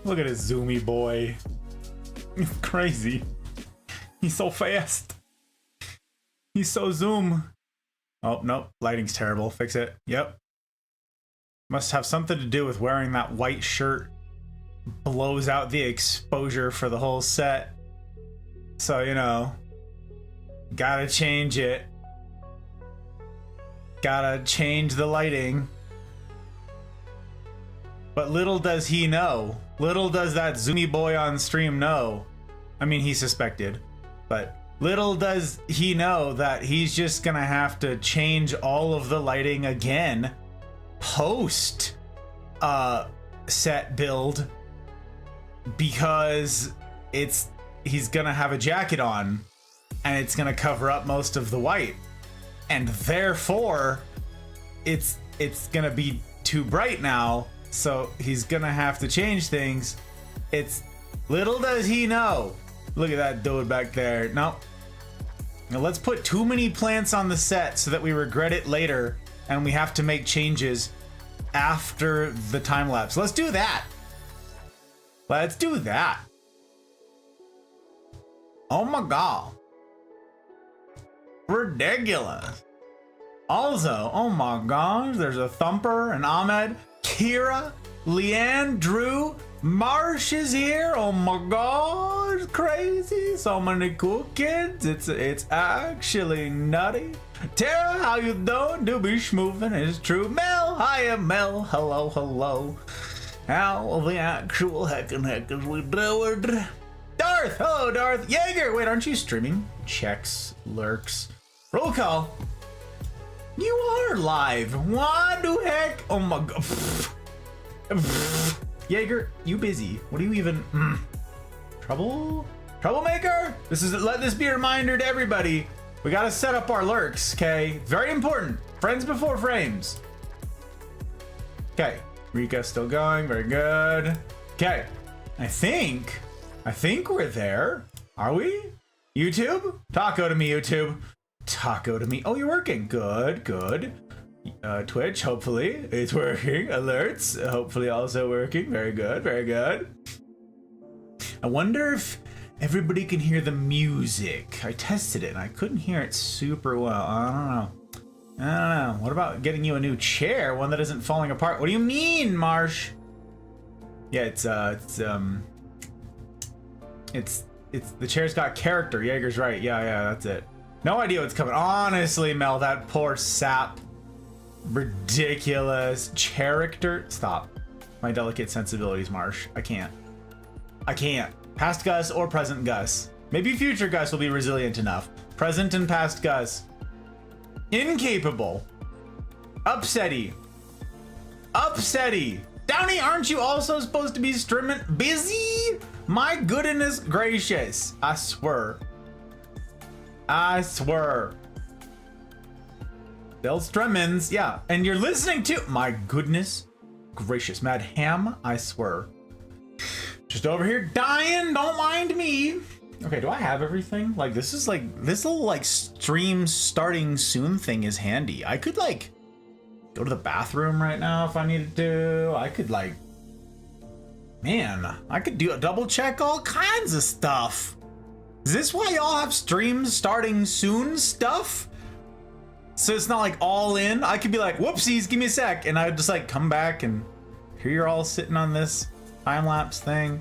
Look at his zoomy boy. He's crazy. He's so fast. He's so zoom. Oh, nope. Lighting's terrible. Fix it. Yep. Must have something to do with wearing that white shirt. Blows out the exposure for the whole set. So, you know, gotta change it. Gotta change the lighting. But little does he know. Little does that zoomy boy on stream know. I mean, he suspected. But little does he know that he's just gonna have to change all of the lighting again post set build, because he's gonna have a jacket on and it's gonna cover up most of the white, and therefore it's gonna be too bright now, so he's gonna have to change things. It's little does he know. Look at that dude back there. No. Now let's put too many plants on the set so that we regret it later and we have to make changes after the time lapse. Let's do that. Let's do that. Oh my god. Ridiculous. Also, oh my gosh, there's a Thumper, an Ahmed, Kira, Leanne, Drew, Marsh is here. Oh my god, crazy. So many cool kids. It's actually nutty. Tara, how you doing? Do be schmoovin'. It's true. Mel, hi, I'm Mel. Hello, hello. How the actual heckin' is we doing? Darth, hello, Darth. Jaeger, wait, aren't you streaming? Checks, lurks. Roll call. You are live. What the heck? Oh my god. Jaeger, you busy? What do you even? Troublemaker? Let this be a reminder to everybody. We gotta set up our lurks, okay? Very important. Friends before frames. Okay, Rika's still going. Very good. Okay, I think we're there. Are we? YouTube? Taco to me, YouTube. Taco to me. Oh, you're working. Good, good. Twitch, hopefully it's working. Alerts, hopefully also working. Very good, very good. I wonder if everybody can hear the music. I tested it and I couldn't hear it super well. I don't know. What about getting you a new chair, one that isn't falling apart? What do you mean, Marsh? Yeah, it's the chair's got character. Jaeger's right. Yeah, that's it. No idea what's coming. Honestly, Mel, that poor sap. Ridiculous character. Stop. My delicate sensibilities, Marsh. I can't. Past Gus or present Gus. Maybe future Gus will be resilient enough. Present and past Gus. Incapable. Upsetty. Downey, aren't you also supposed to be streaming? Busy? My goodness gracious. I swear. Bill Stremmins, yeah. And you're listening to, my goodness gracious, Mad Ham, I swear. Just over here dying, don't mind me. Okay, do I have everything? Like, this little like stream starting soon thing is handy. I could like go to the bathroom right now if I needed to. I could like, man, I could do a double check all kinds of stuff. Is this why y'all have streams starting soon stuff? So it's not like all in. I could be like, whoopsies, give me a sec. And I would just like come back and here you're all sitting on this time lapse thing.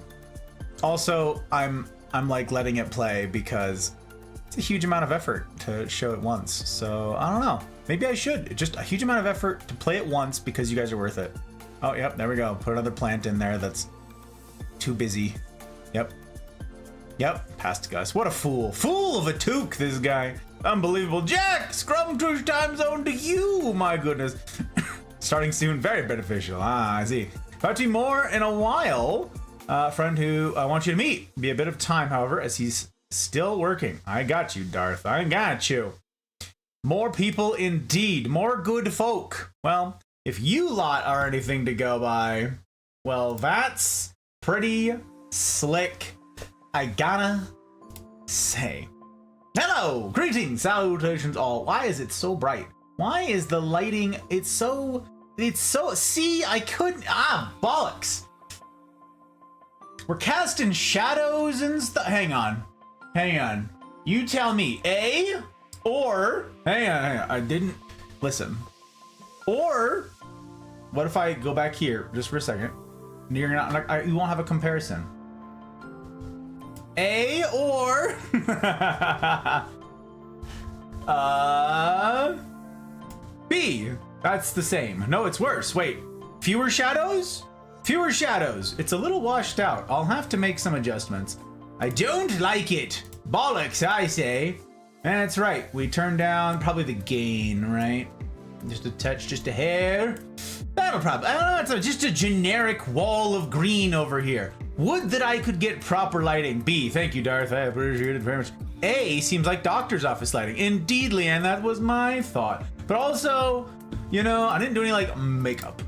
Also, I'm like letting it play because it's a huge amount of effort to show it once. So I don't know. Maybe I should. Just a huge amount of effort to play it once because you guys are worth it. Oh, yep, there we go. Put another plant in there that's too busy. Yep, past Gus. What a fool. Fool of a toque, this guy. Unbelievable. Jack, Scrum Tush time zone to you, my goodness. Starting soon, very beneficial. I see. Talk to you more in a while. Friend who I want you to meet. Be a bit of time, however, as he's still working. I got you, Darth. I got you. More people indeed. More good folk. Well, if you lot are anything to go by, well, that's pretty slick. I gotta say. Hello, greetings, salutations all. Why is it so bright? Why is the lighting, it's so, see, I couldn't, bollocks. We're casting shadows and stuff. Hang on. You tell me, A, or hang on. I didn't listen. Or what if I go back here just for a second? You're not. You won't have a comparison. A or B. That's the same. No, it's worse. Wait. Fewer shadows? Fewer shadows. It's a little washed out. I'll have to make some adjustments. I don't like it. Bollocks, I say. That's right. We turned down probably the gain, right? Just a touch, just a hair. That'll probably, I don't know, it's just a generic wall of green over here. Would that I could get proper lighting. B, thank you, Darth. I appreciate it very much. A seems like doctor's office lighting. Indeed, Leanne, that was my thought. But also, you know, I didn't do any like makeup,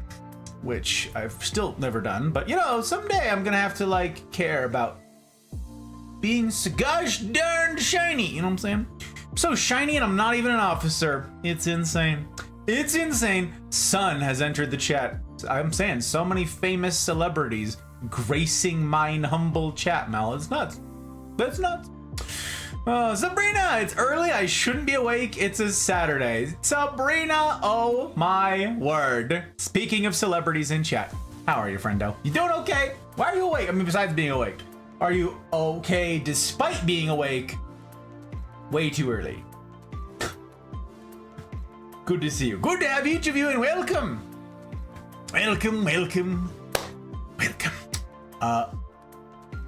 which I've still never done. But you know, someday I'm gonna have to like care about being so gosh darned shiny. You know what I'm saying? I'm so shiny and I'm not even an officer. It's insane. It's insane. Sun has entered the chat. I'm saying so many famous celebrities gracing mine humble chat, Mal. It's nuts. That's nuts. Sabrina, it's early. I shouldn't be awake. It's a Saturday. Sabrina, oh my word. Speaking of celebrities in chat, how are you, friendo? You doing okay? Why are you awake? I mean, besides being awake. Are you okay despite being awake? Way too early. Good to see you. Good to have each of you and welcome. Welcome.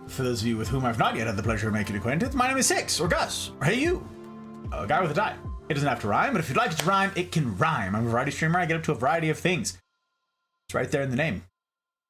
For those of you with whom I've not yet had the pleasure of making acquaintance, my name is Six, or Gus, or Hey You, a guy with a die. It doesn't have to rhyme, but if you'd like it to rhyme, it can rhyme. I'm a variety streamer. I get up to a variety of things. It's right there in the name.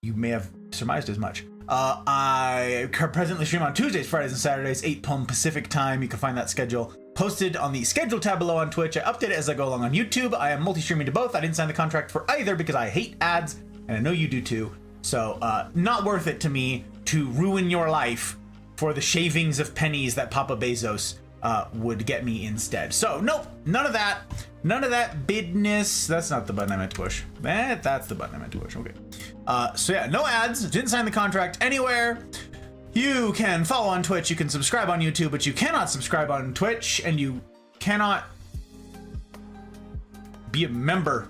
You may have surmised as much. I presently stream on Tuesdays, Fridays, and Saturdays, 8 p.m. Pacific time. You can find that schedule posted on the schedule tab below on Twitch. I update it as I go along on YouTube. I am multi-streaming to both. I didn't sign the contract for either because I hate ads, and I know you do too. So, not worth it to me to ruin your life for the shavings of pennies that Papa Bezos would get me instead. So, nope, none of that. None of that bidness. That's not the button I meant to push. That's the button I meant to push. Okay. So yeah, no ads. Didn't sign the contract anywhere. You can follow on Twitch. You can subscribe on YouTube, but you cannot subscribe on Twitch, and you cannot be a member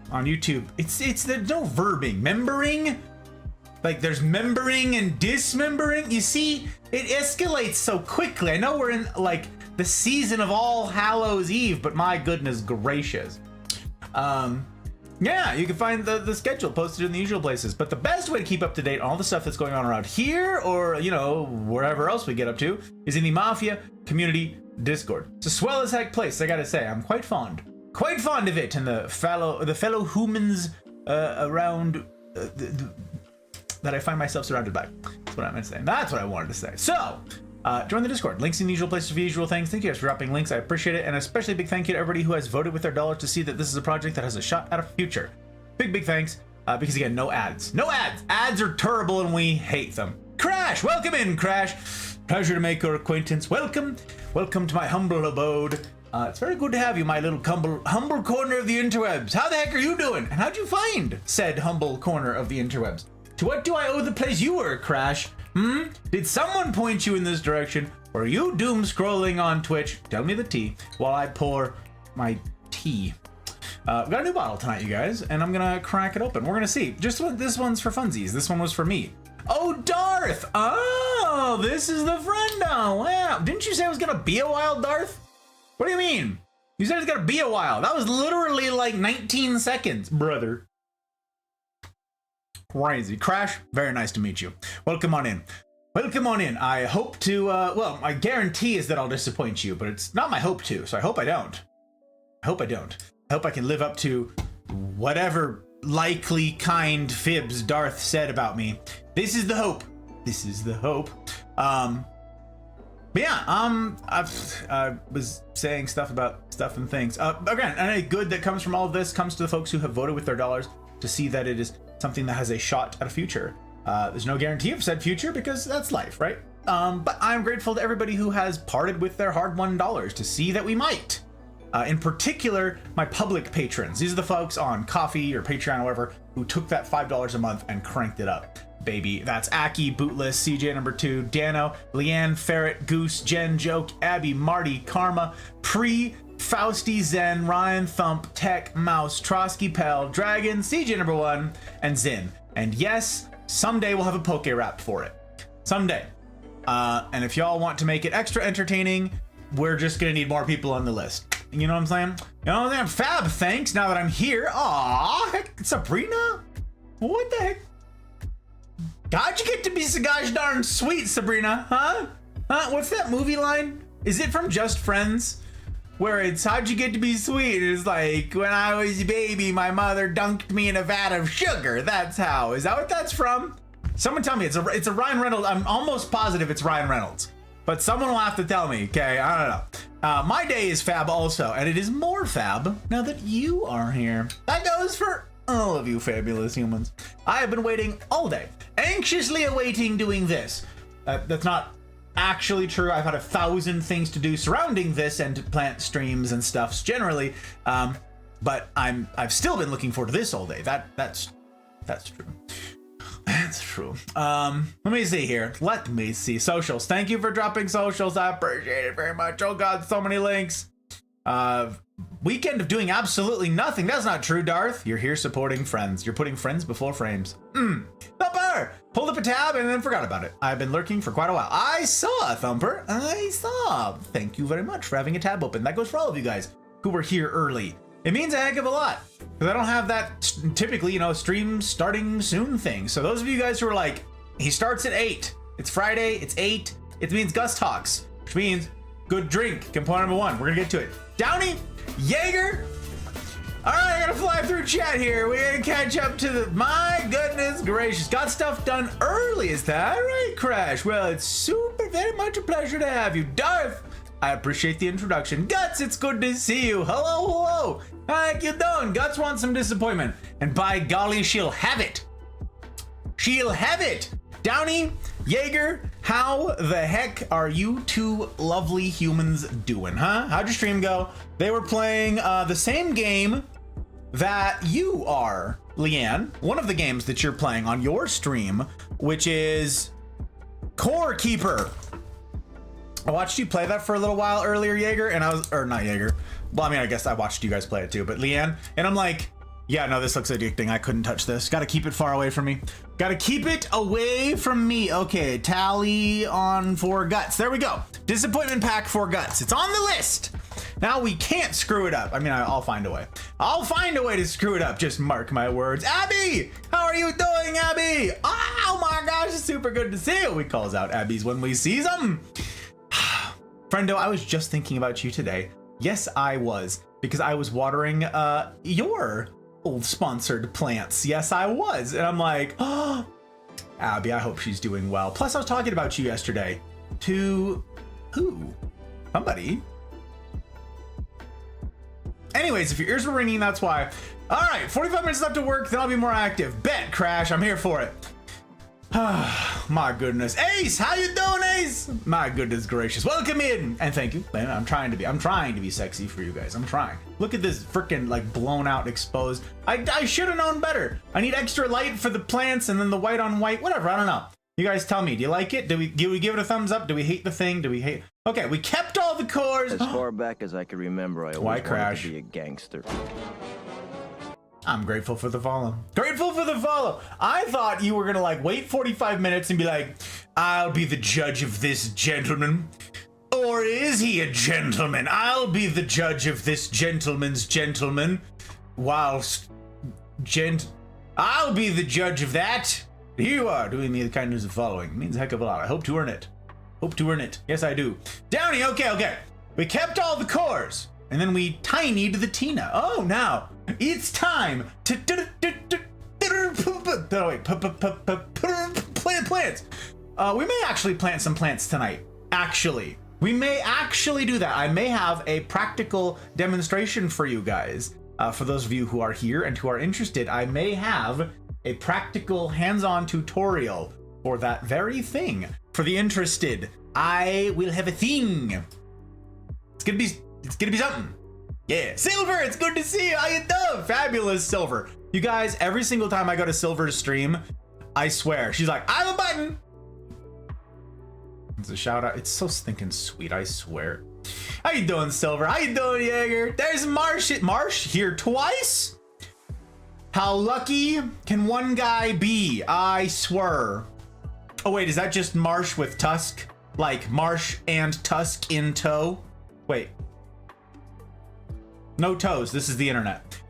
on YouTube. There's no verbing. Membering? Like there's membering and dismembering. You see, it escalates so quickly. I know we're in like the season of All Hallows Eve, but my goodness gracious. Yeah, you can find the schedule posted in the usual places. But the best way to keep up to date on all the stuff that's going on around here, or you know, wherever else we get up to, is in the Mafia Community Discord. It's a swell as heck place, I gotta say. I'm quite fond of it, and the fellow humans around that I find myself surrounded by. That's what I meant to say. That's what I wanted to say. So, join the Discord. Links in the usual places for the usual things. Thank you guys for dropping links. I appreciate it. And especially big thank you to everybody who has voted with their dollars to see that this is a project that has a shot at a future. Big thanks. Because again, no ads. No ads. Ads are terrible and we hate them. Crash! Welcome in, Crash. Pleasure to make your acquaintance. Welcome to my humble abode. It's very good to have you, my little humble corner of the interwebs. How the heck are you doing? And how'd you find said humble corner of the interwebs? To what do I owe the place you were, Crash? Did someone point you in this direction? Or are you doom scrolling on Twitch? Tell me the tea while I pour my tea. We got a new bottle tonight, you guys, and I'm gonna crack it open. We're gonna see. This one's for funsies. This one was for me. Oh, Darth! Oh, this is the friendo. Wow. Didn't you say it was gonna be a while, Darth? What do you mean? You said it's gonna be a while. That was literally like 19 seconds, brother. Crazy. Crash, very nice to meet you. Welcome on in. Welcome on in. I hope to, well, my guarantee is that I'll disappoint you, but it's not my hope to, so I hope I don't. I hope I can live up to whatever likely kind fibs Darth said about me. This is the hope. But yeah, I was saying stuff about stuff and things. Again, any good that comes from all of this comes to the folks who have voted with their dollars to see that it is something that has a shot at a future. There's no guarantee of said future because that's life, right? But I'm grateful to everybody who has parted with their hard-won dollars to see that we might. In particular, my public patrons. These are the folks on Coffee or Patreon or whatever who took that $5 a month and cranked it up. baby. That's Aki, Bootless, CJ number 2, Dano, Leanne, Ferret, Goose, Jen, Joke, Abby, Marty, Karma, Pre, Fausty, Zen, Ryan, Thump, Tech, Mouse, Trotsky, Pell, Dragon, CJ number 1, and Zin. And yes, someday we'll have a Poke Rap for it. Someday. And if y'all want to make it extra entertaining, we're just gonna need more people on the list. You know what I'm saying? You know what I'm saying? Fab, thanks. Now that I'm here. Aw, heck, Sabrina? What the heck? How'd you get to be so gosh darn sweet, Sabrina? Huh? What's that movie line? Is it from Just Friends? Where it's, how'd you get to be sweet? It's like, when I was a baby, my mother dunked me in a vat of sugar. That's how. Is that what that's from? Someone tell me. It's a Ryan Reynolds. I'm almost positive it's Ryan Reynolds. But someone will have to tell me, okay? I don't know. My day is fab also, and it is more fab now that you are here. That goes for all of you fabulous humans. I have been waiting all day, anxiously awaiting doing this. That's not actually true. I've had 1,000 things to do surrounding this and plant streams and stuffs generally, but I've still been looking forward to this all day. That's true. That's true. Let me see here. Let me see. Socials. Thank you for dropping socials. I appreciate it very much. Oh God, so many links. Weekend of doing absolutely nothing. That's not true, Darth. You're here supporting friends. You're putting friends before frames. Thumper! Pulled up a tab and then forgot about it. I've been lurking for quite a while. I saw, Thumper. I saw. Thank you very much for having a tab open. That goes for all of you guys who were here early. It means a heck of a lot because I don't have that typically, you know, stream starting soon thing. So those of you guys who are like, he starts at 8. It's Friday. It's 8. It means Gus talks, which means good drink. Component number 1. We're gonna get to it. Downey, Jaeger. All right, I gotta fly through chat here. We gotta catch up to the. My goodness gracious, got stuff done early. Is that right, Crash? Well, it's super very much a pleasure to have you, Darth. I appreciate the introduction. Guts, it's good to see you. Hello. How you doing? Guts wants some disappointment. And by golly, she'll have it. She'll have it. Downey, Jaeger, how the heck are you two lovely humans doing, huh? How'd your stream go? They were playing the same game that you are, Leanne. One of the games that you're playing on your stream, which is Core Keeper. I watched you play that for a little while earlier, Jaeger, and I was, or not Jaeger. Well, I mean, I guess I watched you guys play it too, but Leanne, and I'm like, yeah, no, this looks addicting. I couldn't touch this. Got to keep it far away from me. Got to keep it away from me. Okay, tally on for Guts. There we go. Disappointment pack for Guts. It's on the list. Now we can't screw it up. I mean, I'll find a way. I'll find a way to screw it up. Just mark my words. Abby, how are you doing, Abby? Oh my gosh, it's super good to see you. We calls out Abby's when we sees them. Friendo, I was just thinking about you today. Yes, I was, because I was watering your old sponsored plants. Yes, I was. And I'm like, oh, Abby, I hope she's doing well. Plus, I was talking about you yesterday to who? Somebody. Anyways, if your ears were ringing, that's why. All right, 45 minutes left to work, then I'll be more active. Bet, Crash, I'm here for it. My goodness. Ace, how you doing, Ace? My goodness gracious. Welcome in. And thank you. I'm trying to be sexy for you guys. I'm trying. Look at this freaking like blown out exposed. I should have known better. I need extra light for the plants and then the white on white, whatever. I don't know. You guys tell me, do you like it? Do we give it a thumbs up? Do we hate the thing? Do we hate? Okay, we kept all the cores. As far back as I can remember, I always wanted to be a gangster. I'm grateful for the follow. Grateful for the follow. I thought you were gonna like wait 45 minutes and be like, I'll be the judge of this gentleman. Or is he a gentleman? I'll be the judge of this gentleman's gentleman. Whilst I'll be the judge of that. Here you are doing me the kindness of following. It means a heck of a lot. I hope to earn it. Hope to earn it. Yes, I do. Downey, okay. We kept all the cores. And then we tinied the Tina. Oh, now it's time to plant plants. We may actually plant some plants tonight. Actually, we may actually do that. I may have a practical demonstration for you guys. For those of you who are here and who are interested, I may have a practical hands-on tutorial for that very thing. For the interested, I will have a thing. It's gonna be something. Yeah, Silver, it's good to see you. How you doing? Fabulous, Silver. You guys, every single time I go to Silver's stream, I swear. She's like, I have a button. It's a shout out. It's so stinking sweet, I swear. How you doing, Silver? How you doing, Jaeger? There's Marsh. Marsh here twice? How lucky can one guy be? I swear. Oh wait, is that just Marsh with Tusk? Like Marsh and Tusk in tow? Wait. No toes. This is the internet.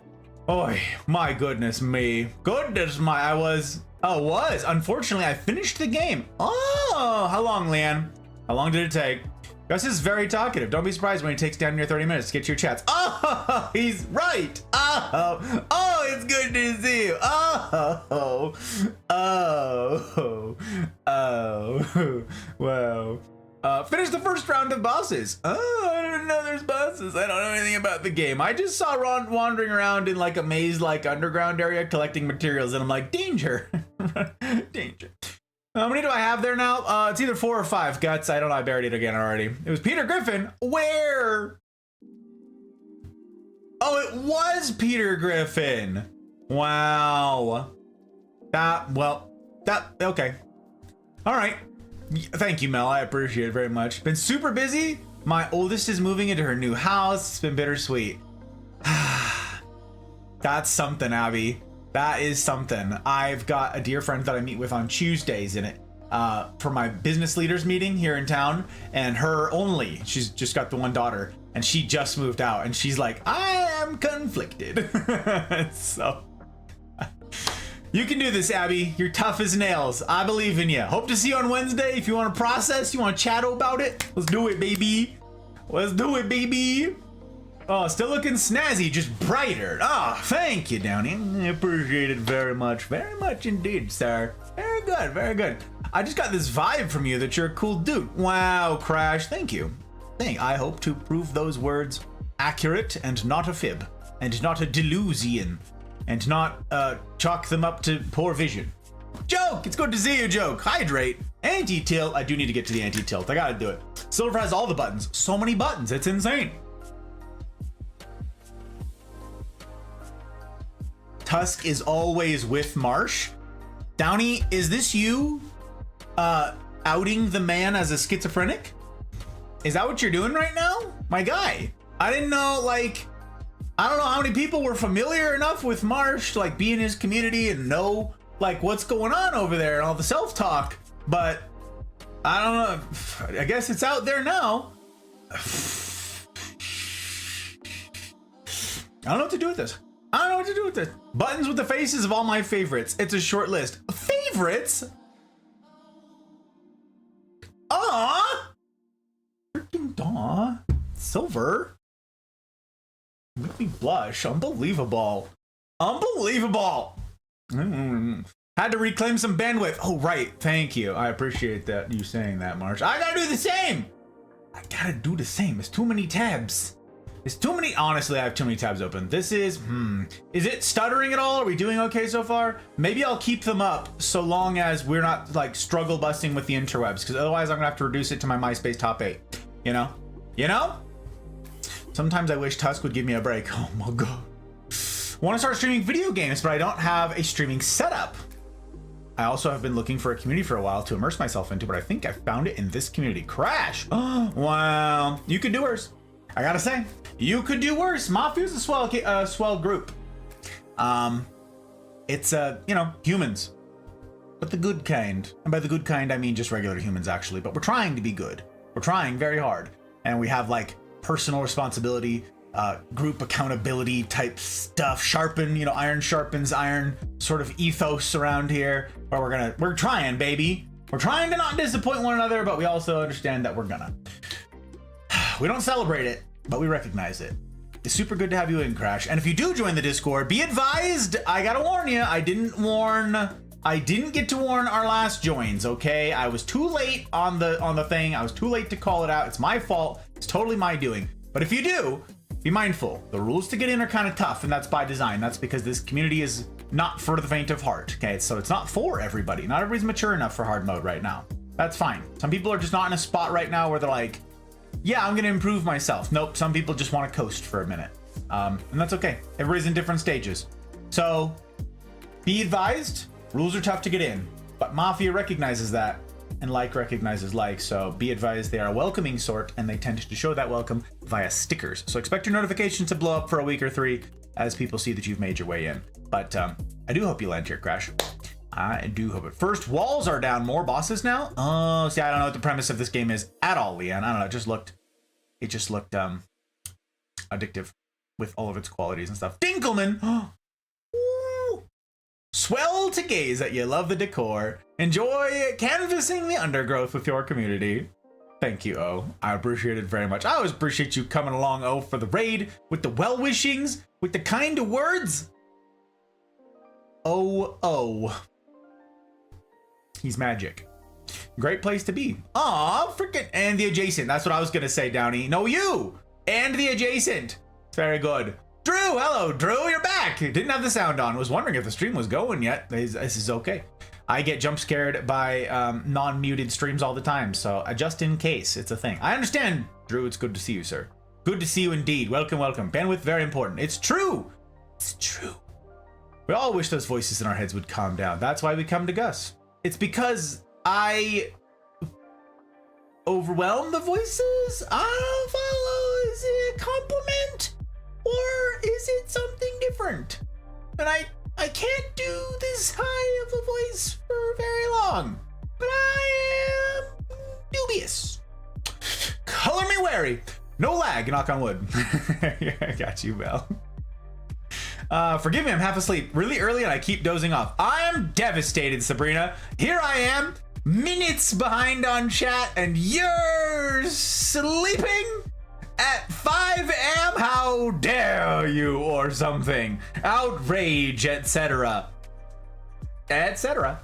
Oh my goodness me. Goodness my, I was. Unfortunately, I finished the game. Oh, how long, Leanne? How long did it take? Gus is very talkative. Don't be surprised when he takes down near 30 minutes to get your chats. Oh, he's right. Oh, it's good to see you. Wow. Finish the first round of bosses. Oh, I didn't know there's bosses. I don't know anything about the game. I just saw Ron wandering around in like a maze-like underground area collecting materials, and I'm like, danger. Danger. How many do I have there now? It's either 4 or 5 guts. I don't know. I buried it again already. It was Peter Griffin. Where? Oh, it was Peter Griffin. Wow. Okay. All right. Thank you, Mel. I appreciate it very much. Been super busy. My oldest is moving into her new house. It's been bittersweet. That's something, Abby. That is something. I've got a dear friend that I meet with on Tuesdays in it for my business leaders meeting here in town, and she's just got the one daughter, and she just moved out, and she's like, I am conflicted. So you can do this, Abby. You're tough as nails. I believe in you. Hope to see you on Wednesday. If you want to process, you want to chat about it, let's do it, baby. Let's do it, baby. Oh, still looking snazzy, just brighter. Oh, thank you, Downey. I appreciate it very much. Very much indeed, sir. Very good, very good. I just got this vibe from you that you're a cool dude. Wow, Crash, thank you. I hope to prove those words accurate and not a fib, and not a delusion, and not chalk them up to poor vision. Joke, it's good to see you, Joke. Hydrate. Anti-tilt. I do need to get to the anti-tilt. I gotta do it. Silver has all the buttons. So many buttons. It's insane. Tusk is always with Marsh. Downey, is this you outing the man as a schizophrenic? Is that what you're doing right now? My guy. I didn't know, like, I don't know how many people were familiar enough with Marsh to like be in his community and know like what's going on over there and all the self-talk, but I don't know. I guess it's out there now. I don't know what to do with this. I don't know what to do with this. Buttons with the faces of all my favorites. It's a short list. Favorites? Freaking daw. Silver. Make me blush. Unbelievable. Unbelievable. Had to reclaim some bandwidth. Oh, right. Thank you. I appreciate that you saying that, Marsh. I gotta do the same. I gotta do the same. It's too many tabs. It's too many. Honestly, I have too many tabs open. This is it stuttering at all? Are we doing okay so far? Maybe I'll keep them up so long as we're not like struggle busting with the interwebs, because otherwise I'm gonna have to reduce it to my MySpace top 8. You know? Sometimes I wish Tusk would give me a break. Oh my god. Want to start streaming video games, but I don't have a streaming setup. I also have been looking for a community for a while to immerse myself into, but I think I found it in this community. Crash. Oh, wow. You could do worse. I gotta say, you could do worse. Mafia's a swell group. It's humans, but the good kind. And by the good kind, I mean just regular humans, actually. But we're trying to be good. We're trying very hard, and we have like personal responsibility, group accountability type stuff. Iron sharpens iron sort of ethos around here, where we're trying, baby. We're trying to not disappoint one another, but we also understand that we're gonna. We don't celebrate it, but we recognize it. It's super good to have you in, Crash. And if you do join the Discord, be advised, I gotta warn you, I didn't get to warn our last joins, okay? I was too late on the thing. I was too late to call it out. It's my fault. It's totally my doing. But if you do, be mindful. The rules to get in are kind of tough, and that's by design. That's because this community is not for the faint of heart, okay? So it's not for everybody. Not everybody's mature enough for hard mode right now. That's fine. Some people are just not in a spot right now where they're like, yeah, I'm gonna improve myself. Nope, some people just want to coast for a minute. And that's okay. Everybody's in different stages. So be advised, rules are tough to get in. But Mafia recognizes that, and like recognizes like, so be advised they are a welcoming sort, and they tend to show that welcome via stickers. So expect your notifications to blow up for a week or 3 as people see that you've made your way in. But I do hope you land here, Crash. I do hope it. First, walls are down. More bosses now? Oh, see, I don't know what the premise of this game is at all, Leanne. I don't know. It just looked addictive with all of its qualities and stuff. Dinkelman! Ooh. Swell to gaze at you. Love the decor. Enjoy canvassing the undergrowth with your community. Thank you, O. I appreciate it very much. I always appreciate you coming along, O, for the raid, with the well-wishings, with the kind of words. Oh. He's magic. Great place to be. Aw, freaking, and the adjacent. That's what I was gonna say, Downey. No, you! And the adjacent. Very good. Drew, hello, Drew, you're back. Didn't have the sound on. Was wondering if the stream was going yet. This is okay. I get jump scared by non-muted streams all the time, so just in case, it's a thing. I understand, Drew. It's good to see you, sir. Good to see you indeed. Welcome, welcome. Bandwidth, very important. It's true. It's true. We all wish those voices in our heads would calm down. That's why we come to Gus. It's because I overwhelm the voices. I don't follow. Is it a compliment or is it something different? And I can't do this high of a voice for very long, but I am dubious. Color me wary. No lag, knock on wood. Yeah, I got you, Belle. Forgive me, I'm half asleep really early and I keep dozing off. I'm devastated, Sabrina. Here I am, minutes behind on chat, and you're sleeping at 5 a.m.? How dare you, or something. Outrage, etc. Etc.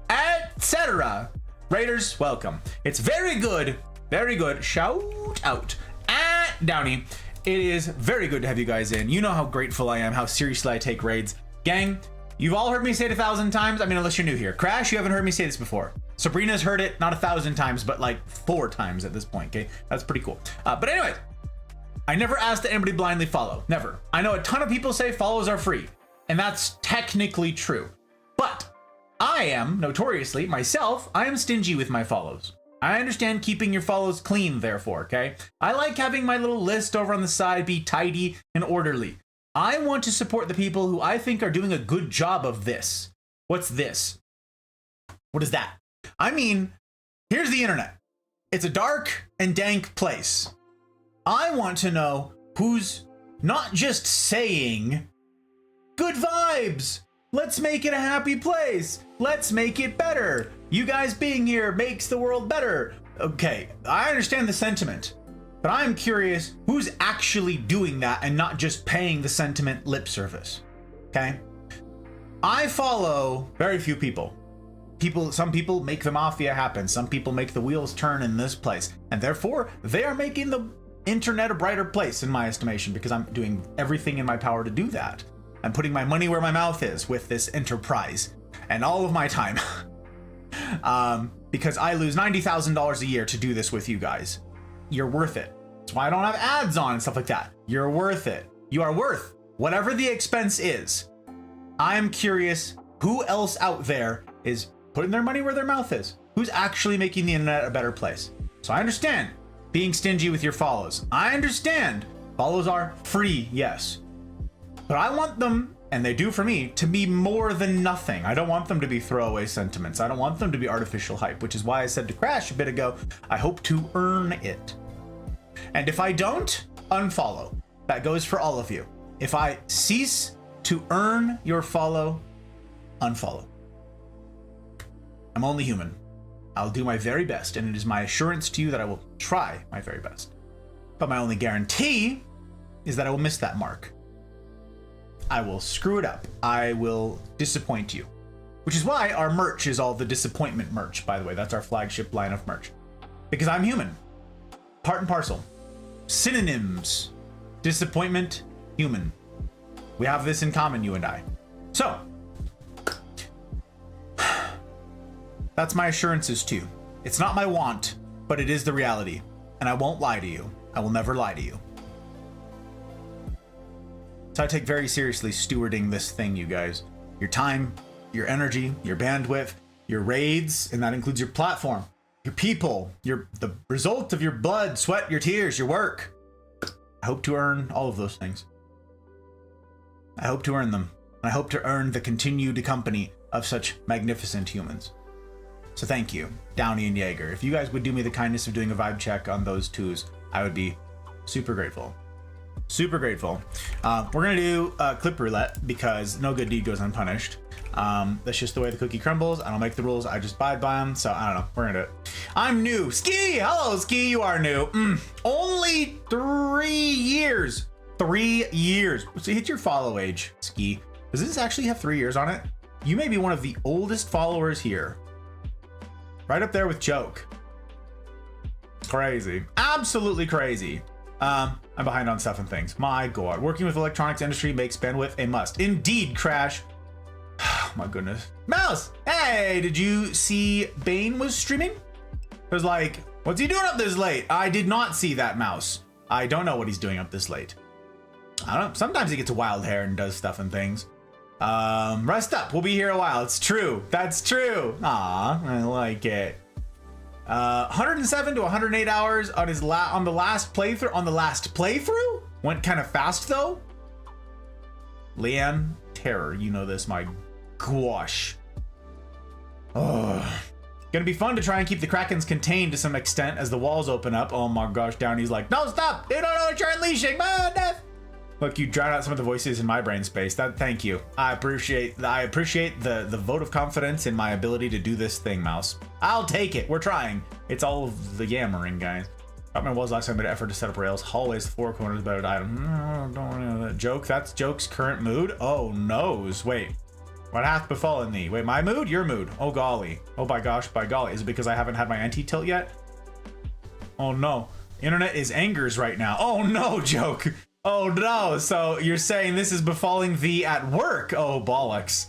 Etc. Raiders, welcome. It's very good. Very good. Shout out at Downey. It is very good to have you guys in. You know how grateful I am, how seriously I take raids. Gang, you've all heard me say it 1,000 times. I mean, unless you're new here. Crash, you haven't heard me say this before. Sabrina's heard it, not 1,000 times, but like 4 times at this point, okay? That's pretty cool. But anyway, I never asked that anybody blindly follow. Never. I know a ton of people say follows are free, and that's technically true. But I am, notoriously, myself, I am stingy with my follows. I understand keeping your follows clean, therefore, okay? I like having my little list over on the side be tidy and orderly. I want to support the people who I think are doing a good job of this. What's this? What is that? I mean, here's the internet. It's a dark and dank place. I want to know who's not just saying, good vibes, let's make it a happy place, let's make it better. You guys being here makes the world better. Okay, I understand the sentiment, but I'm curious who's actually doing that and not just paying the sentiment lip service, okay? I follow very few people. Some people make the mafia happen. Some people make the wheels turn in this place, and therefore they are making the internet a brighter place in my estimation, because I'm doing everything in my power to do that. I'm putting my money where my mouth is with this enterprise and all of my time. Because I lose $90,000 a year to do this with you guys. You're worth it. That's why I don't have ads on and stuff like that. You're worth it. You are worth whatever the expense is. I'm curious who else out there is putting their money where their mouth is. Who's actually making the internet a better place? So I understand being stingy with your follows. I understand follows are free, yes. But I want them, and they do for me, to be more than nothing. I don't want them to be throwaway sentiments. I don't want them to be artificial hype, which is why I said to Crash a bit ago, I hope to earn it. And if I don't, unfollow. That goes for all of you. If I cease to earn your follow, unfollow. I'm only human. I'll do my very best, and it is my assurance to you that I will try my very best. But my only guarantee is that I will miss that mark. I will screw it up. I will disappoint you. Which is why our merch is all the disappointment merch, by the way. That's our flagship line of merch. Because I'm human. Part and parcel. Synonyms. Disappointment, human. We have this in common, you and I. So, that's my assurances to you. It's not my want, but it is the reality. And I won't lie to you. I will never lie to you. So I take very seriously stewarding this thing, you guys. Your time, your energy, your bandwidth, your raids, and that includes your platform, your people, the result of your blood, sweat, your tears, your work. I hope to earn all of those things. I hope to earn them. I hope to earn the continued company of such magnificent humans. So thank you, Downey and Jaeger. If you guys would do me the kindness of doing a vibe check on those twos, I would be super grateful. Super grateful. We're gonna do clip roulette because no good deed goes unpunished. That's just the way the cookie crumbles. I don't make the rules, I just abide by them. So I don't know, we're gonna do it. I'm new. Ski, hello Ski, you are new. Only 3 years. 3 years. So hit your follow age, Ski. Does this actually have 3 years on it? You may be one of the oldest followers here. Right up there with Joke. Crazy. Absolutely crazy. I'm behind on stuff and things. My God. Working with electronics industry makes bandwidth a must. Indeed, Crash. Oh my goodness. Mouse! Hey, did you see Bane was streaming? It was like, what's he doing up this late? I did not see that, Mouse. I don't know what he's doing up this late. I don't know. Sometimes he gets wild hair and does stuff and things. Rest up. We'll be here a while. It's true. That's true. Aw, I like it. 107 to 108 hours on his on the last playthrough. Went kind of fast though. Leanne Terror, you know this, my gosh. Oh, gonna be fun to try and keep the Krakens contained to some extent as the walls open up. Oh my gosh, Downey's like, no, stop! You don't know what you're unleashing, death. Look, you drowned out some of the voices in my brain space. Thank you. I appreciate the vote of confidence in my ability to do this thing, Mouse. I'll take it. We're trying. It's all of the yammering, guys. I remember was last time I made an effort to set up rails. Hallways, 4 corners, better item. No, don't know that joke. That's Joke's current mood. Oh, noes. Wait. What hath befallen thee? Wait, my mood? Your mood. Oh, golly. Oh, by gosh, by golly. Is it because I haven't had my anti-tilt yet? Oh, no. Internet is angers right now. Oh, no, Joke. Oh no, so you're saying this is befalling thee at work? Oh, bollocks.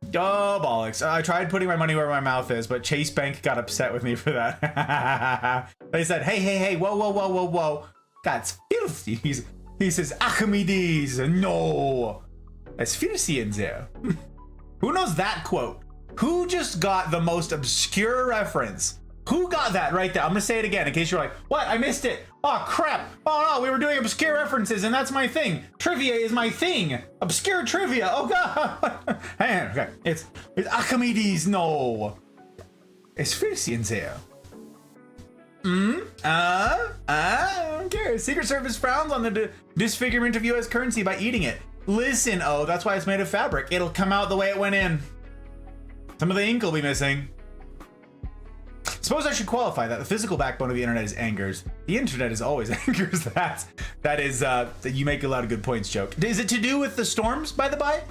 Oh, bollocks. I tried putting my money where my mouth is, but Chase Bank got upset with me for that. They said, hey, whoa. That's filthy. He says, Archimedes, no. That's filthy in there. Who knows that quote? Who just got the most obscure reference? Who got that right there? I'm gonna say it again in case you're like, what? I missed it. Oh crap. Oh no, we were doing obscure references and that's my thing. Trivia is my thing. Obscure trivia. Oh god. Hang on, okay. It's Archimedes, no. It's fancy in there. I don't care. Secret Service frowns on the disfigurement of US currency by eating it. Listen, oh, that's why it's made of fabric. It'll come out the way it went in. Some of the ink will be missing. Suppose I should qualify that the physical backbone of the internet is angers. The internet is always angers. That is you make a lot of good points, Joke. Is it to do with the storms, by the by?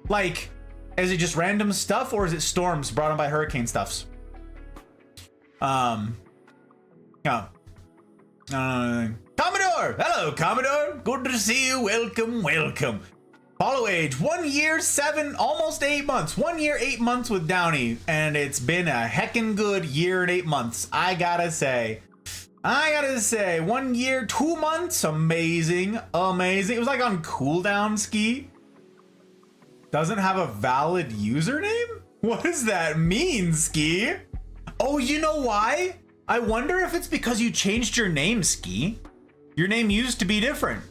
Like, is it just random stuff or is it storms brought on by hurricane stuffs? Yeah. Commodore! Hello, Commodore! Good to see you. Welcome. Follow age 1 year, 7, almost 8 months. 1 year, 8 months with Downey, and it's been a heckin' good year and 8 months. I gotta say, 1 year, 2 months, amazing. It was like on cooldown, Ski. Doesn't have a valid username? What does that mean, Ski? Oh, you know why? I wonder if it's because you changed your name, Ski. Your name used to be different.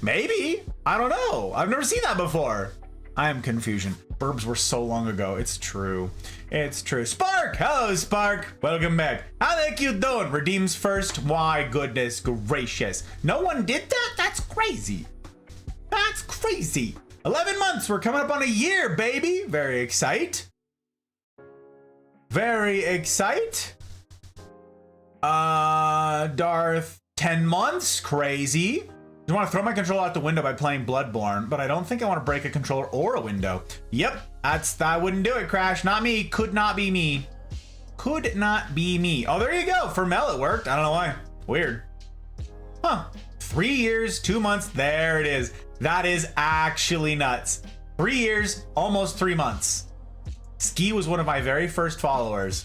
Maybe. I don't know. I've never seen that before. I am confusion. Burbs were so long ago. It's true. Spark! Hello, Spark. Welcome back. How the heck you doing? Redeems first. My goodness gracious. No one did that? That's crazy. 11 months. We're coming up on a year, baby. Very excited. Darth, 10 months. Crazy. I want to throw my controller out the window by playing Bloodborne, but I don't think I want to break a controller or a window. Yep, I wouldn't do it, Crash. Not me. Could not be me. Oh, there you go. For Mel, it worked. I don't know why. Weird. Huh. 3 years, 2 months. There it is. That is actually nuts. 3 years, almost 3 months. Ski was one of my very first followers.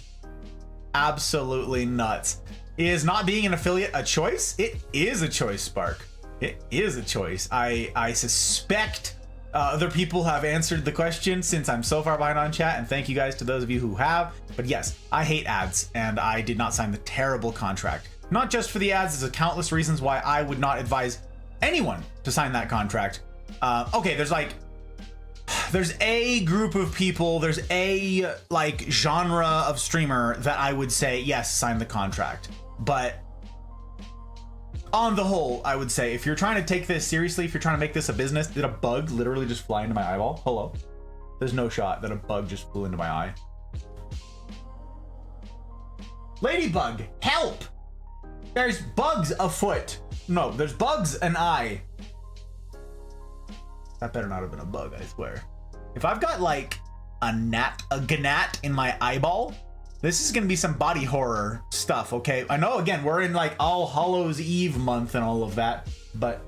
Absolutely nuts. Is not being an affiliate a choice? It is a choice, Spark. It is a choice. I suspect Other people have answered the question since I'm so far behind on chat, and thank you guys to those of you who have. But yes, I hate ads, and I did not sign the terrible contract. Not just for the ads, there's countless reasons why I would not advise anyone to sign that contract. Okay, there's a group of people, there's a like genre of streamer that I would say, yes, sign the contract. But on the whole, I would say if you're trying to take this seriously, if you're trying to make this a business, did a bug literally just fly into my eyeball? Hello? There's no shot that a bug just flew into my eye. Ladybug, help! There's bugs afoot. No, there's bugs an eye. That better not have been a bug, I swear. If I've got like a gnat in my eyeball, this is gonna be some body horror stuff, okay? I know, again, we're in like All Hallows Eve month and all of that, but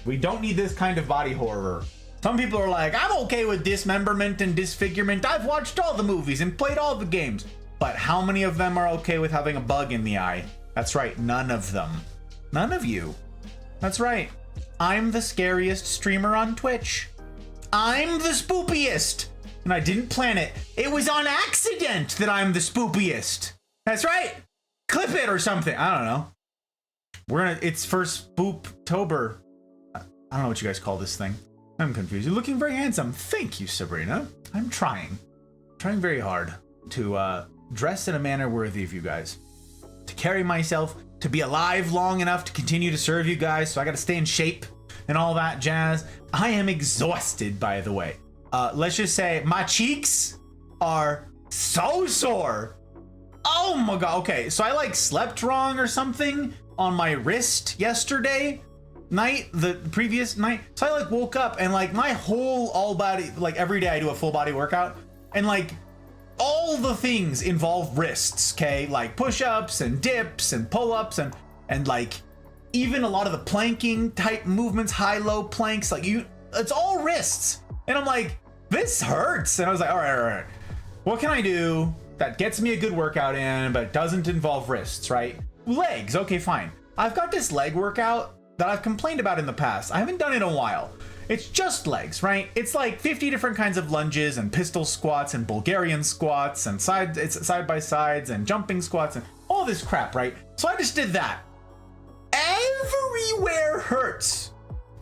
we don't need this kind of body horror. Some people are like, I'm okay with dismemberment and disfigurement. I've watched all the movies and played all the games. But how many of them are okay with having a bug in the eye? That's right, none of them. None of you. That's right. I'm the scariest streamer on Twitch. I'm the spoopiest. And I didn't plan it. It was on accident that I'm the spoopiest. That's right. Clip it or something. I don't know. It's for Spooptober. I don't know what you guys call this thing. I'm confused. You're looking very handsome. Thank you, Sabrina. I'm trying very hard to dress in a manner worthy of you guys. To carry myself, to be alive long enough to continue to serve you guys. So I got to stay in shape and all that jazz. I am exhausted, by the way. Let's just say my cheeks are so sore. Oh my God. Okay. So I like slept wrong or something on my wrist yesterday night, the previous night. So I like woke up and like my whole all body, like every day I do a full body workout and like all the things involve wrists. Okay. Like push-ups and dips and pull-ups and like even a lot of the planking type movements, high-low planks, like it's all wrists. And I'm like, this hurts. And I was like, all right. What can I do that gets me a good workout in, but doesn't involve wrists, right? Legs, okay, fine. I've got this leg workout that I've complained about in the past. I haven't done it in a while. It's just legs, right? It's like 50 different kinds of lunges and pistol squats and Bulgarian squats and side by sides and jumping squats and all this crap, right? So I just did that. Everywhere hurts.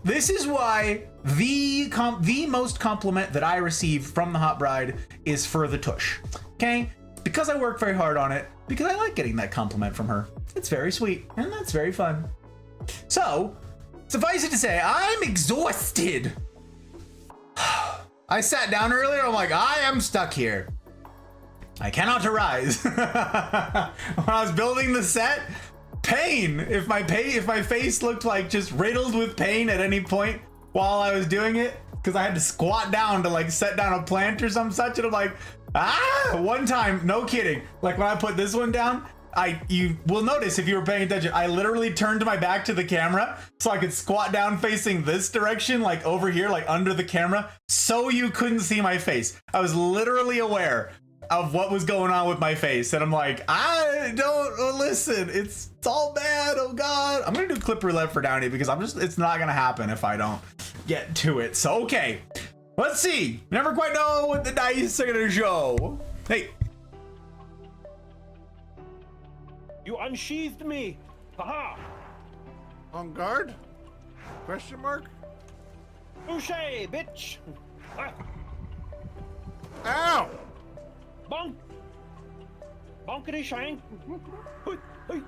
This is why the most compliment that I receive from the hot bride is for the tush. Okay? Because I work very hard on it, because I like getting that compliment from her. It's very sweet, and that's very fun. So, suffice it to say, I'm exhausted. I sat down earlier, I'm like, I am stuck here. I cannot arise. When I was building the set, pain. If my face looked like just riddled with pain at any point while I was doing it, because I had to squat down to like set down a plant or some such, and I'm like, one time, no kidding, like when I put this one down, you will notice if you were paying attention, I literally turned my back to the camera so I could squat down facing this direction, like over here, like under the camera, so you couldn't see my face. I was literally aware of what was going on with my face, and I'm like, I don't listen. It's all bad. Oh God, I'm gonna do clip roulette for Downey because it's not gonna happen if I don't get to it. So okay, let's see. Never quite know what the dice are gonna show. Hey. You unsheathed me! Haha! On guard? Question mark? Boucher, bitch! Ow! Bonk! Bonkity shank! Hui, hui,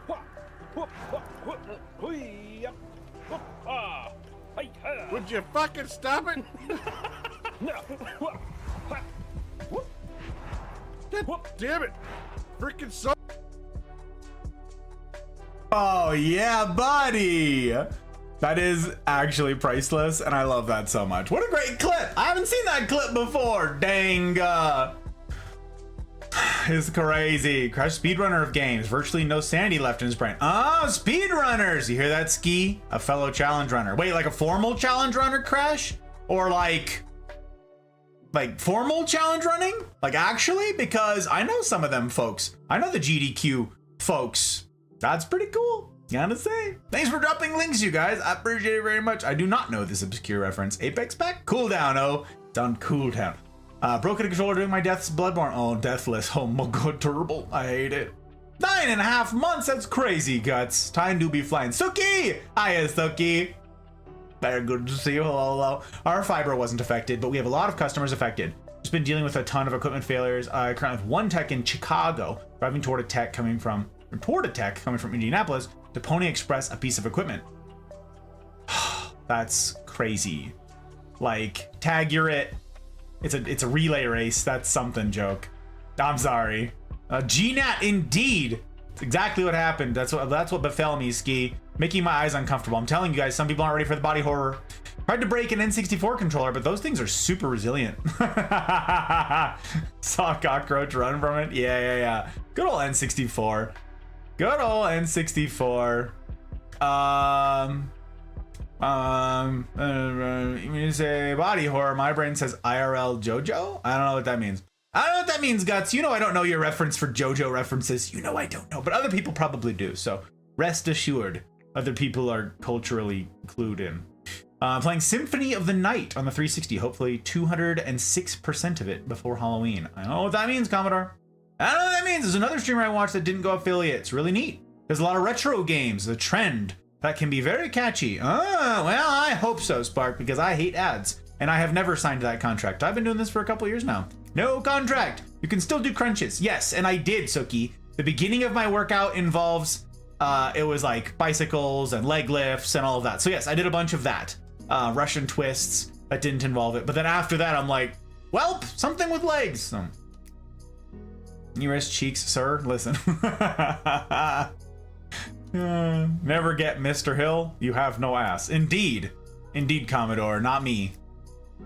wha, wha, wha, wha, hui, yep, wha, ah, hi, ha. Would you fucking stop it? No, wha, ha, whoop, God whoop. damn it! Freaking so. Oh yeah, buddy. That is actually priceless, and I love that so much. What a great clip. I haven't seen that clip before. Dang. It's crazy. Crash speedrunner of games. Virtually no sanity left in his brain. Oh, speedrunners. You hear that, Ski? A fellow challenge runner. Wait, like a formal challenge runner, Crash? Or like formal challenge running? Like actually? Because I know some of them folks. I know the GDQ folks. That's pretty cool. Gotta say. Thanks for dropping links, you guys. I appreciate it very much. I do not know this obscure reference. Apex Pack? Cooldown, oh. It's on cooldown. Broken controller doing my Death's Bloodborne. Oh, Deathless. Oh my god, terrible. I hate it. 9.5 months? That's crazy, Guts. Time to be flying. Suki! Hiya, Suki. Very good to see you. Hello. Our fiber wasn't affected, but we have a lot of customers affected. Just been dealing with a ton of equipment failures. I currently have one tech in Chicago, driving toward a tech coming from Indianapolis to Pony Express a piece of equipment. That's crazy. Like, tag, you're it. It's a relay race. That's something, joke. I'm sorry. GNAT, indeed. It's exactly what happened. That's what befell me, Ski. Making my eyes uncomfortable. I'm telling you guys, some people aren't ready for the body horror. Hard to break an N64 controller, but those things are super resilient. Saw a cockroach run from it. Yeah. Good old N64. Good old N64. When you say body horror, my brain says IRL JoJo. I don't know what that means. I don't know what that means, Guts. You know I don't know your reference for JoJo references. You know I don't know, but other people probably do. So rest assured, other people are culturally clued in. Playing Symphony of the Night on the 360. Hopefully 206% of it before Halloween. I don't know what that means, Commodore. I don't know what that means. There's another streamer I watched that didn't go affiliate. It's really neat. There's a lot of retro games. The trend that can be very catchy. Oh, well, I hope so, Spark, because I hate ads. And I have never signed that contract. I've been doing this for a couple years now. No contract. You can still do crunches. Yes, and I did, Suki. The beginning of my workout involves, it was like bicycles and leg lifts and all of that. So yes, I did a bunch of that. Russian twists that didn't involve it. But then after that, I'm like, well, something with legs. So, nearest cheeks, sir. Listen. Never get Mr. Hill. You have no ass. Indeed. Indeed, Commodore. Not me.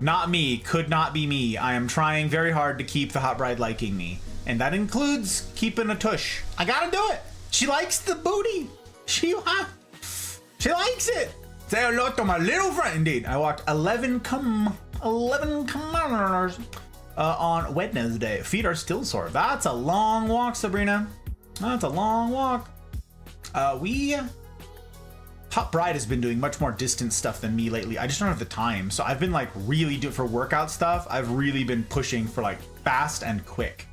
Not me. Could not be me. I am trying very hard to keep the hot bride liking me. And that includes keeping a tush. I gotta do it. She likes the booty. She likes it. Say hello to my little friend. Indeed. I walked 11 kilometers on Wednesday. Feet are still sore. That's a long walk, Sabrina. That's a long walk. Hot Bride has been doing much more distance stuff than me lately. I just don't have the time. So I've been like really doing for workout stuff. I've really been pushing for like fast and quick.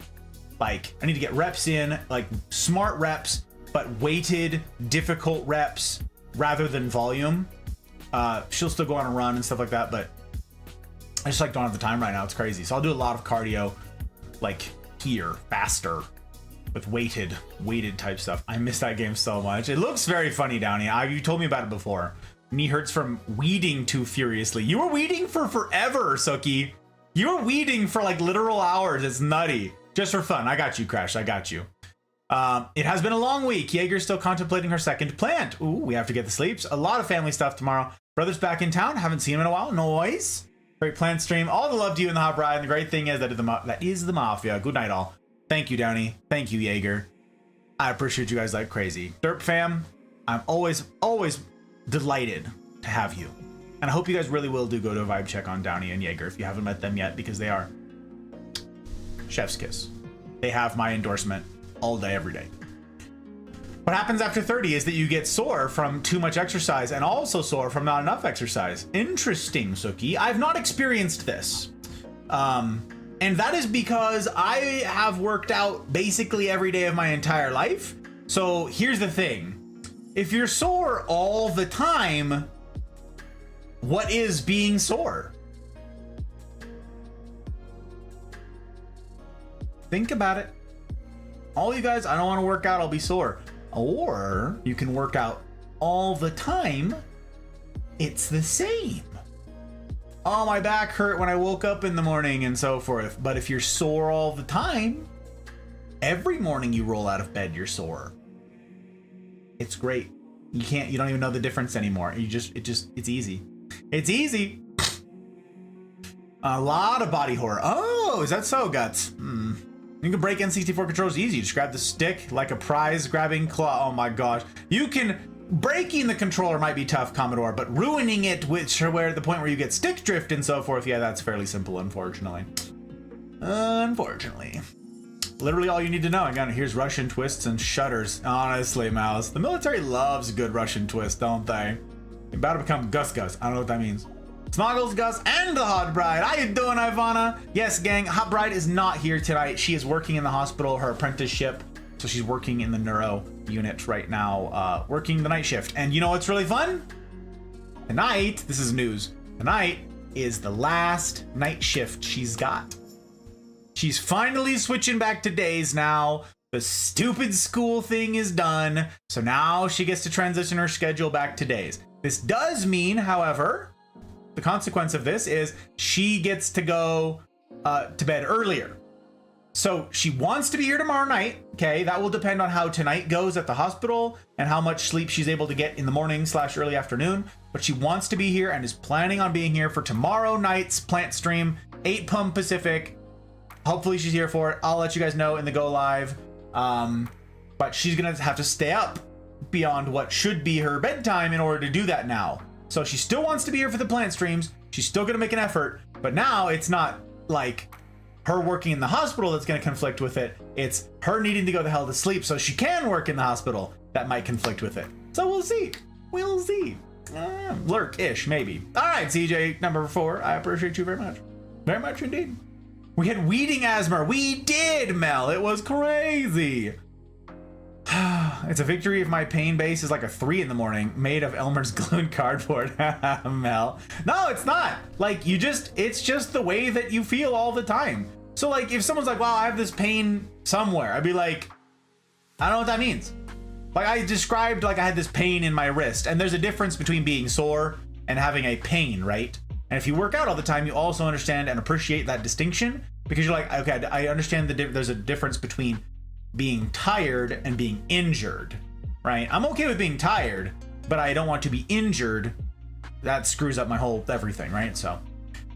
Like I need to get reps in, like smart reps, but weighted, difficult reps rather than volume. She'll still go on a run and stuff like that, but I just like don't have the time right now. It's crazy. So I'll do a lot of cardio like here, faster. With weighted type stuff. I miss that game so much. It looks very funny, Downey. You told me about it before. Knee hurts from weeding too furiously. You were weeding for forever, Suki. You were weeding for like literal hours. It's nutty. Just for fun. I got you, Crash. I got you. It has been a long week. Jaeger's still contemplating her second plant. Ooh, we have to get the sleeps. A lot of family stuff tomorrow. Brother's back in town. Haven't seen him in a while. Noise. Great plant stream. All the love to you in the Hot Bride. And the great thing is that is the Mafia. Good night, all. Thank you, Downey. Thank you, Jaeger. I appreciate you guys like crazy. Derp fam, I'm always delighted to have you. And I hope you guys really will do go to a vibe check on Downey and Jaeger if you haven't met them yet, because they are chef's kiss. They have my endorsement all day, every day. What happens after 30 is that you get sore from too much exercise and also sore from not enough exercise. Interesting, Suki. I've not experienced this. And that is because I have worked out basically every day of my entire life. So here's the thing. If you're sore all the time, what is being sore? Think about it. All you guys, I don't want to work out, I'll be sore. Or you can work out all the time. It's the same. Oh, my back hurt when I woke up in the morning and so forth. But if you're sore all the time, every morning you roll out of bed, you're sore. It's great. You don't even know the difference anymore. It's easy. It's easy. A lot of body horror. Oh, is that so, Guts? You can break N64 controllers easy. Just grab the stick like a prize grabbing claw. Oh my gosh. Breaking the controller might be tough, Commodore, but ruining it, where the point where you get stick drift and so forth, yeah, that's fairly simple, unfortunately. Unfortunately. literally all you need to know. Again, here's Russian twists and shudders. Honestly, Mouse, the military loves a good Russian twist, don't they? You're about to become Gus Gus. I don't know what that means. Smoggles, Gus, and the Hot Bride. How you doing, Ivana? Yes, gang, Hot Bride is not here tonight. She is working in the hospital, her apprenticeship. So she's working in the neuro unit right now, working the night shift. And you know what's really fun? Tonight, this is news. Tonight is the last night shift she's got. She's finally switching back to days now. The stupid school thing is done. So now she gets to transition her schedule back to days. This does mean, however, the consequence of this is she gets to go to bed earlier. So she wants to be here tomorrow night. Okay, that will depend on how tonight goes at the hospital and how much sleep she's able to get in the morning / early afternoon. But she wants to be here and is planning on being here for tomorrow night's plant stream, 8 p.m. Pacific. Hopefully she's here for it. I'll let you guys know in the go live. But she's gonna have to stay up beyond what should be her bedtime in order to do that now. So she still wants to be here for the plant streams. She's still gonna make an effort, but now it's not like her working in the hospital that's gonna conflict with it. It's her needing to go the hell to sleep so she can work in the hospital that might conflict with it. So we'll see. We'll see. Lurk-ish, maybe. All right, CJ number 4. I appreciate you very much. Very much indeed. We had Weeding Asthma. We did, Mel. It was crazy. It's a victory if my pain base is like a 3 in the morning, made of Elmer's glue and cardboard. Mel. No, it's not. Like, it's just the way that you feel all the time. So, like, if someone's like, wow, I have this pain somewhere, I'd be like, I don't know what that means. Like, I described, like, I had this pain in my wrist, and there's a difference between being sore and having a pain, right? And if you work out all the time, you also understand and appreciate that distinction, because you're like, okay, I understand there's a difference between being tired and being injured, right? I'm okay with being tired, but I don't want to be injured. That screws up my whole everything, right? So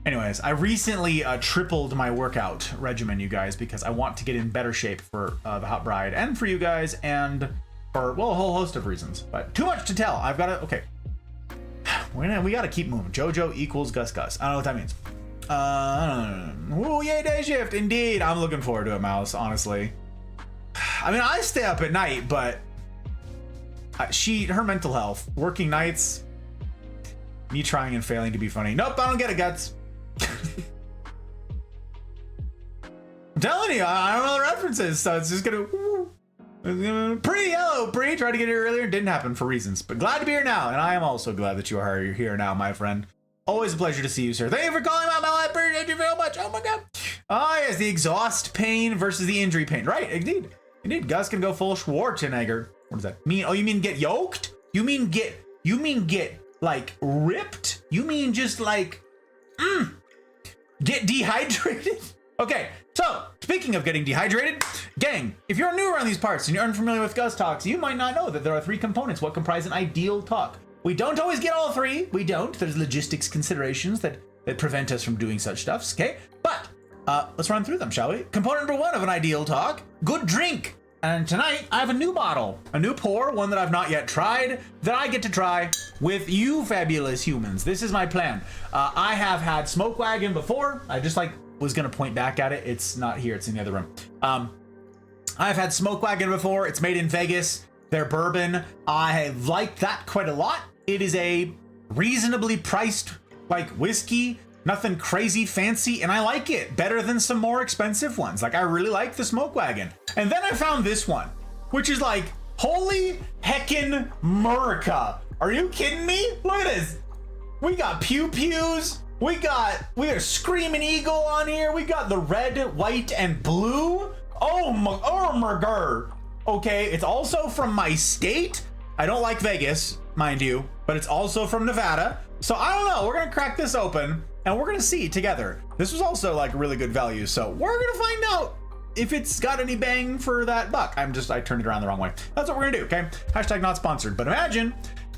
anyways, I recently tripled my workout regimen, you guys, because I want to get in better shape for the Hot Bride and for you guys and for, well, a whole host of reasons, but too much to tell. I've got to, okay. We got to keep moving. JoJo equals Gus Gus. I don't know what that means. Oh, yay, day shift. Indeed. I'm looking forward to it, Mouse, honestly. I mean, I stay up at night, but her mental health, working nights, me trying and failing to be funny. Nope, I don't get it, Guts. I'm telling you, I don't know the references, so it's just gonna... Pretty yellow, pretty. Tried to get here earlier, didn't happen for reasons, but glad to be here now, and I am also glad that you are here now, my friend. Always a pleasure to see you, sir. Thank you for calling out, Mel. I appreciate you very much. Oh my god. Oh yes, the exhaust pain versus the injury pain. Right, indeed. Indeed, Gus can go full Schwarzenegger. What does that mean? Oh, you mean get yoked? You mean get like ripped? You mean just like get dehydrated? Okay, so speaking of getting dehydrated, gang, if you're new around these parts and you're unfamiliar with Gus Talks, you might not know that there are 3 components what comprise an ideal talk. We don't always get all 3. We don't. There's logistics considerations that prevent us from doing such stuffs, okay? But let's run through them, shall we? Component number 1 of an ideal talk, good drink. And tonight I have a new bottle, a new pour, one that I've not yet tried, that I get to try with you fabulous humans. This is my plan. I have had Smoke Wagon before. I just was gonna point back at it. It's not here, it's in the other room. I've had Smoke Wagon before. It's made in Vegas. Their bourbon, I like that quite a lot. It is a reasonably priced like whiskey, nothing crazy fancy, and I like it better than some more expensive ones. Like, I really like the Smoke Wagon. And then I found this one, which is like, holy heckin' Murica. Are you kidding me? Look at this. We got pew pews. We got a Screaming Eagle on here. We got the red, white, and blue. Oh my god. Okay, it's also from my state. I don't like Vegas, mind you, but it's also from Nevada. So I don't know, we're gonna crack this open and we're gonna see together. This was also like really good value, so we're gonna find out if it's got any bang for that buck. I turned it around the wrong way. That's what we're gonna do, okay? Hashtag not sponsored, but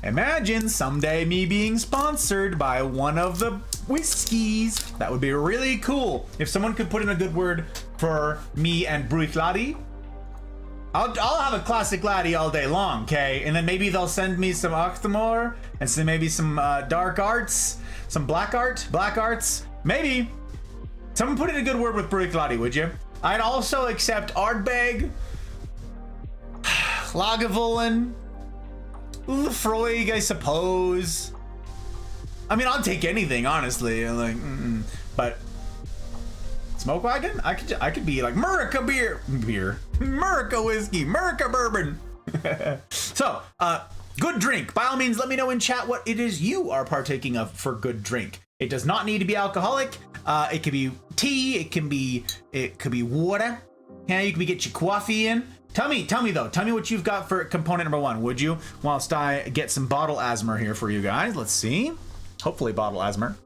imagine someday me being sponsored by one of the whiskeys. That would be really cool. If someone could put in a good word for me and Bruich Laddie, I'll have a classic laddie all day long, okay? And then maybe they'll send me some Octomore and maybe some dark arts, some black arts. Maybe. Someone put in a good word with Bruich Laddie, would you? I'd also accept Ardbeg, Lagavulin, Lefroy, I suppose. I mean, I'll take anything, honestly. Like, but Smoke Wagon, I could be like Murica beer, Murica whiskey, Murica bourbon. So, good drink. By all means, let me know in chat what it is you are partaking of for good drink. It does not need to be alcoholic. It could be tea. It could be water. Yeah, you can get your coffee in. Tell me though. Tell me what you've got for component number 1, would you? Whilst I get some bottle asthma here for you guys. Let's see. Hopefully bottle asthma.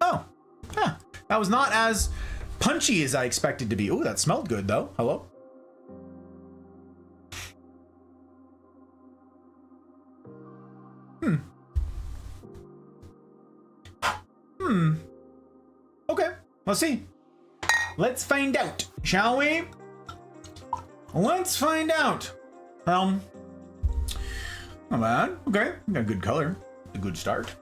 Oh, yeah. That was not as punchy as I expected to be. Oh, that smelled good though. Hello. Okay, let's see. Let's find out, shall we? Let's find out. Not bad. Okay, got a good color. A good start.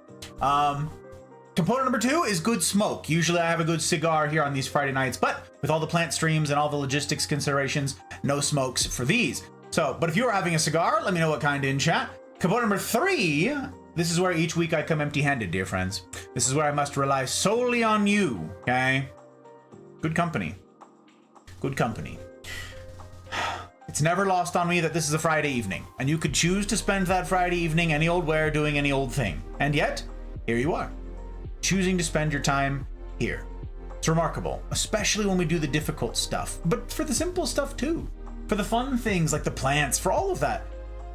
Component number 2 is good smoke. Usually I have a good cigar here on these Friday nights, but with all the plant streams and all the logistics considerations, no smokes for these. So, but if you are having a cigar, let me know what kind in chat. Component number 3, this is where each week I come empty-handed, dear friends. This is where I must rely solely on you, okay? Good company. Good company. It's never lost on me that this is a Friday evening, and you could choose to spend that Friday evening any old where doing any old thing. And yet, here you are, choosing to spend your time here. It's remarkable, especially when we do the difficult stuff, but for the simple stuff too. For the fun things like the plants, for all of that.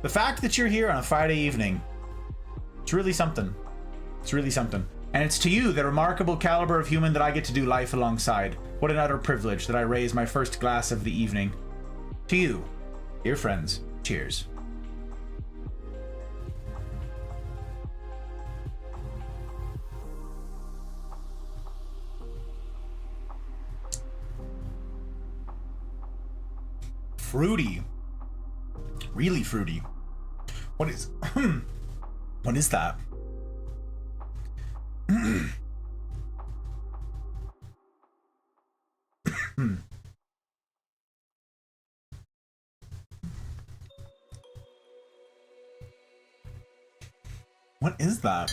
The fact that you're here on a Friday evening, it's really something. It's really something. And it's to you, the remarkable caliber of human that I get to do life alongside. What an utter privilege that I raise my first glass of the evening. To you, dear friends, cheers. Fruity. Really fruity. What is what is that? What is that?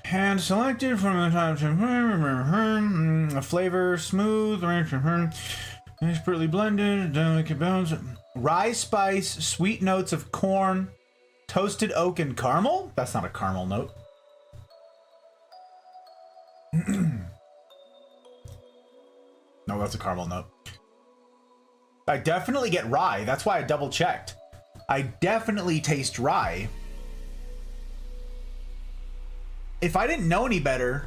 Hand selected from the top to a flavor smooth, expertly blended, delicate balance, rye spice, sweet notes of corn, toasted oak and caramel. That's not a caramel note. No, that's a caramel note. I definitely get rye. That's why I double checked. I definitely taste rye. If I didn't know any better,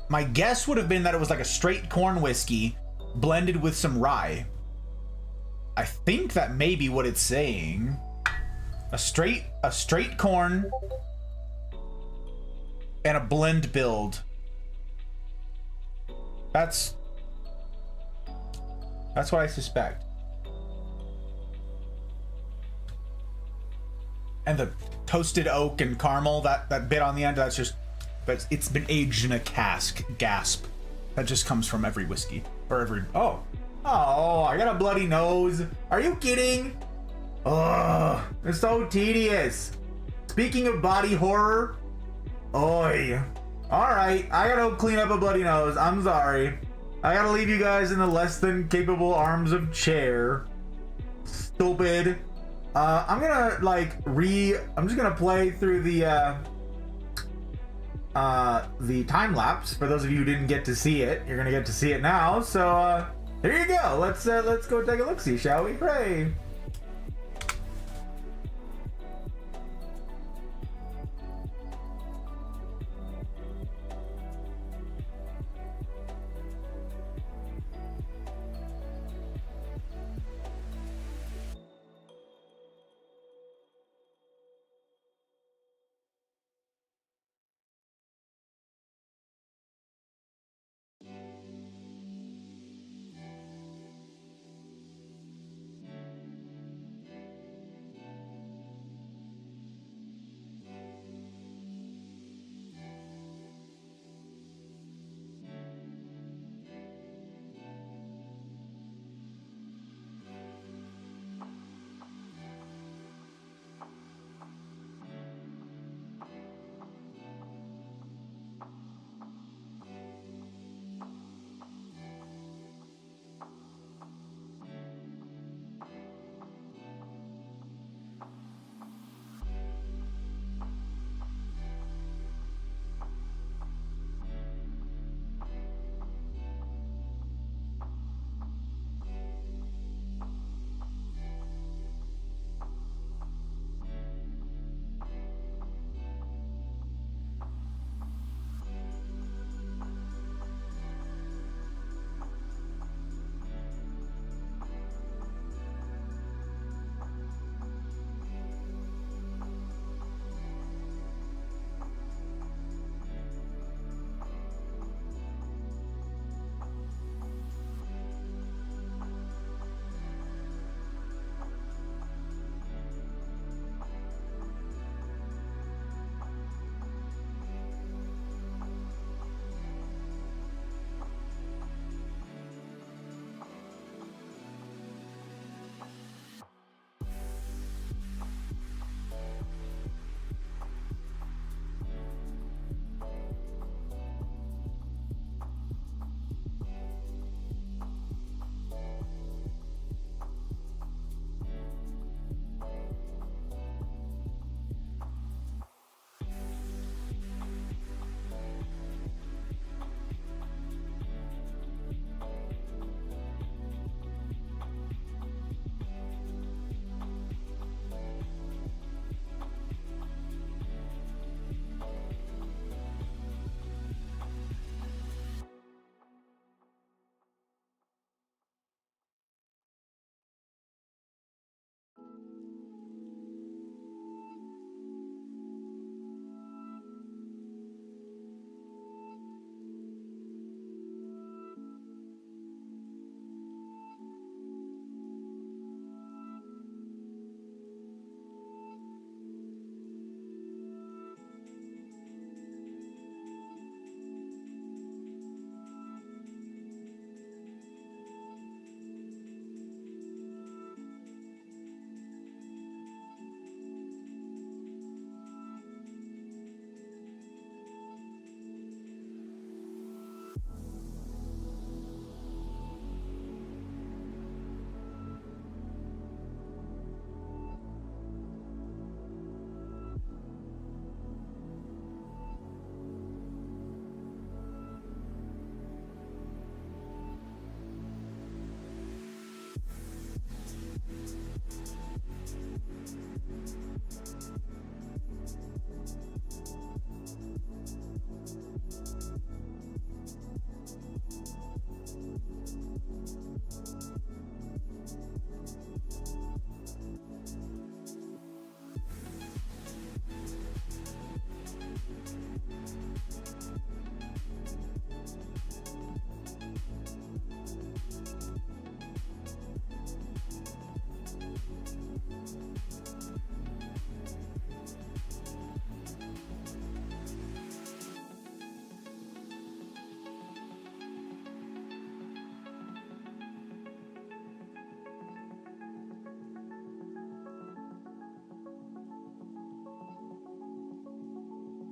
my guess would have been that it was like a straight corn whiskey blended with some rye. I think that may be what it's saying. A straight corn and a blend build. That's what I suspect. And the toasted oak and caramel, that bit on the end, it's been aged in a cask. Gasp. That just comes from every whiskey. Or every, oh, I got a bloody nose. Are you kidding? Oh, it's so tedious. Speaking of body horror, oi. Alright, I gotta clean up a bloody nose. I'm sorry. I gotta leave you guys in the less than capable arms of chair. Stupid. I'm just gonna play through the time lapse. For those of you who didn't get to see it, you're gonna get to see it now. So here you go. Let's go take a look-see, shall we? Hooray!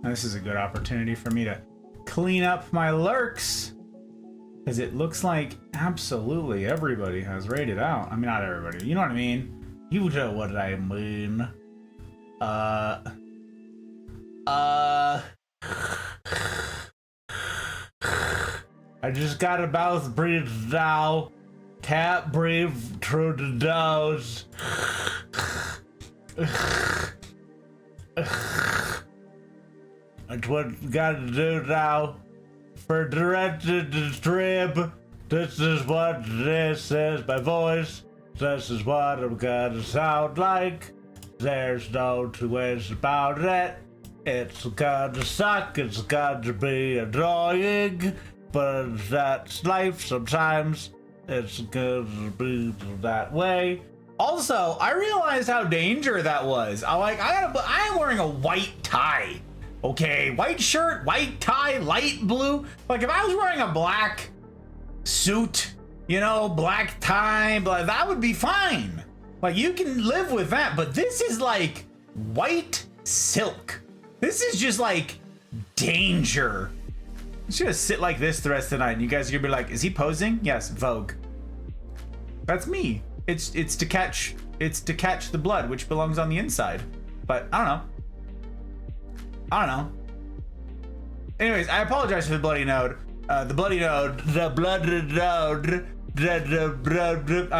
This is a good opportunity for me to clean up my lurks, because it looks like absolutely everybody has raided out. I mean, not everybody, you know what I mean? You know what I mean. I just gotta mouth breathe now. Tap breathe through the nose. That's what we gotta do now. For directed the trip, this is what this is. My voice, this is what I'm gonna sound like. There's no two ways about it. It's gonna suck, it's gonna be annoying, but that's life sometimes. It's gonna be that way. Also, I realized how dangerous that was. I am wearing a white tie. Okay, white shirt, white tie, light blue. Like if I was wearing a black suit, you know, black tie, that would be fine. Like you can live with that, but this is like white silk. This is just like danger. I'm just gonna sit like this the rest of the night and you guys are gonna be like, is he posing? Yes, Vogue. That's me. It's to catch the blood, which belongs on the inside. But I don't know. Anyways, I apologize for the bloody node. I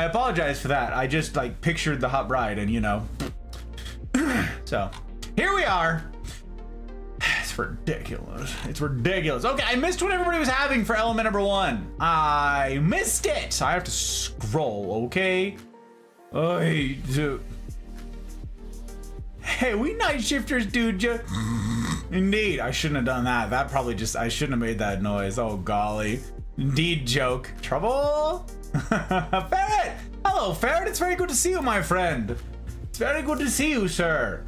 apologize for that. I just like pictured the hot bride and you know. So here we are. It's ridiculous. It's ridiculous. Okay, I missed what everybody was having for element number 1. I missed it. I have to scroll, okay? Hey, we night shifters, dude. Indeed, I shouldn't have done that. I shouldn't have made that noise. Oh, golly. Indeed, joke. Trouble? Ferret! Hello, Ferret. It's very good to see you, my friend. It's very good to see you, sir.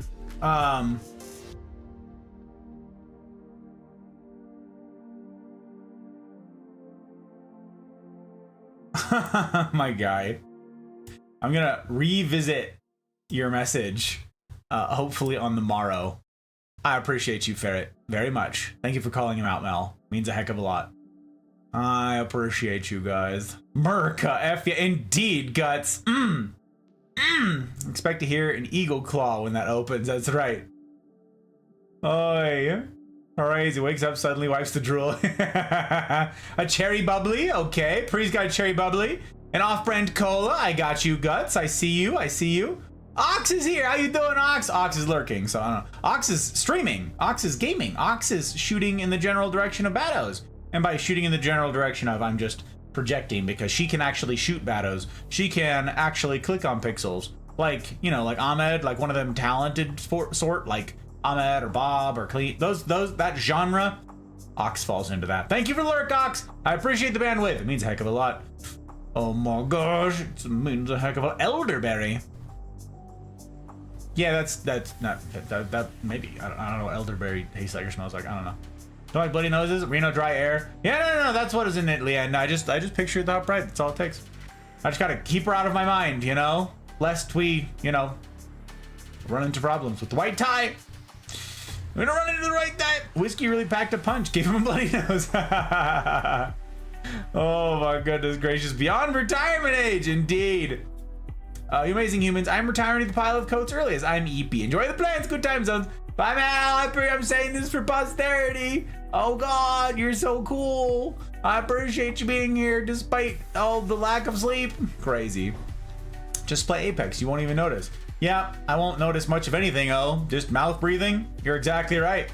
My guy. I'm gonna revisit your message, hopefully on the morrow. I appreciate you, Ferret, very much. Thank you for calling him out, Mel. Means a heck of a lot. I appreciate you guys. Merca, F ya, indeed, Guts. Expect to hear an eagle claw when that opens, that's right. Oi. Alright, he wakes up, suddenly wipes the drool. A cherry bubbly, okay. Pre's got a cherry bubbly. An off-brand cola, I got you, Guts. I see you. Ox is here, how you doing, Ox? Ox is lurking, so I don't know. Ox is streaming, Ox is gaming, Ox is shooting in the general direction of Bados. And by shooting in the general direction of, I'm just projecting because she can actually shoot Bados. She can actually click on pixels. Like, you know, like Ahmed, like one of them talented sort, like Ahmed or Bob or Cleet. That genre, Ox falls into that. Thank you for lurk, Ox. I appreciate the bandwidth. It means a heck of a lot. Oh my gosh, it means a heck of a elderberry. Yeah, that's not that maybe I don't know what elderberry tastes like or smells like. I don't know. Don't like bloody noses, Reno dry air. Yeah, no, that's what is in it, Leanne. I just pictured the hot bride. That's all it takes. I just gotta keep her out of my mind, you know, lest we, you know, run into problems with the white tie. We're gonna run into the white tie. Whiskey really packed a punch. Gave him a bloody nose. Oh my goodness gracious! Beyond retirement age, indeed. You amazing humans, I'm retiring to the pile of coats early as I'm EP. Enjoy the plans, good time zones. Bye, Mal. I'm saying this for posterity. Oh God, you're so cool. I appreciate you being here despite all the lack of sleep. Crazy. Just play Apex. You won't even notice. Yeah, I won't notice much of anything, just mouth breathing. You're exactly right.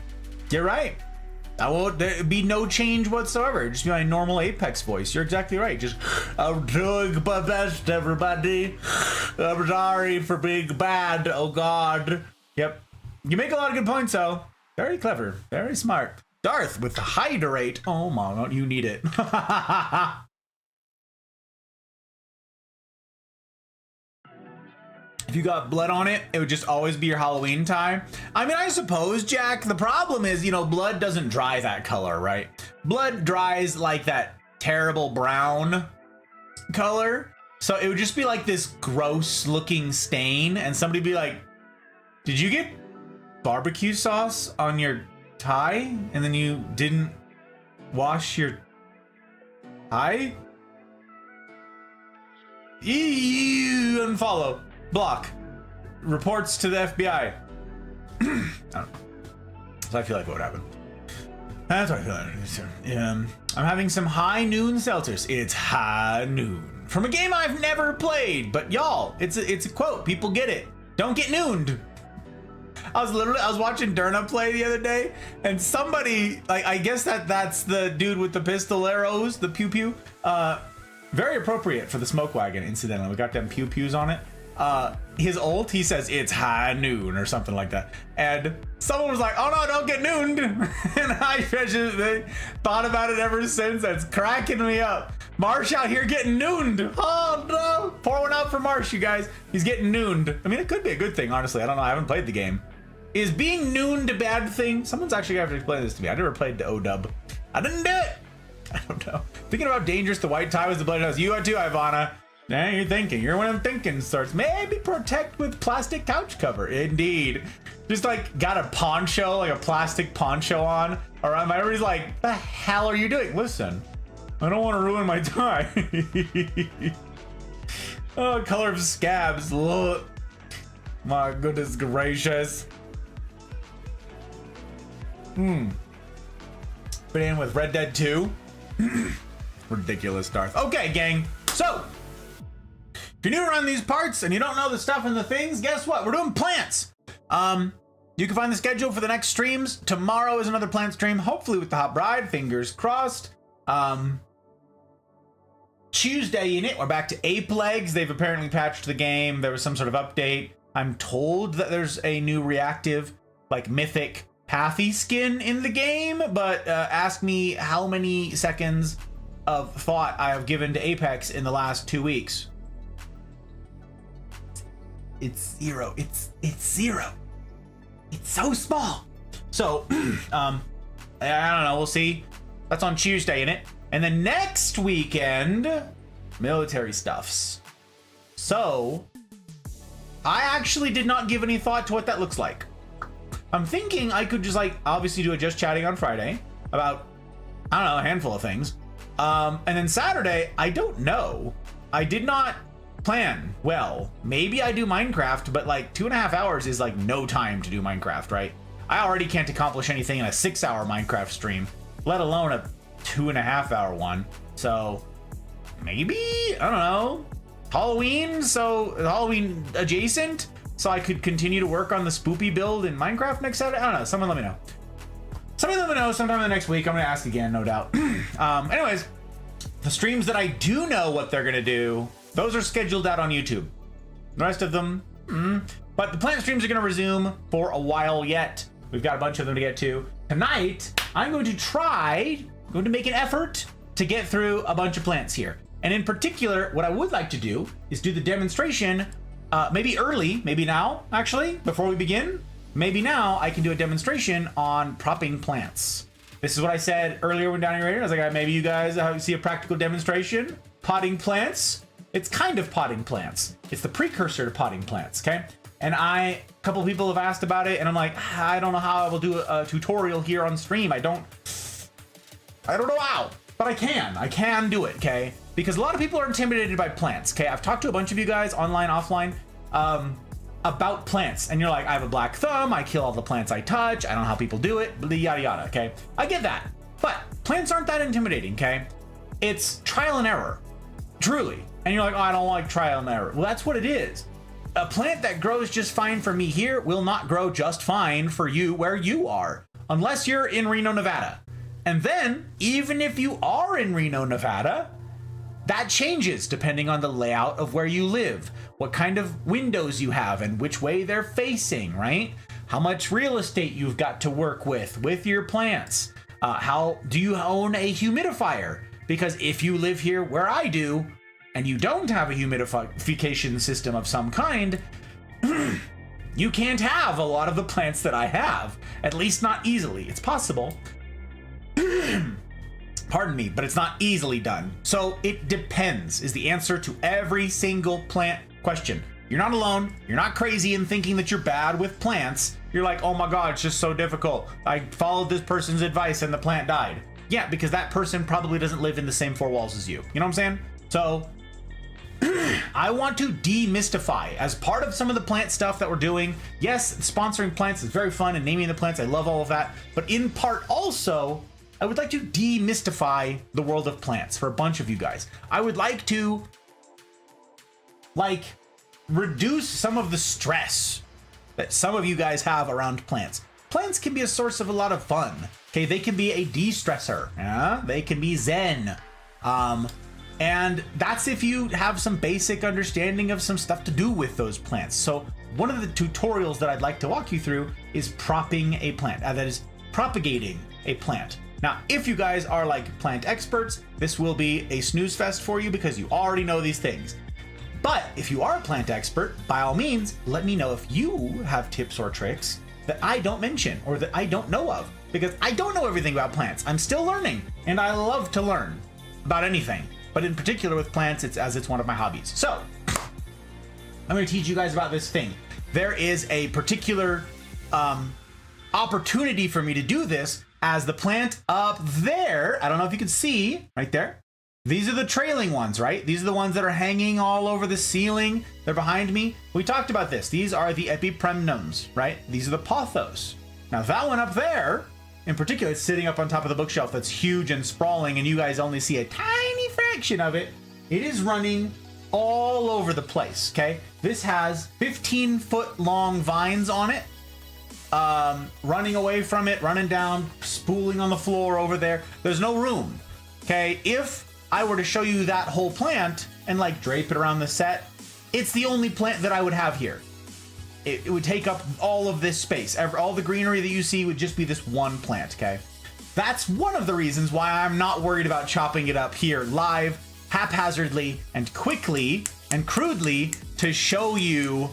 You're right. There'd be no change whatsoever. Just be my normal Apex voice. You're exactly right. Just, I'm doing my best, everybody. I'm sorry for being bad. Oh, God. Yep. You make a lot of good points, though. Very clever. Very smart. Darth with the hydrate. Oh, my God. You need it. If you got blood on it, it would just always be your Halloween tie. I mean, I suppose, Jack, the problem is, blood doesn't dry that color, right? Blood dries like that terrible brown color. So it would just be like this gross looking stain, and somebody be like, did you get barbecue sauce on your tie? And then you didn't wash your tie? Unfollow. Block. Reports to the FBI. I don't know. So I feel like what would happen. That's what I feel like. I'm having some high noon seltzers. It's high noon. From a game I've never played, but y'all, it's a quote. People get it. Don't get nooned. I was watching Derna play the other day, and somebody, like, I guess that's the dude with the pistol arrows, the pew pew. Very appropriate for the smoke wagon, incidentally. We got them pew pews on it. His ult, he says it's high noon or something like that, and someone was like, oh no, don't get nooned. And I just thought about it ever since. That's cracking me up. Marsh out here getting nooned. Oh no, pour one out for Marsh, you guys. He's getting nooned. I mean, it could be a good thing, honestly. I don't know, I haven't played the game. Is being nooned a bad thing? Someone's actually gonna have to explain this to me. I never played the ODub. I didn't do it. I don't know. Thinking about dangerous, the white tie was the bloody nose. You are too, Ivana. Now you're thinking. You're one of them thinking starts. Maybe protect with plastic couch cover. Indeed. Just like got a poncho, like a plastic poncho on around my. Everybody's like, the hell are you doing? Listen, I don't want to ruin my tie. Oh, color of scabs. Look. My goodness gracious. Put in with Red Dead 2. Ridiculous, Darth. Okay, gang. So, if you're new around these parts and you don't know the stuff and the things, guess what? We're doing plants. You can find the schedule for the next streams. Tomorrow is another plant stream, hopefully with the Hot Bride. Fingers crossed. Tuesday in it, we're back to Ape Legs. They've apparently patched the game. There was some sort of update. I'm told that there's a new reactive, like mythic Pathy skin in the game, but ask me how many seconds of thought I have given to Apex in the last 2 weeks. It's zero. It's zero. It's so small. So, I don't know. We'll see. That's on Tuesday in it. And then next weekend, military stuffs. So, I actually did not give any thought to what that looks like. I'm thinking I could just obviously do a just chatting on Friday about, I don't know, a handful of things. And then Saturday, I don't know. I did not plan well. Maybe I do Minecraft, but 2.5 hours is no time to do Minecraft, right? I already can't accomplish anything in a 6-hour Minecraft stream, let alone a 2.5 hour one. So maybe, I don't know, Halloween, so Halloween adjacent, so I could continue to work on the spoopy build in Minecraft next Saturday. I don't know. Someone let me know. Somebody let me know sometime in the next week. I'm gonna ask again, no doubt. Anyways, the streams that I do know what they're gonna do, those are scheduled out on YouTube. The rest of them, but the plant streams are gonna resume for a while yet. We've got a bunch of them to get to. Tonight, I'm going to make an effort to get through a bunch of plants here. And in particular, what I would like to do is do the demonstration, maybe early, maybe now, actually, before we begin. Maybe now I can do a demonstration on propping plants. This is what I said earlier when Downey Raider. I was like, maybe you guys see a practical demonstration. Potting plants. It's kind of potting plants. It's the precursor to potting plants, okay? And a couple people have asked about it, and I'm like, I don't know how I will do a tutorial here on stream. I don't know how, but I can do it, okay? Because a lot of people are intimidated by plants, okay? I've talked to a bunch of you guys online, offline, about plants, and you're like, I have a black thumb, I kill all the plants I touch, I don't know how people do it, yada yada, okay? I get that, but plants aren't that intimidating, okay? It's trial and error, truly. And you're like, oh, I don't like trial and error. Well, that's what it is. A plant that grows just fine for me here will not grow just fine for you where you are, unless you're in Reno, Nevada. And then, even if you are in Reno, Nevada, that changes depending on the layout of where you live, what kind of windows you have, and which way they're facing, right? How much real estate you've got to work with your plants. How do you own a humidifier? Because if you live here where I do, and you don't have a humidification system of some kind, you can't have a lot of the plants that I have, at least not easily. It's possible. Pardon me, but it's not easily done. So it depends is the answer to every single plant question. You're not alone. You're not crazy in thinking that you're bad with plants. You're like, oh my God, it's just so difficult. I followed this person's advice and the plant died. Yeah, because that person probably doesn't live in the same four walls as you. You know what I'm saying? So I want to demystify as part of some of the plant stuff that we're doing. Yes, sponsoring plants is very fun and naming the plants. I love all of that. But in part also, I would like to demystify the world of plants for a bunch of you guys. I would like to reduce some of the stress that some of you guys have around plants. Plants can be a source of a lot of fun. Okay, they can be a de-stressor. Yeah? They can be zen. And that's if you have some basic understanding of some stuff to do with those plants. So one of the tutorials that I'd like to walk you through is propping a plant. That is propagating a plant. Now, if you guys are like plant experts, this will be a snooze fest for you because you already know these things. But if you are a plant expert, by all means, let me know if you have tips or tricks that I don't mention or that I don't know of, because I don't know everything about plants. I'm still learning, and I love to learn about anything, but in particular with plants, it's one of my hobbies. So I'm going to teach you guys about this thing. There is a particular opportunity for me to do this as the plant up there. I don't know if you can see right there. These are the trailing ones, right? These are the ones that are hanging all over the ceiling. They're behind me. We talked about this. These are the epipremnums, right? These are the pothos. Now that one up there, in particular, it's sitting up on top of the bookshelf that's huge and sprawling, and you guys only see a tiny fraction of it. It is running all over the place, okay? This has 15-foot long vines on it, running away from it, running down, spooling on the floor over there. There's no room, okay? If I were to show you that whole plant and like drape it around the set, it's the only plant that I would have here. It would take up all of this space. All the greenery that you see would just be this one plant, okay? That's one of the reasons why I'm not worried about chopping it up here live, haphazardly and quickly and crudely to show you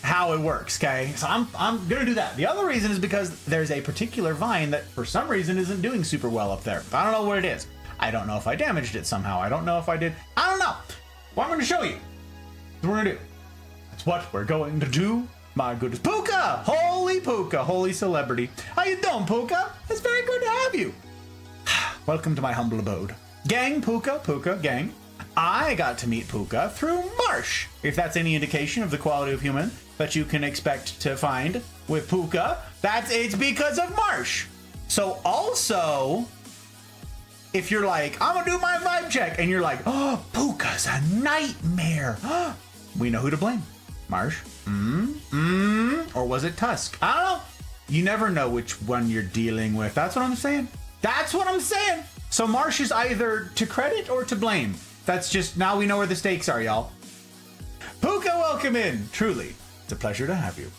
how it works, okay? So I'm gonna do that. The other reason is because there's a particular vine that for some reason isn't doing super well up there. I don't know what it is. I don't know if I damaged it somehow. I don't know if I did. I don't know. Well, I'm going to show you. That's what we're going to do. That's what we're going to do. My goodness. Puka! Holy Puka. Holy celebrity. How you doing, Puka? It's very good to have you. Welcome to my humble abode. Gang, Puka, gang. I got to meet Puka through Marsh. If that's any indication of the quality of human that you can expect to find with Puka, it's because of Marsh. So also, if you're like, I'm gonna do my vibe check, and you're like, oh, Puka's a nightmare, we know who to blame. Marsh? Or was it Tusk? I don't know. You never know which one you're dealing with. That's what I'm saying. That's what I'm saying. So Marsh is either to credit or to blame. That's just, now we know where the stakes are, y'all. Puka, welcome in. Truly, it's a pleasure to have you.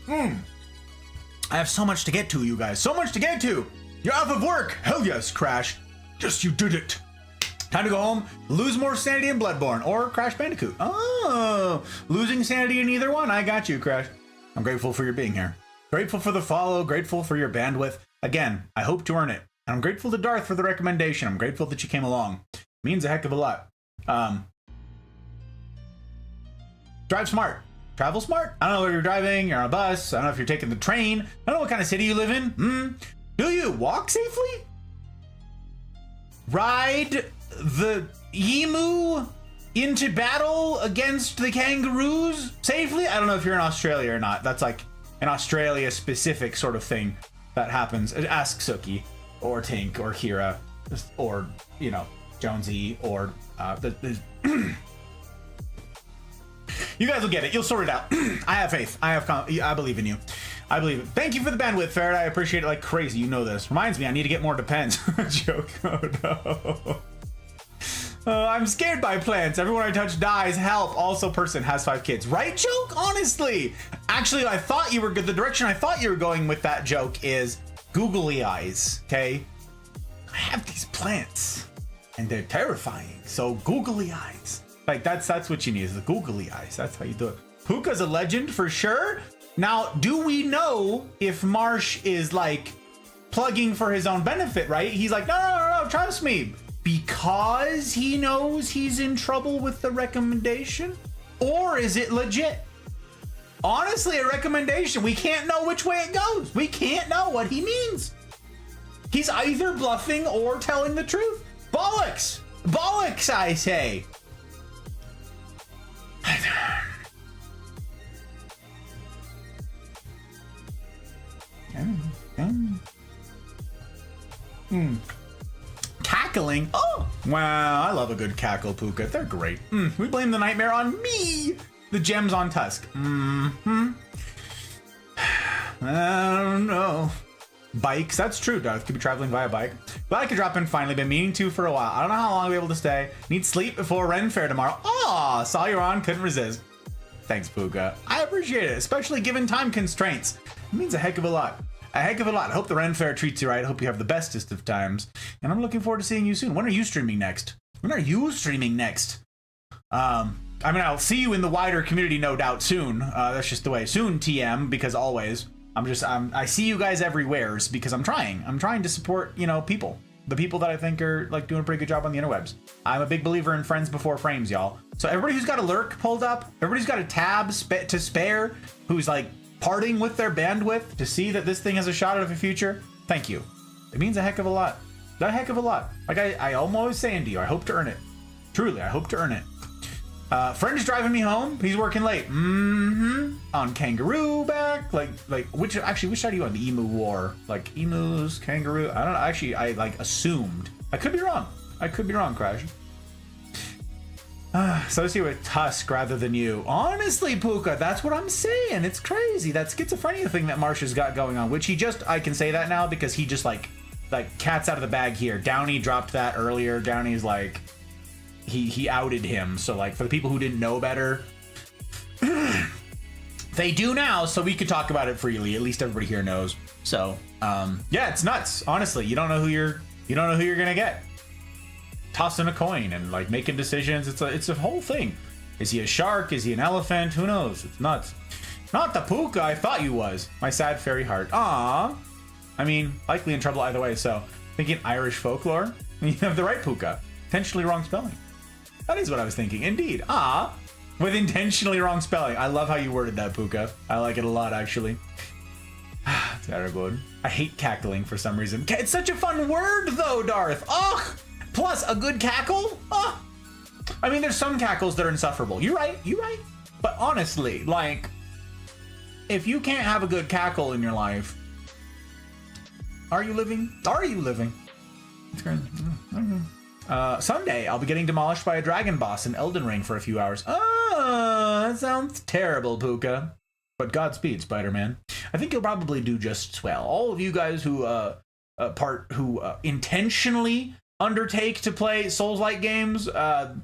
I have so much to get to, you guys. So much to get to. You're off of work. Hell yes, Crash. Yes, you did it. Time to go home, lose more sanity in Bloodborne or Crash Bandicoot. Oh, losing sanity in either one. I got you, Crash. I'm grateful for your being here. Grateful for the follow. Grateful for your bandwidth. Again, I hope to earn it. And I'm grateful to Darth for the recommendation. I'm grateful that you came along. It means a heck of a lot. Drive smart. Travel smart. I don't know where you're driving. You're on a bus. I don't know if you're taking the train. I don't know what kind of city you live in. Do you walk safely? Ride the emu into battle against the kangaroos safely? I don't know if you're in Australia or not. That's like an Australia specific sort of thing that happens. Ask Suki or Tink or Kira or, you know, Jonesy or You guys will get it. You'll sort it out. I have faith. I believe in you. I believe it. Thank you for the bandwidth, Ferret. I appreciate it like crazy. You know this. Reminds me, I need to get more Depends. Joke. Oh no. I'm scared by plants. Everyone I touch dies. Help. Also, person has 5 kids. Right, joke? Honestly. Actually, I thought you were good. The direction I thought you were going with that joke is googly eyes. Okay. I have these plants, and they're terrifying. So googly eyes. Like that's what you need is the googly eyes. That's how you do it. Puka's a legend for sure. Now, do we know if Marsh is like plugging for his own benefit, right? He's like, no, trust me. Because he knows he's in trouble with the recommendation? Or is it legit? Honestly, a recommendation. We can't know which way it goes. We can't know what he means. He's either bluffing or telling the truth. Bollocks! Bollocks, I say. Cackling. Oh, wow. I love a good cackle, Puka. They're great. We blame the nightmare on me. The gems on Tusk. I don't know. Bikes. That's true, Darth. Could be traveling via bike. Glad I could drop in finally. Been meaning to for a while. I don't know how long I'll be able to stay. Need sleep before Ren Fair tomorrow. Aw, saw you're on. Couldn't resist. Thanks, Puka. I appreciate it, especially given time constraints. It means a heck of a lot. A heck of a lot. I hope the Ren Fair treats you right. I hope you have the bestest of times. And I'm looking forward to seeing you soon. When are you streaming next? I mean, I'll see you in the wider community, no doubt, soon. That's just the way. Soon, TM, because always. I see you guys everywheres because I'm trying to support, you know, people. The people that I think are like doing a pretty good job on the interwebs. I'm a big believer in friends before frames, y'all. So everybody who's got a lurk pulled up, everybody's got a tab to spare, who's like parting with their bandwidth to see that this thing has a shot at a future, thank you. It means a heck of a lot. A heck of a lot. Like I'm always saying to you, I hope to earn it. Truly, I hope to earn it. Friend is driving me home. He's working late. On Kangaroo back. Like which side are you on? The Emu War. Like emus, kangaroo. I don't know. Actually, I like assumed. I could be wrong, Crash. Associate with Tusk rather than you. Honestly, Puka, that's what I'm saying. It's crazy. That schizophrenia thing that Marsh has got going on, which I can say that now because he just like cat's out of the bag here. Downey dropped that earlier. Downey's like, he outed him. So like for the people who didn't know better, they do now. So we could talk about it freely. At least everybody here knows. So yeah, it's nuts. Honestly, you don't know who you're gonna get. Tossing a coin and like making decisions. It's a whole thing. Is he a shark? Is he an elephant? Who knows? It's nuts. Not the Puka I thought you was. My sad fairy heart. Ah. I mean, likely in trouble either way. So thinking Irish folklore. You have the right Puka. Intentionally wrong spelling. That is what I was thinking. Indeed. Ah. With intentionally wrong spelling. I love how you worded that, Puka. I like it a lot, actually. It's very good. I hate cackling for some reason. It's such a fun word, though, Darth. Ugh. Plus, a good cackle? Oh. I mean, there's some cackles that are insufferable. You're right. But honestly, like, if you can't have a good cackle in your life, are you living? It's great. Sunday, I'll be getting demolished by a dragon boss in Elden Ring for a few hours. Oh, that sounds terrible, Puka. But Godspeed, Spider-Man. I think you'll probably do just swell. All of you guys who intentionally undertake to play Souls-like games, I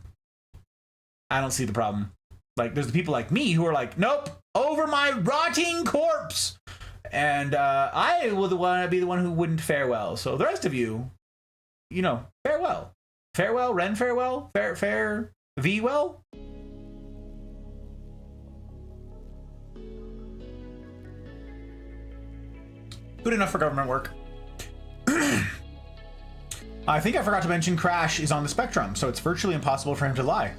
don't see the problem. Like, there's the people like me who are like, nope, over my rotting corpse. And I will be the one who wouldn't fare well. So the rest of you, you know, farewell. Farewell, Ren farewell, fair V well. Good enough for government work. I think I forgot to mention Crash is on the spectrum, so it's virtually impossible for him to lie.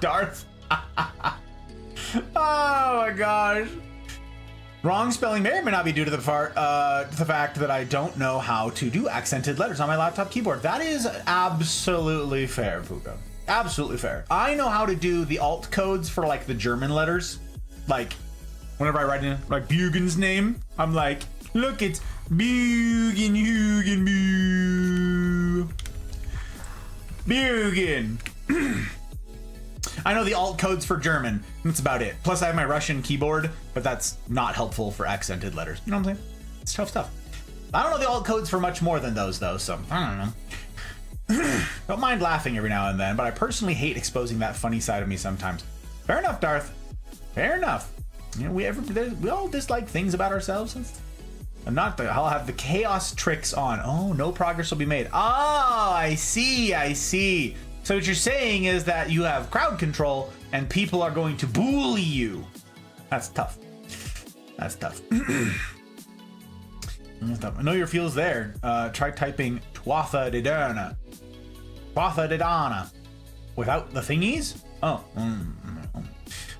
Darth. Oh my gosh. Wrong spelling may or may not be due to the fact that I don't know how to do accented letters on my laptop keyboard. That is absolutely fair, Puka. Absolutely fair. I know how to do the alt codes for like the German letters. Like whenever I write in like Bugen's name, I'm like, look, it's Bugen, Hugen, Bu. Bugin. I know the alt codes for German. That's about it. Plus, I have my Russian keyboard, but that's not helpful for accented letters. You know what I'm saying? It's tough stuff. I don't know the alt codes for much more than those, though, so I don't know. Don't mind laughing every now and then, but I personally hate exposing that funny side of me sometimes. Fair enough, Darth. Fair enough. You know, we all dislike things about ourselves. I'm not I'll have the chaos tricks on. Oh, no progress will be made. Oh, I see. So what you're saying is that you have crowd control and people are going to bully you. That's tough. I know your feels there. Try typing Tuatha De Danann. Tuatha De Danann. Without the thingies? Oh.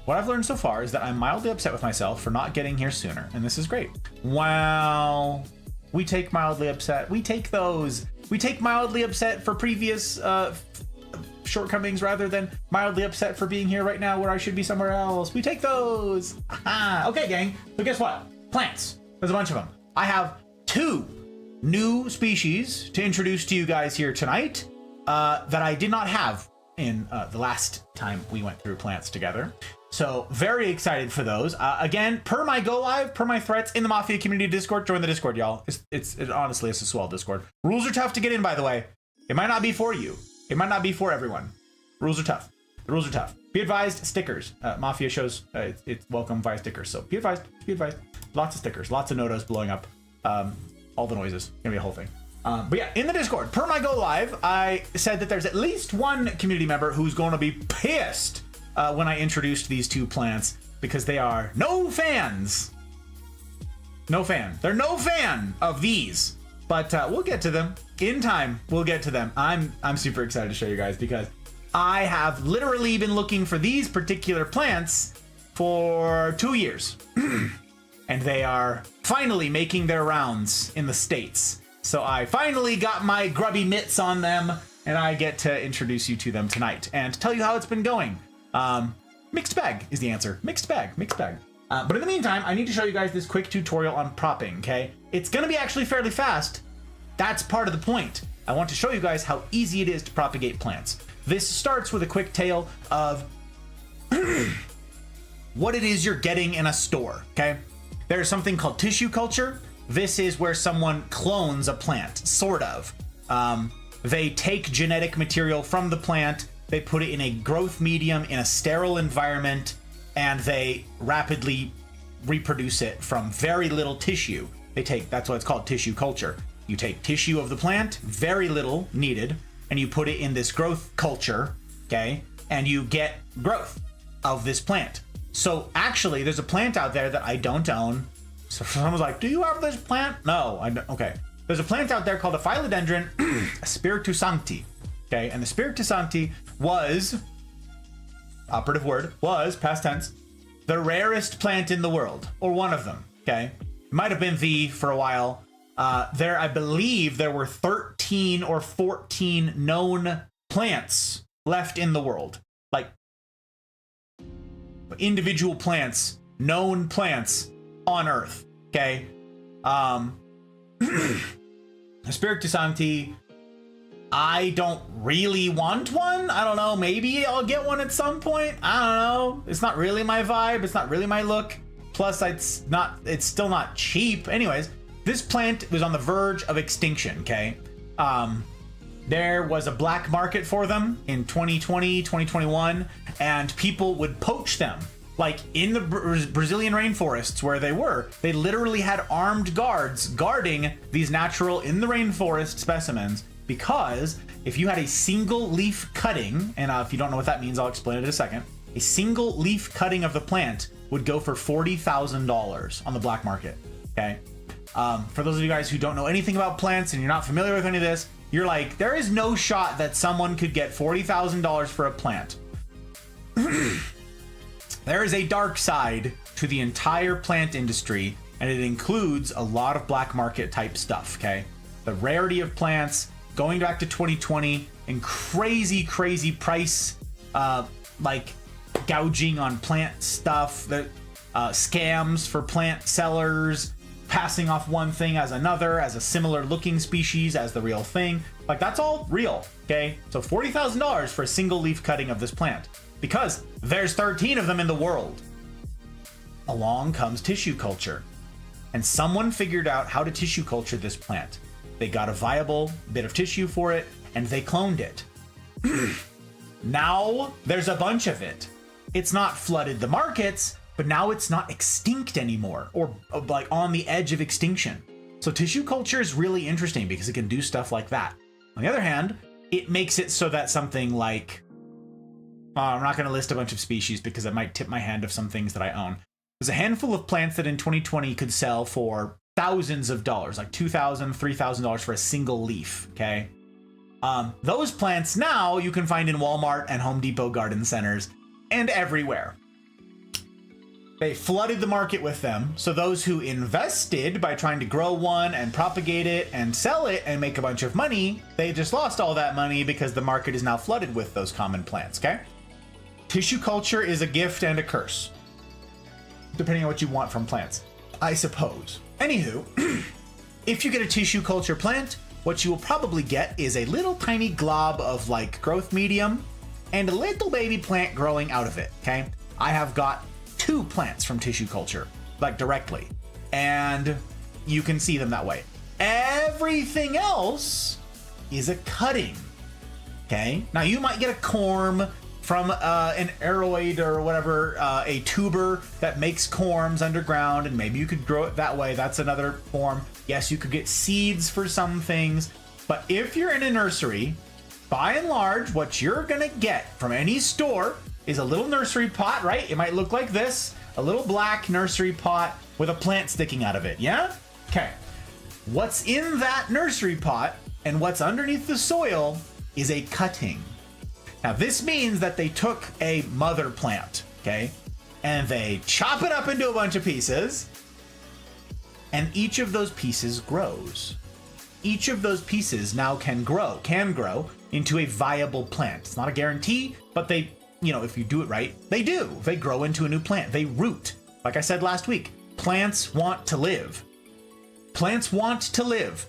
What I've learned so far is that I'm mildly upset with myself for not getting here sooner, and this is great. Wow. We take mildly upset. We take those. We take mildly upset for previous shortcomings rather than mildly upset for being here right now where I should be somewhere else. We take those. Aha. Okay, gang. So guess what? Plants. There's a bunch of them. I have 2 new species to introduce to you guys here tonight that I did not have in the last time we went through plants together. So very excited for those. Again, per my go live, per my threats in the Mafia community Discord, join the Discord, y'all. It's honestly, it's a swell Discord. Rules are tough to get in, by the way. It might not be for you. It might not be for everyone. Rules are tough. The rules are tough. Be advised, stickers. Mafia shows it's welcome via stickers. So be advised. Lots of stickers, lots of notos blowing up. All the noises. Gonna be a whole thing. But yeah, in the Discord, per my go live, I said that there's at least one community member who's going to be pissed when I introduced these 2 plants because they are no fans. No fan. They're no fan of these. But we'll get to them in time. We'll get to them. I'm super excited to show you guys because I have literally been looking for these particular plants for 2 years. And they are finally making their rounds in the States. So I finally got my grubby mitts on them, and I get to introduce you to them tonight and tell you how it's been going. Mixed bag is the answer. Mixed bag. But in the meantime, I need to show you guys this quick tutorial on propping, okay? It's gonna be actually fairly fast. That's part of the point. I want to show you guys how easy it is to propagate plants. This starts with a quick tale of what it is you're getting in a store, okay? There's something called tissue culture. This is where someone clones a plant, sort of. They take genetic material from the plant, they put it in a growth medium in a sterile environment, and they rapidly reproduce it from very little tissue. That's why it's called tissue culture. You take tissue of the plant, very little needed, and you put it in this growth culture, okay? And you get growth of this plant. So actually, there's a plant out there that I don't own. So someone's like, do you have this plant? No, I don't. Okay. There's a plant out there called a Philodendron Spiritu Okay, and the Spiritu was, operative word, was, past tense, the rarest plant in the world, or one of them, okay? It might have been the for a while. I believe there were 13 or 14 known plants left in the world. Like, individual plants, known plants on Earth, okay? Spiritu Sancti, I don't really want one. I don't know, maybe I'll get one at some point. I don't know. It's not really my vibe. It's not really my look. Plus, it's still not cheap. Anyways, this plant was on the verge of extinction, okay? There was a black market for them in 2020, 2021, and people would poach them. Like in the Brazilian rainforests where they literally had armed guards guarding these natural in the rainforest specimens, because if you had a single leaf cutting, and if you don't know what that means, I'll explain it in a second. A single leaf cutting of the plant would go for $40,000 on the black market, okay? For those of you guys who don't know anything about plants and you're not familiar with any of this, you're like, there is no shot that someone could get $40,000 for a plant. There is a dark side to the entire plant industry, and it includes a lot of black market type stuff, okay? The rarity of plants, going back to 2020, and crazy price, like gouging on plant stuff, that scams for plant sellers, passing off one thing as another, as a similar looking species as the real thing. Like, that's all real, okay? So $40,000 for a single leaf cutting of this plant, because there's 13 of them in the world. Along comes tissue culture, and someone figured out how to tissue culture this plant. They got a viable bit of tissue for it, and they cloned it. Now there's a bunch of it. It's not flooded the markets, but now it's not extinct anymore, or like on the edge of extinction. So tissue culture is really interesting because it can do stuff like that. On the other hand, it makes it so that something like, I'm not going to list a bunch of species because I might tip my hand of some things that I own. There's a handful of plants that in 2020 could sell for thousands of dollars, like $2,000, $3,000 for a single leaf, okay? Those plants now you can find in Walmart and Home Depot garden centers and everywhere. They flooded the market with them, so those who invested by trying to grow one and propagate it and sell it and make a bunch of money, they just lost all that money because the market is now flooded with those common plants, okay? Tissue culture is a gift and a curse, depending on what you want from plants, I suppose. Anywho, if you get a tissue culture plant, what you will probably get is a little tiny glob of like growth medium and a little baby plant growing out of it, okay? I have got 2 plants from tissue culture, like directly, and you can see them that way. Everything else is a cutting, okay? Now you might get a corm from an aroid or whatever, a tuber that makes corms underground, and maybe you could grow it that way. That's another form. Yes, you could get seeds for some things, but if you're in a nursery, by and large, what you're gonna get from any store is a little nursery pot, right? It might look like this, a little black nursery pot with a plant sticking out of it, yeah? Okay. What's in that nursery pot and what's underneath the soil is a cutting. Now, this means that they took a mother plant, okay, and they chop it up into a bunch of pieces, and each of those pieces grows. Each of those pieces now can grow into a viable plant. It's not a guarantee, but they, you know, if you do it right, they do. They grow into a new plant. They root. Like I said last week, plants want to live. Plants want to live.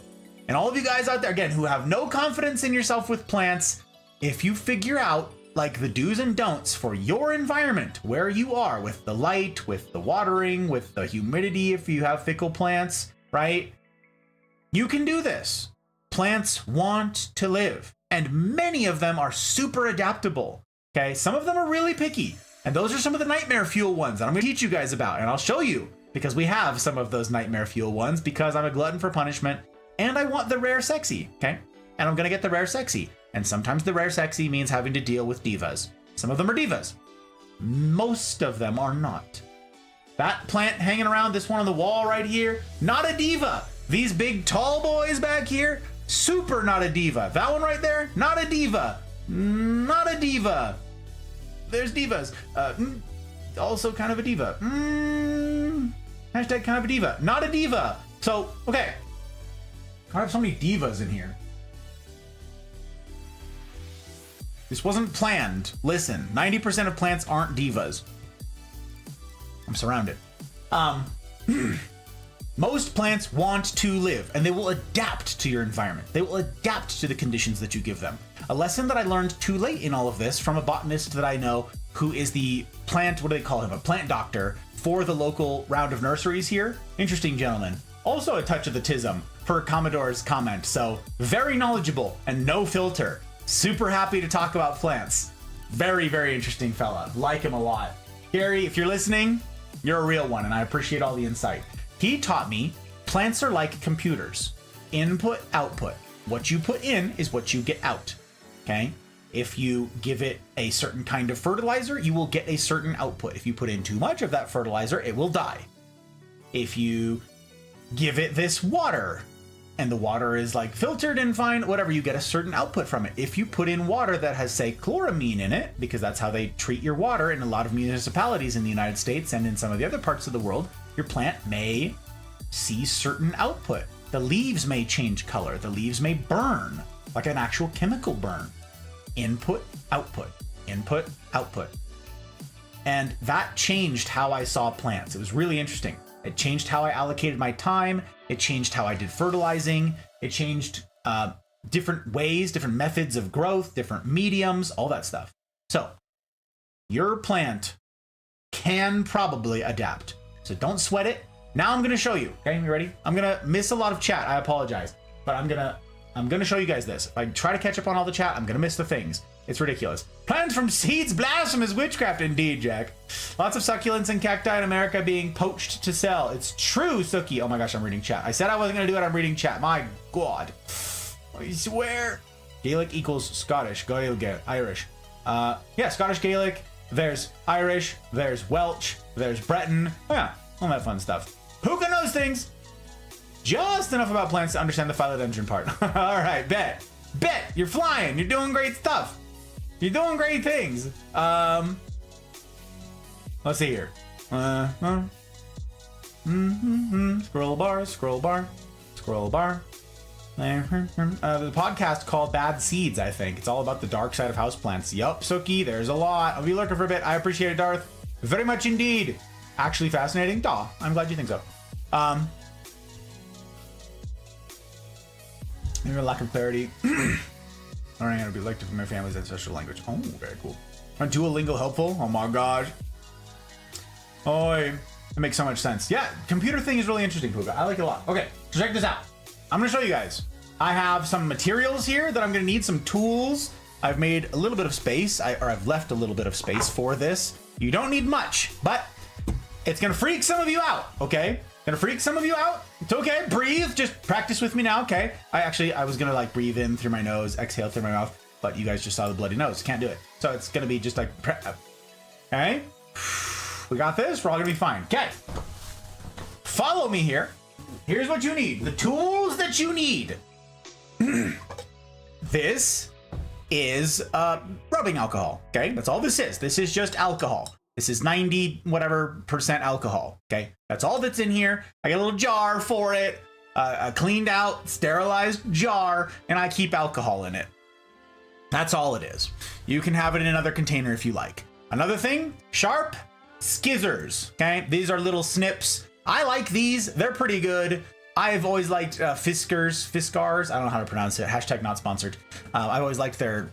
And all of you guys out there, again, who have no confidence in yourself with plants, if you figure out like the do's and don'ts for your environment, where you are with the light, with the watering, with the humidity, if you have fickle plants, right? You can do this. Plants want to live, and many of them are super adaptable. Okay, some of them are really picky, and those are some of the nightmare fuel ones that I'm going to teach you guys about, and I'll show you because we have some of those nightmare fuel ones because I'm a glutton for punishment and I want the rare sexy, okay? And I'm going to get the rare sexy, and sometimes the rare sexy means having to deal with divas. Some of them are divas. Most of them are not. That plant hanging around, this one on the wall right here, not a diva. These big tall boys back here, super not a diva. That one right there, not a diva. Not a diva. There's divas. Also kind of a diva. Hashtag kind of a diva. Not a diva. So, okay. I have so many divas in here. This wasn't planned. Listen, 90% of plants aren't divas. I'm surrounded. Most plants want to live, and they will adapt to your environment. They will adapt to the conditions that you give them. A lesson that I learned too late in all of this from a botanist that I know who is the plant, what do they call him? A plant doctor for the local round of nurseries here. Interesting gentleman. Also a touch of the tism per Commodore's comment. So very knowledgeable and no filter. Super happy to talk about plants. Very, very interesting fella. Like him a lot. Gary, if you're listening, you're a real one, and I appreciate all the insight. He taught me plants are like computers. Input, output. What you put in is what you get out. Okay? If you give it a certain kind of fertilizer, you will get a certain output. If you put in too much of that fertilizer, it will die. If you give it this water, and the water is like filtered and fine, whatever, you get a certain output from it. If you put in water that has, say, chloramine in it, because that's how they treat your water in a lot of municipalities in the United States and in some of the other parts of the world, your plant may see certain output. The leaves may change color. The leaves may burn, like an actual chemical burn. Input, output, input, output. And that changed how I saw plants. It was really interesting. It changed how I allocated my time. It changed how I did fertilizing. It changed different ways, different methods of growth, different mediums, all that stuff. So your plant can probably adapt. So don't sweat it. Now I'm going to show you. Okay, you ready? I'm going to miss a lot of chat. I apologize. But I'm going to show you guys this. If I try to catch up on all the chat, I'm going to miss the things. It's ridiculous. Plants from seeds, blasphemous witchcraft indeed, Jack. Lots of succulents and cacti in America being poached to sell. It's true, Suki. Oh my gosh, I'm reading chat. I said I wasn't going to do it. I'm reading chat. My God. I swear. Gaelic equals Scottish. Gaelic, Irish. Yeah, Scottish Gaelic. There's Irish. There's Welsh. There's Breton. Oh yeah, all that fun stuff. Who can those things? Just enough about plants to understand the phylodendron part. All right, bet. You're flying. You're doing great stuff. You're doing great things. Let's see here. Scroll bar. The podcast called Bad Seeds, I think. It's all about the dark side of houseplants. Yup, Suki, there's a lot. I'll be lurking for a bit. I appreciate it, Darth. Very much indeed. Actually fascinating. Daw, I'm glad you think so. Maybe a lack of clarity. Learning how to be elected from my family's ancestral language. Oh, very cool. Are Duolingo helpful? Oh my god. Oh, it makes so much sense. Yeah, computer thing is really interesting, Puga. I like it a lot. Okay, so check this out. I'm gonna show you guys. I have some materials here that I'm gonna need, some tools. I've made a little bit of space, or I've left a little bit of space for this. You don't need much, but it's gonna freak some of you out, okay? Gonna freak some of you out. It's okay, breathe, just practice with me now, okay? I was gonna like breathe in through my nose, exhale through my mouth, but you guys just saw the bloody nose, can't do it. So it's gonna be just like, okay? We got this, we're all gonna be fine. Okay, follow me here. Here's what you need, the tools that you need. This is rubbing alcohol, okay? That's all this is. This is just alcohol. This is 90 whatever percent alcohol, okay? That's all that's in here. I got a little jar for it, a cleaned out, sterilized jar, and I keep alcohol in it. That's all it is. You can have it in another container if you like. Another thing, sharp skizzers, okay? These are little snips. I like these, they're pretty good. I've always liked Fiskars, I don't know how to pronounce it, hashtag not sponsored. I've always liked their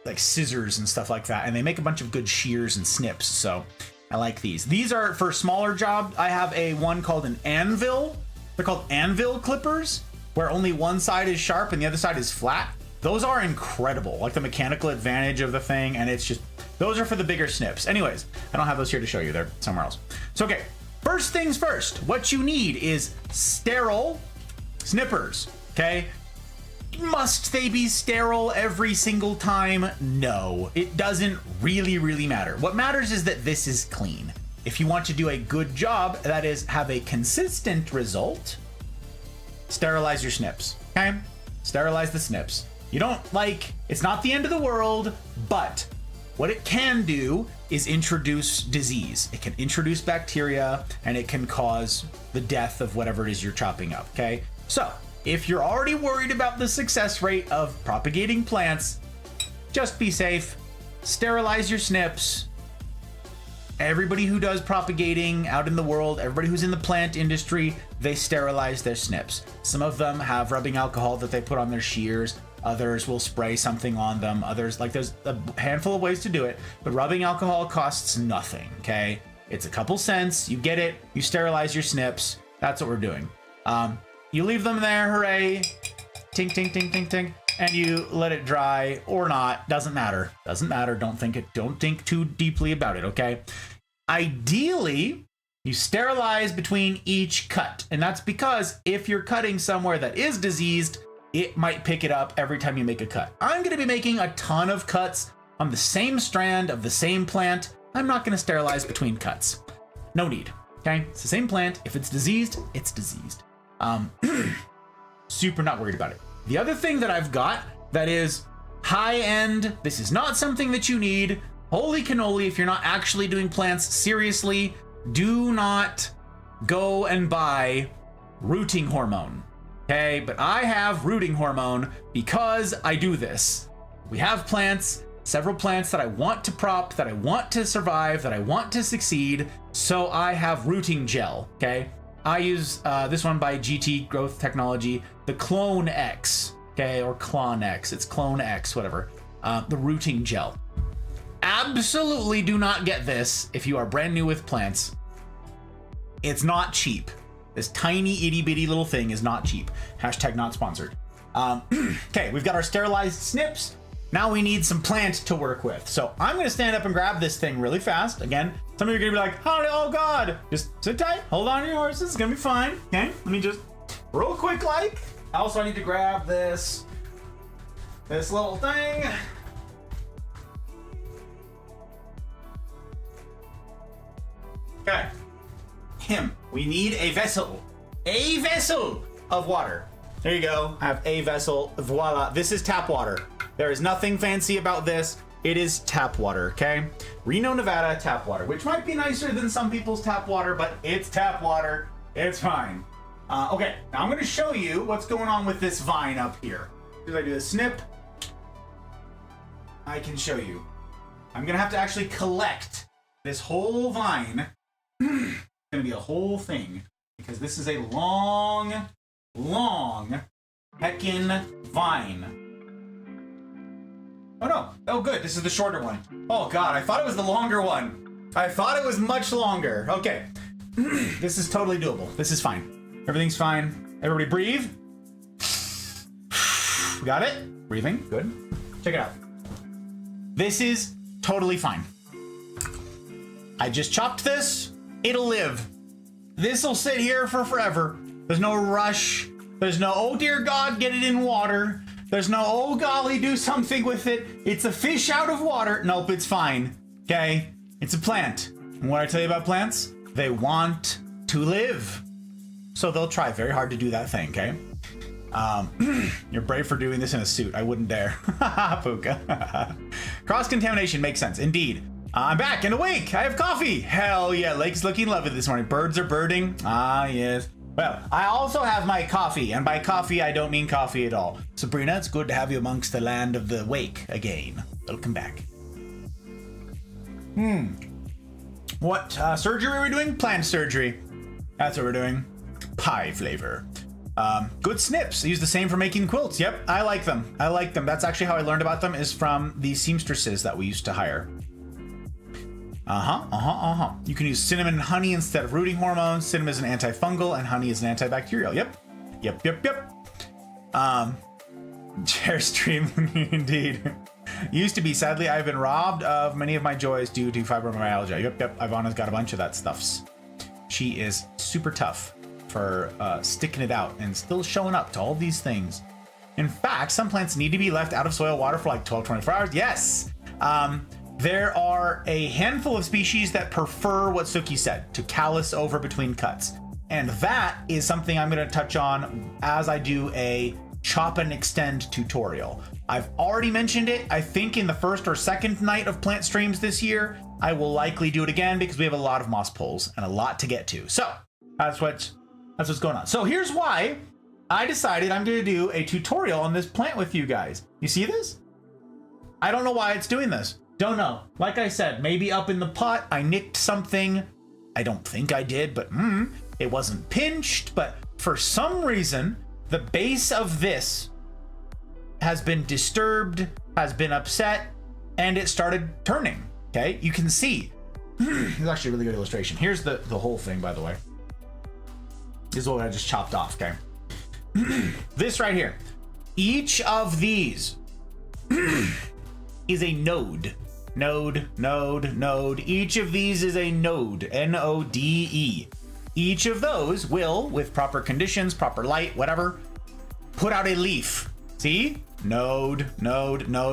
like scissors and stuff like that, and they make a bunch of good shears and snips, so I like these. These are for smaller jobs. I have one called an anvil. They're called anvil clippers, where only one side is sharp and the other side is flat. Those are incredible, like the mechanical advantage of the thing, and it's just, those are for the bigger snips. Anyways, I don't have those here to show you, they're somewhere else. So okay, first things first, what you need is sterile snippers, okay? Must they be sterile every single time? No, it doesn't really matter. What matters is that this is clean. If you want to do a good job, that is, have a consistent result, sterilize your snips, okay? Sterilize the snips. You don't it's not the end of the world, but what it can do is introduce disease. It can introduce bacteria, and it can cause the death of whatever it is you're chopping up, okay? So, if you're already worried about the success rate of propagating plants, just be safe. Sterilize your snips. Everybody who does propagating out in the world, everybody who's in the plant industry, they sterilize their snips. Some of them have rubbing alcohol that they put on their shears. Others will spray something on them. Others, there's a handful of ways to do it, but rubbing alcohol costs nothing, okay? It's a couple cents. You get it. You sterilize your snips. That's what we're doing. You leave them there, hooray, tink, tink, tink, tink, tink, and you let it dry or not, doesn't matter. Don't think too deeply about it, okay? Ideally, you sterilize between each cut, and that's because if you're cutting somewhere that is diseased, it might pick it up every time you make a cut. I'm gonna be making a ton of cuts on the same strand of the same plant. I'm not gonna sterilize between cuts. No need, okay? It's the same plant. If it's diseased, it's diseased. Super not worried about it. The other thing that I've got that is high end, this is not something that you need. Holy cannoli, if you're not actually doing plants seriously, do not go and buy rooting hormone. Okay, but I have rooting hormone because I do this. We have plants, several plants that I want to prop, that I want to survive, that I want to succeed. So I have rooting gel, okay? I use this one by GT Growth Technology, the Clone X, okay, or Clone X. It's Clone X, whatever. The rooting gel. Absolutely do not get this if you are brand new with plants. It's not cheap. This tiny itty bitty little thing is not cheap. Hashtag not sponsored. Okay, we've got our sterilized snips. Now we need some plant to work with. So I'm gonna stand up and grab this thing really fast. Again, some of you are gonna be like, oh God, just sit tight, hold on to your horses, it's gonna be fine. Okay, let me just real quick like. Also, I need to grab this little thing. Okay, we need a vessel of water. There you go, I have a vessel, voila. This is tap water. There is nothing fancy about this. It is tap water, okay? Reno, Nevada tap water, which might be nicer than some people's tap water, but it's tap water. It's fine. Okay, now I'm gonna show you what's going on with this vine up here. As I do a snip, I can show you. I'm gonna have to actually collect this whole vine. It's gonna be a whole thing because this is a long heckin' vine. Oh no, oh good, this is the shorter one. Oh God, I thought it was the longer one. I thought it was much longer. Okay, this is totally doable. This is fine. Everything's fine. Everybody breathe. Got it? Breathing, good. Check it out. This is totally fine. I just chopped this, it'll live. This'll sit here for forever. There's no rush. There's no, oh dear God, get it in water. There's no, oh golly, do something with it. It's a fish out of water. Nope, it's fine, okay? It's a plant. And what I tell you about plants, they want to live. So they'll try very hard to do that thing, okay? You're brave for doing this in a suit. I wouldn't dare. Puka. Cross-contamination makes sense, indeed. I'm back and awake. I have coffee. Hell yeah, Lake's looking lovely this morning. Birds are birding. Ah, yes. Well, I also have my coffee, and by coffee, I don't mean coffee at all. Sabrina, it's good to have you amongst the land of the wake again. Welcome back. What surgery are we doing? Plant surgery. That's what we're doing. Pie flavor. Good snips. I use the same for making quilts. Yep, I like them. I like them. That's actually how I learned about them, is from the seamstresses that we used to hire. You can use cinnamon and honey instead of rooting hormones. Cinnamon is an antifungal and honey is an antibacterial. Yep. Chair stream indeed. Used to be. Sadly, I've been robbed of many of my joys due to fibromyalgia. Yep. Ivana's got a bunch of that stuffs. She is super tough for sticking it out and still showing up to all these things. In fact, some plants need to be left out of soil water for like 12-24 hours. Yes. There are a handful of species that prefer what Suki said, to callus over between cuts. And that is something I'm going to touch on as I do a chop and extend tutorial. I've already mentioned it, I think in the first or second night of plant streams this year. I will likely do it again because we have a lot of moss poles and a lot to get to. So that's what's going on. So here's why I decided I'm going to do a tutorial on this plant with you guys. You see this? I don't know why it's doing this. Don't know. Like I said, maybe up in the pot, I nicked something. I don't think I did, but it wasn't pinched. But for some reason, the base of this has been disturbed, has been upset, and it started turning. Okay, you can see. It's actually a really good illustration. Here's the whole thing, by the way. This is what I just chopped off, okay? This right here. Each of these is a node. Node. Each of these is a node, N-O-D-E. Each of those will, with proper conditions, proper light, whatever, put out a leaf. See? Node.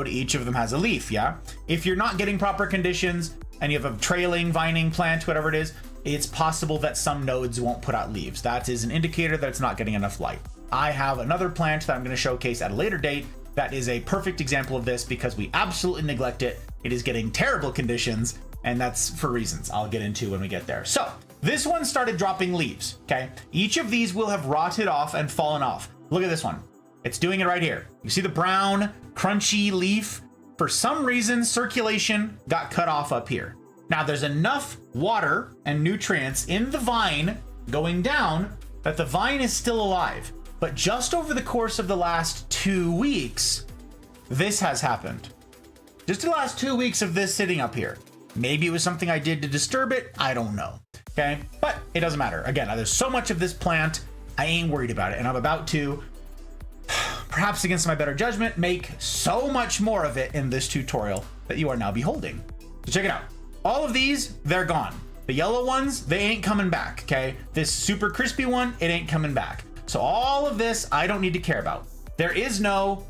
Each of them has a leaf, yeah? If you're not getting proper conditions and you have a trailing, vining plant, whatever it is, it's possible that some nodes won't put out leaves. That is an indicator that it's not getting enough light. I have another plant that I'm going to showcase at a later date that is a perfect example of this because we absolutely neglect it. It is getting terrible conditions, and that's for reasons I'll get into when we get there. So this one started dropping leaves, okay? Each of these will have rotted off and fallen off. Look at this one. It's doing it right here. You see the brown, crunchy leaf? for some reason, circulation got cut off up here. Now there's enough water and nutrients in the vine going down that the vine is still alive. But just over the course of the last 2 weeks, this has happened. Just the last 2 weeks of this sitting up here. Maybe it was something I did to disturb it. I don't know. Okay, but it doesn't matter. Again, there's so much of this plant, I ain't worried about it. And I'm about to, perhaps against my better judgment, make so much more of it in this tutorial that you are now beholding. So check it out. All of these, they're gone. The yellow ones, they ain't coming back, okay? This super crispy one, it ain't coming back. So all of this, I don't need to care about. There is no,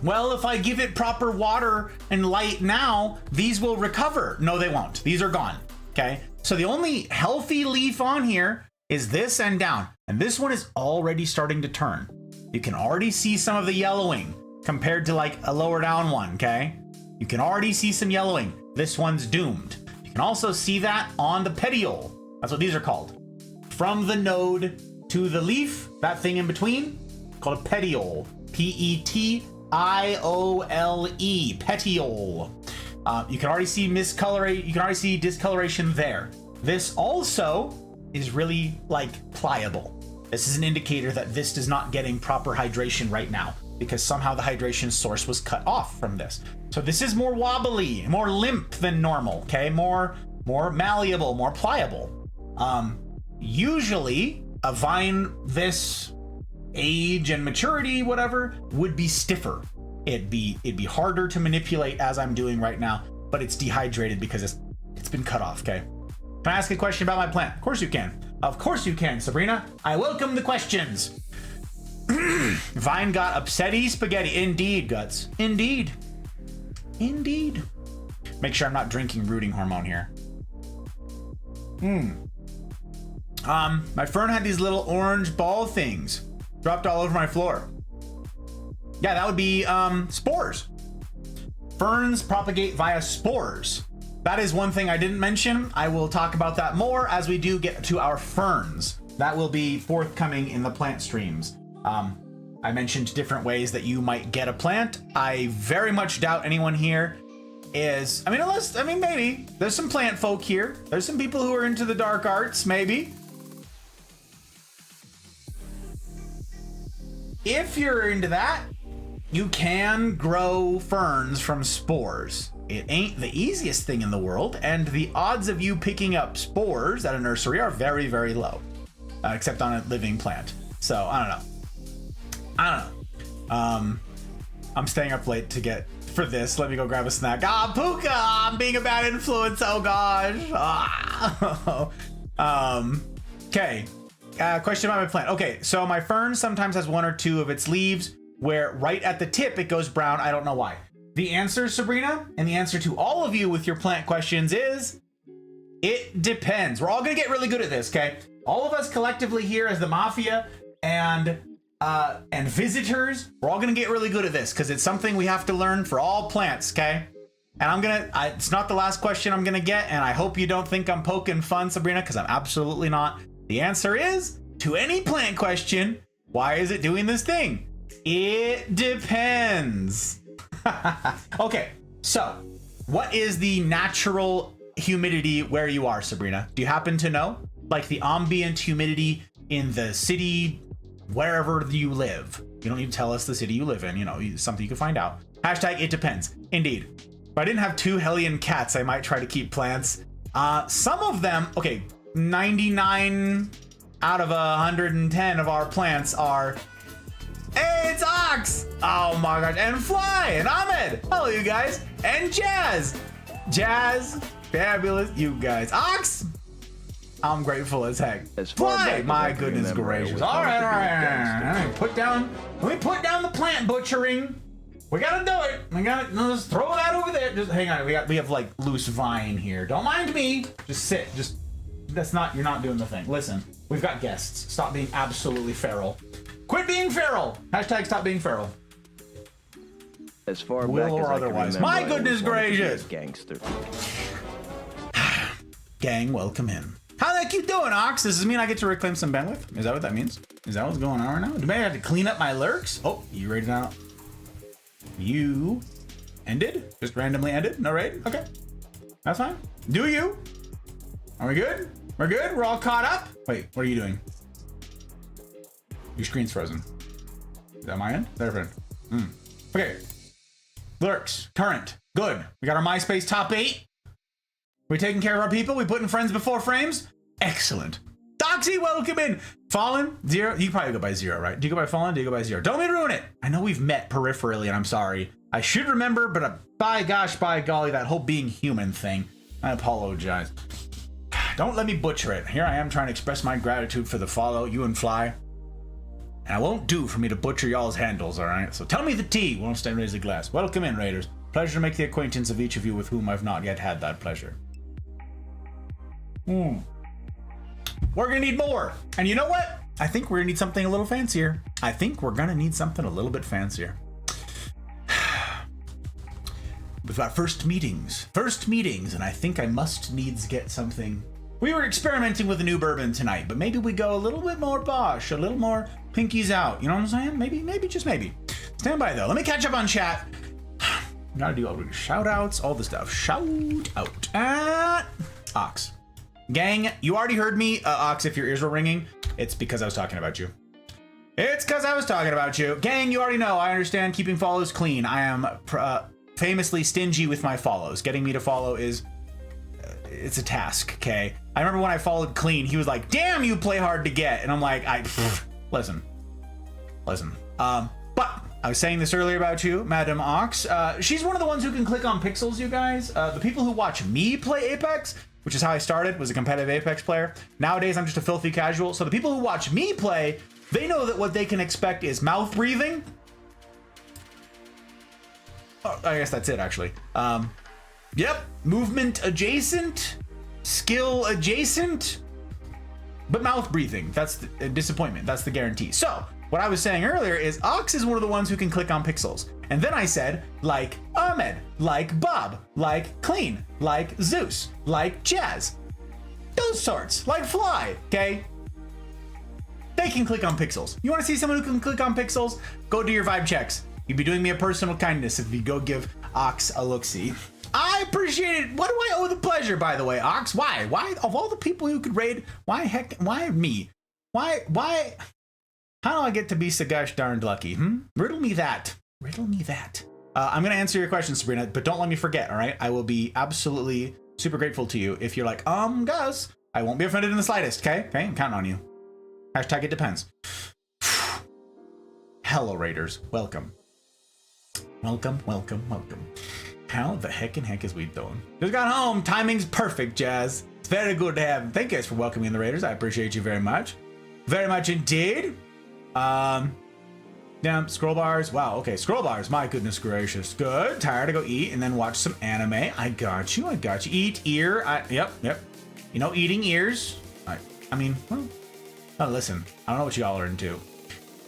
well, if I give it proper water and light now, these will recover. No, they won't. These are gone, okay? So the only healthy leaf on here is this and down. And this one is already starting to turn. You can already see some of the yellowing compared to like a lower down one, okay? You can already see some yellowing. This one's doomed. You can also see that on the petiole. That's what these are called. From the node to the leaf, that thing in between, called a petiole. P-E-T-I-O-L-E, petiole. You can already see miscoloration. You can already see discoloration there. This also is really like pliable. This is an indicator that this is not getting proper hydration right now because somehow the hydration source was cut off from this. So this is more wobbly, more limp than normal, okay? More malleable, more pliable. Usually a vine this age and maturity, whatever, would be stiffer. It'd be harder to manipulate as I'm doing right now, but it's dehydrated because it's been cut off, okay? Can I ask a question about my plant? Of course you can. Of course you can, Sabrina. I welcome the questions. Vine got upsetty spaghetti. Indeed, Guts. Indeed. Indeed. Make sure I'm not drinking rooting hormone here. My fern had these little orange ball things dropped all over my floor. Yeah, that would be spores. Ferns propagate via spores. That is one thing I didn't mention. I will talk about that more as we do get to our ferns. That will be forthcoming in the plant streams. I mentioned different ways that you might get a plant. I very much doubt anyone here is, maybe. There's some plant folk here. There's some people who are into the dark arts, maybe. If you're into that, you can grow ferns from spores. It ain't the easiest thing in the world, and the odds of you picking up spores at a nursery are very, very low, except on a living plant. So I don't know. I'm staying up late to get for this. Let me go grab a snack. Puka, I'm being a bad influence. Oh gosh. Okay. Question about my plant. Okay, so my fern sometimes has one or two of its leaves where right at the tip it goes brown. I don't know why. The answer, Sabrina, and the answer to all of you with your plant questions is, it depends. We're all gonna get really good at this, okay? All of us collectively here as the Mafia and visitors, we're all gonna get really good at this because it's something we have to learn for all plants, okay? And it's not the last question I'm gonna get, and I hope you don't think I'm poking fun, Sabrina, because I'm absolutely not. The answer is, to any plant question, why is it doing this thing? It depends. Okay, so what is the natural humidity where you are, Sabrina? Do you happen to know? Like the ambient humidity in the city, wherever you live. You don't need to tell us the city you live in, something you can find out. Hashtag it depends. Indeed. If I didn't have 2 hellion cats, I might try to keep plants. Some of them, okay, 99 out of 110 of our plants are, hey, it's Ox! Oh my gosh, and Fly, and Ahmed! Hello, you guys! And Jazz! Jazz, fabulous, you guys. Ox! I'm grateful as heck. Fly! My goodness gracious. All right. Let me put down the plant butchering. We gotta do it. Let's throw that over there. Just hang on, we have like loose vine here. Don't mind me. Just sit, you're not doing the thing. Listen, we've got guests. Stop being absolutely feral. Quit being feral. Hashtag stop being feral. As far back as I can remember, my goodness gracious. Gangster. Gang, welcome in. How the heck you doing, Ox? Does this mean I get to reclaim some bandwidth? Is that what that means? Is that what's going on right now? Do I have to clean up my lurks? Oh, you ready now? You Ended? Just randomly ended? No raid? Okay. That's fine. Do you? Are we good? We're good? We're all caught up? Wait, what are you doing? Your screen's frozen. Is that my end? There, friend. Okay. Lurks. Current. Good. We got our MySpace top 8. We taking care of our people? We putting friends before frames? Excellent. Doxy, welcome in. Fallen, 0. You probably go by 0, right? Do you go by Fallen? Do you go by 0? Don't let me ruin it. I know we've met peripherally, and I'm sorry. I should remember, but by gosh, by golly, that whole being human thing. I apologize. Don't let me butcher it. Here I am trying to express my gratitude for the follow, you and Fly. And it won't do for me to butcher y'all's handles, all right? So tell me the tea. Won't stand raise a glass. Welcome in, Raiders. Pleasure to make the acquaintance of each of you with whom I've not yet had that pleasure. We're gonna need more. And you know what? I think we're gonna need something a little fancier. I think we're gonna need something a little bit fancier. We've got first meetings, and I think I must needs get something. We were experimenting with a new bourbon tonight, but maybe we go a little bit more posh, a little more pinkies out. You know what I'm saying? Maybe, just maybe. Stand by though. Let me catch up on chat. Gotta do all the shout outs, all the stuff. Shout out at Ox. Gang, you already heard me, Ox, if your ears were ringing. It's because I was talking about you. Gang, you already know, I understand keeping follows clean. I am famously stingy with my follows. Getting me to follow is, it's a task, okay? I remember when I followed Clean, he was like, damn, you play hard to get. And I'm like, listen. But I was saying this earlier about you, Madam Ox. She's one of the ones who can click on pixels, you guys. The people who watch me play Apex, which is how I started, was a competitive Apex player. Nowadays, I'm just a filthy casual. So the people who watch me play, they know that what they can expect is mouth breathing. Oh, I guess that's it, actually. Yep, movement adjacent, skill adjacent, but mouth breathing. That's the disappointment. That's the guarantee. So what I was saying earlier is Ox is one of the ones who can click on pixels. And then I said, like Ahmed, like Bob, like Clean, like Zeus, like Jazz. Those sorts, like Fly, okay? They can click on pixels. You want to see someone who can click on pixels? Go do your vibe checks. You'd be doing me a personal kindness if you go give Ox a look-see. I appreciate it. What do I owe the pleasure, by the way, Ox? Why? Why, of all the people who could raid, why me? Why? How do I get to be so gosh darned lucky? Riddle me that. I'm going to answer your question, Sabrina, but don't let me forget, all right? I will be absolutely super grateful to you if you're like, Gus, I won't be offended in the slightest, okay? Okay, I'm counting on you. Hashtag it depends. Hello, Raiders. Welcome. How the heck is we doing? Just got home. Timing's perfect, Jazz. It's very good to have him. Thank you guys for welcoming the Raiders. I appreciate you very much. Very much indeed. Damn, scroll bars. Wow, okay, scroll bars. My goodness gracious. Good. Tired to go eat and then watch some anime. I got you. Eat ear. Yep. You know, eating ears. I mean, well, listen. I don't know what y'all are into.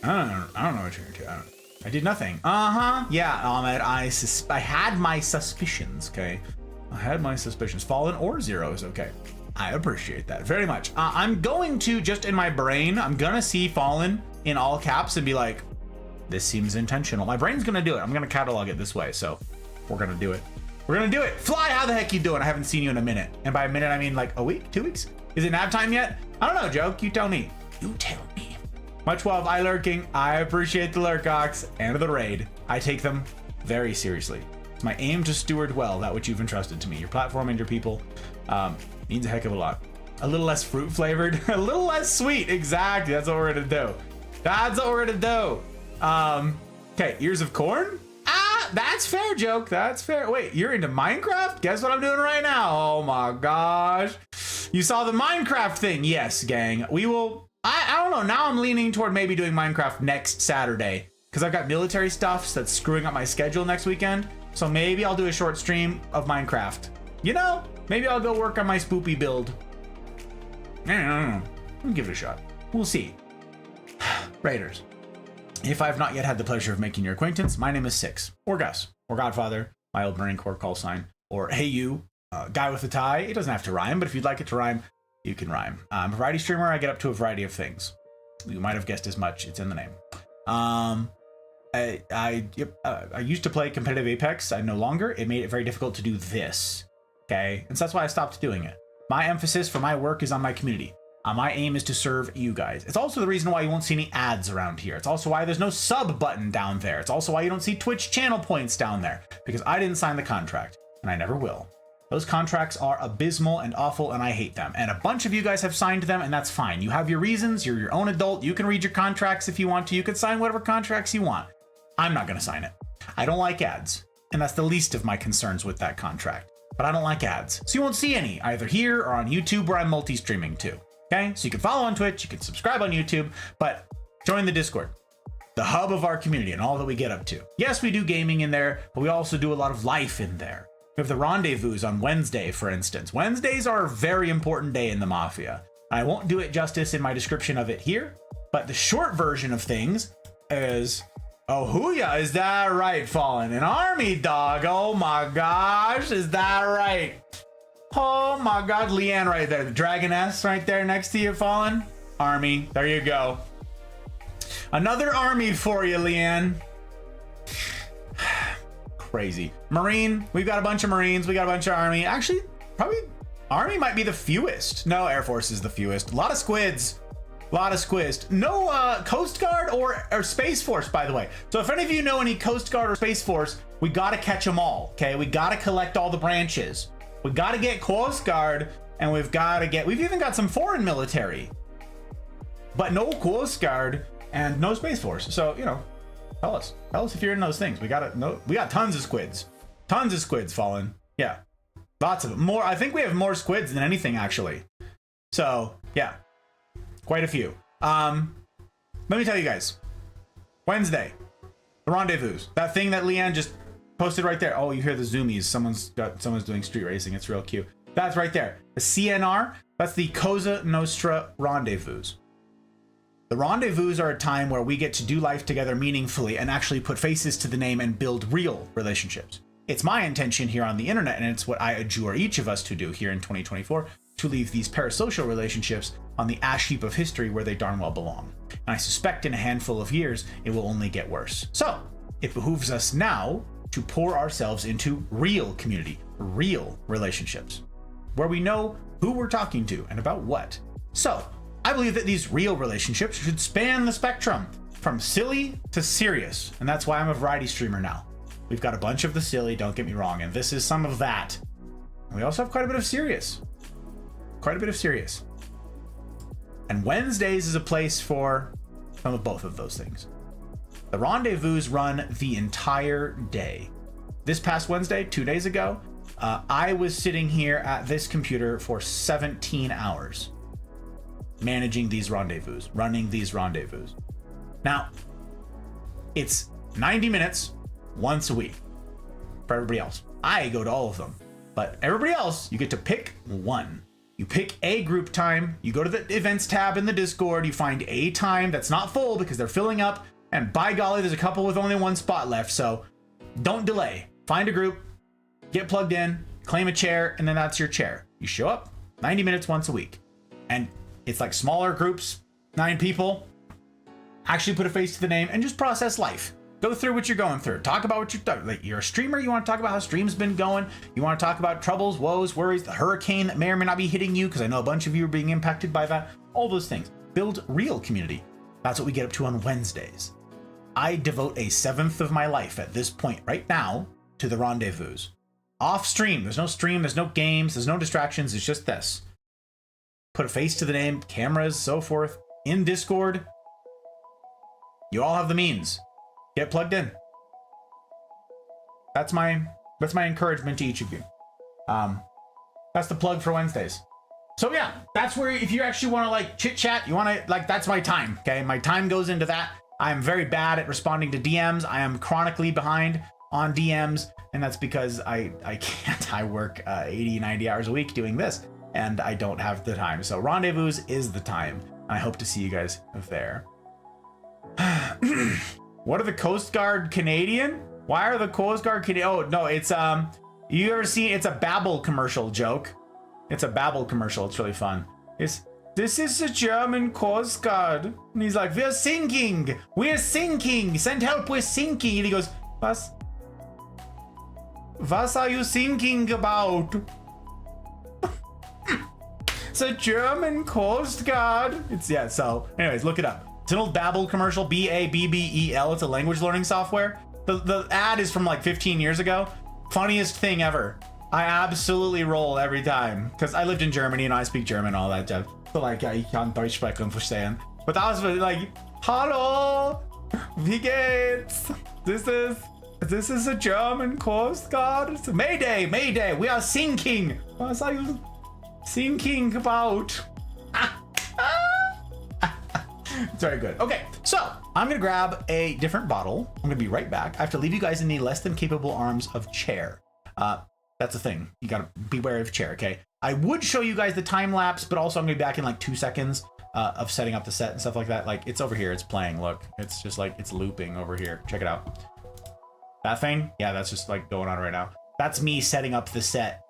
I don't know what you're into. I did nothing. Yeah, Ahmed. I had my suspicions. Okay, I had my suspicions. Fallen or Zero is okay. I appreciate that very much. I'm going to just in my brain. I'm gonna see Fallen in all caps and be like, this seems intentional. My brain's gonna do it. I'm gonna catalog it this way. So we're gonna do it. Fly, how the heck you doing? I haven't seen you in a minute. And by a minute, I mean like a week, 2 weeks. Is it nap time yet? I don't know, Joke. You tell me. Much love, I lurking. I appreciate the lurkox and the raid. I take them very seriously. It's my aim to steward well that which you've entrusted to me. Your platform and your people means a heck of a lot. A little less fruit flavored, a little less sweet. Exactly. That's what we're gonna do. Okay, ears of corn. That's fair, Joke. That's fair. Wait, you're into Minecraft? Guess what I'm doing right now? Oh my gosh. You saw the Minecraft thing? Yes, gang. We will. I don't know. Now I'm leaning toward maybe doing Minecraft next Saturday because I've got military stuff that's screwing up my schedule next weekend. So maybe I'll do a short stream of Minecraft. You know, maybe I'll go work on my spoopy build. I don't know. I'll give it a shot. We'll see. Raiders, if I've not yet had the pleasure of making your acquaintance, my name is Six, or Gus, or Godfather, my old Marine Corps call sign, or Hey You, guy with a tie. It doesn't have to rhyme, but if you'd like it to rhyme, you can rhyme. I'm a variety streamer. I get up to a variety of things. You might have guessed as much. It's in the name. I used to play competitive Apex. I no longer. It made it very difficult to do this. Okay, and so that's why I stopped doing it. My emphasis for my work is on my community. My aim is to serve you guys. It's also the reason why you won't see any ads around here. It's also why there's no sub button down there. It's also why you don't see Twitch channel points down there, because I didn't sign the contract, and I never will. Those contracts are abysmal and awful, and I hate them. And a bunch of you guys have signed them, and that's fine. You have your reasons. You're your own adult. You can read your contracts if you want to. You can sign whatever contracts you want. I'm not going to sign it. I don't like ads, and that's the least of my concerns with that contract. But I don't like ads, so you won't see any, either here or on YouTube, where I'm multi-streaming too. Okay, so you can follow on Twitch, you can subscribe on YouTube, but join the Discord, the hub of our community and all that we get up to. Yes, we do gaming in there, but we also do a lot of life in there. We have the rendezvous on Wednesday, for instance. Wednesdays are a very important day in the Mafia. I won't do it justice in my description of it here, but the short version of things is, oh, hooyah, is that right, Fallen? An army dog, oh my gosh, is that right? Oh my god, Leanne right there, the Dragoness right there next to you, Fallen. Army, there you go. Another army for you, Leanne. Crazy. Marine, we've got a bunch of Marines, we got a bunch of Army. Actually, probably Army might be the fewest. No, Air Force is the fewest. A lot of squids. A lot of squids. No Coast Guard or Space Force, by the way. So if any of you know any Coast Guard or Space Force, we gotta catch them all, okay? We gotta collect all the branches. We gotta get Coast Guard, and we've even got some foreign military, but no Coast Guard and no Space Force. So, you know, tell us if you're in those things. We got tons of squids, Fallen. Yeah, lots of them. More. I think we have more squids than anything, actually. So yeah, quite a few. Let me tell you guys, Wednesday, the rendezvous, that thing that Leanne just posted right there. Oh, you hear the zoomies. Someone's doing street racing. It's real cute. That's right there. The CNR, that's the Cosa Nostra rendezvous. The rendezvous are a time where we get to do life together meaningfully and actually put faces to the name and build real relationships. It's my intention here on the internet, and it's what I adjure each of us to do here in 2024, to leave these parasocial relationships on the ash heap of history where they darn well belong. And I suspect in a handful of years, it will only get worse. So it behooves us now to pour ourselves into real community, real relationships, where we know who we're talking to and about what. So I believe that these real relationships should span the spectrum from silly to serious. And that's why I'm a variety streamer now. We've got a bunch of the silly, don't get me wrong, and this is some of that. And we also have quite a bit of serious. And Wednesdays is a place for some of both of those things. The rendezvous run the entire day. This past Wednesday, 2 days ago, I was sitting here at this computer for 17 hours, managing these rendezvous, running these rendezvous. Now, it's 90 minutes once a week for everybody else. I go to all of them, but everybody else, you get to pick one. You pick a group time, you go to the events tab in the Discord, you find a time that's not full because they're filling up. And by golly, there's a couple with only one spot left, so don't delay. Find a group, get plugged in, claim a chair, and then that's your chair. You show up, 90 minutes once a week. And it's like smaller groups, 9 people. Actually put a face to the name and just process life. Go through what you're going through. Talk about what you're doing. Like, you're a streamer, you want to talk about how stream's been going. You want to talk about troubles, woes, worries, the hurricane that may or may not be hitting you, because I know a bunch of you are being impacted by that. All those things. Build real community. That's what we get up to on Wednesdays. I devote a 1/7 of my life at this point right now to the rendezvous. Off stream, there's no games, there's no distractions, it's just this. Put a face to the name, cameras, so forth, in Discord. You all have the means. Get plugged in. That's my encouragement to each of you. That's the plug for Wednesdays. So yeah, that's where, if you actually want to like chit chat, you want to like, that's my time. Okay, my time goes into that. I'm very bad at responding to DMs. I am chronically behind on DMs, and that's because I can't. I work 80, 90 hours a week doing this, and I don't have the time. So rendezvous is the time. I hope to see you guys there. What are the Coast Guard Canadian? Why are the Coast Guard Canadian? Oh no, it's you ever seen? It's a Babbel commercial joke. It's a Babbel commercial. It's really fun. This is the German Coast Guard. And he's like, we're sinking. We're sinking. Send help, we're sinking. And he goes, was? Was are you thinking about? The German Coast Guard. It's, yeah, so anyways, look it up. It's an old Babbel commercial, Babbel. It's a language learning software. The ad is from like 15 years ago. Funniest thing ever. I absolutely roll every time because I lived in Germany and I speak German and all that stuff. So like, ja, ich kann Deutsch sprechen und verstehen. But that was like, hallo, wie geht's? This is a German Coast Guard. Mayday, mayday, we are sinking. What are you thinking about? It's very good. Okay, so I'm gonna grab a different bottle. I'm gonna be right back. I have to leave you guys in the less than capable arms of Chair. That's a thing. You gotta beware of Chair, okay? I would show you guys the time lapse, but also I'm gonna be back in like 2 seconds of setting up the set and stuff like that. Like it's over here, it's playing, look. It's just like, it's looping over here. Check it out. That thing? Yeah, that's just like going on right now. That's me setting up the set.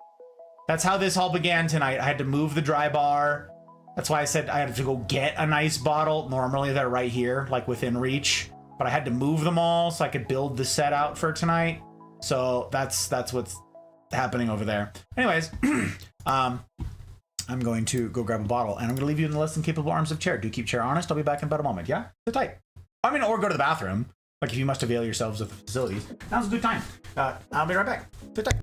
That's how this all began tonight. I had to move the dry bar. That's why I said I had to go get a nice bottle. Normally they're right here, like within reach, but I had to move them all so I could build the set out for tonight. So that's what's happening over there. Anyways, I'm going to go grab a bottle and I'm going to leave you in the less than capable arms of Chair. Do keep Chair honest. I'll be back in about a moment. Yeah, sit tight. I mean, or go to the bathroom. Like if you must avail yourselves of the facilities. Now's a good time. I'll be right back. Sit tight.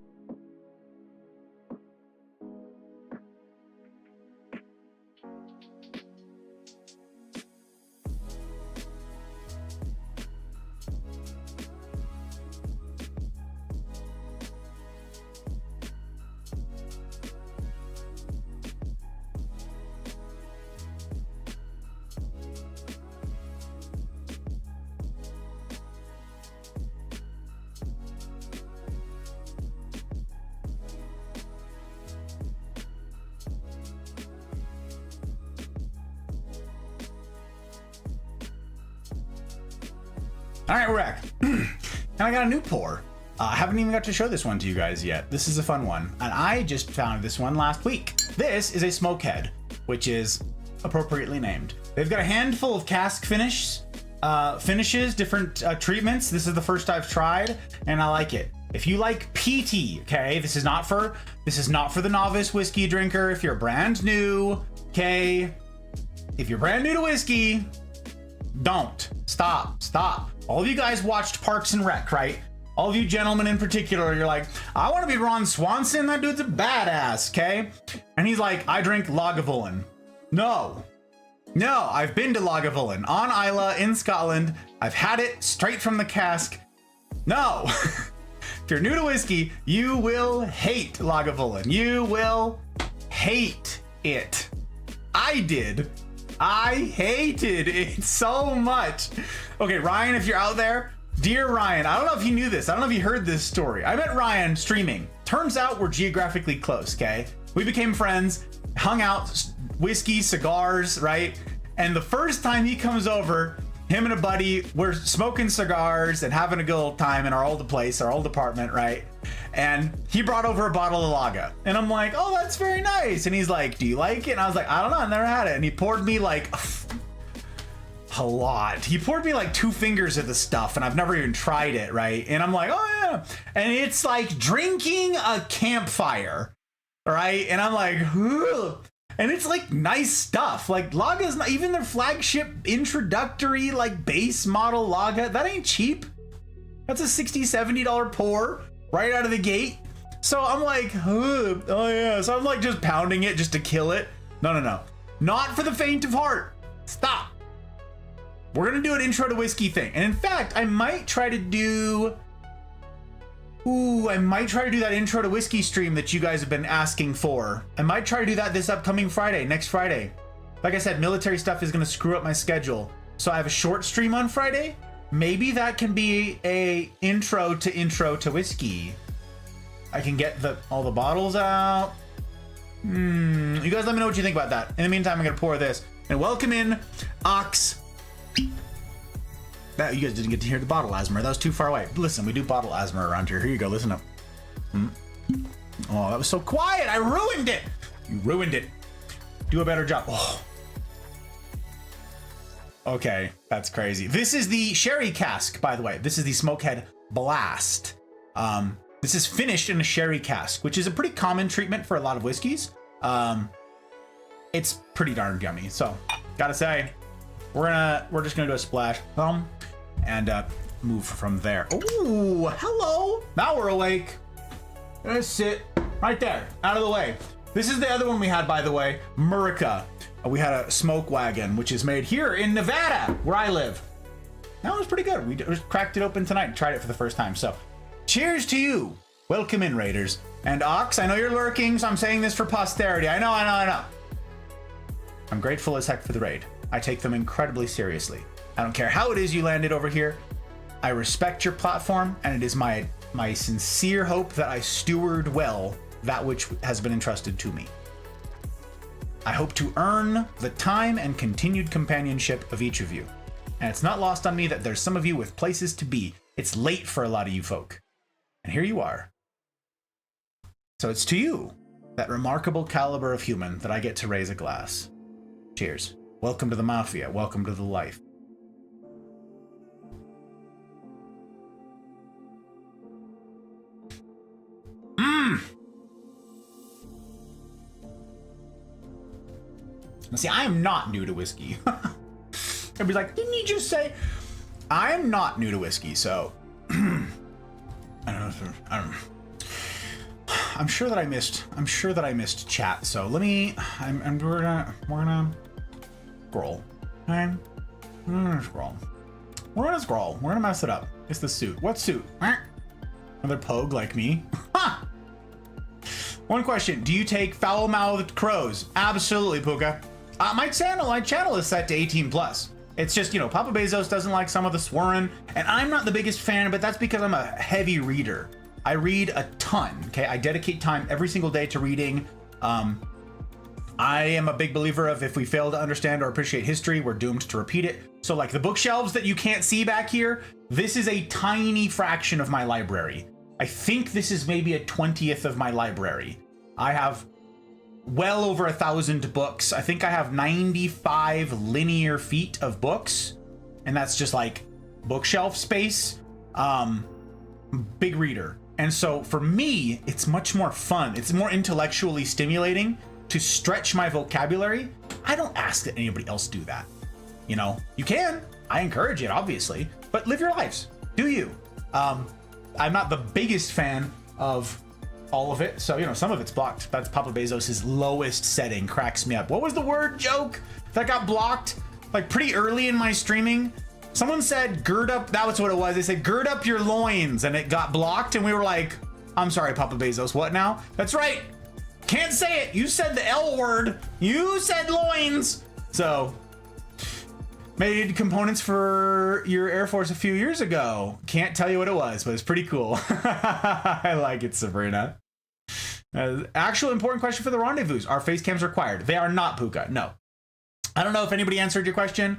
All right, we're back. And I got a new pour. I haven't even got to show this one to you guys yet. This is a fun one. And I just found this one last week. This is a Smokehead, which is appropriately named. They've got a handful of cask finishes, different treatments. This is the first I've tried, and I like it. If you like peaty, okay, this is not for the novice whiskey drinker. If you're brand new, okay, if you're brand new to whiskey, don't. Stop. All of you guys watched Parks and Rec, right? All of you gentlemen in particular, you're like, I want to be Ron Swanson. That dude's a badass, okay? And he's like, I drink Lagavulin. No, I've been to Lagavulin on Islay in Scotland. I've had it straight from the cask. No. If you're new to whiskey, you will hate Lagavulin. You will hate it. I did. I hated it so much. Okay, Ryan, if you're out there, dear Ryan, I don't know if you knew this. I don't know if you heard this story. I met Ryan streaming. Turns out we're geographically close, okay? We became friends, hung out, whiskey, cigars, right? And the first time he comes over, him and a buddy, we're smoking cigars and having a good old time in our old place, our old apartment, right? And he brought over a bottle of lager. And I'm like, oh, that's very nice. And he's like, do you like it? And I was like, I don't know, I never had it. And he poured me like a lot. He poured me like 2 fingers of the stuff and I've never even tried it, right? And I'm like, oh yeah. And it's like drinking a campfire, right? And I'm like, ugh. And it's like nice stuff. Like Laga's not even their flagship introductory like base model Laga. That ain't cheap. That's a $60, $70 pour right out of the gate. So I'm like, ugh, oh yeah. So I'm like just pounding it just to kill it. No. Not for the faint of heart. Stop. We're gonna do an intro to whiskey thing. And in fact, I might try to do that intro to whiskey stream that you guys have been asking for. I might try to do that this upcoming Friday, next Friday. Like I said, military stuff is gonna screw up my schedule. So I have a short stream on Friday. Maybe that can be a intro to whiskey. I can get all the bottles out. You guys let me know what you think about that. In the meantime, I'm gonna pour this. And welcome in Ox. That, you guys didn't get to hear the bottle asthma. That was too far away. Listen, we do bottle asthma around here. Here you go, listen up. Oh, that was so quiet. I ruined it. You ruined it. Do a better job. Oh, Okay, that's crazy. This is the sherry cask, by the way. This is the Smokehead Blast. This is finished in a sherry cask, which is a pretty common treatment for a lot of whiskeys. It's pretty darn yummy. So, gotta say, we're just gonna do a splash, and move from there. Ooh, hello. Now we're awake. Gonna sit right there, out of the way. This is the other one we had, by the way, Murica. We had a smoke wagon, which is made here in Nevada, where I live. That was pretty good. We just cracked it open tonight and tried it for the first time. So, cheers to you. Welcome in, Raiders. And Ox, I know you're lurking, so I'm saying this for posterity. I know. I'm grateful as heck for the raid. I take them incredibly seriously. I don't care how it is you landed over here. I respect your platform, and it is my sincere hope that I steward well that which has been entrusted to me. I hope to earn the time and continued companionship of each of you. And it's not lost on me that there's some of you with places to be. It's late for a lot of you folk. And here you are. So it's to you, that remarkable caliber of human, that I get to raise a glass. Cheers. Welcome to the Mafia. Welcome to the life. Now, see, I am not new to whiskey. Everybody's like, didn't you just say? I am not new to whiskey, so I don't know. I'm sure that I missed chat. So let me. We're gonna scroll. Okay? We're gonna scroll. We're gonna mess it up. It's the suit. What suit? Another pogue like me. Ha! One question: do you take foul-mouthed crows? Absolutely, Puka. My channel is set to 18+. It's just, Papa Bezos doesn't like some of the swearing, and I'm not the biggest fan, but that's because I'm a heavy reader. I read a ton, okay? I dedicate time every single day to reading. I am a big believer of if we fail to understand or appreciate history, we're doomed to repeat it. So like the bookshelves that you can't see back here, this is a tiny fraction of my library. I think this is maybe a 20th of my library. I have well over 1,000 books. I think I have 95 linear feet of books, and that's just like bookshelf space. Big reader. And so for me, it's much more fun. It's more intellectually stimulating to stretch my vocabulary. I don't ask that anybody else do that. You can. I encourage it, obviously, but live your lives. Do you? I'm not the biggest fan of all of it, so some of it's blocked. That's Papa Bezos's lowest setting. Cracks me up. What was the word joke that got blocked like pretty early in my streaming? Someone said gird up. That was what it was. They said gird up your loins, and it got blocked, and we were like, I'm sorry, Papa Bezos, what now? That's right, can't say it. You said the L word. You said loins. So made components for your Air Force a few years ago. Can't tell you what it was, but it's pretty cool. I like it, Sabrina. Actual important question for the rendezvous. Are face cams required? They are not, Puka. No. I don't know if anybody answered your question.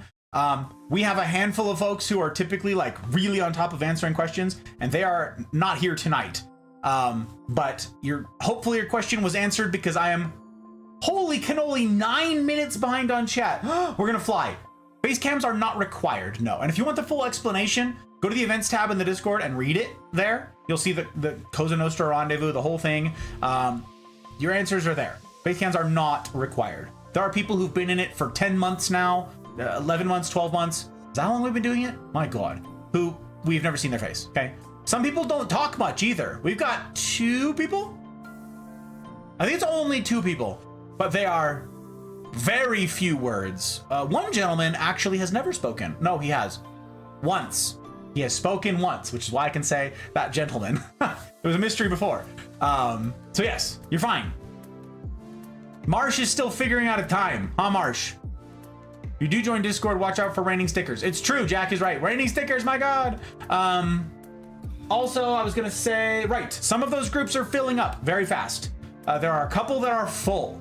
We have a handful of folks who are typically like really on top of answering questions, and they are not here tonight. But hopefully your question was answered, because I am holy cannoli 9 minutes behind on chat. We're gonna fly. Face cams are not required, no. And if you want the full explanation, go to the events tab in the Discord and read it there. You'll see the Cosa Nostra rendezvous, the whole thing. Your answers are there. Face cams are not required. There are people who've been in it for 10 months now, 11 months, 12 months. Is that how long we've been doing it? My God. Who we've never seen their face, okay? Some people don't talk much either. We've got 2 people? I think it's only 2 people, but they are very few words. One gentleman actually has never spoken. No, he has. Once. He has spoken once, which is why I can say that gentleman. It was a mystery before. So yes, you're fine. Marsh is still figuring out a time. Huh, Marsh? You do join Discord, watch out for raining stickers. It's true, Jack is right. Raining stickers, my God. Also, I was gonna say, right, some of those groups are filling up very fast. There are a couple that are full.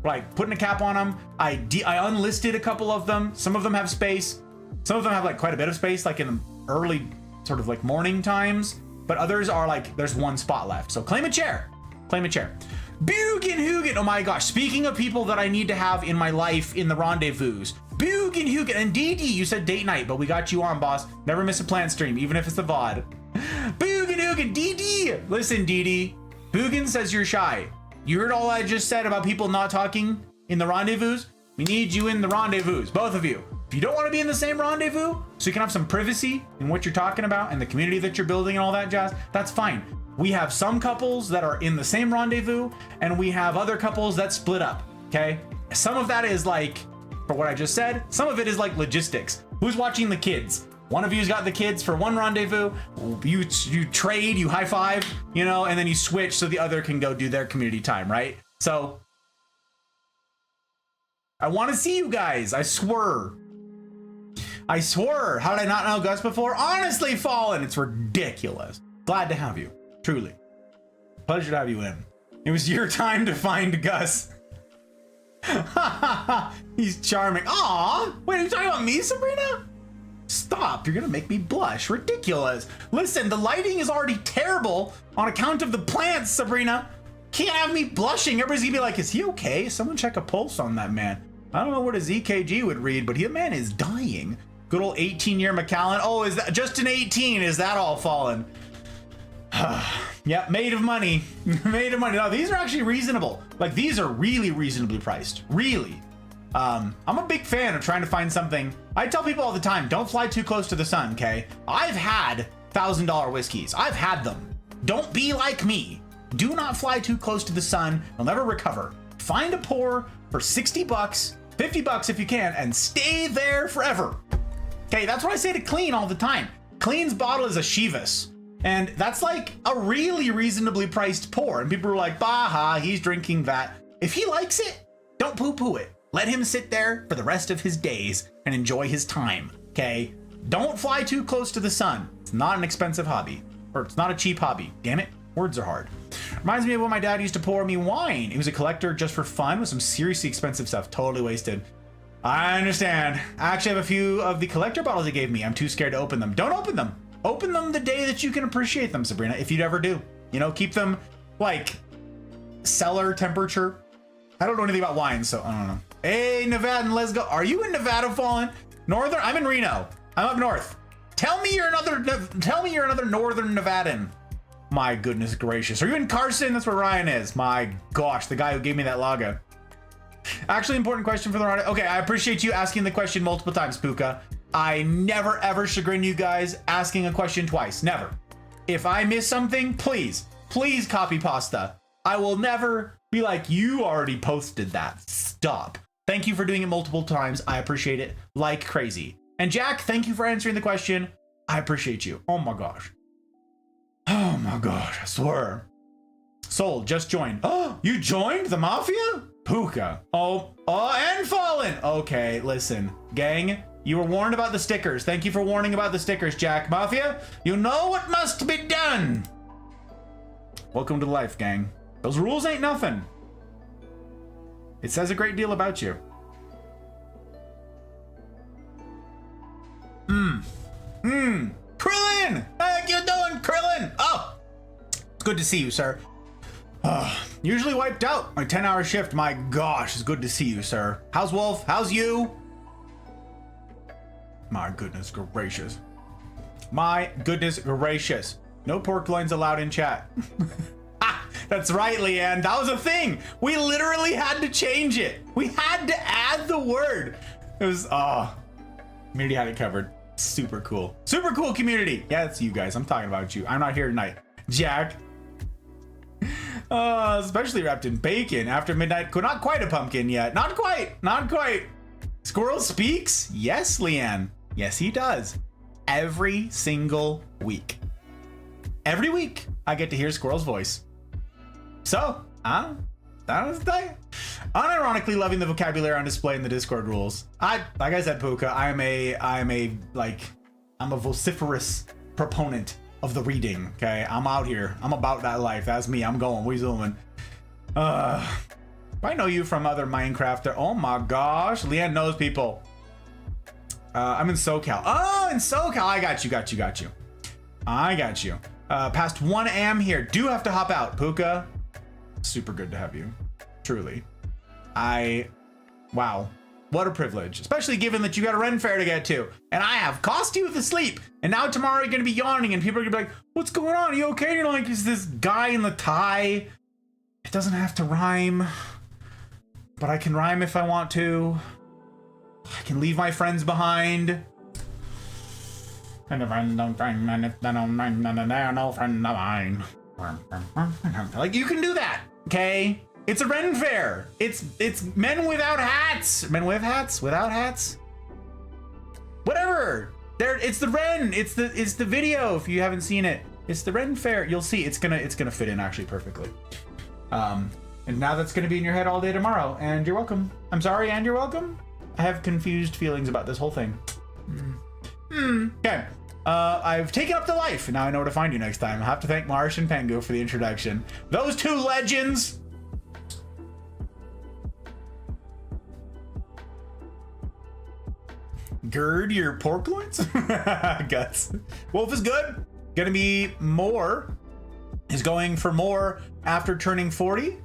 Like, putting a cap on them. I unlisted a couple of them. Some of them have space. Some of them have like quite a bit of space, like in the early sort of like morning times. But others are like, there's 1 spot left. So claim a chair. Claim a chair. Bugen Hugin. Oh my gosh. Speaking of people that I need to have in my life in the rendezvous, Bugen Boogan Hugan and DD, you said date night, but we got you on, boss. Never miss a plant stream, even if it's a VOD. Boogan Hugan, DD. Listen, DD. Boogan says you're shy. You heard all I just said about people not talking in the rendezvous? We need you in the rendezvous, both of you. If you don't want to be in the same rendezvous, so you can have some privacy in what you're talking about and the community that you're building and all that jazz, that's fine. We have some couples that are in the same rendezvous, and we have other couples that split up, okay? Some of that is like, for what I just said, some of it is like logistics. Who's watching the kids? One of you's got the kids for one rendezvous, you trade, you high five, you know, and then you switch so the other can go do their community time, right? So, I want to see you guys, I swear. I swear, how did I not know Gus before? Honestly, Fallen, it's ridiculous. Glad to have you, truly. Pleasure to have you in. It was your time to find Gus. He's charming. Aw, wait, are you talking about me, Sabrina? Stop, you're gonna make me blush. Ridiculous. Listen, the lighting is already terrible on account of the plants, Sabrina. Can't have me blushing. Everybody's gonna be like, is he okay? Someone check a pulse on that man. I don't know what his EKG would read, but the man is dying. Good old 18-year Macallan. Oh, is that just an 18? Is that all Fallen? Yep, made of money. Made of money. Now, these are actually reasonable. Like, these are really reasonably priced. Really. I'm a big fan of trying to find something. I tell people all the time, don't fly too close to the sun, okay? I've had $1,000 whiskeys. I've had them. Don't be like me. Do not fly too close to the sun. You'll never recover. Find a pour for 60 bucks, 50 bucks if you can, and stay there forever. Okay, that's what I say to Clean all the time. Clean's bottle is a Chivas. And that's like a really reasonably priced pour. And people are like, baha, he's drinking that. If he likes it, don't poo-poo it. Let him sit there for the rest of his days and enjoy his time, okay? Don't fly too close to the sun. It's not an expensive hobby. Or it's not a cheap hobby. Damn it, words are hard. Reminds me of when my dad used to pour me wine. He was a collector just for fun with some seriously expensive stuff. Totally wasted. I understand. I actually have a few of the collector bottles he gave me. I'm too scared to open them. Don't open them. Open them the day that you can appreciate them, Sabrina, if you'd ever do. You know, keep them, like, cellar temperature. I don't know anything about wine, so I don't know. Hey, Nevadan, let's go. Are you in Nevada, Fallen? Northern? I'm in Reno. I'm up north. Tell me you're another Northern Nevadan. My goodness gracious. Are you in Carson? That's where Ryan is. My gosh, the guy who gave me that lager. Actually, important question for the Ryan. Okay, I appreciate you asking the question multiple times, Puka. I never ever chagrin you guys asking a question twice. Never. If I miss something, please copy pasta. I will never be like, you already posted that. Stop. Thank you for doing it multiple times. I appreciate it like crazy. And Jack, thank you for answering the question. I appreciate you. Oh my gosh. Oh my gosh, I swear. Soul just joined. Oh, you joined the Mafia? Puka. Oh, and Fallen. Okay, listen, gang. You were warned about the stickers. Thank you for warning about the stickers, Jack. Mafia, you know what must be done. Welcome to life, gang. Those rules ain't nothing. It says a great deal about you. Krillin! How you doing, Krillin? Oh, it's good to see you, sir. Usually wiped out. My 10-hour shift. My gosh, it's good to see you, sir. How's Wolf? How's you? My goodness gracious. My goodness gracious. No pork loins allowed in chat. That's right, Leanne. That was a thing. We literally had to change it. We had to add the word. It was, community had it covered. Super cool. Super cool community. Yeah, it's you guys. I'm talking about you. I'm not here tonight. Jack. Especially wrapped in bacon after midnight. Not quite a pumpkin yet. Not quite. Not quite. Squirrel speaks? Yes, Leanne. Yes, he does. Every single week. Every week, I get to hear Squirrel's voice. So, that was the thing. Unironically loving the vocabulary on display in the Discord rules. Like I said, Puka, I'm a vociferous proponent of the reading. Okay, I'm out here. I'm about that life. That's me. I'm going. We zooming. I know you from other Minecrafter. Oh my gosh, Leanne knows people. I'm in SoCal. Oh, in SoCal. I got you. I got you. Past 1 a.m. here. Do have to hop out, Puka. Super good to have you. Truly. Wow. What a privilege, especially given that you got a Ren Fair to get to, and I have cost you the sleep. And now tomorrow you're gonna be yawning, and people are gonna be like, "What's going on? Are you okay?" And you're like, "Is this guy in the tie?" It doesn't have to rhyme, but I can rhyme if I want to. I can leave my friends behind. And if I don't find none, if they don't find none, they're no friend of mine. Like, you can do that, okay? It's a Ren Fair. It's men without hats. Men with hats, without hats. Whatever. It's the Ren. It's the video. If you haven't seen it, it's the Ren Fair. You'll see. It's gonna fit in actually perfectly. And now that's gonna be in your head all day tomorrow. And you're welcome. I'm sorry, and you're welcome. I have confused feelings about this whole thing. Okay. I've taken up the life, and now I know where to find you next time. I'll have to thank Marsh and Pengu for the introduction. Those two legends. Gird your pork loins? Guts. Wolf is good. Gonna be more. Is going for more after turning 40.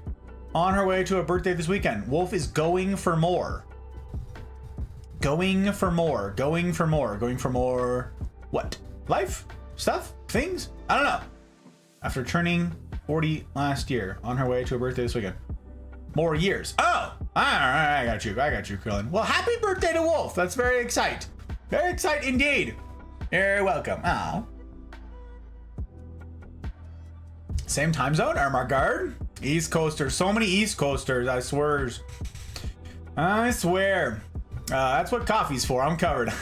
On her way to a birthday this weekend. Wolf is going for more. Going for more. Going for more. Going for more. What? Life? Stuff? Things? I don't know. After turning 40 last year, on her way to a birthday this weekend. More years. Oh! I got you, Krillin. Well, happy birthday to Wolf. That's very exciting. Very exciting indeed. You're welcome. Oh. Same time zone, Armagard. East Coasters. So many East Coasters, I swears. I swear. That's what coffee's for. I'm covered.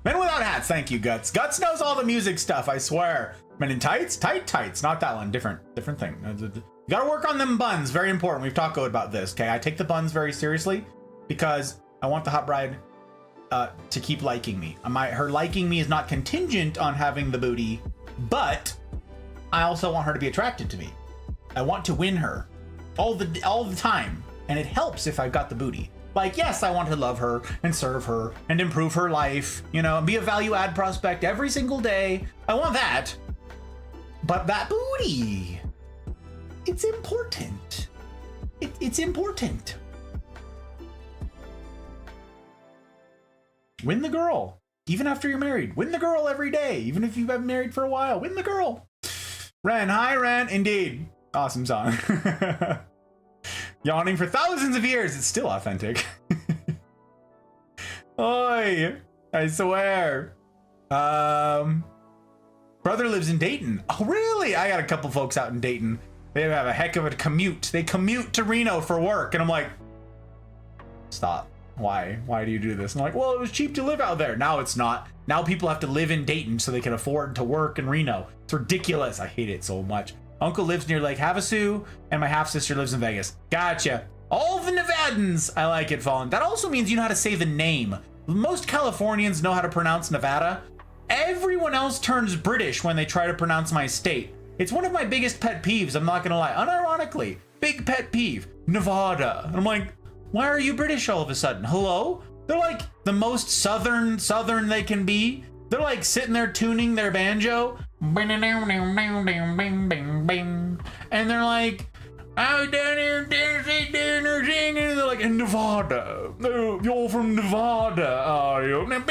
Men without hats. Thank you, Guts. Guts knows all the music stuff, I swear. Men in tights? Tights. Not that one. Different thing. You gotta work on them buns. Very important. We've talked about this, okay? I take the buns very seriously because I want the hot bride to keep liking me. Her liking me is not contingent on having the booty, but I also want her to be attracted to me. I want to win her all the time, and it helps if I've got the booty. Like, yes, I want to love her and serve her and improve her life, you know, and be a value add prospect every single day. I want that. But that booty, it's important. It's important. Win the girl, even after you're married. Win the girl every day, even if you've been married for a while. Win the girl. Ren, hi, Ren. Indeed. Awesome song. Yawning for thousands of years. It's still authentic. Oi, I swear. Brother lives in Dayton. Oh, really? I got a couple folks out in Dayton. They have a heck of a commute. They commute to Reno for work. And I'm like, stop. Why? Why do you do this? And I'm like, well, it was cheap to live out there. Now it's not. Now people have to live in Dayton so they can afford to work in Reno. It's ridiculous. I hate it so much. Uncle lives near Lake Havasu, and my half-sister lives in Vegas. Gotcha. All the Nevadans. I like it, Fallen. That also means you know how to say the name. Most Californians know how to pronounce Nevada. Everyone else turns British when they try to pronounce my state. It's one of my biggest pet peeves, I'm not gonna lie. Unironically, big pet peeve. Nevada. And I'm like, why are you British all of a sudden? Hello? They're like the most southern they can be. They're like sitting there tuning their banjo. And they're like, oh, down here, and they're like, in Nevada. You're from Nevada, are you? Like,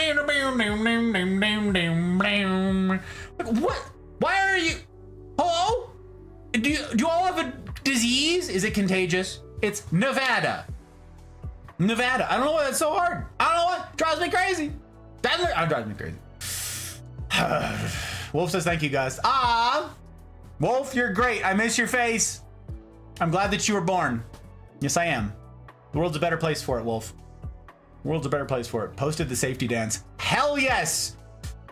what? Why are you? Hello? Do you all have a disease? Is it contagious? It's Nevada. Nevada. I don't know why that's so hard. I don't know what. Drives me crazy. Drives me crazy. Wolf says thank you, guys. Wolf, you're great. I miss your face. I'm glad that you were born. Yes, I am. The world's a better place for it, Wolf. The world's a better place for it. Posted the safety dance. Hell yes.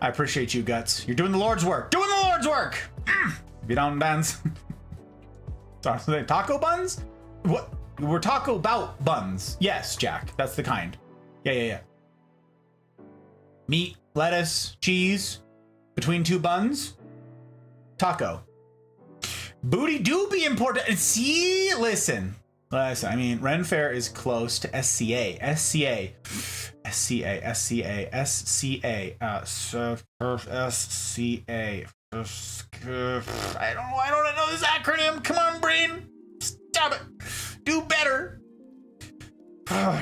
I appreciate you, Guts. You're doing the Lord's work. Doing the Lord's work. If you don't dance. Taco buns? What? We're talking about buns. Yes, Jack. That's the kind. Yeah. Meat, lettuce, cheese. Between two buns. Taco. Booty do be important. See, listen. I mean, Ren Fair is close to SCA. SCA. I don't know this acronym. Come on, brain. Stop it. Do better.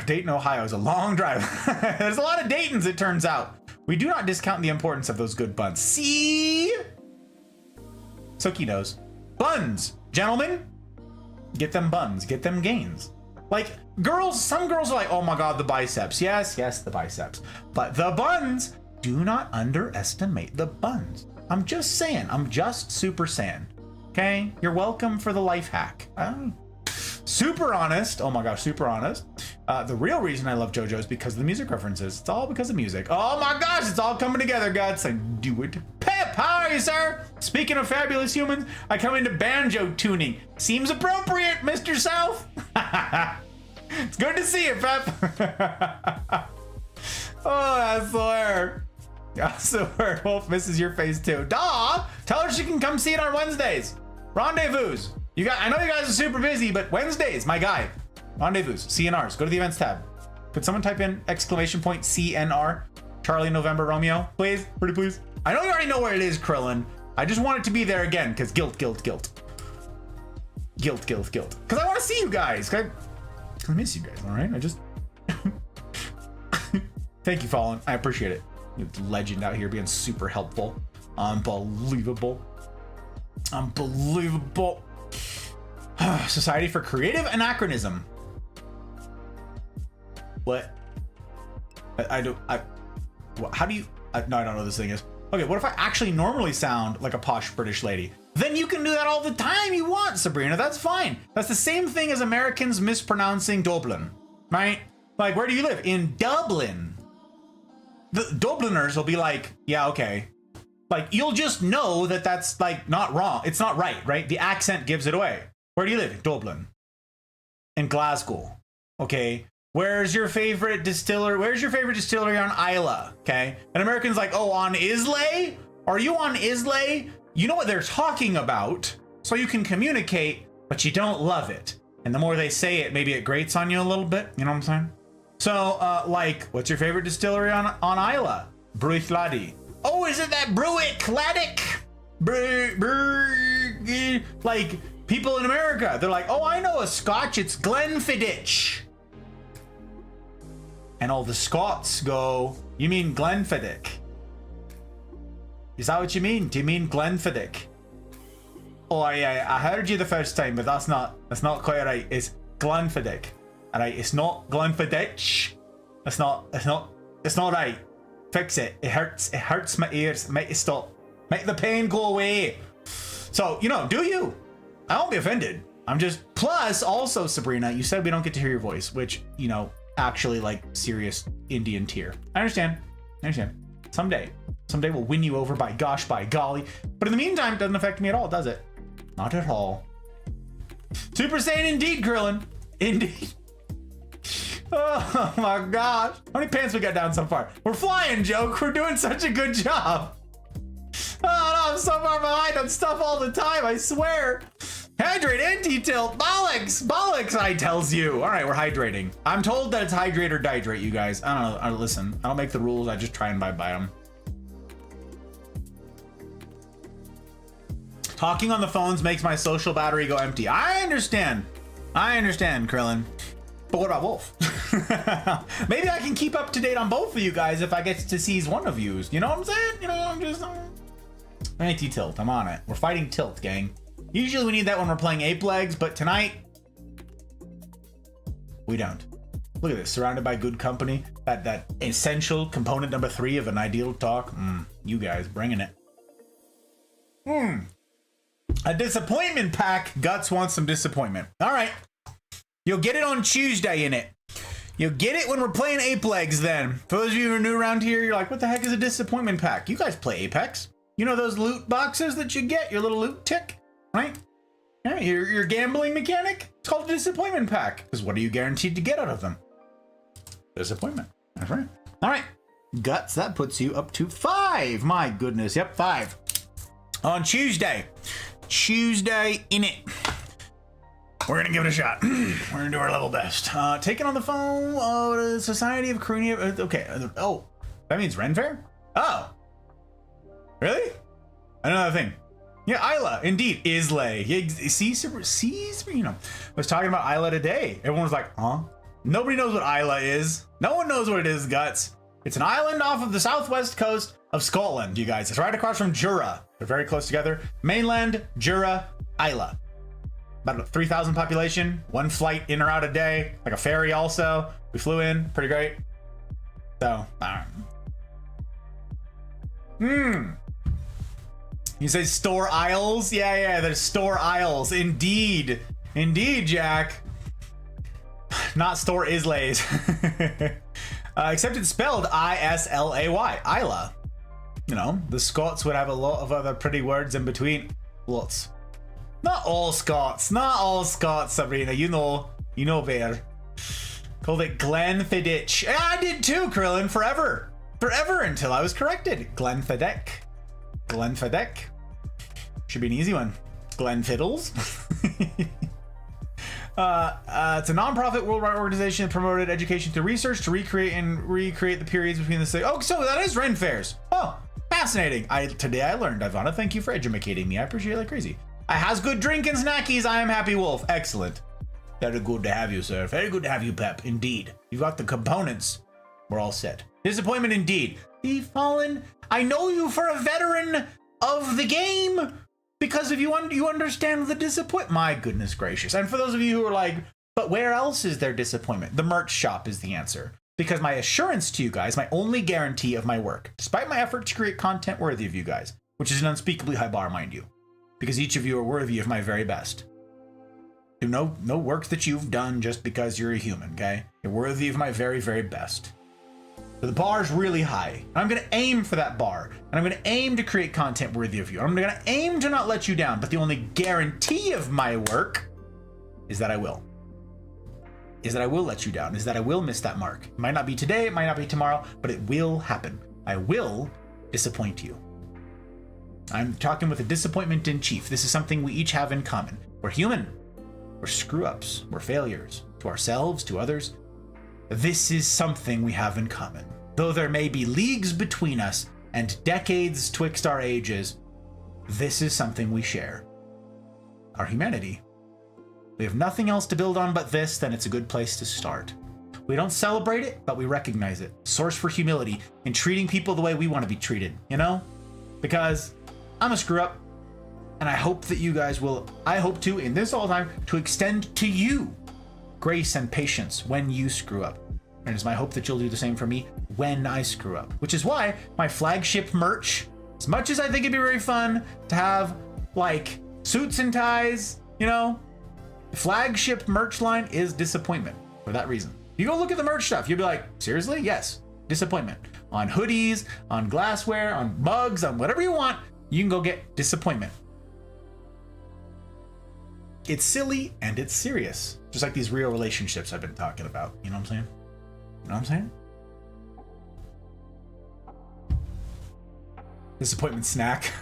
Dayton, Ohio is a long drive. There's a lot of Daytons, it turns out. We do not discount the importance of those good buns. See? Sookie knows. Buns, gentlemen. Get them buns, get them gains. Like, girls, some girls are like, oh my God, the biceps. Yes, the biceps. But the buns, do not underestimate the buns. I'm just saying, I'm just super saying. Okay? You're welcome for the life hack. Super honest. Oh my gosh, super honest. The real reason I love JoJo is because of the music references. It's all because of music. Oh my gosh, it's all coming together, Guts. I do it. Pep, how are you, sir? Speaking of fabulous humans, I come into banjo tuning. Seems appropriate, Mr. South. It's good to see you, Pep. Oh, I swear. I swear, Wolf misses your face too. Daw, tell her she can come see it on Wednesdays. Rendezvous. I know you guys are super busy, but Wednesdays, my guy. Rendezvous, CNRs. Go to the events tab. Could someone type in !CNR, Charlie November Romeo, please? Pretty please. I know you already know where it is, Krillin. I just want it to be there again, because guilt. Guilt. Because I want to see you guys. I miss you guys, all right? I just... Thank you, Fallen. I appreciate it. You're a legend out here being super helpful. Unbelievable. Society for Creative Anachronism. What? How do you... no, I don't know what this thing is. Okay, what if I actually normally sound like a posh British lady? Then you can do that all the time you want, Sabrina. That's fine. That's the same thing as Americans mispronouncing Dublin, right? Like, where do you live? In Dublin. The Dubliners will be like, yeah, okay. Like, you'll just know that that's, like, not wrong. It's not right? The accent gives it away. Where do you live? Dublin. In Glasgow. Okay. Where's your favorite distillery? Where's your favorite distillery on Isla? Okay. And Americans like, oh, on Islay? Are you on Islay? You know what they're talking about, so you can communicate, but you don't love it. And the more they say it, maybe it grates on you a little bit. You know what I'm saying? So, like, what's your favorite distillery on Isla? Bruichladdich. Oh, is it that Bruichladdich? Like, people in America, they're like, oh, I know a Scotch, it's Glenfiddich. And all the Scots go, you mean Glenfiddich? Is that what you mean? Do you mean Glenfiddich? Oh, I heard you the first time, but that's not quite right. It's Glenfiddich. All right, it's not Glenfiddich. It's not right. Fix it. It hurts my ears. Make it stop. Make the pain go away. So, do you? I won't be offended. I'm just, plus also, Sabrina, you said we don't get to hear your voice, which, actually like serious Indian tier. I understand. Someday we'll win you over by gosh, by golly. But in the meantime, it doesn't affect me at all, does it? Not at all. Super Saiyan indeed, Krillin. Indeed. Oh my gosh. How many pants we got down so far? We're flying, Joke. We're doing such a good job. Oh no, I'm so far behind on stuff all the time, I swear. Hydrate, anti-tilt, bollocks, I tells you. All right, we're hydrating. I'm told that it's hydrate or dihydrate, you guys. I don't know, listen, I don't make the rules, I just try and abide by them. Talking on the phones makes my social battery go empty. I understand, Krillin. But what about Wolf? Maybe I can keep up to date on both of you guys if I get to seize one of yous. You know what I'm saying? I'm just... Anti-tilt, I'm on it. We're fighting tilt, gang. Usually we need that when we're playing Ape Legs, but tonight, we don't. Look at this, surrounded by good company. That essential component number 3 of an ideal talk. You guys bringing it. A disappointment pack. Guts wants some disappointment. All right. You'll get it on Tuesday, innit? You'll get it when we're playing Ape Legs then. For those of you who are new around here, you're like, what the heck is a disappointment pack? You guys play Apex. You know those loot boxes that you get? Your little loot tick? Right? Yeah, your gambling mechanic? It's called a disappointment pack. Because what are you guaranteed to get out of them? Disappointment. That's right. All right. Guts, that puts you up to 5. My goodness. Yep, 5. On Tuesday. Tuesday, innit? We're going to give it a shot. We're going to do our level best. Taking on the phone, the Society of Korea. Okay. Oh, that means Ren Fair? Oh. Really? Another thing. Yeah, Isla, indeed. Islay. See, I was talking about Isla today. Everyone was like, huh? Nobody knows what Isla is. No one knows what it is, Guts. It's an island off of the southwest coast of Scotland, you guys. It's right across from Jura. They're very close together. Mainland, Jura, Isla. About 3,000 population. One flight in or out a day. Like a ferry also. We flew in. Pretty great. So, You say store aisles? Yeah, there's store aisles. Indeed. Indeed, Jack. Not store Islays. Except it's spelled I-S-L-A-Y. Isla. You know, the Scots would have a lot of other pretty words in between. Lots. Not all Scots, Sabrina. You know better. Called it Glenfiddich. I did too, Krillin, forever until I was corrected. Glenfiddich. Should be an easy one. Glenfiddles. It's a non-profit worldwide organization that promoted education through research to recreate the periods between the six. Oh, so that is Ren Fairs. Oh, fascinating. Today I learned, Ivana. Thank you for educating me. I appreciate it like crazy. I has good drink and snackies. I am Happy Wolf. Excellent. Very good to have you, sir. Very good to have you, Pep. Indeed. You've got the components. We're all set. Disappointment indeed. The Fallen. I know you for a veteran of the game because if you understand the disappointment. My goodness gracious. And for those of you who are like, but where else is there disappointment? The merch shop is the answer. Because my assurance to you guys, my only guarantee of my work, despite my effort to create content worthy of you guys, which is an unspeakably high bar, mind you, because each of you are worthy of my very best. Do no work that you've done just because you're a human, okay? You're worthy of my very, very best. So the bar's really high. And I'm going to aim for that bar. And I'm going to aim to create content worthy of you. I'm going to aim to not let you down. But the only guarantee of my work is that I will. Is that I will let you down. Is that I will miss that mark. It might not be today. It might not be tomorrow. But it will happen. I will disappoint you. I'm talking with a disappointment in chief. This is something we each have in common. We're human. We're screw-ups. We're failures. To ourselves, to others. This is something we have in common. Though there may be leagues between us and decades twixt our ages, this is something we share. Our humanity. We have nothing else to build on but this, then it's a good place to start. We don't celebrate it, but we recognize it. Source for humility in treating people the way we want to be treated, you know? Because I'm a screw-up, and I hope that you guys will, I hope to, in this all time, to extend to you grace and patience when you screw up. And it's my hope that you'll do the same for me when I screw up. Which is why my flagship merch, as much as I think it'd be very fun to have, like, suits and ties, you know, the flagship merch line is disappointment for that reason. You go look at the merch stuff, you'll be like, seriously? Yes, disappointment. On hoodies, on glassware, on mugs, on whatever you want, you can go get disappointment. It's silly and it's serious. Just like these real relationships I've been talking about. You know what I'm saying? You know what I'm saying? Disappointment snack.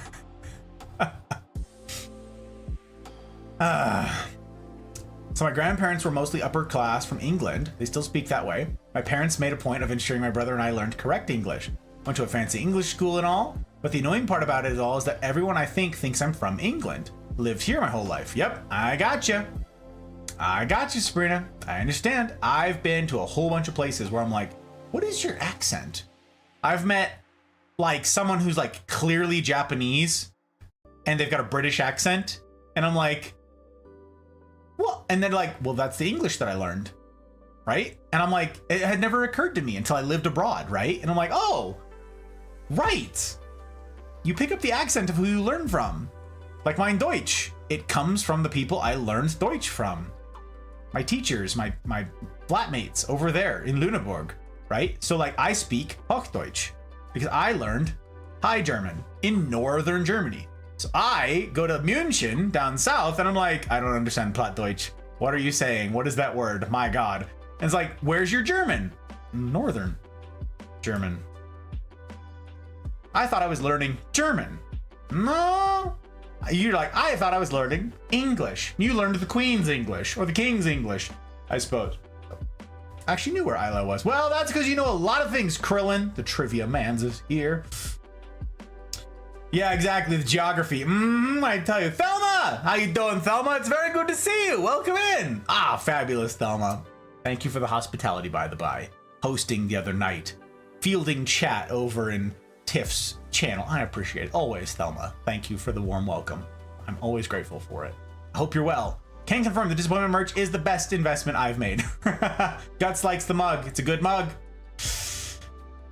So my grandparents were mostly upper class from England. They still speak that way. My parents made a point of ensuring my brother and I learned correct English. Went to a fancy English school and all. But the annoying part about it all is that everyone I think thinks I'm from England. Lived here my whole life. Yep, I gotcha. I got you, Sabrina. I understand. I've been to a whole bunch of places where I'm like, what is your accent? I've met like someone who's like clearly Japanese and they've got a British accent. And I'm like, what? And they're like, well, that's the English that I learned. Right? And I'm like, it had never occurred to me until I lived abroad. Right? And I'm like, oh, right. You pick up the accent of who you learn from. Like mein Deutsch. It comes from the people I learned Deutsch from. My teachers, my flatmates over there in Lüneburg, right? So like I speak Hochdeutsch because I learned High German in northern Germany. So I go to München down south and I'm like, I don't understand Plattdeutsch. What are you saying? What is that word? My God. And it's like, where's your German? Northern German. I thought I was learning German. No. You're like, I thought I was learning English. You learned the Queen's English or the King's English, I suppose. I actually knew where Isla was. Well, that's because you know a lot of things, Krillin. The trivia man's is here. Yeah, exactly. The geography. I tell you. Thelma! How you doing, Thelma? It's very good to see you. Welcome in. Ah, fabulous, Thelma. Thank you for the hospitality, by the by. Hosting the other night. Fielding chat over in Tiff's channel. I appreciate it. Always, Thelma. Thank you for the warm welcome. I'm always grateful for it. I hope you're well. Can confirm the Disappointment merch is the best investment I've made. Guts likes the mug. It's a good mug.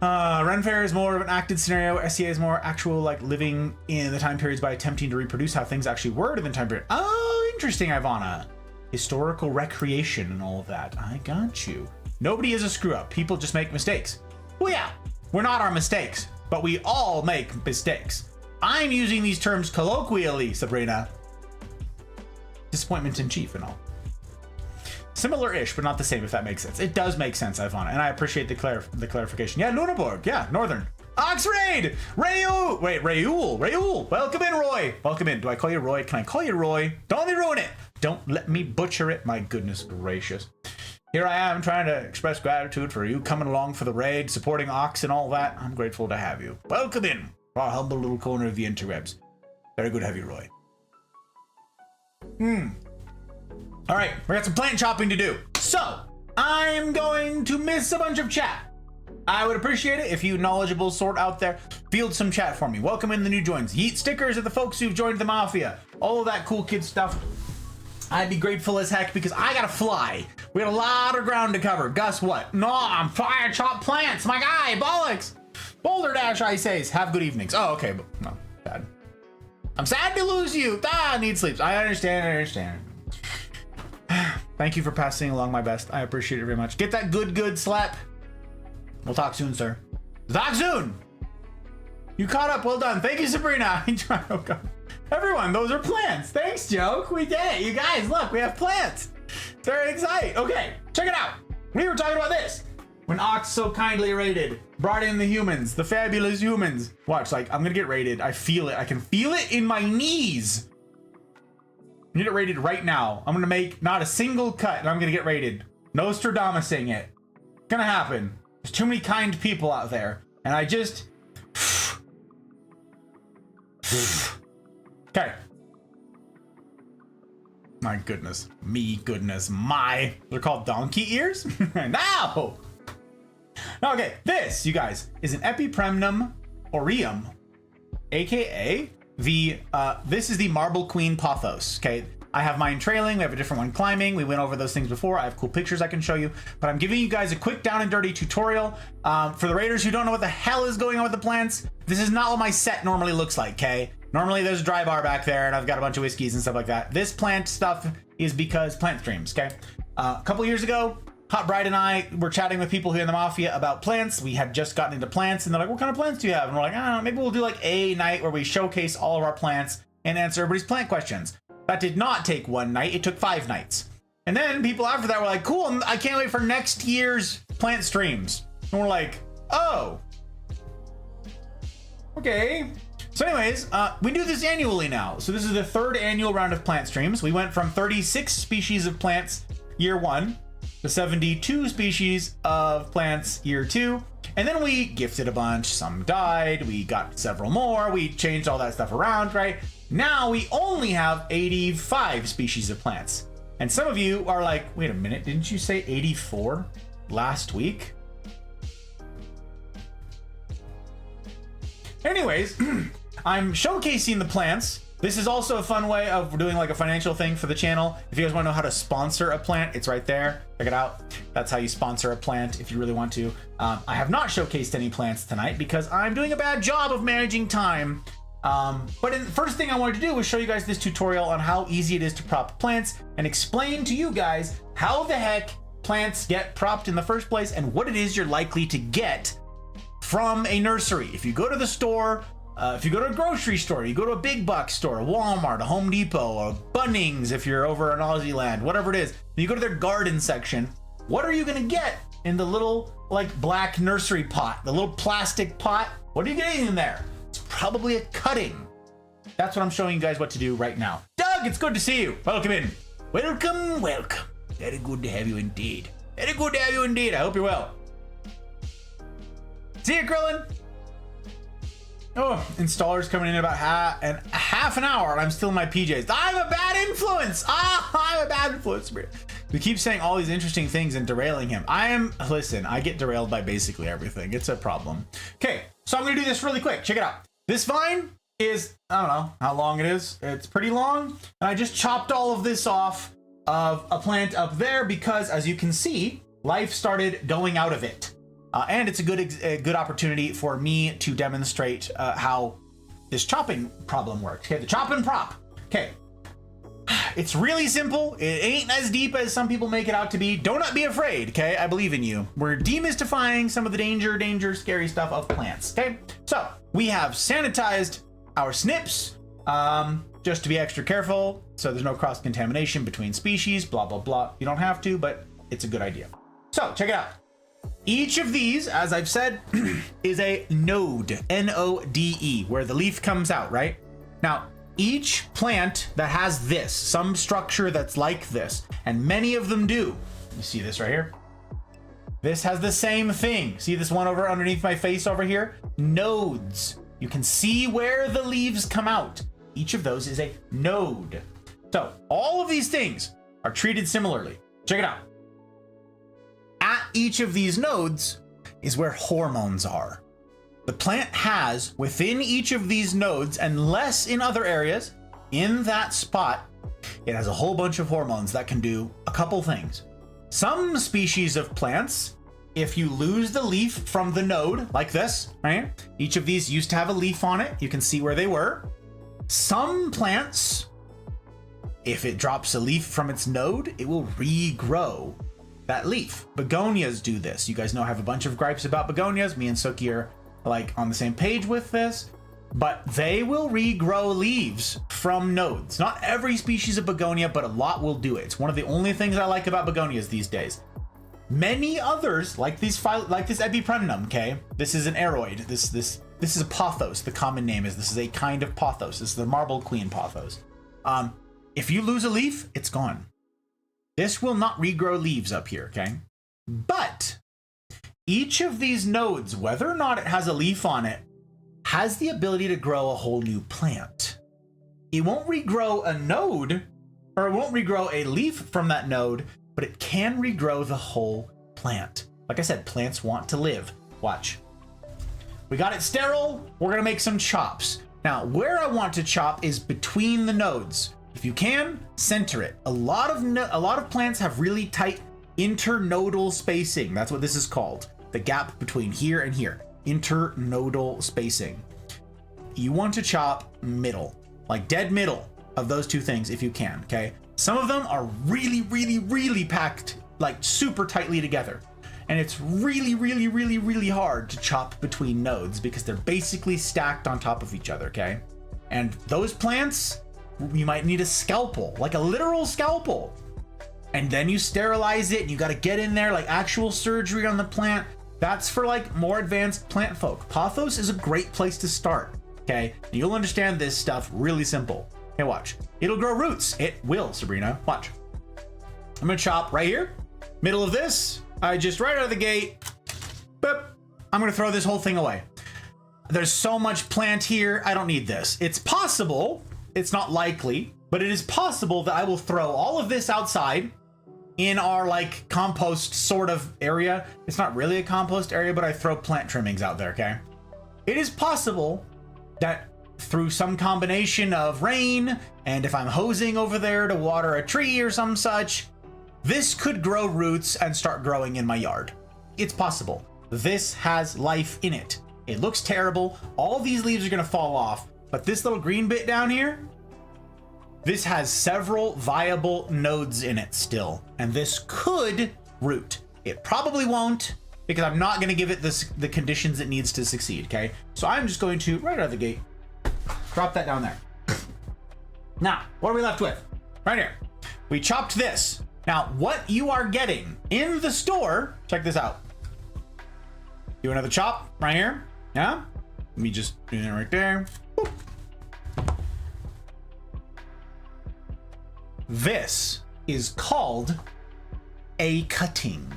Ren Fair is more of an acted scenario. SCA is more actual, like, living in the time periods by attempting to reproduce how things actually were in the time period. Oh, interesting, Ivana. Historical recreation and all of that. I got you. Nobody is a screw up. People just make mistakes. Well, yeah, we're not our mistakes, but we all make mistakes. I'm using these terms colloquially, Sabrina. Disappointment in chief and all. Similar-ish, but not the same, if that makes sense. It does make sense, Ivana, and I appreciate the clarification. Yeah, Lunaborg. Yeah, Northern. Oxraid! Raul! Wait, Raul! Welcome in, Roy! Welcome in. Do I call you Roy? Can I call you Roy? Don't let me ruin it! Don't let me butcher it. My goodness gracious. Here I am trying to express gratitude for you coming along for the raid, supporting Ox and all that. I'm grateful to have you. Welcome in our humble little corner of the interwebs. Very good to have you, Roy. All right, we got some plant chopping to do. So, I'm going to miss a bunch of chat. I would appreciate it if you knowledgeable sort out there field some chat for me. Welcome in the new joins. Yeet stickers at the folks who've joined the Mafia. All of that cool kid stuff. I'd be grateful as heck because I gotta fly. We got a lot of ground to cover. Guess what? No, I'm fire chop plants. My guy, bollocks. Boulder Dash, I says. Have good evenings. Oh, okay, but no, bad. I'm sad to lose you. Need sleeps. I understand. Thank you for passing along my best. I appreciate it very much. Get that good slap. We'll talk soon, sir. Talk soon. You caught up. Well done. Thank you, Sabrina. Oh, God. Everyone, those are plants. Thanks, Joke. We did it. You guys, look, we have plants. It's very exciting. Okay, check it out. We were talking about this. When Ox so kindly raided, brought in the humans, the fabulous humans. Watch, like, I'm gonna get raided. I feel it. I can feel it in my knees. I'm gonna get raided right now. I'm gonna make not a single cut and I'm gonna get raided. Nostradamusing it. It's gonna happen. There's too many kind people out there. And I just... Okay. My goodness. They're called donkey ears? No! Okay, this, you guys, is an Epipremnum aureum, aka this is the Marble Queen Pothos. Okay, I have mine trailing, we have a different one climbing. We went over those things before. I have cool pictures I can show you, but I'm giving you guys a quick down and dirty tutorial. For the raiders who don't know what the hell is going on with the plants, this is not what my set normally looks like, okay? Normally there's a dry bar back there and I've got a bunch of whiskeys and stuff like that. This plant stuff is because plant streams, okay? A couple years ago, Hot Bride and I were chatting with people here in the Mafia about plants. We had just gotten into plants and they're like, what kind of plants do you have? And we're like, I don't know, maybe we'll do like a night where we showcase all of our plants and answer everybody's plant questions. That did not take one night, it took 5 nights. And then people after that were like, cool, I can't wait for next year's plant streams. And we're like, oh, okay. So anyways, we do this annually now. So this is the 3rd annual round of plant streams. We went from 36 species of plants year 1 to 72 species of plants year 2. And then we gifted a bunch, some died, we got several more, we changed all that stuff around, right? Now we only have 85 species of plants. And some of you are like, wait a minute, didn't you say 84 last week? Anyways, I'm showcasing the plants. This is also a fun way of doing like a financial thing for the channel. If you guys want to know how to sponsor a plant, it's right there. Check it out. That's how you sponsor a plant if you really want to. I have not showcased any plants tonight because I'm doing a bad job of managing time. But the first thing I wanted to do was show you guys this tutorial on how easy it is to prop plants and explain to you guys how the heck plants get propped in the first place and what it is you're likely to get from a nursery. If you go to the store, if you go to a grocery store, you go to a big box store, a Walmart, a Home Depot, or Bunnings if you're over in Aussie land, whatever it is, you go to their garden section, what are you gonna get in the little like black nursery pot, the little plastic pot? What are you getting in there? It's probably a cutting. That's what I'm showing you guys what to do right now. Doug, it's good to see you. Welcome in. Welcome. Very good to have you indeed. Very good to have you indeed. I hope you're well. See you, Krillin. Oh, installer's coming in about half an hour and I'm still in my PJs. I'm a bad influence. I'm a bad influence. We keep saying all these interesting things and derailing him. Listen, I get derailed by basically everything. It's a problem. Okay, so I'm gonna do this really quick. Check it out. This vine is, I don't know how long it is. It's pretty long. And I just chopped all of this off of a plant up there because, as you can see, life started going out of it. And it's a good opportunity for me to demonstrate how this chopping problem works. Okay, the chop and prop. Okay. It's really simple. It ain't as deep as some people make it out to be. Do not be afraid, okay? I believe in you. We're demystifying some of the scary stuff of plants, okay? So, we have sanitized our snips, just to be extra careful, so there's no cross-contamination between species, blah, blah, blah. You don't have to, but it's a good idea. So, check it out. Each of these, as I've said, is a node, N-O-D-E, where the leaf comes out, right? Now, each plant that has this, some structure that's like this, and many of them do. You see this right here? This has the same thing. See this one over underneath my face over here? Nodes. You can see where the leaves come out. Each of those is a node. So all of these things are treated similarly. Check it out. At each of these nodes is where hormones are. The plant has, within each of these nodes, and less in other areas, in that spot, it has a whole bunch of hormones that can do a couple things. Some species of plants, if you lose the leaf from the node, like this, right? Each of these used to have a leaf on it. You can see where they were. Some plants, if it drops a leaf from its node, it will regrow that leaf. Begonias do this. You guys know I have a bunch of gripes about begonias. Me and Suki are like on the same page with this, but they will regrow leaves from nodes. Not every species of begonia, but a lot will do it. It's one of the only things I like about begonias these days. Many others, like this epipremnum, okay? This is an aroid. This is a pothos. The common name is, this is a kind of pothos. This is the marble queen pothos. If you lose a leaf, it's gone. This will not regrow leaves up here, okay? But each of these nodes, whether or not it has a leaf on it, has the ability to grow a whole new plant. It won't regrow a node, or it won't regrow a leaf from that node, but it can regrow the whole plant. Like I said, plants want to live. Watch. We got it sterile. We're gonna make some chops. Now, where I want to chop is between the nodes. If you can, center it. A lot of plants have really tight internodal spacing. That's what this is called. The gap between here and here. Internodal spacing. You want to chop middle, like dead middle of those two things if you can, okay? Some of them are really, really, really packed, like super tightly together. And it's really, really, really, really hard to chop between nodes because they're basically stacked on top of each other, okay? And those plants, you might need a scalpel, like a literal scalpel. And then you sterilize it and you got to get in there, like actual surgery on the plant. That's for like more advanced plant folk. Pothos is a great place to start, okay? And you'll understand this stuff really simple. Okay, watch. It'll grow roots. It will, Sabrina. Watch. I'm gonna chop right here, middle of this. I just right out of the gate, boop. I'm gonna throw this whole thing away. There's so much plant here, I don't need this. It's possible, it's not likely, but it is possible that I will throw all of this outside in our like compost sort of area. It's not really a compost area, but I throw plant trimmings out there, okay? It is possible that through some combination of rain, and if I'm hosing over there to water a tree or some such, this could grow roots and start growing in my yard. It's possible. This has life in it. It looks terrible. All these leaves are gonna fall off, but this little green bit down here, this has several viable nodes in it still, and this could root. It probably won't, because I'm not gonna give it the conditions it needs to succeed, okay? So I'm just going to, right out of the gate, drop that down there. Now, what are we left with? Right here. We chopped this. Now, what you are getting in the store, check this out. Do another chop right here. Yeah? Let me just do that right there. Boop. This is called a cutting.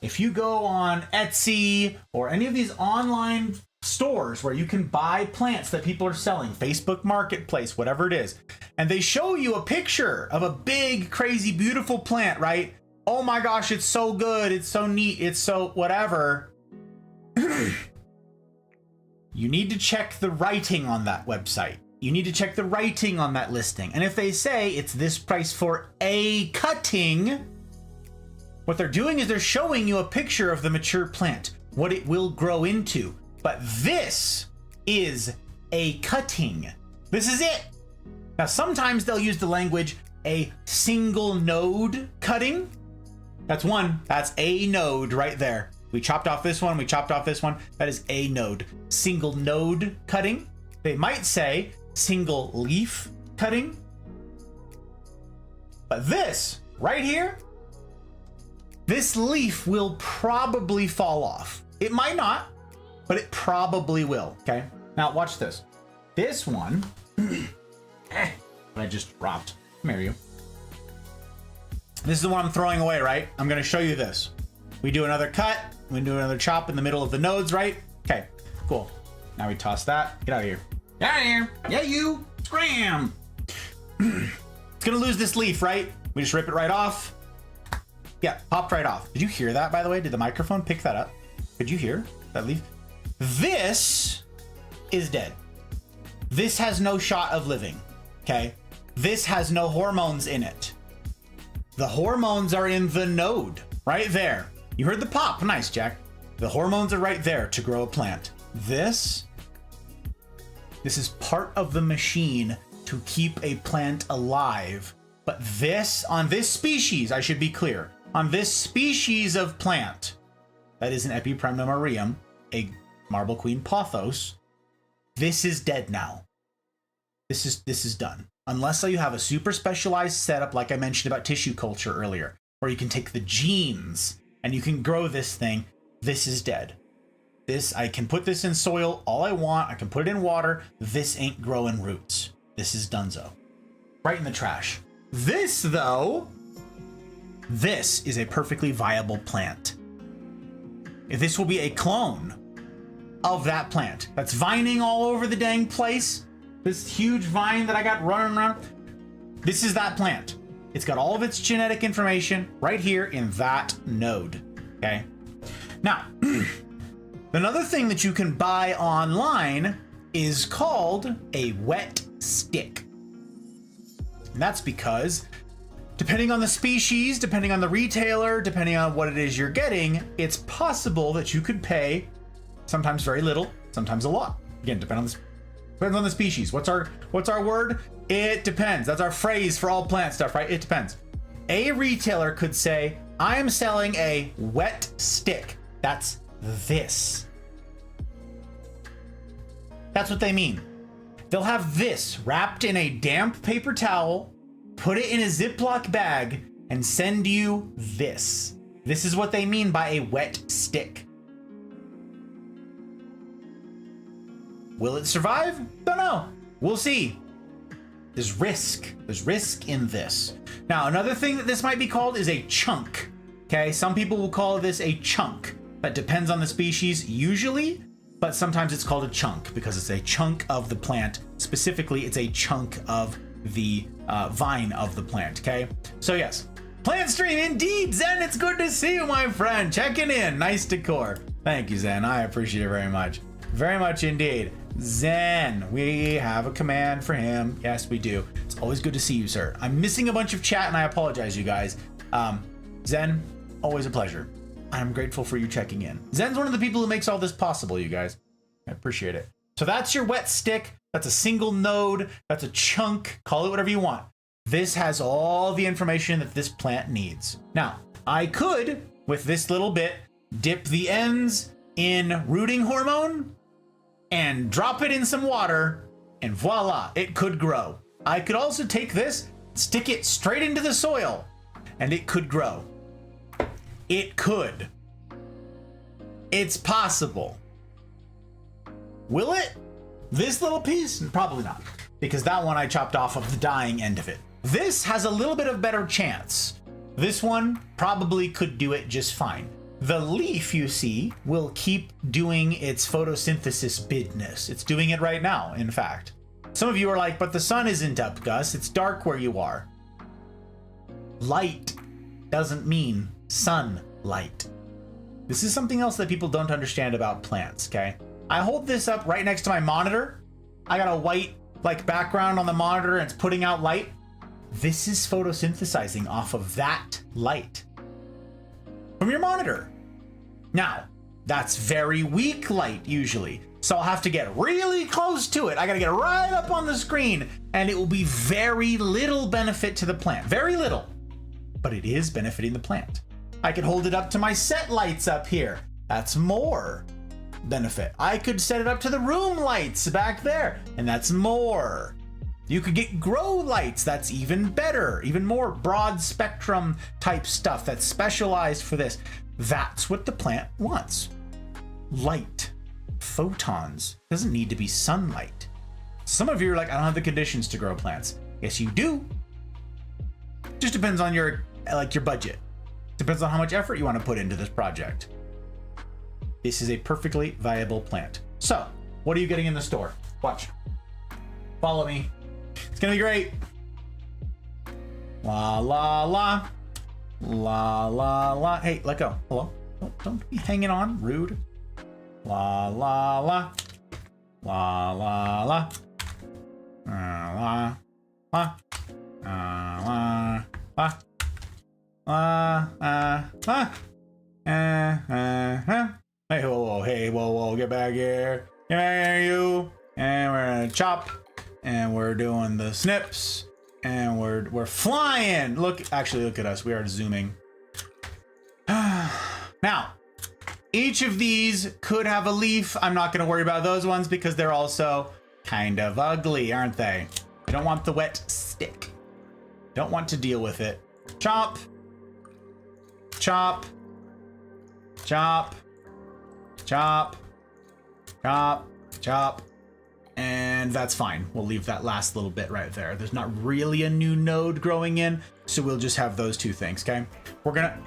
If you go on Etsy or any of these online stores where you can buy plants that people are selling, Facebook Marketplace, whatever it is, and they show you a picture of a big, crazy, beautiful plant, right? Oh my gosh, it's so good, it's so neat, it's so whatever. You need to check the writing on that website. You need to check the writing on that listing. And if they say it's this price for a cutting, what they're doing is they're showing you a picture of the mature plant, what it will grow into. But this is a cutting. This is it. Now, sometimes they'll use the language a single node cutting. That's one. That's a node right there. We chopped off this one. We chopped off this one. That is a node. Single node cutting. They might say single leaf cutting. But this right here, this leaf will probably fall off. It might not, but it probably will. Okay. Now watch this. This one, I just dropped. Come here, you. This is the one I'm throwing away, right? I'm going to show you this. We do another cut. We do another chop in the middle of the nodes, right? Okay, cool. Now we toss that. Get out of here. Get out of here. Yeah, you. Scram. It's going to lose this leaf, right? We just rip it right off. Yeah, popped right off. Did you hear that, by the way? Did the microphone pick that up? Could you hear that leaf? This is dead. This has no shot of living, okay? This has no hormones in it. The hormones are in the node, right there. You heard the pop. Nice, Jack. The hormones are right there to grow a plant. This is part of the machine to keep a plant alive. But this, on this species, I should be clear, on this species of plant, that is an Epiprimnum, a Marble Queen Pothos, this is dead now. This is done. Unless you have a super specialized setup like I mentioned about tissue culture earlier, where you can take the genes and you can grow this thing, this is dead. This, I can put this in soil all I want, I can put it in water, this ain't growing roots. This is donezo. Right in the trash. This, though, this is a perfectly viable plant. This will be a clone of that plant that's vining all over the dang place. This huge vine that I got running around. This is that plant. It's got all of its genetic information right here in that node. Okay. Now, another thing that you can buy online is called a wet stick. And that's because depending on the species, depending on the retailer, depending on what it is you're getting, it's possible that you could pay sometimes very little, sometimes a lot. Again, depends on the species. What's our word? It depends. That's our phrase for all plant stuff, right? It depends. A retailer could say, I am selling a wet stick. That's this. That's what they mean. They'll have this wrapped in a damp paper towel, put it in a Ziploc bag, and send you this. This is what they mean by a wet stick. Will it survive? Don't know. We'll see. There's risk. There's risk in this. Now, another thing that this might be called is a chunk. Okay, some people will call this a chunk. That depends on the species usually, but sometimes it's called a chunk because it's a chunk of the plant. Specifically, it's a chunk of the vine of the plant, okay? So yes, plant stream indeed. Zen, it's good to see you, my friend. Checking in. Nice decor. Thank you, Zen. I appreciate it very much. Very much indeed. Zen, we have a command for him. Yes, we do. It's always good to see you, sir. I'm missing a bunch of chat and I apologize, you guys. Zen, always a pleasure. I'm grateful for you checking in. Zen's one of the people who makes all this possible, you guys. I appreciate it. So that's your wet stick. That's a single node. That's a chunk. Call it whatever you want. This has all the information that this plant needs. Now, I could, with this little bit, dip the ends in rooting hormone and drop it in some water, and voila, it could grow. I could also take this, stick it straight into the soil, and it could grow. It could. It's possible. Will it? This little piece? Probably not, because that one I chopped off of the dying end of it. This has a little bit of better chance. This one probably could do it just fine. The leaf, you see, will keep doing its photosynthesis business. It's doing it right now, in fact. Some of you are like, but the sun isn't up, Gus. It's dark where you are. Light doesn't mean sunlight. This is something else that people don't understand about plants, okay? I hold this up right next to my monitor. I got a white like background on the monitor and it's putting out light. This is photosynthesizing off of that light from your monitor. Now, that's very weak light usually. So I'll have to get really close to it. I gotta get right up on the screen and it will be very little benefit to the plant. Very little, but it is benefiting the plant. I could hold it up to my set lights up here. That's more benefit. I could set it up to the room lights back there, and that's more. You could get grow lights, that's even better, even more broad spectrum type stuff that's specialized for this. That's what the plant wants. Light, photons, doesn't need to be sunlight. Some of you are like, I don't have the conditions to grow plants. Yes, you do. Just depends on your budget. Depends on how much effort you want to put into this project. This is a perfectly viable plant. So, what are you getting in the store? Watch. Follow me. It's gonna be great. La la la. La la la. Hey, let go. Hello? Don't be hanging on. Rude. La la la. La la la. La la. La la. Hey, whoa, get back here. Get back here, you. And we're gonna chop. And we're doing the snips. And we're flying. Look at us. We are zooming. Now, each of these could have a leaf. I'm not gonna worry about those ones because they're also kind of ugly, aren't they? I don't want the wet stick. Don't want to deal with it. Chop. Chop. Chop. Chop. Chop. Chop. And that's fine. We'll leave that last little bit right there. There's not really a new node growing in, so we'll just have those two things, okay? We're gonna...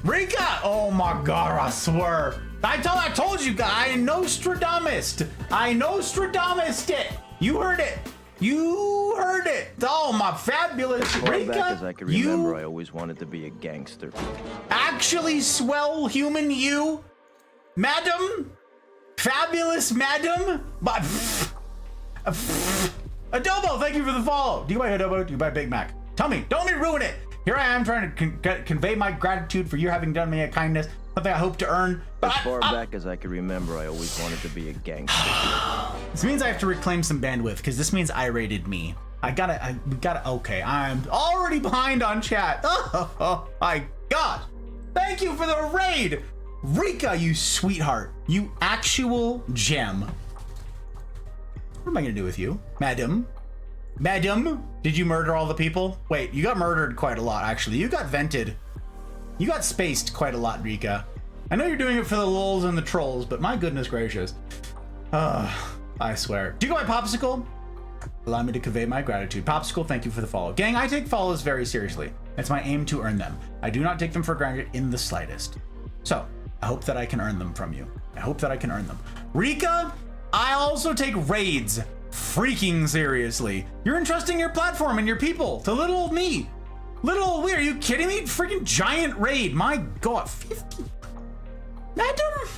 Rika! Oh my god, I swear. I told you guys, I Nostradamus. I Nostradamus it. You heard it. You heard it. Oh, my fabulous Rika. Back as I can remember, I always wanted to be a gangster. Actually, swell human you, madam, fabulous madam. But Adobo, thank you for the follow. Do you buy Adobo? Do you buy Big Mac? Tell me. Don't let me ruin it. Here I am trying to convey my gratitude for you having done me a kindness. Something I hope to earn. But as far back as I can remember, I always wanted to be a gangster. This means I have to reclaim some bandwidth because this means I rated me. We gotta, okay, I'm already behind on chat. Oh my god. Thank you for the raid. Rika, you sweetheart. You actual gem. What am I gonna do with you? Madam? Madam? Did you murder all the people? Wait, you got murdered quite a lot, actually. You got vented. You got spaced quite a lot, Rika. I know you're doing it for the lulz and the trolls, but my goodness gracious. I swear. Do you go by Popsicle? Allow me to convey my gratitude. Popsicle, thank you for the follow. Gang, I take follows very seriously. It's my aim to earn them. I do not take them for granted in the slightest. So, I hope that I can earn them from you. I hope that I can earn them. Rika, I also take raids freaking seriously. You're entrusting your platform and your people to little old me. Little old we, are you kidding me? Freaking giant raid. My god, 50. Madam?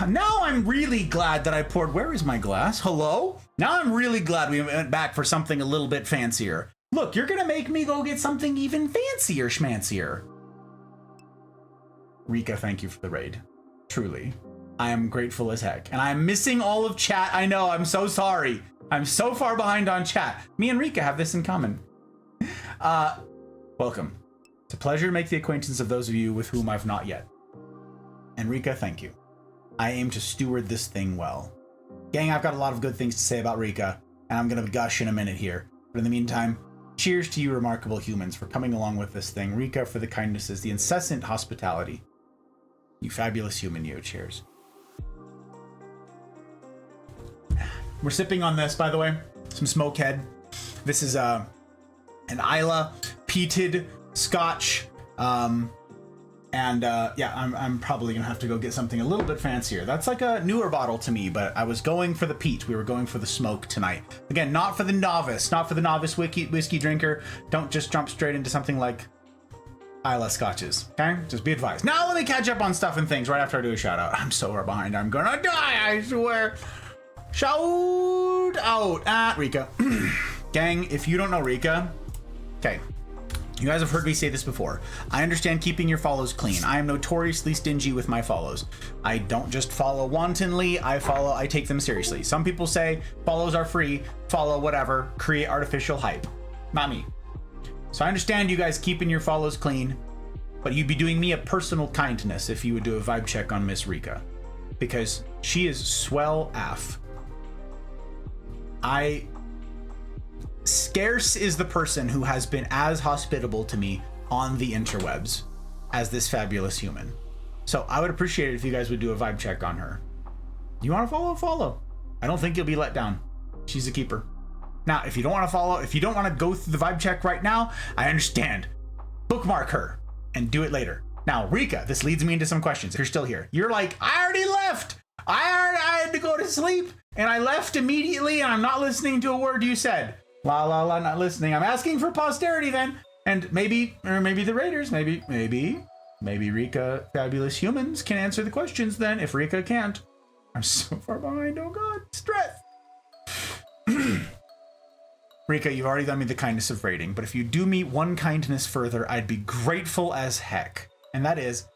Now I'm really glad that I poured. Where is my glass? Hello? Now I'm really glad we went back for something a little bit fancier. Look, you're gonna make me go get something even fancier schmancier. Rika, thank you for the raid. Truly. I am grateful as heck. And I'm missing all of chat. I know, I'm so sorry. I'm so far behind on chat. Me and Rika have this in common. Welcome. It's a pleasure to make the acquaintance of those of you with whom I've not yet. And Rika, thank you. I aim to steward this thing well. Gang, I've got a lot of good things to say about Rika, and I'm gonna gush in a minute here. But in the meantime, cheers to you remarkable humans for coming along with this thing. Rika for the kindnesses, the incessant hospitality. You fabulous human, you. Cheers. We're sipping on this, by the way. Some Smokehead. This is an Islay peated Scotch. And yeah, I'm probably gonna have to go get something a little bit fancier. That's like a newer bottle to me, but I was going for the peat. We were going for the smoke tonight. Again, not for the novice, whiskey drinker. Don't just jump straight into something like Isla Scotches, okay? Just be advised. Now let me catch up on stuff and things right after I do a shout out. I'm so far behind, I'm gonna die, I swear. Shout out at Rika. Gang, if you don't know Rika, okay. You guys have heard me say this before. I understand keeping your follows clean. I am notoriously stingy with my follows. I don't just follow wantonly, I take them seriously. Some people say follows are free, follow whatever, create artificial hype. Not me. So I understand you guys keeping your follows clean, but you'd be doing me a personal kindness if you would do a vibe check on Miss Rika, because she is swell AF. Scarce is the person who has been as hospitable to me on the interwebs as this fabulous human. So I would appreciate it if you guys would do a vibe check on her. You want to follow? Follow. I don't think you'll be let down. She's a keeper. Now, if you don't want to follow, if you don't want to go through the vibe check right now, I understand. Bookmark her and do it later. Now, Rika, this leads me into some questions. If you're still here, you're like, I already left. I had to go to sleep and I left immediately and I'm not listening to a word you said. La la la, not listening. I'm asking for posterity then. And maybe the Raiders, maybe Rika Fabulous Humans can answer the questions then if Rika can't. I'm so far behind, oh God, stress. Rika, you've already done me the kindness of rating, but if you do me one kindness further, I'd be grateful as heck. And that is,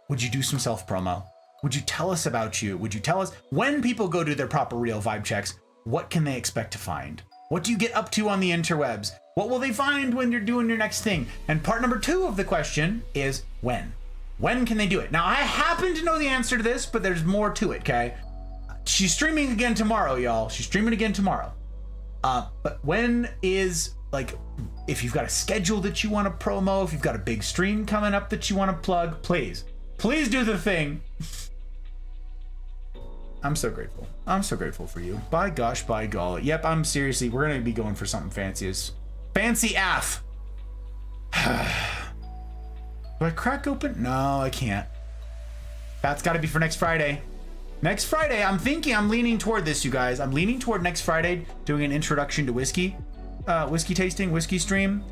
would you do some self-promo? Would you tell us about you? Would you tell us when people go do their proper real vibe checks, what can they expect to find? What do you get up to on the interwebs? What will they find when you're doing your next thing? And part number 2 of the question is when? When can they do it? Now, I happen to know the answer to this, but there's more to it, okay? She's streaming again tomorrow, y'all. She's streaming again tomorrow. But when is, like, if you've got a schedule that you want to promo, if you've got a big stream coming up that you want to plug, please do the thing. I'm so grateful. I'm so grateful for you. By gosh, by golly. Yep, I'm seriously, we're going to be going for something fancy AF. Do I crack open? No, I can't. That's got to be for next Friday. Next Friday, I'm leaning toward this, you guys. I'm leaning toward next Friday doing an introduction to whiskey tasting, whiskey stream,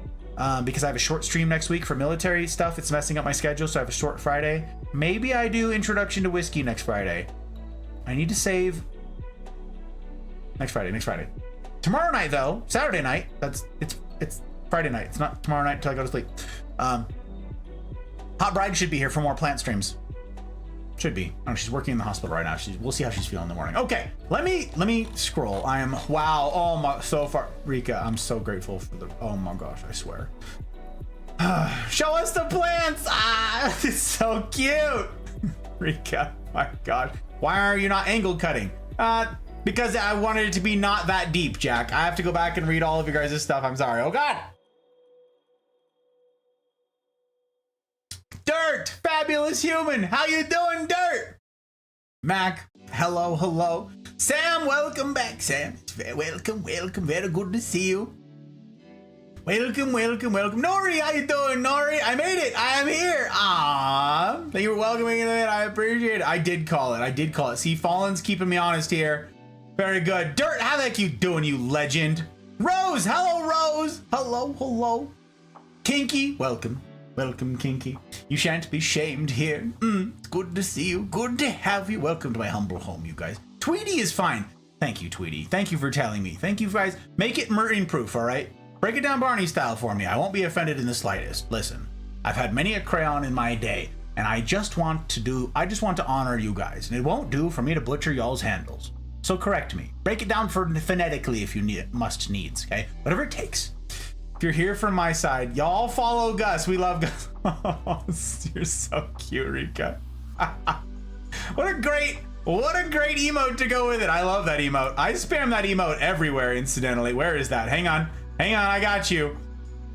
because I have a short stream next week for military stuff. It's messing up my schedule, so I have a short Friday. Maybe I do introduction to whiskey next Friday. I need to save next Friday. Tomorrow night, though, Saturday night, it's Friday night. It's not tomorrow night until I go to sleep. Hot Bride should be here for more plant streams. Should be. Oh, she's working in the hospital right now. We'll see how she's feeling in the morning. Okay, let me scroll. Wow, oh my, so far. Rika, I'm so grateful for oh my gosh, I swear. Show us the plants. It's so cute. Rika, my God. Why are you not angle cutting? Because I wanted it to be not that deep, Jack. I have to go back and read all of you guys' stuff. I'm sorry. Oh God. Dirt, fabulous human. How you doing, Dirt? Mac, hello. Sam, welcome back, Sam. Welcome. Very good to see you. Welcome. Nori, how you doing, Nori? I made it. I am here. Thank you for welcoming me. I appreciate it. I did call it. See, Fallen's keeping me honest here. Very good. Dirt, how the heck you doing, you legend? Rose, hello, Rose. Hello. Kinky, welcome, Kinky. You shan't be shamed here. It's good to see you. Good to have you. Welcome to my humble home, you guys. Tweety is fine. Thank you, Tweety. Thank you for telling me. Thank you, guys. Make it Marine proof, all right? Break it down Barney style for me. I won't be offended in the slightest. Listen, I've had many a crayon in my day, and I just want to honor you guys, and it won't do for me to butcher y'all's handles. So correct me. Break it down phonetically if you needs, okay? Whatever it takes. If you're here from my side, y'all follow Gus. We love Gus. Oh, you're so cute, Rika. What a great emote to go with it. I love that emote. I spam that emote everywhere, incidentally. Where is that? Hang on, I got you.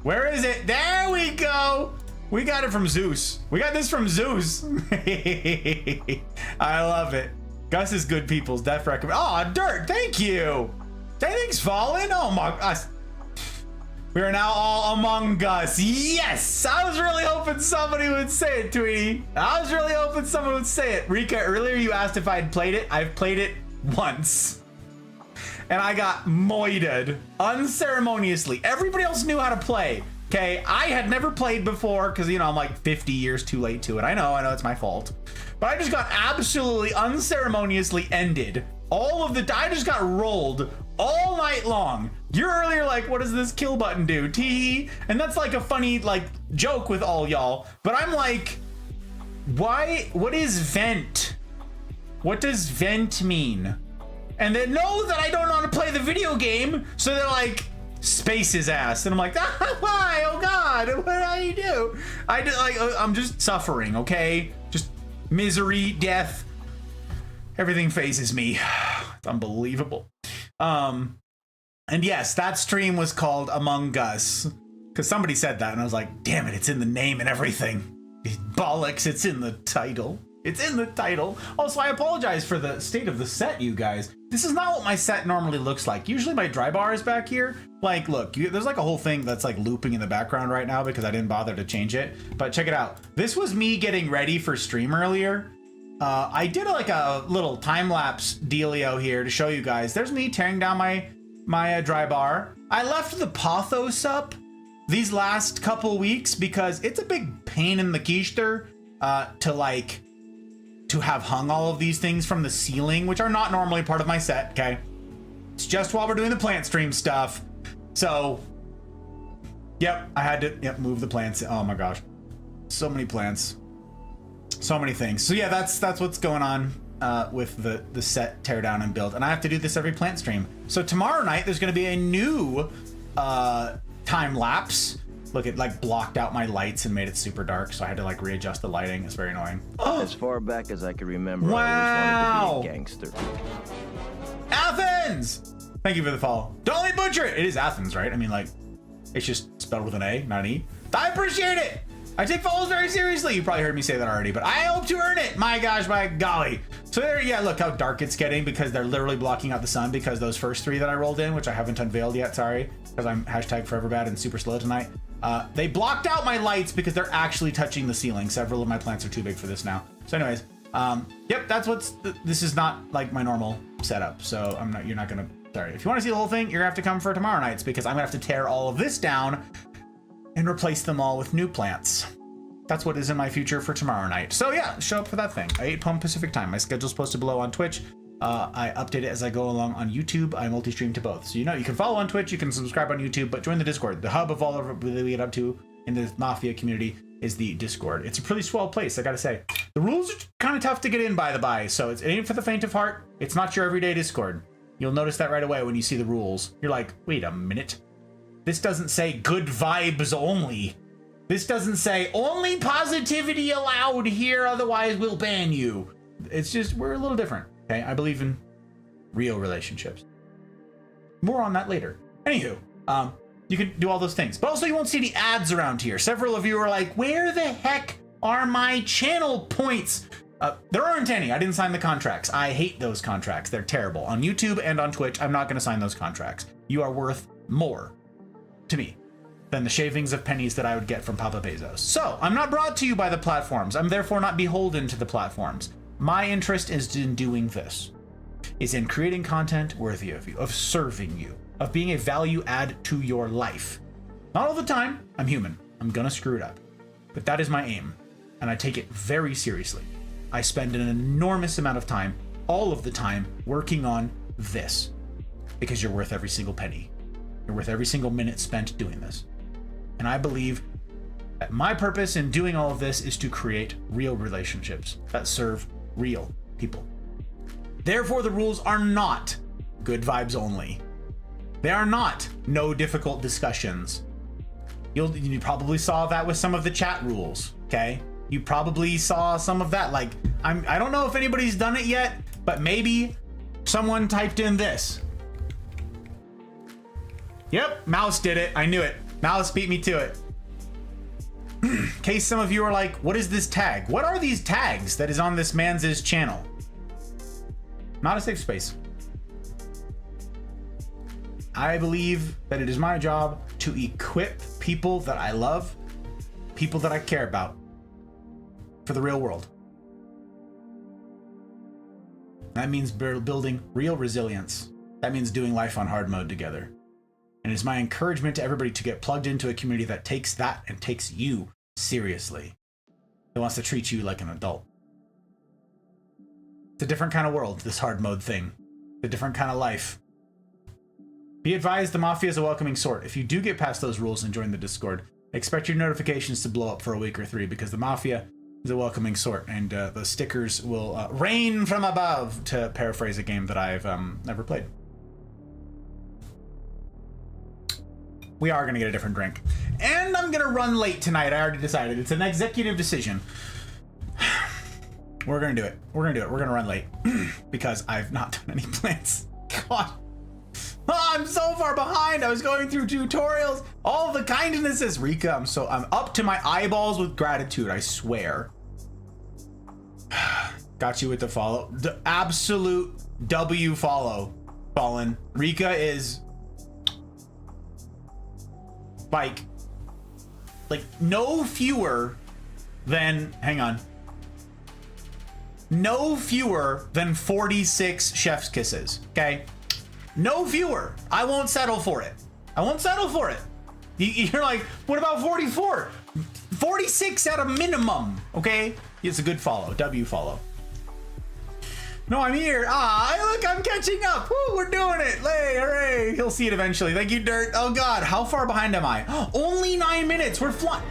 Where is it? There we go. We got it from Zeus. We got this from Zeus. I love it. Gus is good people's death recommend. Oh, Dirt, thank you. Thanks, Fallen. Oh my gosh. We are now all Among Us. Yes! I was really hoping somebody would say it, Tweety. I was really hoping someone would say it. Rika, earlier you asked if I'd played it. I've played it once. And I got moided unceremoniously. Everybody else knew how to play. Okay, I had never played before because, you know, I'm like 50 years too late to it. I know it's my fault. But I just got absolutely unceremoniously ended. I just got rolled all night long. You're earlier like, what does this kill button do? Tee. And that's like a funny like joke with all y'all. But I'm like, why? What is vent? What does vent mean? And they know that I don't know how to play the video game. So they're like, space his ass. And I'm like, why? Oh God, what do you do? I'm just suffering, okay? Just misery, death. Everything phases me. It's unbelievable. And yes, that stream was called Among Us because somebody said that and I was like, damn it, it's in the name and everything. Bollocks, it's in the title. It's in the title. Also, I apologize for the state of the set, you guys. This is not what my set normally looks like. Usually my dry bar is back here. Like, look, there's like a whole thing that's like looping in the background right now because I didn't bother to change it. But check it out. This was me getting ready for stream earlier. I did like a little time-lapse dealio here to show you guys. There's me tearing down my dry bar. I left the pothos up these last couple weeks because it's a big pain in the keister to have hung all of these things from the ceiling, which are not normally part of my set, okay? It's just while we're doing the plant stream stuff. So, yep, I had to move the plants. Oh my gosh. So many plants. So many things. So yeah, that's what's going on with the set tear down and build. And I have to do this every plant stream. So tomorrow night, there's going to be a new time lapse. Look, it like blocked out my lights and made it super dark. So I had to like readjust the lighting. It's very annoying. As far back as I can remember, wow. I always wanted to be a gangster. Athens! Thank you for the follow. Don't let me butcher it. It is Athens, right? I mean, like, it's just spelled with an A, not an E. I appreciate it. I take follows very seriously. You probably heard me say that already, but I hope to earn it. My gosh, my golly. So there, yeah, look how dark it's getting because they're literally blocking out the sun because those first three that I rolled in, which I haven't unveiled yet, sorry, because I'm #foreverbad and super slow tonight. They blocked out my lights because they're actually touching the ceiling. Several of my plants are too big for this now. So anyways, yep, that's this is not like my normal setup. So you're not gonna, sorry. If you want to see the whole thing, you're gonna have to come for tomorrow nights because I'm gonna have to tear all of this down and replace them all with new plants. That's what is in my future for tomorrow night. So yeah, show up for that thing. 8 p.m. Pacific time. My schedule's posted below on Twitch. I update it as I go along on YouTube. I multi-stream to both. So you know, you can follow on Twitch, you can subscribe on YouTube, but join the Discord. The hub of all of what we get up to in the Mafia community is the Discord. It's a pretty swell place, I gotta say. The rules are kind of tough to get in by the by, so it ain't for the faint of heart. It's not your everyday Discord. You'll notice that right away when you see the rules. You're like, wait a minute. This doesn't say good vibes only. This doesn't say only positivity allowed here, otherwise we'll ban you. It's just, we're a little different, okay? I believe in real relationships. More on that later. Anywho, you can do all those things, but also you won't see any ads around here. Several of you are like, where the heck are my channel points? There aren't any. I didn't sign the contracts. I hate those contracts. They're terrible. On YouTube and on Twitch, I'm not going to sign those contracts. You are worth more to me than the shavings of pennies that I would get from Papa Bezos. So I'm not brought to you by the platforms. I'm therefore not beholden to the platforms. My interest is in doing this, is in creating content worthy of you, of serving you, of being a value add to your life. Not all the time. I'm human. I'm gonna screw it up. But that is my aim, and I take it very seriously. I spend an enormous amount of time, all of the time, working on this, because you're worth every single penny. You're worth every single minute spent doing this. And I believe that my purpose in doing all of this is to create real relationships that serve real people. Therefore, the rules are not good vibes only. They are not no difficult discussions. You probably saw that with some of the chat rules, okay? You probably saw some of that. Like, I don't know if anybody's done it yet, but maybe someone typed in this. Yep, Mouse did it. I knew it. Mouse beat me to it. In case some of you are like, what is this tag? What are these tags that is on this man's channel? Not a safe space. I believe that it is my job to equip people that I love, people that I care about, for the real world. That means building real resilience. That means doing life on hard mode together. And it's my encouragement to everybody to get plugged into a community that takes that and takes you seriously. It wants to treat you like an adult. It's a different kind of world, this hard mode thing. A different kind of life. Be advised, the Mafia is a welcoming sort. If you do get past those rules and join the Discord, expect your notifications to blow up for a week or 3, because the Mafia is a welcoming sort, and the stickers will rain from above, to paraphrase a game that I've never played. We are going to get a different drink. And I'm going to run late tonight. I already decided. It's an executive decision. We're going to do it. We're going to do it. We're going to run late because I've not done any plans. God. Oh, I'm so far behind. I was going through tutorials. All the kindnesses. Rika, I'm up to my eyeballs with gratitude, I swear. Got you with the follow. The absolute W follow. Fallen. Rika is like no fewer than, hang on, no fewer than 46 chef's kisses, okay? No fewer. I won't settle for it. I won't settle for it. You're like, what about 44? 46 at a minimum, okay? It's a good follow, W follow. No, I'm here. Look, I'm catching up. Woo, we're doing it. Hey, hooray. He'll see it eventually. Thank you, Dirt. Oh, God. How far behind am I? Only 9 minutes. We're flying.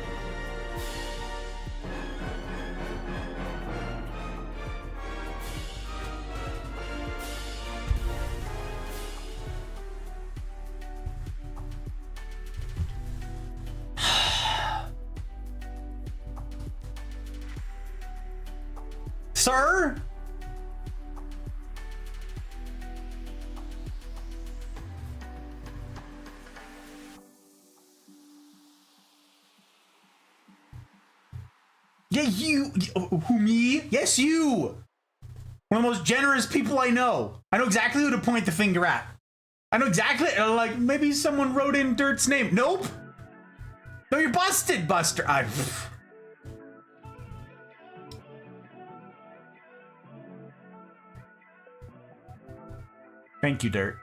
Sir? Yeah, you. Who, me? Yes, you. One of the most generous people I know. I know exactly who to point the finger at. I know exactly, like, maybe someone wrote in Dirt's name. Nope. No, you're busted, Buster. Thank you, Dirt.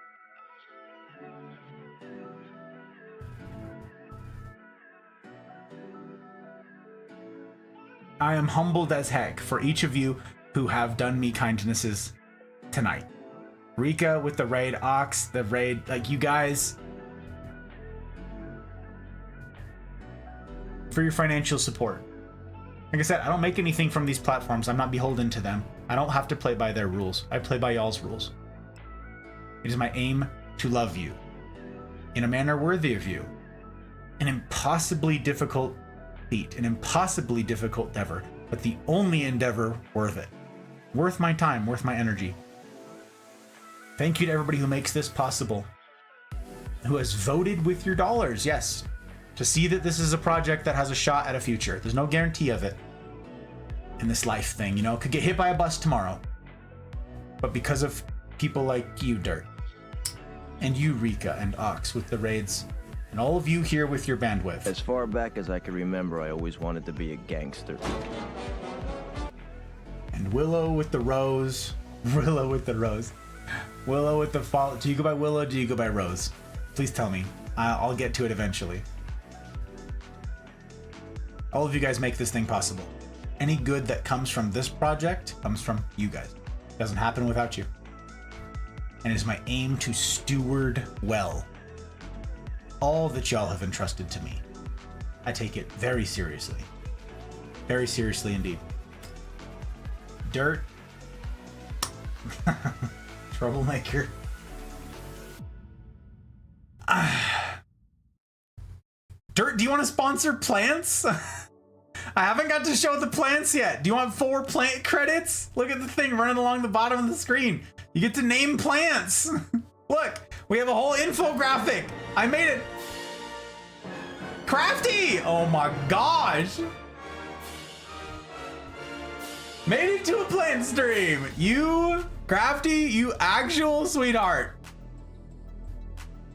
I am humbled as heck for each of you who have done me kindnesses tonight. Rika with the raid, Ox, the raid, like, you guys, for your financial support. Like I said, I don't make anything from these platforms. I'm not beholden to them. I don't have to play by their rules. I play by y'all's rules. It is my aim to love you in a manner worthy of you. An impossibly difficult feat, an impossibly difficult endeavor, but the only endeavor worth it. Worth my time, worth my energy. Thank you to everybody who makes this possible, who has voted with your dollars, yes, to see that this is a project that has a shot at a future. There's no guarantee of it in this life thing, you know, it could get hit by a bus tomorrow. But because of people like you, Dirt, and you, Rika, and Ox with the raids, and all of you here with your bandwidth. As far back as I can remember, I always wanted to be a gangster. And Willow with the rose. Willow with the rose. Willow with the follow. Do you go by Willow? Do you go by Rose? Please tell me. I'll get to it eventually. All of you guys make this thing possible. Any good that comes from this project comes from you guys. It doesn't happen without you. And it is my aim to steward well all that y'all have entrusted to me. I take it very seriously. Very seriously indeed. Dirt. Troublemaker. Dirt, do you want to sponsor plants? I haven't got to show the plants yet. Do you want 4 plant credits? Look at the thing running along the bottom of the screen. You get to name plants. Look, we have a whole infographic. I made it. Crafty! Oh my gosh. Made it to a plant stream. You, Crafty, you actual sweetheart.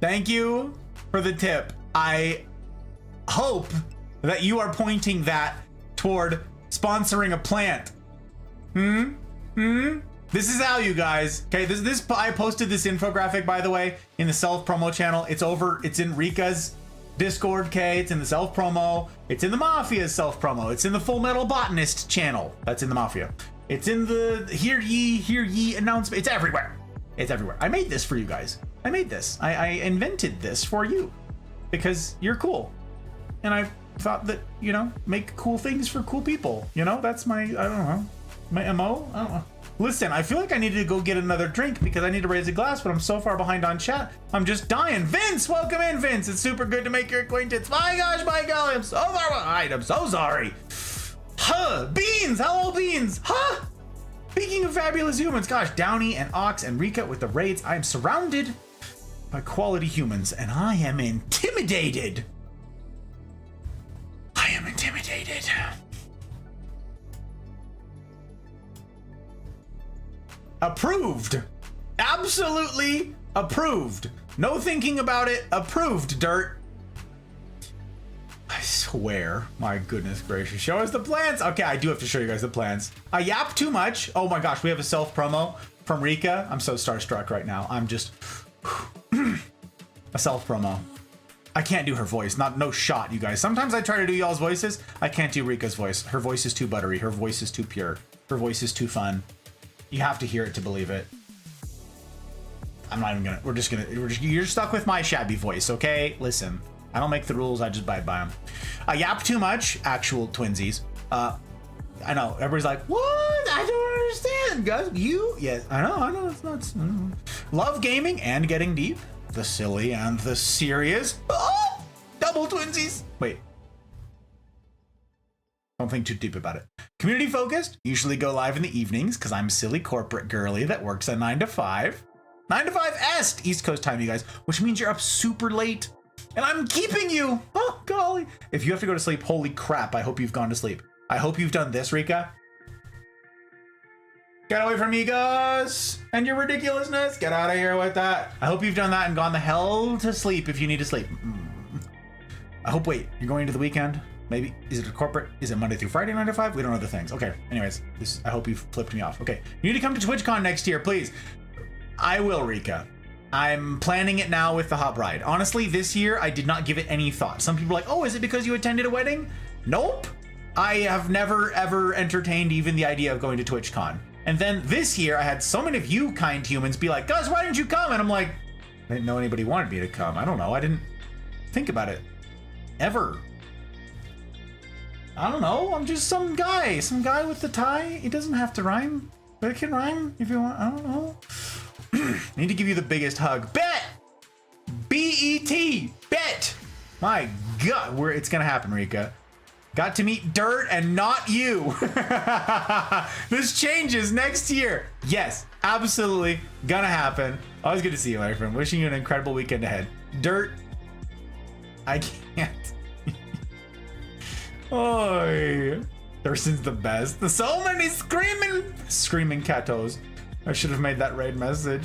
Thank you for the tip. I hope that you are pointing that toward sponsoring a plant. This is how, you guys. Okay, this I posted this infographic, by the way, in the self promo channel. It's in Rika's Discord, okay? It's in the self promo. It's in the Mafia's self promo. It's in the Full Metal Botanist channel. That's in the Mafia. It's in the Hear Ye announcement. It's everywhere. It's everywhere. I made this for you guys. I made this. I invented this for you because you're cool. And I thought that, you know, make cool things for cool people. You know, that's my, I don't know, my MO? I don't know. Listen, I feel like I needed to go get another drink because I need to raise a glass, but I'm so far behind on chat. I'm just dying. Vince, welcome in, Vince. It's super good to make your acquaintance. My gosh, my golly, I'm so far behind. I'm so sorry. Huh, Beans, hello, Beans. Huh. Speaking of fabulous humans, gosh, Downey and Ox and Rika with the raids. I am surrounded by quality humans, and I am intimidated. I am intimidated. Approved. Absolutely approved. No thinking about it. Approved, Dirt. I swear. My goodness gracious. Show us the plans. Okay, I do have to show you guys the plans. I yap too much. Oh my gosh, we have a self promo from Rika. I'm so starstruck right now. I'm just a self promo. I can't do her voice. No shot, you guys. Sometimes I try to do y'all's voices. I can't do Rika's voice. Her voice is too buttery. Her voice is too pure. Her voice is too fun. You have to hear it to believe it. I'm not even gonna. You're stuck with my shabby voice, okay? Listen, I don't make the rules. I just abide by them. I yap too much. Actual twinsies. I know. Everybody's like, what? I don't understand, guys. You? Yes, I know. It's not. Love gaming and getting deep. The silly and the serious. Oh, double twinsies. Wait. Don't think too deep about it. Community focused, usually go live in the evenings because I'm a silly corporate girly that works at 9 to 5. 9 to 5 Est, East Coast time, you guys, which means you're up super late. And I'm keeping you. Oh, golly. If you have to go to sleep, holy crap, I hope you've gone to sleep. I hope you've done this, Rika. Get away from me, Gus, and your ridiculousness. Get out of here with that. I hope you've done that and gone the hell to sleep if you need to sleep. I hope, wait, you're going into the weekend? Maybe, is it a corporate? Is it Monday through Friday, 9 to 5? We don't know the things. Okay, anyways, I hope you've flipped me off. Okay, you need to come to TwitchCon next year, please. I will, Rika. I'm planning it now with the Hot Bride. Honestly, this year, I did not give it any thought. Some people are like, oh, is it because you attended a wedding? Nope. I have never, ever entertained even the idea of going to TwitchCon. And then this year, I had so many of you kind humans be like, Gus, why didn't you come? And I'm like, I didn't know anybody wanted me to come. I don't know. I didn't think about it. Ever. I don't know. I'm just some guy with the tie. It doesn't have to rhyme, but it can rhyme if you want. I don't know. I need to give you the biggest hug. Bet! B-E-T! Bet! My God, it's gonna happen, Rika. Got to meet Dirt and not you. This changes next year. Yes, absolutely gonna happen. Always good to see you, my friend. Wishing you an incredible weekend ahead. Dirt, I can't. Oi. Thurston's the best. So many screaming catos. I should have made that raid message.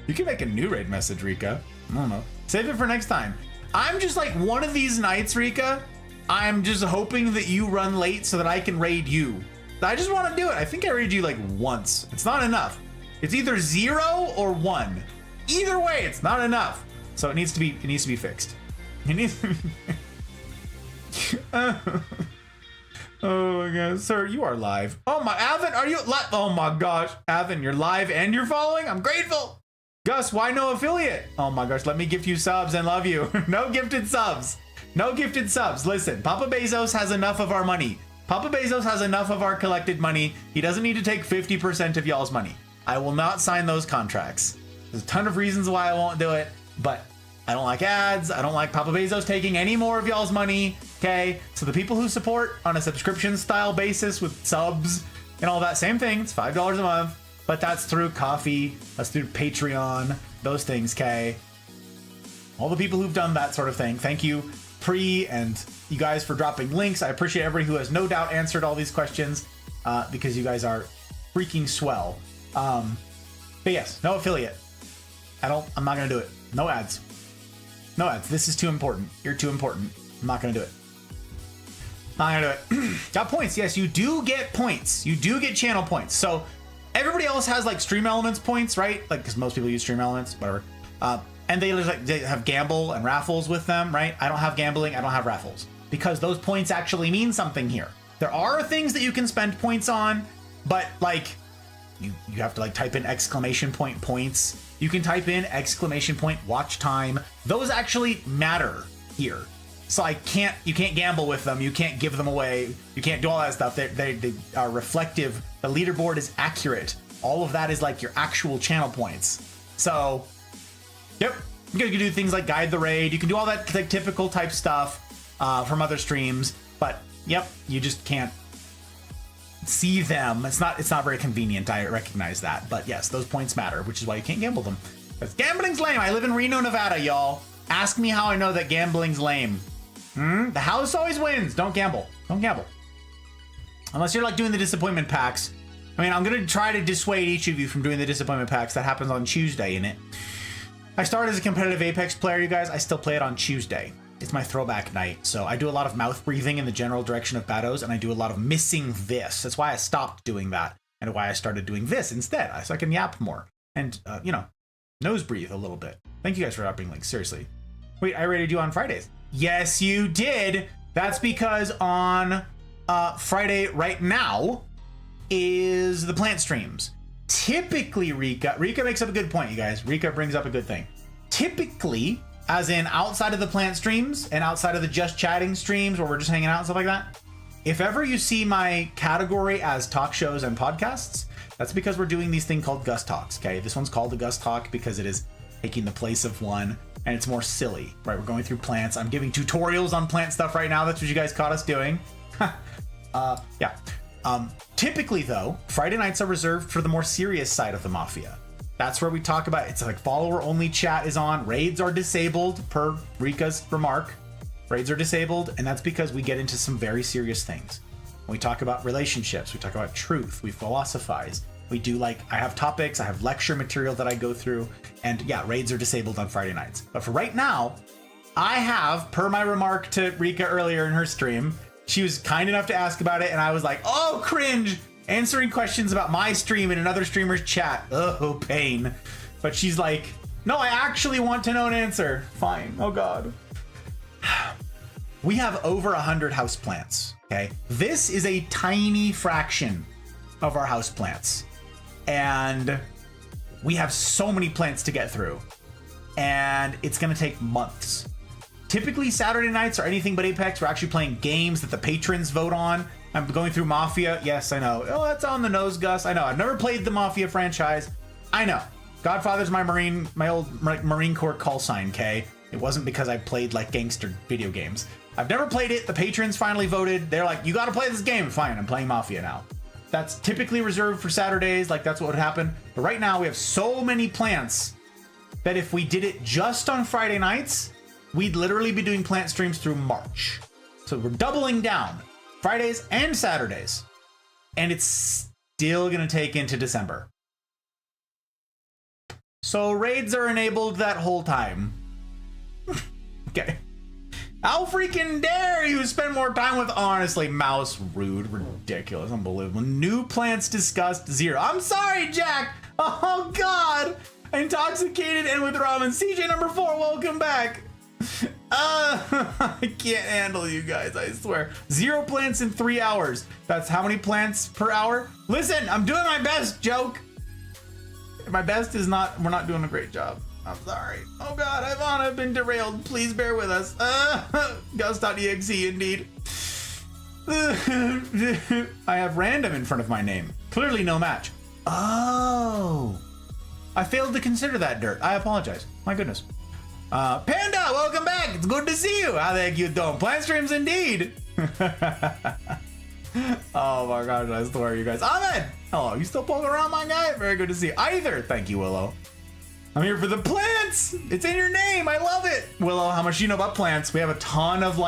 You can make a new raid message, Rika. I don't know. Save it for next time. I'm just like one of these nights, Rika. I'm just hoping that you run late so that I can raid you. I just want to do it. I think I raided you like once. It's not enough. It's either 0 or 1. Either way, it's not enough. So it needs to be fixed. It needs to be Oh my God, sir, you are live. Oh my, Avin, are you live? Oh my gosh, Avin, you're live and you're following? I'm grateful. Gus, why no affiliate? Oh my gosh, let me gift you subs and love you. No gifted subs. No gifted subs. Listen, Papa Bezos has enough of our money. Papa Bezos has enough of our collected money. He doesn't need to take 50% of y'all's money. I will not sign those contracts. There's a ton of reasons why I won't do it, but I don't like ads. I don't like Papa Bezos taking any more of y'all's money. Okay, so the people who support on a subscription style basis with subs and all that, same thing. It's $5 a month, but that's through Coffee. That's through Patreon. Those things. Okay. All the people who've done that sort of thing. Thank you, Pre, and you guys for dropping links. I appreciate everybody who has no doubt answered all these questions because you guys are freaking swell. But yes, no affiliate. I'm not gonna do it. No ads. No ads. This is too important. You're too important. I'm not gonna do it. Not gonna do it. Got points. Yes, you do get points. You do get channel points. So everybody else has like Stream Elements points, right? Like, because most people use Stream Elements, whatever. And they have gamble and raffles with them, right? I don't have gambling. I don't have raffles because those points actually mean something here. There are things that you can spend points on, but like you have to like type in exclamation point points. You can type in exclamation point watch time. Those actually matter here. So you can't gamble with them. You can't give them away. You can't do all that stuff. They are reflective. The leaderboard is accurate. All of that is like your actual channel points. So, yep, you can do things like guide the raid. You can do all that like typical type stuff from other streams. But yep, you just can't see them. It's not very convenient. I recognize that. But yes, those points matter, which is why you can't gamble them. Because gambling's lame. I live in Reno, Nevada, y'all. Ask me how I know that gambling's lame. The house always wins. Don't gamble. Don't gamble. Unless you're like doing the disappointment packs. I mean, I'm going to try to dissuade each of you from doing the disappointment packs. That happens on Tuesday, innit? I started as a competitive Apex player, you guys. I still play it on Tuesday. It's my throwback night. So I do a lot of mouth breathing in the general direction of Bados, and I do a lot of missing this. That's why I stopped doing that and why I started doing this instead. So I can yap more and, nose breathe a little bit. Thank you guys for upping links. Seriously. Wait, I rated you on Fridays. Yes, you did. That's because on Friday right now is the plant streams. Typically, Rika makes up a good point, you guys. Rika brings up a good thing. Typically, as in outside of the plant streams and outside of the just chatting streams where we're just hanging out and stuff like that, if ever you see my category as talk shows and podcasts, that's because we're doing these things called Gus Talks, okay? This one's called the Gus Talk because it is taking the place of one, and it's more silly, right? We're going through plants. I'm giving tutorials on plant stuff right now. That's what you guys caught us doing. Yeah. Typically, though, Friday nights are reserved for the more serious side of the Mafia. That's where we talk about, it's like follower-only chat is on. Raids are disabled, per Rika's remark. Raids are disabled, and that's because we get into some very serious things. We talk about relationships. We talk about truth. We philosophize. We do I have topics, I have lecture material that I go through, and yeah, raids are disabled on Friday nights. But for right now, I have, per my remark to Rika earlier in her stream, she was kind enough to ask about it, and I was like, oh, cringe, answering questions about my stream in another streamer's chat. Oh, pain. But she's like, no, I actually want to know an answer. Fine. Oh, God. We have over 100 houseplants, okay? This is a tiny fraction of our houseplants. And we have so many plants to get through, and it's going to take months. Typically, Saturday nights are anything but Apex. We're actually playing games that the patrons vote on. I'm going through Mafia. Yes, I know. Oh, that's on the nose, Gus. I know. I've never played the Mafia franchise. I know. Godfather's my old Marine Corps call sign, okay? It wasn't because I played like gangster video games. I've never played it. The patrons finally voted. They're like, you got to play this game. Fine, I'm playing Mafia now. That's typically reserved for Saturdays, like that's what would happen. But right now we have so many plants that if we did it just on Friday nights, we'd literally be doing plant streams through March. So we're doubling down Fridays and Saturdays, and it's still gonna take into December. So raids are enabled that whole time. Okay. How freaking dare you spend more time with, honestly, Mouse, rude, ridiculous, unbelievable. New plants discussed, 0. I'm sorry, Jack. Oh, God. Intoxicated and with ramen. CJ number 4, welcome back. I can't handle you guys, I swear. 0 plants in 3 hours. That's how many plants per hour? Listen, I'm doing my best, joke. My best is not, we're not doing a great job. I'm sorry. Oh God, I've been derailed. Please bear with us. Gus.exe indeed. I have random in front of my name. Clearly no match. Oh. I failed to consider that dirt. I apologize. My goodness. Panda, welcome back. It's good to see you. How the heck you doing? Plant streams indeed. Oh my gosh, I swear you guys. Ahmed! Hello, you still poking around, my guy? Very good to see you. Either. Thank you, Willow. I'm here for the plants. It's in your name. I love it. Willow, how much do you know about plants? We have a ton of we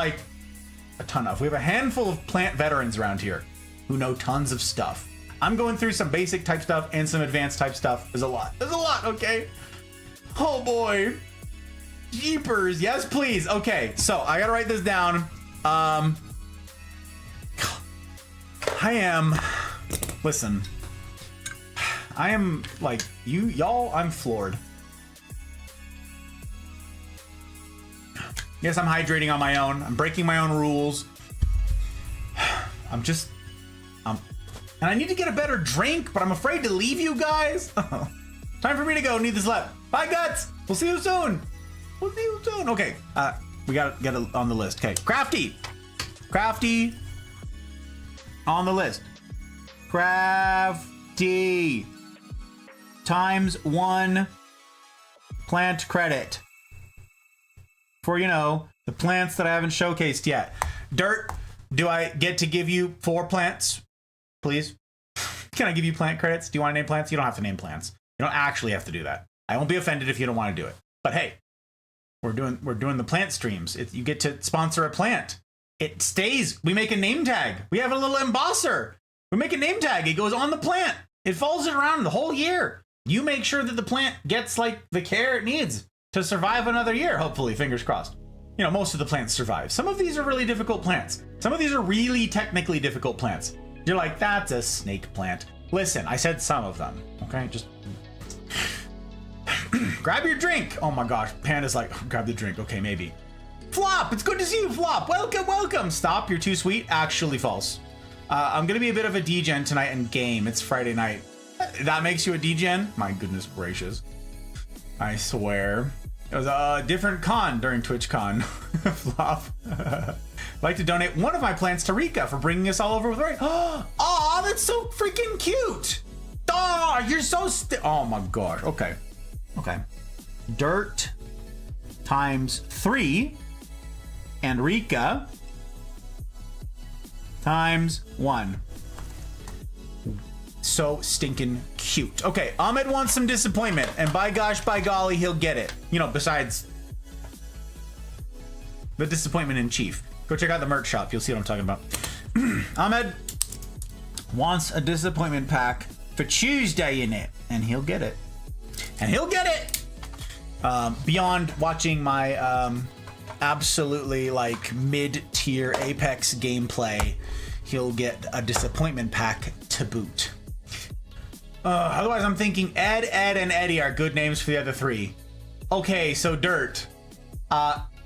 have a handful of plant veterans around here who know tons of stuff. I'm going through some basic type stuff and some advanced type stuff. There's a lot, okay? Oh boy. jeepers. Yes, please. Okay, so I gotta write this down. Listen, I am like y'all, I'm floored. Yes, I'm hydrating on my own. I'm breaking my own rules. And I need to get a better drink, but I'm afraid to leave you guys. Time for me to go. Need this lap. Bye, Guts. We'll see you soon. Okay, we gotta get it on the list. Okay, Crafty on the list. Crafty ×1 plant credit for, you know, the plants that I haven't showcased yet. Dirt, do I get to give you 4 plants, please? Can I give you plant credits? Do you want to name plants? You don't have to name plants. You don't actually have to do that. I won't be offended if you don't want to do it. But hey, we're doing the plant streams. You get to sponsor a plant. It stays. We make a name tag. We have a little embosser. We make a name tag. It goes on the plant. It follows it around the whole year. You make sure that the plant gets like the care it needs to survive another year. Hopefully, fingers crossed. You know, most of the plants survive. Some of these are really difficult plants. Some of these are really technically difficult plants. You're like, that's a snake plant. Listen, I said some of them. Okay, just grab your drink. Oh my gosh, Panda's like, grab the drink. Okay, maybe. Flop, it's good to see you, Flop. Welcome. Stop, you're too sweet. Actually false. I'm gonna be a bit of a degen tonight in game. It's Friday night. That makes you a degen? My goodness gracious. I swear. It was a different con during TwitchCon. Flop. I'd like to donate one of my plants to Rika for bringing us all over with rain. Oh, that's so freaking cute. Oh, you're so oh my gosh. Okay. Dirt ×3 and Rika ×1. So stinking cute. Okay, Ahmed wants some disappointment, and by gosh, by golly, he'll get it. You know, besides the disappointment in chief. Go check out the merch shop. You'll see what I'm talking about. Ahmed wants a disappointment pack for Tuesday in it, and he'll get it. Beyond watching my absolutely like mid-tier Apex gameplay, he'll get a disappointment pack to boot. Otherwise, I'm thinking Ed, and Eddie are good names for the other 3. Okay, so Dirt.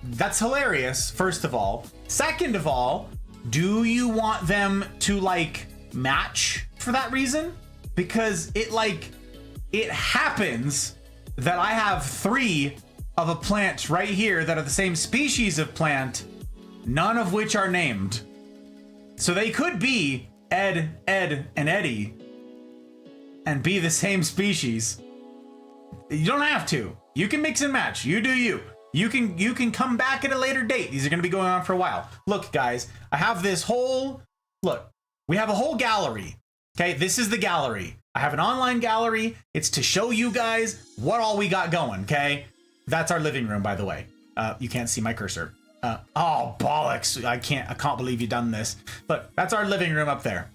That's hilarious, first of all. Second of all, do you want them to, like, match for that reason? Because it happens that I have 3 of a plant right here that are the same species of plant, none of which are named. So they could be Ed, and Eddie, and be the same species. You don't have to. You can mix and match. You do you. You can come back at a later date. These are going to be going on for a while. Look, guys, I have this whole... Look, we have a whole gallery. Okay, this is the gallery. I have an online gallery. It's to show you guys what all we got going, okay? That's our living room, by the way. You can't see my cursor. Oh, bollocks. I can't believe you've done this. Look, that's our living room up there.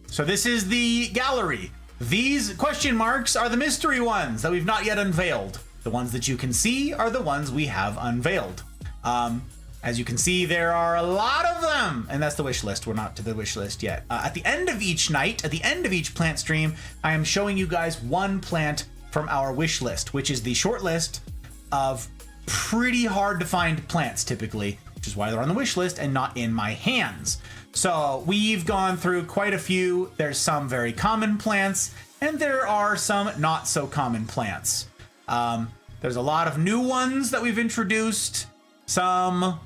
So this is the gallery. These question marks are the mystery ones that we've not yet unveiled. The ones that you can see are the ones we have unveiled. As you can see, there are a lot of them, and that's the wish list. We're not to the wish list yet. At the end of each night, at the end of each plant stream, I am showing you guys one plant from our wish list, which is the short list of pretty hard to find plants typically, which is why they're on the wish list and not in my hands. So we've gone through quite a few. There's some very common plants, and there are some not so common plants. There's a lot of new ones that we've introduced. Some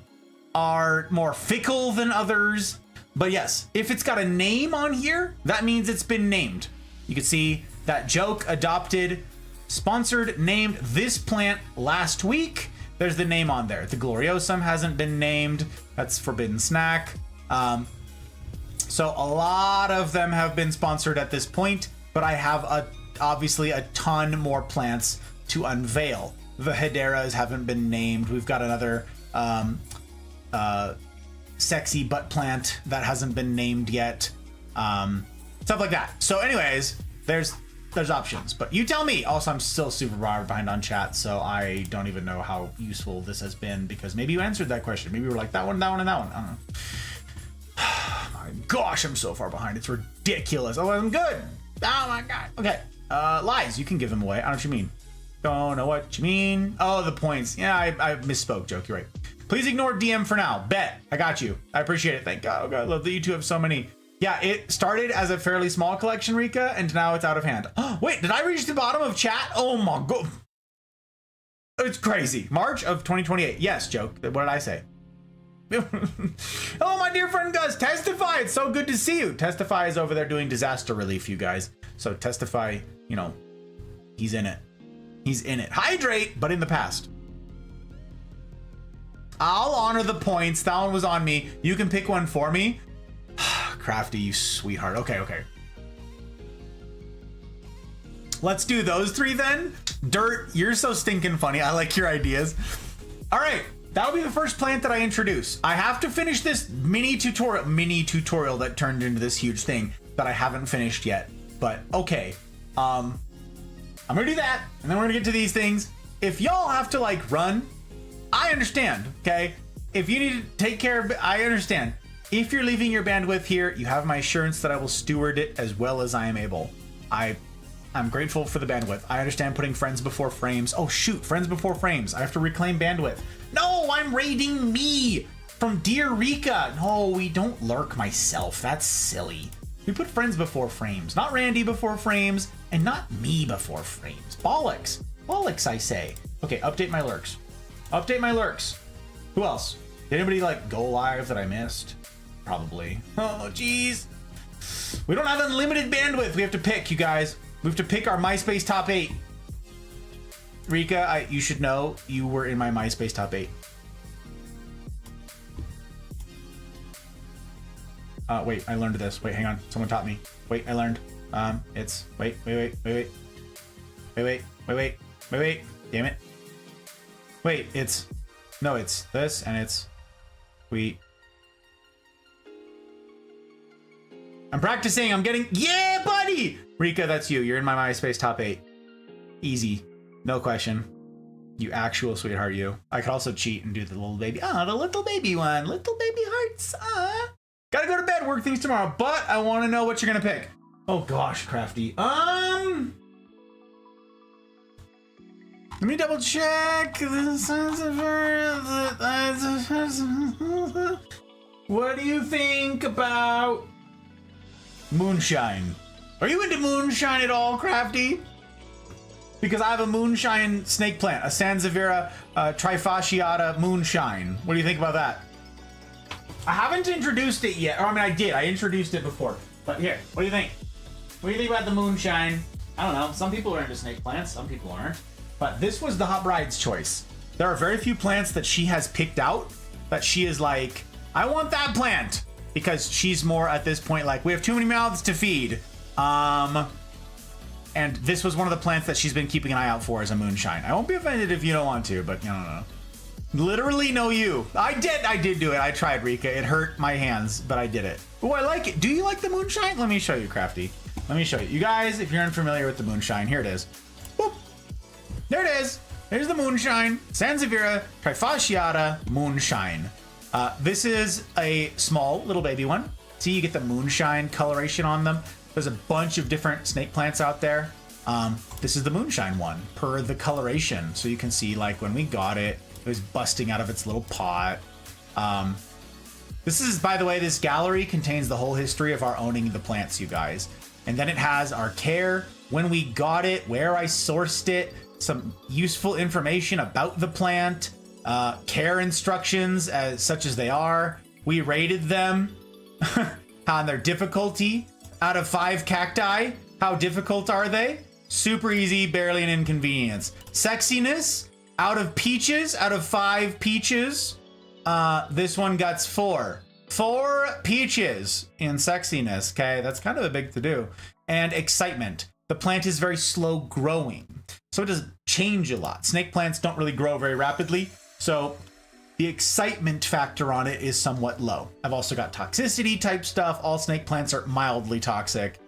are more fickle than others. But yes, if it's got a name on here, that means it's been named. You can see that Joke adopted, sponsored, named this plant last week. There's the name on there. The Gloriosum hasn't been named. That's Forbidden Snack. So a lot of them have been sponsored at this point, but I have obviously a ton more plants to unveil. The Hederas haven't been named. We've got another sexy butt plant that hasn't been named yet. Stuff like that. So anyways, there's there's options, but you tell me. Also, I'm still super behind on chat, so I don't even know how useful this has been, because maybe you answered that question. Maybe you were like, that one, and that one. I don't know. My gosh, I'm so far behind. It's ridiculous. Oh, I'm good. Oh my God. Okay. Lies, you can give them away. I know what you mean. Don't know what you mean. Oh, the points. Yeah, I misspoke, joke. You're right. Please ignore DM for now. Bet. I got you. I appreciate it. Thank God. Oh God, I love that you two have so many. Yeah, it started as a fairly small collection, Rika, and now it's out of hand. Oh, wait, did I reach the bottom of chat? Oh my God. It's crazy. March of 2028. Yes, joke. What did I say? Hello, my dear friend Gus. Testify. It's so good to see you. Testify is over there doing disaster relief, you guys. So Testify, you know, he's in it. He's in it. Hydrate, but in the past. I'll honor the points. That one was on me. You can pick one for me. Crafty, you sweetheart. Okay, okay. Let's do those three then. Dirt, you're so stinking funny. I like your ideas. All right, that'll be the first plant that I introduce. I have to finish this mini tutorial that turned into this huge thing that I haven't finished yet. But okay, I'm gonna do that, and then we're gonna get to these things. If y'all have to like run, I understand, okay? If you need to take care of it, I understand. If you're leaving your bandwidth here, you have my assurance that I will steward it as well as I am able. I'm grateful for the bandwidth. I understand putting friends before frames. Oh shoot, friends before frames. I have to reclaim bandwidth. No, I'm raiding me from Dear Rika. No, we don't lurk myself. That's silly. We put friends before frames, not Randy before frames, and not me before frames. Bollocks. Bollocks, I say. Okay, update my lurks. Update my lurks. Who else? Did anybody like go live that I missed? Probably. Oh, geez. We don't have unlimited bandwidth. We have to pick, you guys. We have to pick our MySpace top 8. Rika, you should know you were in my MySpace top 8. Wait, I learned this. Wait, hang on. Someone taught me. Wait, I learned. It's wait. Damn it. Wait, it's this, and it's I'm practicing. I'm getting, yeah, buddy. Rika, that's you. You're in my MySpace top 8. Easy, no question. You actual sweetheart, you. I could also cheat and do the little baby. Oh, the little baby one. Little baby hearts. Gotta go to bed, work things tomorrow, but I want to know what you're gonna pick. Oh gosh, Crafty. Let me double check. What do you think about moonshine? Are you into moonshine at all, Crafty? Because I have a moonshine snake plant, a Sansevieria trifasciata moonshine. What do you think about that? I haven't introduced it yet. Or I mean, I did. I introduced it before. But here, what do you think? What do you think about the moonshine? I don't know. Some people are into snake plants. Some people aren't. But this was the Hot Bride's choice. There are very few plants that she has picked out that she is like, I want that plant. Because she's more at this point like, we have too many mouths to feed. And this was one of the plants that she's been keeping an eye out for as a moonshine. I won't be offended if you don't want to, but no. Literally no you. I did do it. I tried, Rika. It hurt my hands, but I did it. Oh, I like it. Do you like the moonshine? Let me show you, Crafty. Let me show you. You guys, if you're unfamiliar with the moonshine, here it is. Boop. There it is. There's the moonshine. Sansevieria trifasciata moonshine. This is a small little baby one. See, you get the moonshine coloration on them. There's a bunch of different snake plants out there. This is the moonshine one per the coloration. So you can see like when we got it, it was busting out of its little pot. This is, by the way, this gallery contains the whole history of our owning the plants, you guys. And then it has our care, when we got it, where I sourced it, some useful information about the plant, care instructions such as they are. We rated them on their difficulty. Out of 5 cacti, how difficult are they? Super easy, barely an inconvenience. Sexiness, out of peaches, out of 5 peaches, this one got 4. 4 peaches in sexiness, okay? That's kind of a big to-do. And excitement. The plant is very slow growing, so it doesn't change a lot. Snake plants don't really grow very rapidly, so the excitement factor on it is somewhat low. I've also got toxicity type stuff. All snake plants are mildly toxic.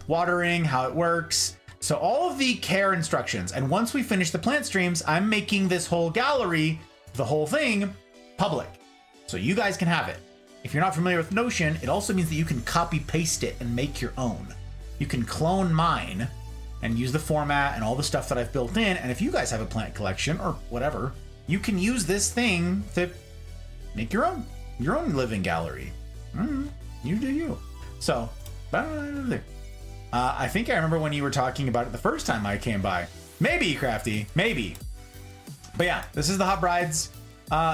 Watering, how it works. So all of the care instructions, and once we finish the plant streams, I'm making this whole gallery, the whole thing, public. So you guys can have it. If you're not familiar with Notion, it also means that you can copy paste it and make your own. You can clone mine and use the format and all the stuff that I've built in. And if you guys have a plant collection or whatever, you can use this thing to make your own living gallery. You do you. So, I think I remember when you were talking about it the first time I came by. Maybe, Crafty, maybe. But yeah, this is the Hot Brides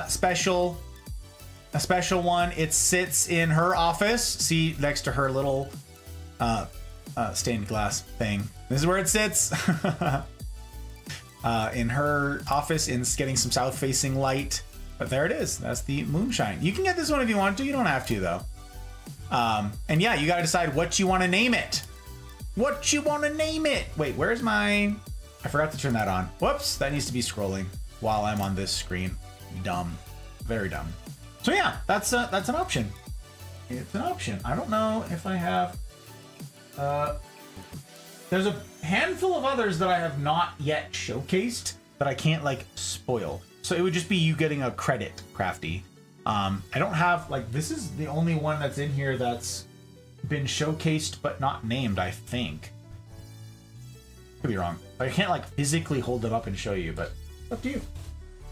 special. A special one. It sits in her office. See, next to her little stained glass thing. This is where it sits. In her office, in getting some south-facing light. But there it is. That's the moonshine. You can get this one if you want to. You don't have to, though. And yeah, you got to decide what you want to name it. What you want to name it. Wait, where's my... I forgot to turn that on. Whoops, that needs to be scrolling while I'm on this screen. Dumb. Very dumb. So yeah, that's an option. It's an option. I don't know if I have... there's a handful of others that I have not yet showcased that I can't, like, spoil. So it would just be you getting a credit, Crafty. I don't have, like, this is the only one that's in here that's been showcased but not named, I think. Could be wrong. I can't, like, physically hold them up and show you, but up to you.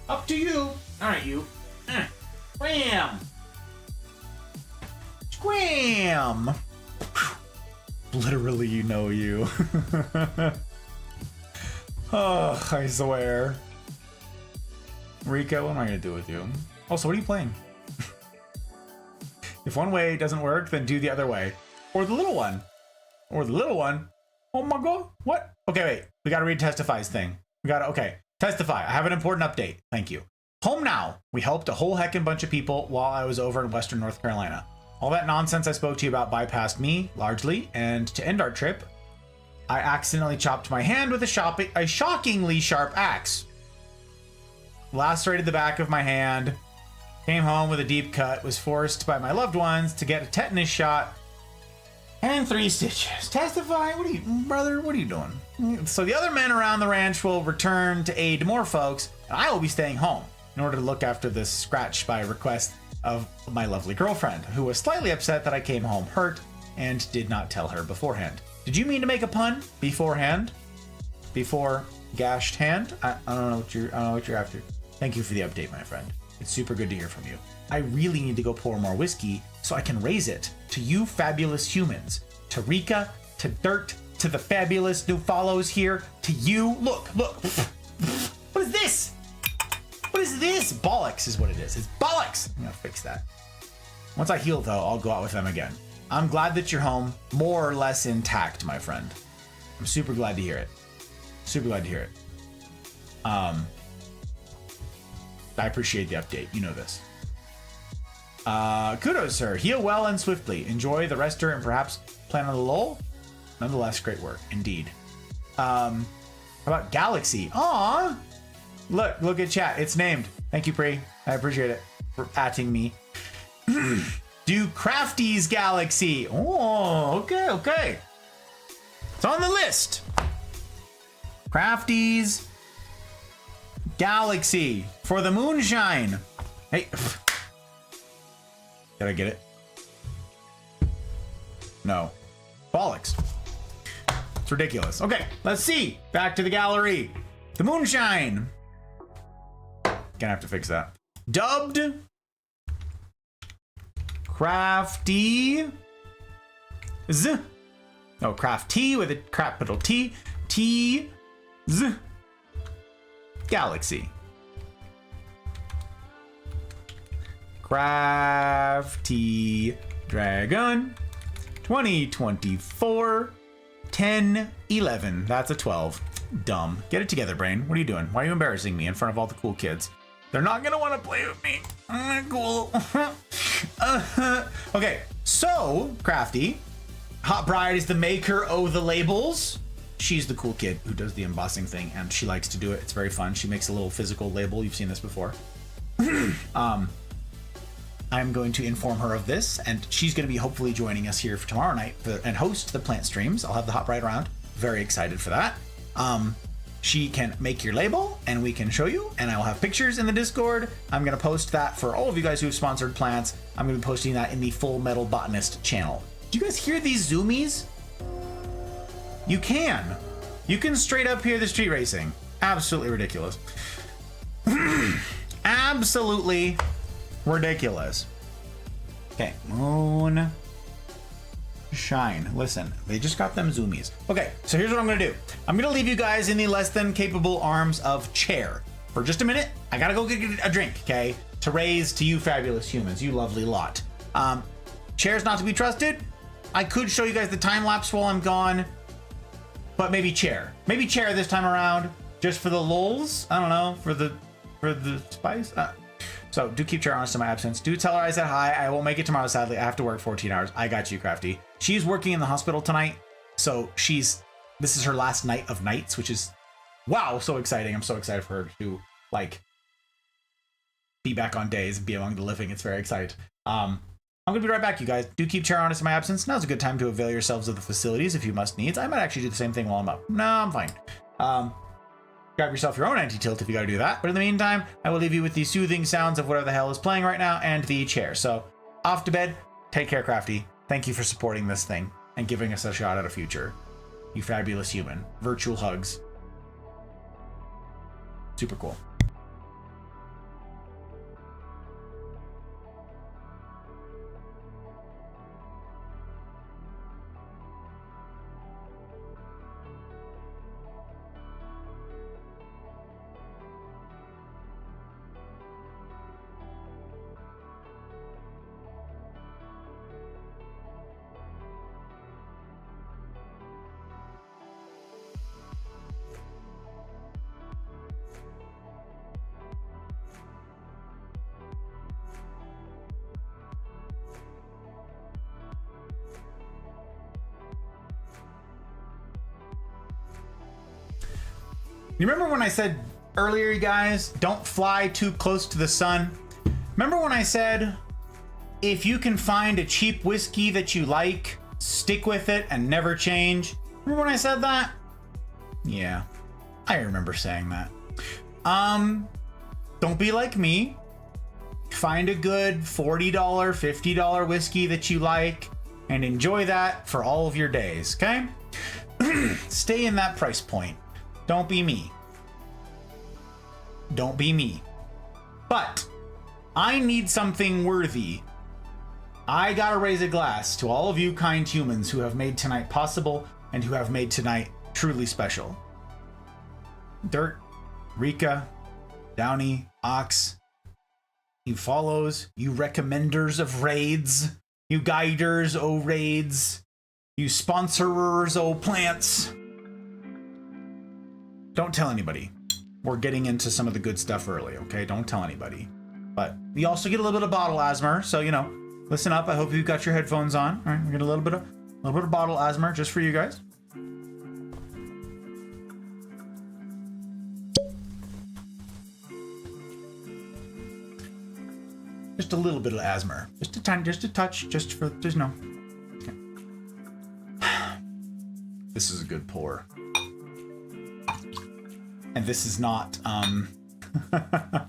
Up to you! Alright, you. Scram! Scram! Literally, you know you. Oh, I swear. Rika, what am I going to do with you? Also, what are you playing? If one way doesn't work, then do the other way. Or the little one. Or the little one. Oh my god. What? Okay, wait. We got to read Testify's thing. Okay. Testify. I have an important update. Thank you. Home now. We helped a whole heckin' bunch of people while I was over in Western North Carolina. All that nonsense I spoke to you about bypassed me, largely, and to end our trip, I accidentally chopped my hand with a shockingly sharp axe. Lacerated the back of my hand, came home with a deep cut, was forced by my loved ones to get a tetanus shot, and 3 stitches. Testify? Brother, what are you doing? So the other men around the ranch will return to aid more folks, and I will be staying home in order to look after this scratch by request of my lovely girlfriend, who was slightly upset that I came home hurt and did not tell her beforehand. Did you mean to make a pun? Beforehand? Before gashed hand? I don't know what you're after. Thank you for the update, my friend. It's super good to hear from you. I really need to go pour more whiskey so I can raise it to you fabulous humans. To Rika, to Dirt, to the fabulous new follows here, to you. Look. What is this? What is this? Bollocks is what it is. It's bollocks. I'm gonna fix that. Once I heal, though, I'll go out with them again. I'm glad that you're home, more or less intact, my friend. I'm super glad to hear it. Super glad to hear it. I appreciate the update. You know this. Kudos, sir. Heal well and swiftly. Enjoy the rester and perhaps plan on the lull. Nonetheless, great work. Indeed. How about Galaxy? Aww. Look at chat. It's named. Thank you, Pri. I appreciate it for atting me. Do Crafty's Galaxy. Oh, okay. It's on the list. Crafty's Galaxy for the moonshine. Hey. Did I get it? No. Bollocks. It's ridiculous. Okay, let's see. Back to the gallery. The moonshine. Gonna have to fix that. Dubbed Crafty Z. Oh, Crafty with a capital T. T Z Galaxy. Crafty Dragon 2024 10/11. That's a 12. Dumb. Get it together, brain. What are you doing? Why are you embarrassing me in front of all the cool kids? They're not gonna want to play with me. Cool. Okay, so Crafty, Hot Bride is the maker of the labels. She's the cool kid who does the embossing thing, and she likes to do it. It's very fun. She makes a little physical label. You've seen this before. I'm going to inform her of this, and she's going to be hopefully joining us here for tomorrow night and host the plant streams. I'll have the Hot Bride around. very excited for that. She can make your label and we can show you, and I will have pictures in the Discord. I'm going to post that for all of you guys who have sponsored plants. I'm going to be posting that in the Full Metal Botanist channel. Do you guys hear these zoomies? You can. You can straight up hear the street racing. Absolutely ridiculous. Absolutely ridiculous. Okay, Moon Shine. Listen, they just got them zoomies. Okay, so here's what I'm gonna do. I'm gonna leave you guys in the less than capable arms of Chair for just a minute. I gotta go get a drink, okay? To raise to you fabulous humans, you lovely lot. Chair's not to be trusted. I could show you guys the time lapse while I'm gone, but maybe Chair. Maybe Chair this time around, just for the lulz. I don't know, for the spice. So do keep Chair honest in my absence. Do tell her I said hi. I won't make it tomorrow, sadly. I have to work 14 hours. I got you, Crafty. She's working in the hospital tonight, so this is her last night of nights, which is, wow, so exciting. I'm so excited for her to, like, be back on days and be among the living. It's very exciting. I'm gonna be right back, you guys. Do keep Chair honest in my absence. Now's a good time to avail yourselves of the facilities if you must needs. I might actually do the same thing while I'm up. No, I'm fine. Grab yourself your own anti-tilt if you gotta do that. But in the meantime, I will leave you with the soothing sounds of whatever the hell is playing right now and the Chair. So off to bed. Take care, Crafty. Thank you for supporting this thing and giving us a shot at a future. You fabulous human. Virtual hugs. Super cool. You remember when I said earlier, you guys, don't fly too close to the sun? Remember when I said, if you can find a cheap whiskey that you like, stick with it and never change? Remember when I said that? Yeah, I remember saying that. Don't be like me. Find a good $40, $50 whiskey that you like and enjoy that for all of your days, okay? Stay in that price point. Don't be me. Don't be me. But I need something worthy. I gotta raise a glass to all of you kind humans who have made tonight possible and who have made tonight truly special. Dirt, Rika, Downey, Ox, you follows, you recommenders of raids, you guiders, oh raids, you sponsorers, oh plants. Don't tell anybody. We're getting into some of the good stuff early, okay? Don't tell anybody. But we also get a little bit of bottle asthma, so you know, listen up. I hope you've got your headphones on. All right, we get a little bit of bottle asthma just for you guys. Just a little bit of asthma, just a tiny, just a touch, just no. Okay. This is a good pour. And this is not, I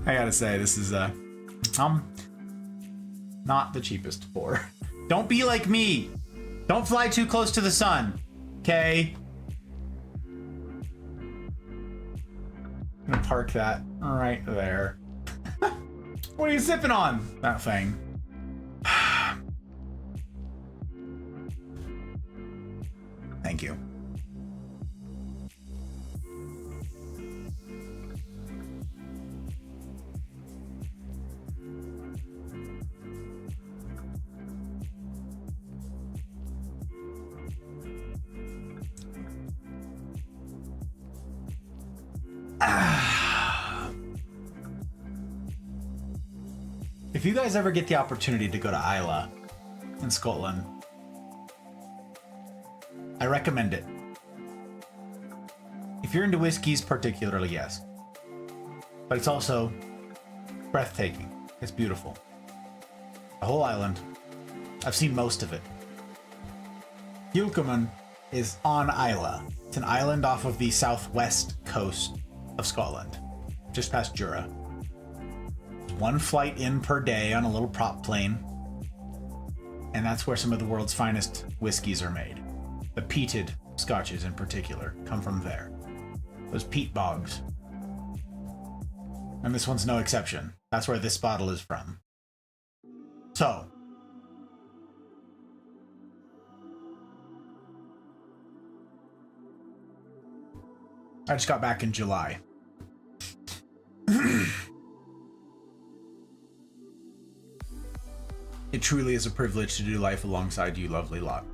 gotta say, this is, not the cheapest pour. Don't be like me. Don't fly too close to the sun, okay? I'm gonna park that right there. What are you sipping on? That thing. Thank you. If you guys ever get the opportunity to go to Islay in Scotland, I recommend it. If you're into whiskeys particularly, yes. But it's also breathtaking. It's beautiful. The whole island. I've seen most of it. Yulkaman, is on Isla. It's an island off of the southwest coast of Scotland, just past Jura. One flight in per day on a little prop plane. And that's where some of the world's finest whiskeys are made. The peated scotches in particular come from there. Those peat bogs. And this one's no exception. That's where this bottle is from. So, I just got back in July. It truly is a privilege to do life alongside you, lovely lot.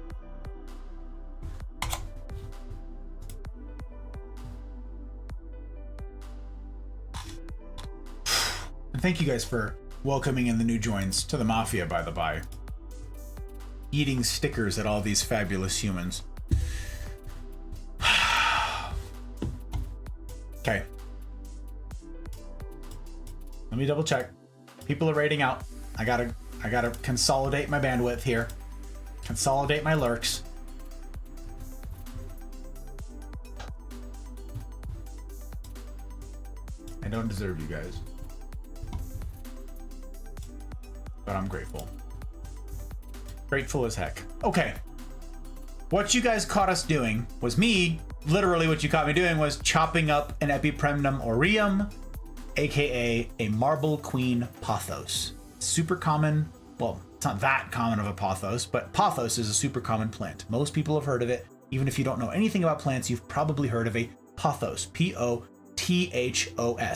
And thank you guys for welcoming in the new joins to the Mafia, by the by. Eating stickers at all these fabulous humans. Okay. Let me double check. People are raiding out. I gotta consolidate my bandwidth here. Consolidate my lurks. I don't deserve you guys, but I'm grateful. Grateful as heck. Okay. What you guys caught us doing was me, literally what you caught me doing was chopping up an Epipremnum aureum, aka a Marble Queen pothos. Super common, well, it's not that common of a pothos, but pothos is a super common plant. Most people have heard of it. Even if you don't know anything about plants, you've probably heard of a pothos, P-O-T-H-O-S.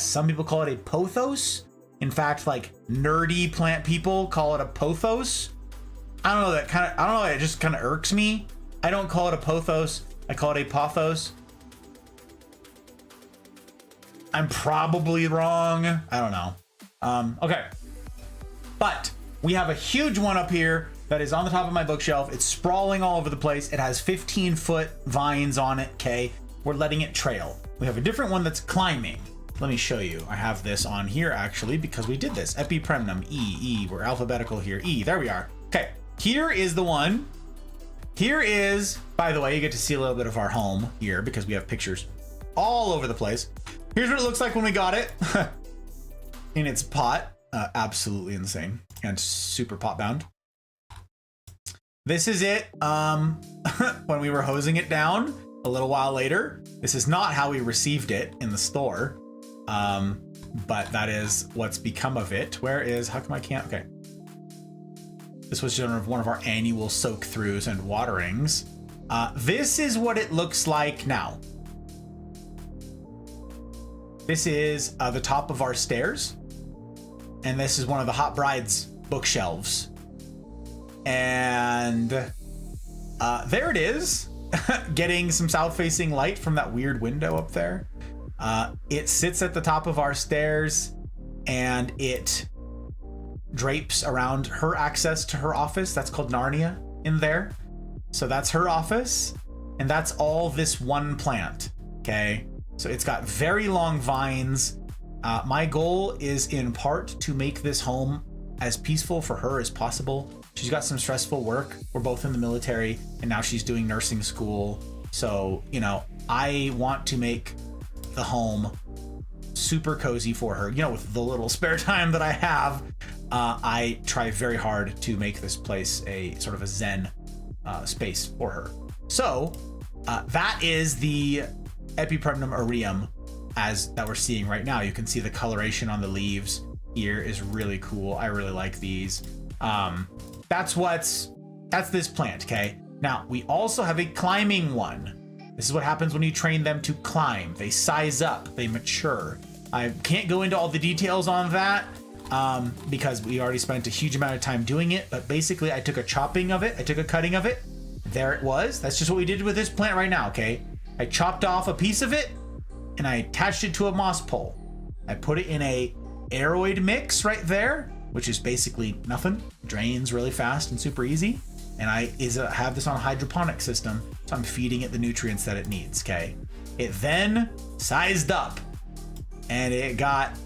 Some people call it a pothos. In fact, like nerdy plant people call it a pothos. I don't know, it just kind of irks me. I don't call it a pothos. I call it a pothos. I'm probably wrong. I don't know. Okay. But we have a huge one up here that is on the top of my bookshelf. It's sprawling all over the place. It has 15-foot vines on it, okay? We're letting it trail. We have a different one that's climbing. Let me show you. I have this on here, actually, because we did this. Epipremnum, E. We're alphabetical here. E, there we are. Okay, here is the one. Here is, by the way, you get to see a little bit of our home here because we have pictures all over the place. Here's what it looks like when we got it in its pot. Absolutely insane and super pot bound. This is it when we were hosing it down a little while later. This is not how we received it in the store, but that is what's become of it. Where is, how come I can't, okay. This was one of our annual soak throughs and waterings. This is what it looks like now. This is the top of our stairs. And this is one of the Hot Brides bookshelves. And there it is, getting some south-facing light from that weird window up there. It sits at the top of our stairs, and it drapes around her access to her office. That's called Narnia in there. So that's her office, and that's all this one plant, okay? So it's got very long vines. My goal is in part to make this home as peaceful for her as possible. She's got some stressful work. We're both in the military, and now she's doing nursing school. So, you know, I want to make the home super cozy for her. You know, with the little spare time that I have, I try very hard to make this place a sort of a zen space for her. So that is the Epipremnum aureum that we're seeing right now. You can see the coloration on the leaves here is really cool. I really like these. That's this plant, okay? Now, we also have a climbing one. This is what happens when you train them to climb. They size up, they mature. I can't go into all the details on that because we already spent a huge amount of time doing it, but basically I took a cutting of it. There it was. That's just what we did with this plant right now, okay? I chopped off a piece of it and I attached it to a moss pole. I put it in a aeroid mix right there, which is basically nothing. Drains really fast and super easy. And I have this on a hydroponic system, so I'm feeding it the nutrients that it needs, okay? It then sized up, and it got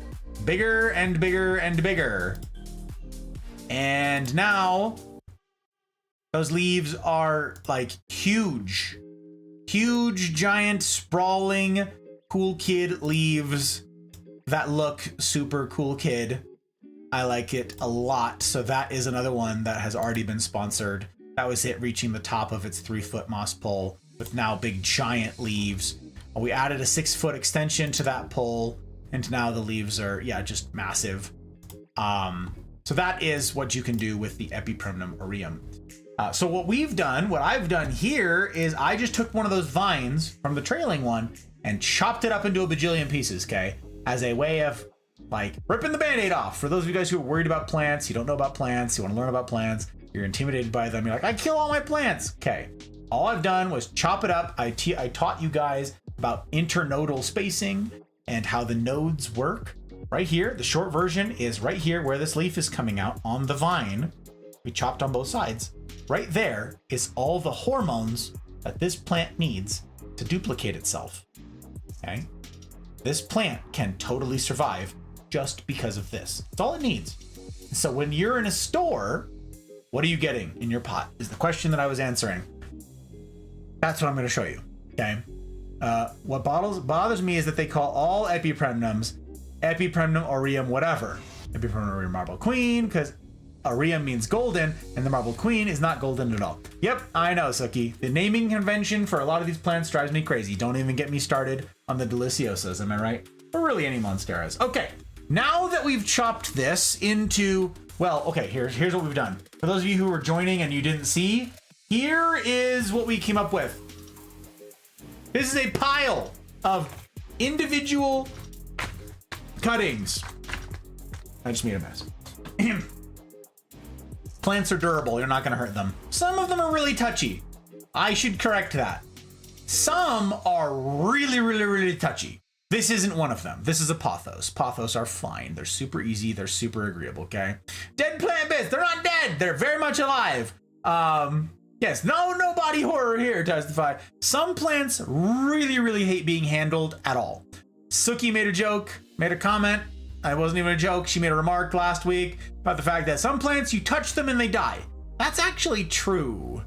bigger and bigger and bigger. And now, those leaves are like huge. huge, giant, sprawling, cool kid leaves that look super cool kid. I like it a lot. So that is another one that has already been sponsored. That was it reaching the top of its 3-foot moss pole with now big giant leaves. We added a 6-foot extension to that pole, and now the leaves are, yeah, just massive. So that is what you can do with the Epipremnum aureum. So what I've done here is I just took one of those vines from the trailing one and chopped it up into a bajillion pieces, okay? As a way of like ripping the band-aid off. For those of you guys who are worried about plants, you don't know about plants, you want to learn about plants, you're intimidated by them, you're like, I kill all my plants. Okay, all I've done was chop it up. I taught you guys about internodal spacing and how the nodes work. Right here, the short version is right here where this leaf is coming out on the vine. We chopped on both sides. Right there is all the hormones that this plant needs to duplicate itself. Okay? This plant can totally survive just because of this. That's all it needs. So when you're in a store, what are you getting in your pot? Is the question that I was answering. That's what I'm going to show you. Okay? What bothers me is that they call all Epipremnums Epipremnum aureum whatever. Epipremnum aureum marble queen, because aureum means golden, and the marble queen is not golden at all. Yep, I know, Suki. The naming convention for a lot of these plants drives me crazy. Don't even get me started on the deliciosas, am I right? Or really any monsteras. Okay, now that we've chopped this into, well, okay, here's what we've done. For those of you who were joining and you didn't see, here is what we came up with. This is a pile of individual cuttings. I just made a mess. Plants are durable. You're not going to hurt them. Some of them are really touchy. I should correct that. Some are really, really, really touchy. This isn't one of them. This is a pothos. Pothos are fine. They're super easy. They're super agreeable, okay? Dead plant bits. They're not dead. They're very much alive. Yes, no body horror here, testify. Some plants really, really hate being handled at all. Suki made a joke, made a comment. It wasn't even a joke. She made a remark last week about the fact that some plants, you touch them and they die. That's actually true.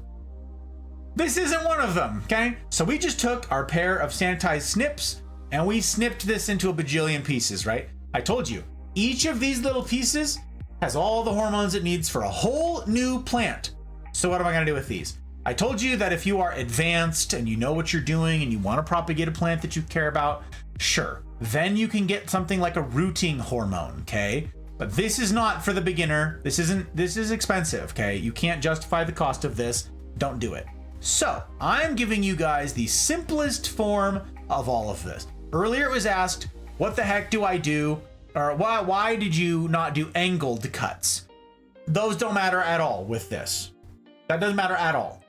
This isn't one of them, okay? So we just took our pair of sanitized snips and we snipped this into a bajillion pieces, right? I told you, each of these little pieces has all the hormones it needs for a whole new plant. So what am I gonna do with these? I told you that if you are advanced and you know what you're doing and you wanna propagate a plant that you care about, sure, then you can get something like a rooting hormone, okay? But this is not for the beginner. This is expensive, okay? You can't justify the cost of this. Don't do it. So I'm giving you guys the simplest form of all of this. Earlier it was asked, what the heck do I do? Or why did you not do angled cuts? Those don't matter at all with this. That doesn't matter at all.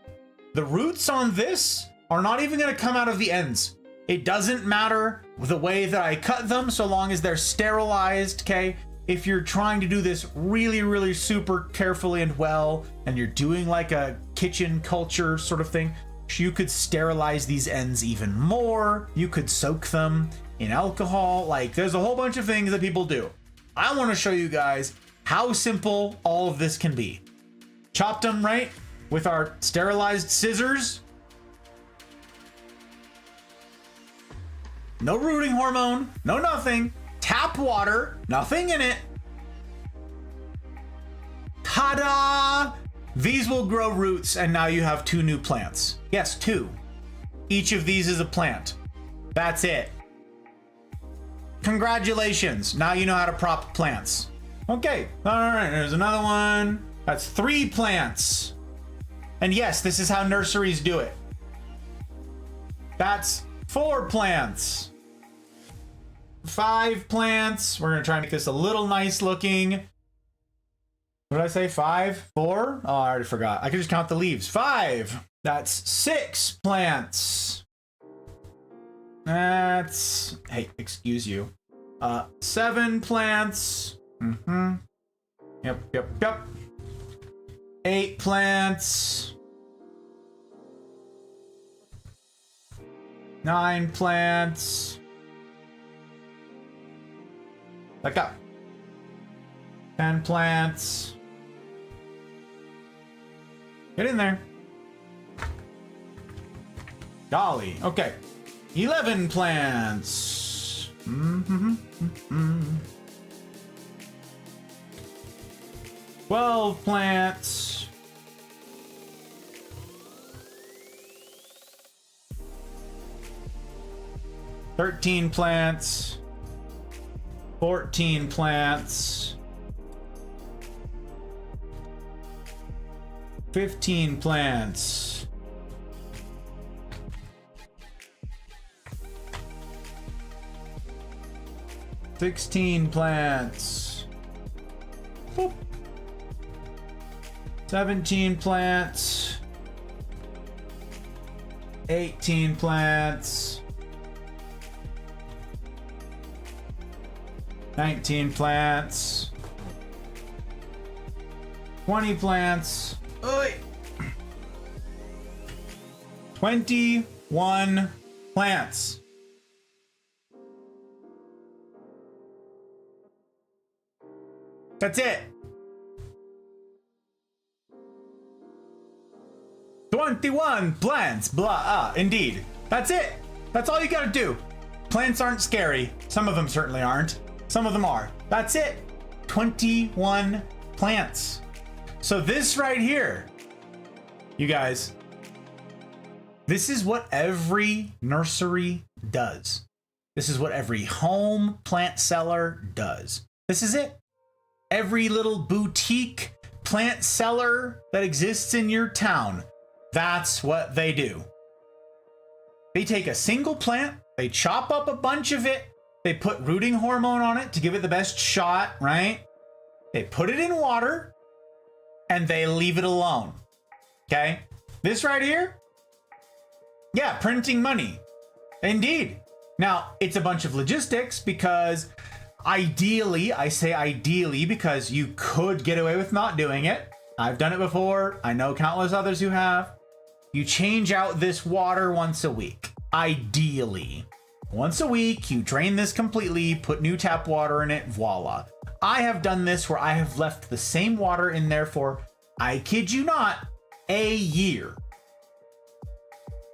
The roots on this are not even gonna come out of the ends. It doesn't matter the way that I cut them so long as they're sterilized, okay? If you're trying to do this really, really super carefully and well, and you're doing like a kitchen culture sort of thing, you could sterilize these ends even more. You could soak them in alcohol. Like, there's a whole bunch of things that people do. I want to show you guys how simple all of this can be. Chopped them, right? With our sterilized scissors. No rooting hormone, no nothing. Tap water, nothing in it. Ta-da! These will grow roots and now you have 2 new plants. Yes, 2. Each of these is a plant. That's it. Congratulations, now you know how to prop plants. Okay, all right, there's another one. That's 3 plants. And yes, this is how nurseries do it. That's 4 plants. 5 plants. We're gonna try and make this a little nice looking. What did I say? 5? 4? Oh, I already forgot. I can just count the leaves. 5. That's 6 plants. That's, hey, excuse you. 7 plants. Yep. 8 plants. 9 plants. Back up. 10 plants. Get in there. Golly. Okay. 11 plants. 12 plants. 13 plants. 14 plants. 15 plants. 16 plants. Boop. 17 plants. 18 plants. 19 plants. 20 plants. Oi. 21 plants. That's it. 21 plants. Blah. Indeed. That's it. That's all you gotta do. Plants aren't scary. Some of them certainly aren't. Some of them are. That's it. 21 plants. So this right here, you guys, this is what every nursery does. This is what every home plant seller does. This is it. Every little boutique plant seller that exists in your town, that's what they do. They take a single plant, they chop up a bunch of it, they put rooting hormone on it to give it the best shot, right? They put it in water and they leave it alone. Okay? This right here, yeah, printing money. Indeed. Now, it's a bunch of logistics because ideally, I say ideally because you could get away with not doing it. I've done it before. I know countless others who have. You change out this water once a week. Ideally. Once a week, you drain this completely, put new tap water in it, voila. I have done this where I have left the same water in there for, I kid you not, a year.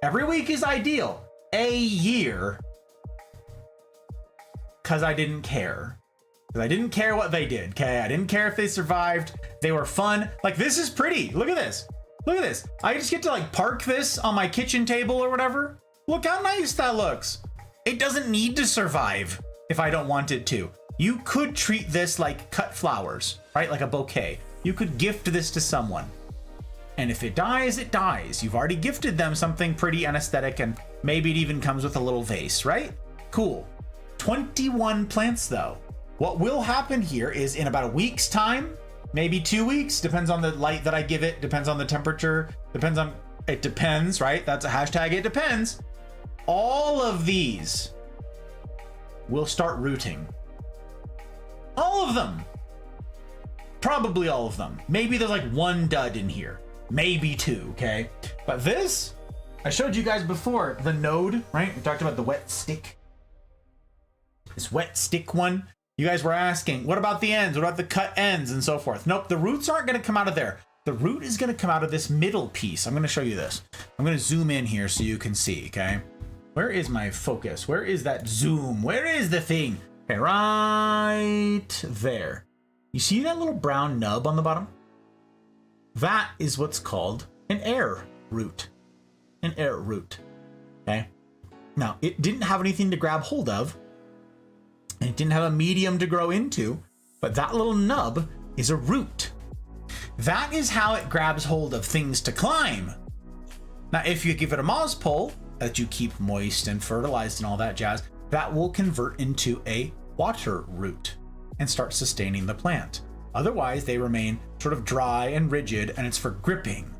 Every week is ideal. A year. Because I didn't care. Because I didn't care what they did, okay? I didn't care if they survived. They were fun. Like, this is pretty. Look at this. Look at this. I just get to, like, park this on my kitchen table or whatever. Look how nice that looks. It doesn't need to survive if I don't want it to. You could treat this like cut flowers, right? Like a bouquet. You could gift this to someone. And if it dies, it dies. You've already gifted them something pretty and aesthetic, and maybe it even comes with a little vase, right? Cool. 21 plants though. What will happen here is in about a week's time, maybe 2 weeks, depends on the light that I give it, depends on the temperature, depends on, it depends, right? That's a hashtag, it depends. All of these will start rooting. All of them. Probably all of them. Maybe there's like one dud in here. Maybe two, okay? But this, I showed you guys before, the node, right? We talked about the wet stick. This wet stick one. You guys were asking, what about the ends? What about the cut ends and so forth? Nope, the roots aren't gonna come out of there. The root is gonna come out of this middle piece. I'm gonna show you this. I'm gonna zoom in here so you can see, okay? Where is my focus? Where is that zoom? Where is the thing? Okay, right there. You see that little brown nub on the bottom? That is what's called an air root. An air root, okay? Now, it didn't have anything to grab hold of, and it didn't have a medium to grow into, but that little nub is a root. That is how it grabs hold of things to climb. Now, if you give it a moss pole that you keep moist and fertilized and all that jazz, that will convert into a water root and start sustaining the plant. Otherwise, they remain sort of dry and rigid, and it's for gripping,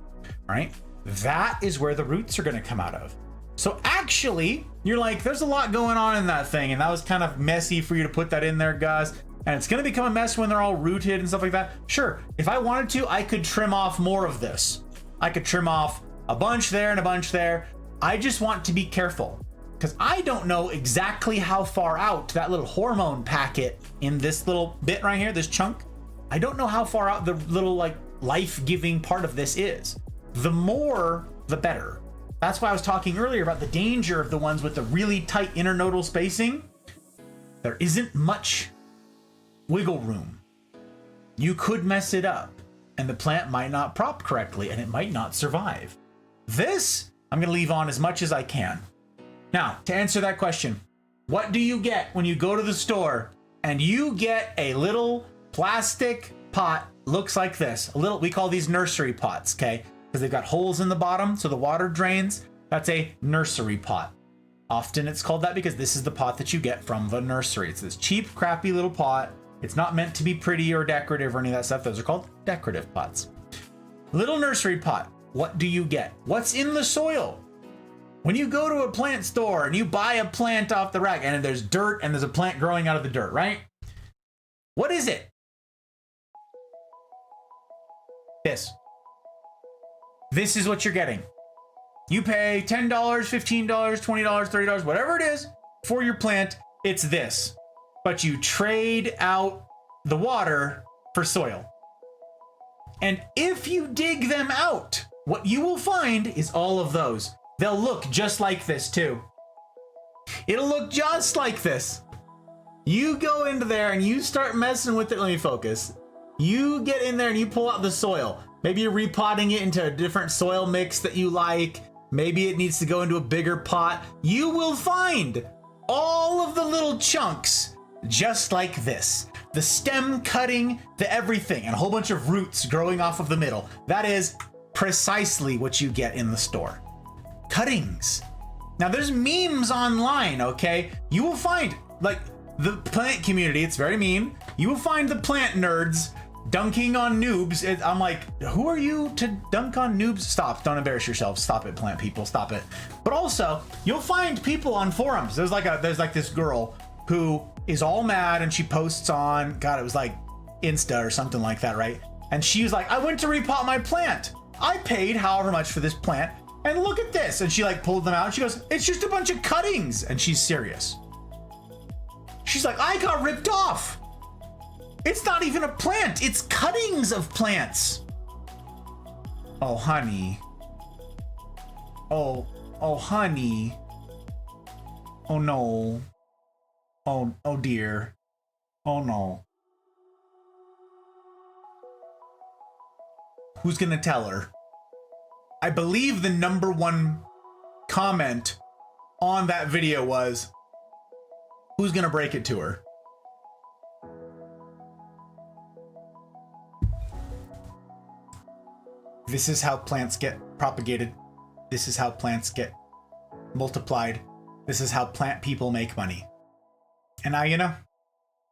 right? That is where the roots are going to come out of. So actually, you're like, there's a lot going on in that thing, and that was kind of messy for you to put that in there, Gus, and it's going to become a mess when they're all rooted and stuff like that. Sure, if I wanted to, I could trim off more of this. I could trim off a bunch there and a bunch there. I just want to be careful, because I don't know exactly how far out that little hormone packet in this little bit right here, this chunk, I don't know how far out the little like life-giving part of this is. The more, the better. That's why I was talking earlier about the danger of the ones with the really tight internodal spacing. There isn't much wiggle room. You could mess it up, and the plant might not prop correctly, and it might not survive. This, I'm going to leave on as much as I can. Now, to answer that question, what do you get when you go to the store and you get a little plastic pot, looks like this, a little, we call these nursery pots, okay? Because they've got holes in the bottom so the water drains. That's a nursery pot. Often it's called that because this is the pot that you get from the nursery. It's this cheap, crappy little pot. It's not meant to be pretty or decorative or any of that stuff. Those are called decorative pots. Little nursery pot. What do you get? What's in the soil? When you go to a plant store and you buy a plant off the rack and there's dirt and there's a plant growing out of the dirt, right? What is it? This. This is what you're getting. You pay $10, $15, $20, $30, whatever it is for your plant. It's this. But you trade out the water for soil. And if you dig them out, what you will find is all of those. They'll look just like this too. It'll look just like this. You go into there and you start messing with it. Let me focus. You get in there and you pull out the soil. Maybe you're repotting it into a different soil mix that you like. Maybe it needs to go into a bigger pot. You will find all of the little chunks just like this. The stem cutting, the everything, and a whole bunch of roots growing off of the middle. That is precisely what you get in the store. Cuttings. Now there's memes online, okay? You will find, like, the plant community, it's very mean. You will find the plant nerds dunking on noobs. I'm like, who are you to dunk on noobs? Stop, don't embarrass yourselves. Stop it, plant people, stop it. But also, you'll find people on forums. There's like this girl who is all mad and she posts on, God, it was like Insta or something like that, right? And she was like, I went to repot my plant. I paid however much for this plant. And look at this. And she like pulled them out and she goes, it's just a bunch of cuttings. And she's serious. She's like, I got ripped off. It's not even a plant. It's cuttings of plants. Oh, honey. Oh, honey. Oh, no. Oh, dear. Oh, no. Who's gonna tell her? I believe the #1 comment on that video was, who's gonna break it to her? This is how plants get propagated. This is how plants get multiplied. This is how plant people make money. And now you know.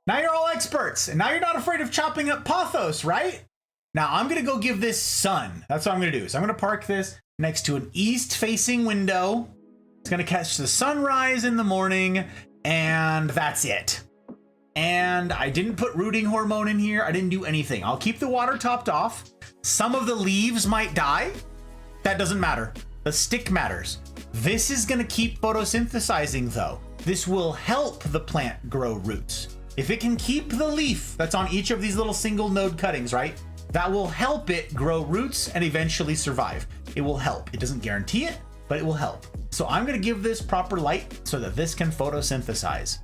Now you're all experts. And now you're not afraid of chopping up pothos, right? Now I'm going to go give this sun. That's what I'm going to do. So I'm going to park this next to an east-facing window. It's going to catch the sunrise in the morning. And that's it. And I didn't put rooting hormone in here. I didn't do anything. I'll keep the water topped off. Some of the leaves might die. That doesn't matter. The stick matters. This is going to keep photosynthesizing though. This will help the plant grow roots. If it can keep the leaf that's on each of these little single node cuttings, right? That will help it grow roots and eventually survive. It will help. It doesn't guarantee it, but it will help. So I'm going to give this proper light so that this can photosynthesize.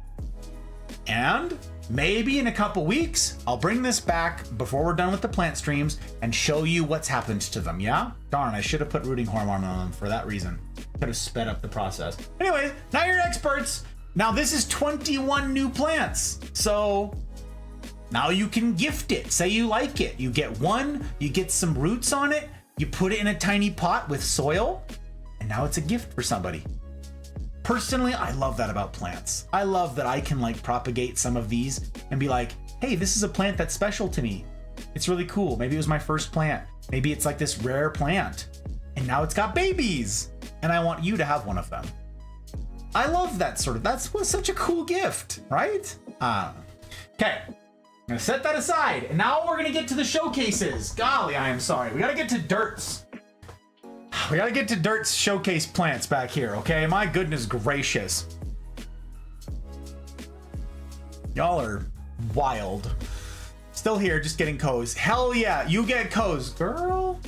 And maybe in a couple weeks, I'll bring this back before we're done with the plant streams and show you what's happened to them, yeah? Darn, I should have put rooting hormone on them for that reason. Could have sped up the process. Anyway, now you're experts. Now this is 21 new plants. So now you can gift it. Say you like it. You get one, you get some roots on it, you put it in a tiny pot with soil, and now it's a gift for somebody. Personally, I love that about plants. I love that I can like propagate some of these and be like, hey, this is a plant that's special to me. It's really cool. Maybe it was my first plant. Maybe it's like this rare plant. And now it's got babies. And I want you to have one of them. I love that sort of, that's such a cool gift, right? Okay, I'm gonna set that aside. And now we're gonna get to the showcases. Golly, I am sorry. We gotta get to Dirt's. We gotta get to Dirt's showcase plants back here, okay? My goodness gracious. Y'all are wild. Still here, just getting coes. Hell yeah, you get coes, girl.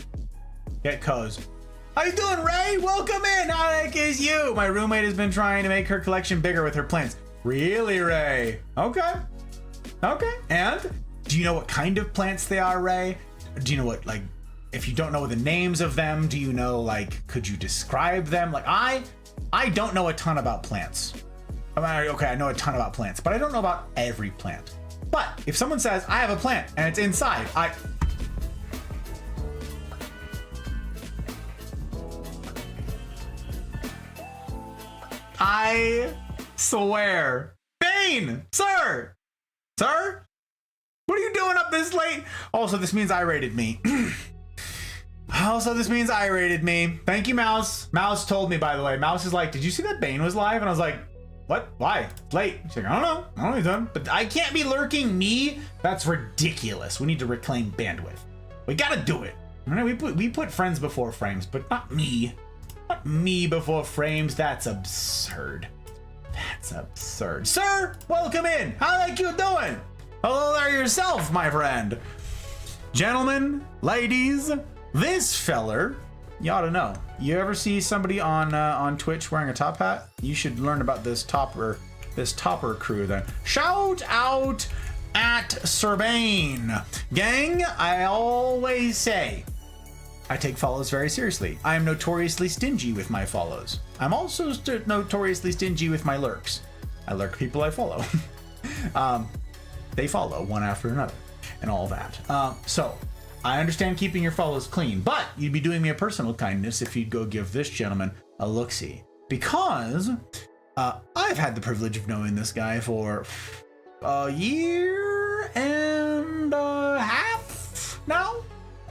Get coes. How you doing, Ray? Welcome in. How the heck is you? My roommate has been trying to make her collection bigger with her plants. Really, Ray? Okay. Okay. And do you know what kind of plants they are, Ray? Do you know what, like, if you don't know the names of them, do you know, like, could you describe them? Like, I don't know a ton about plants. I mean, okay, I know a ton about plants, but I don't know about every plant. But if someone says, I have a plant and it's inside, I swear. Bane! Sir! Sir? What are you doing up this late? Also, this means I rated me. Thank you, Mouse. Mouse told me, by the way. Mouse is like, did you see that Bane was live? And I was like, what? Why? It's late. She's like, I don't know. I don't know what he's done. But I can't be lurking me. That's ridiculous. We need to reclaim bandwidth. We gotta do it. We put friends before frames, but not me. Not me before frames. That's absurd. That's absurd. Sir, welcome in. How like you doing? Hello there yourself, my friend. Gentlemen, ladies, this feller, you ought to know. You ever see somebody on Twitch wearing a top hat? You should learn about this topper crew then. Shout out at Serbane. Gang, I always say, I take follows very seriously. I am notoriously stingy with my follows. I'm also notoriously stingy with my lurks. I lurk people I follow. They follow one after another and all that. So I understand keeping your follows clean, but you'd be doing me a personal kindness if you'd go give this gentleman a look-see, because I've had the privilege of knowing this guy for a year and a half now,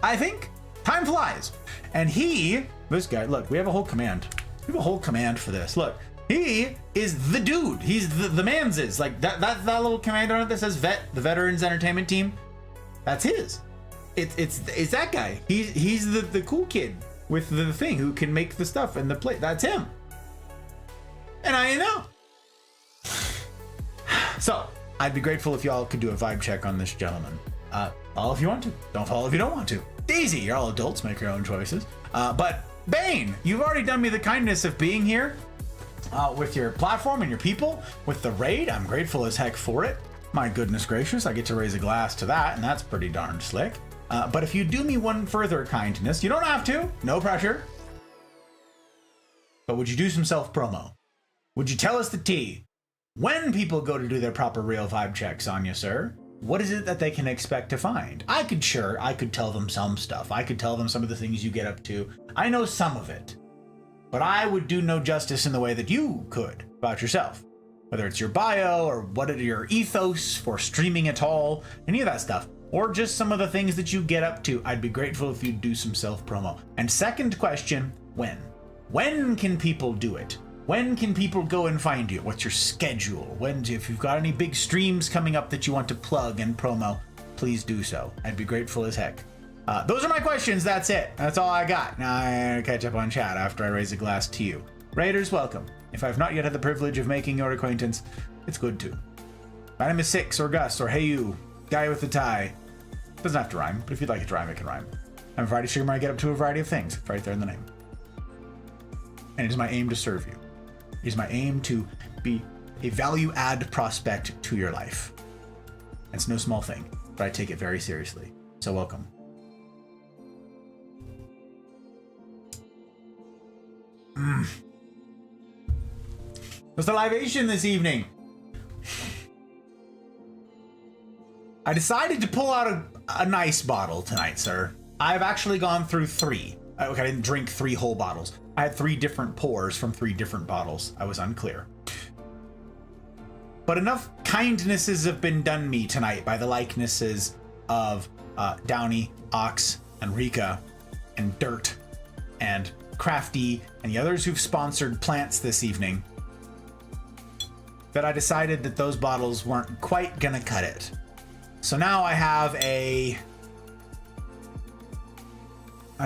I think. Time flies. And this guy, look, we have a whole command. We have a whole command for this. Look, he is the dude. He's the man's is. Like that little command on it that says vet, the Veterans Entertainment Team. That's his. It's that guy. He's the cool kid with the thing who can make the stuff and the plate. That's him. And I know. So I'd be grateful if y'all could do a vibe check on this gentleman. Follow if you want to. Don't follow if you don't want to. Easy. You're all adults. Make your own choices. But Bane, you've already done me the kindness of being here with your platform and your people, with the raid. I'm grateful as heck for it. My goodness gracious, I get to raise a glass to that, and that's pretty darn slick. But if you do me one further kindness, you don't have to. No pressure. But would you do some self-promo? Would you tell us the tea? When people go to do their proper real vibe checks on you, sir, what is it that they can expect to find? I could tell them some stuff. I could tell them some of the things you get up to. I know some of it. But I would do no justice in the way that you could about yourself. Whether it's your bio or what are your ethos for streaming at all, any of that stuff. Or just some of the things that you get up to. I'd be grateful if you'd do some self-promo. And second question, when? When can people do it? When can people go and find you? What's your schedule? If you've got any big streams coming up that you want to plug and promo, please do so. I'd be grateful as heck. Those are my questions. That's it. That's all I got. Now I'm gonna catch up on chat after I raise a glass to you. Raiders, welcome. If I've not yet had the privilege of making your acquaintance, it's good to. My name is Six or Gus or Hey You, guy with the tie. Doesn't have to rhyme, but if you'd like it to rhyme, it can rhyme. I'm a variety streamer. I get up to a variety of things. It's right there in the name. And it is my aim to serve you. It is my aim to be a value-add prospect to your life. It's no small thing, but I take it very seriously. So welcome. What's the libation this evening? I decided to pull out a nice bottle tonight, sir. I've actually gone through 3. Okay, I didn't drink 3 whole bottles. I had 3 different pours from 3 different bottles. I was unclear. But enough kindnesses have been done me tonight by the likenesses of Downey, Ox, and Rika, and Dirt, and Crafty, and the others who've sponsored plants this evening, that I decided that those bottles weren't quite gonna cut it. So now I have a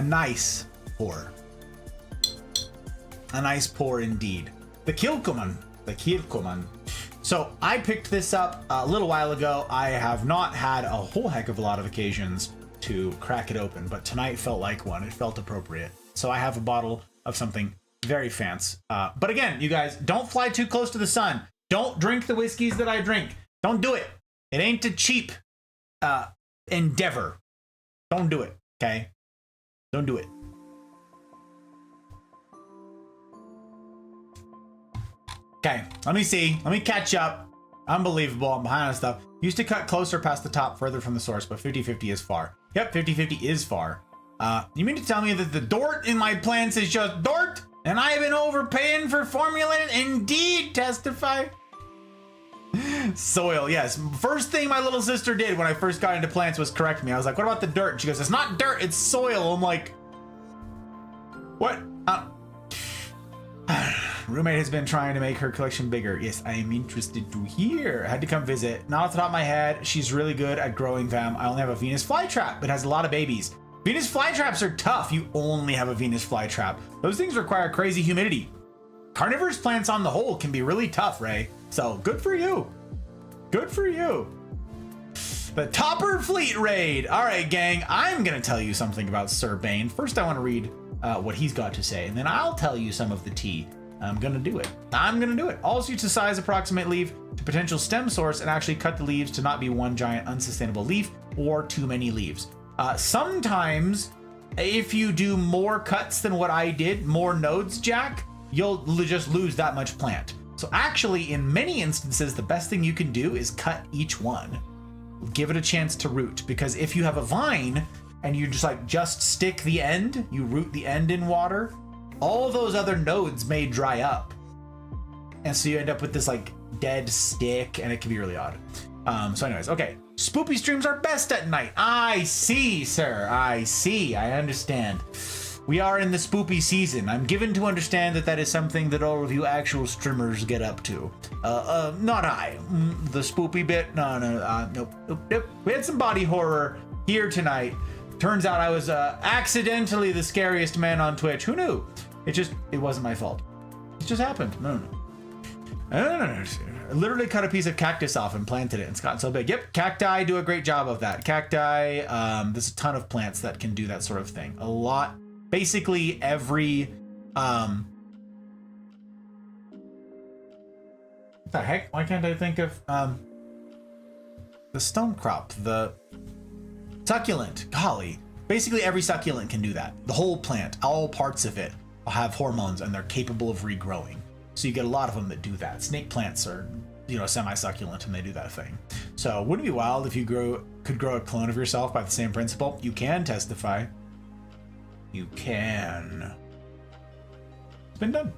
nice pour. A nice pour indeed. The Kilkuman. So I picked this up a little while ago. I have not had a whole heck of a lot of occasions to crack it open, but tonight felt like one. It felt appropriate. So I have a bottle of something very fancy. But again, you guys, don't fly too close to the sun. Don't drink the whiskeys that I drink. Don't do it. It ain't a cheap endeavor. Don't do it, okay? Don't do it. Okay, let me see. Let me catch up. Unbelievable. I'm behind on stuff. Used to cut closer past the top, further from the source, but 50-50 is far. Yep, 50-50 is far. You mean to tell me that the dort in my plants is just dort? And I have been overpaying for formulated? Indeed, testify. Soil, yes. First thing my little sister did when I first got into plants was correct me. I was like, what about the dirt? And she goes, it's not dirt, it's soil. I'm like, what? Roommate has been trying to make her collection bigger. Yes, I am interested to hear. I had to come visit. Not off the top of my head, she's really good at growing them. I only have a Venus flytrap. It has a lot of babies. Venus flytraps are tough. You only have a Venus flytrap. Those things require crazy humidity. Carnivorous plants on the whole can be really tough, Ray. So good for you. Good for you. The Topper Fleet Raid. All right, gang. I'm going to tell you something about Sir Bane. First, I want to read what he's got to say, and then I'll tell you some of the tea. I'm going to do it. I'm going to do it. Also use to size approximate leaf to potential stem source and actually cut the leaves to not be one giant unsustainable leaf or too many leaves. Sometimes if you do more cuts than what I did, more nodes, Jack, you'll just lose that much plant. So actually, in many instances, the best thing you can do is cut each one. Give it a chance to root, because if you have a vine and you just stick the end, you root the end in water, all those other nodes may dry up. And so you end up with this like dead stick, and it can be really odd. So anyways, okay. Spoopy streams are best at night. I see, sir. I see. I understand. We are in the spoopy season. I'm given to understand that that is something that all of you actual streamers get up to. Not I. The spoopy bit? No. Nope. We had some body horror here tonight. Turns out I was accidentally the scariest man on Twitch. Who knew? It wasn't my fault. It just happened. No. I literally cut a piece of cactus off and planted it, and it's gotten so big. Yep, cacti do a great job of that. Cacti, there's a ton of plants that can do that sort of thing. A lot. Basically every what the heck? Why can't I think of the stone crop, the succulent? Golly. Basically every succulent can do that. The whole plant, all parts of it have hormones, and they're capable of regrowing. So you get a lot of them that do that. Snake plants are, semi-succulent, and they do that thing. So wouldn't it be wild if you could grow a clone of yourself by the same principle? You can testify. You can. It's been done.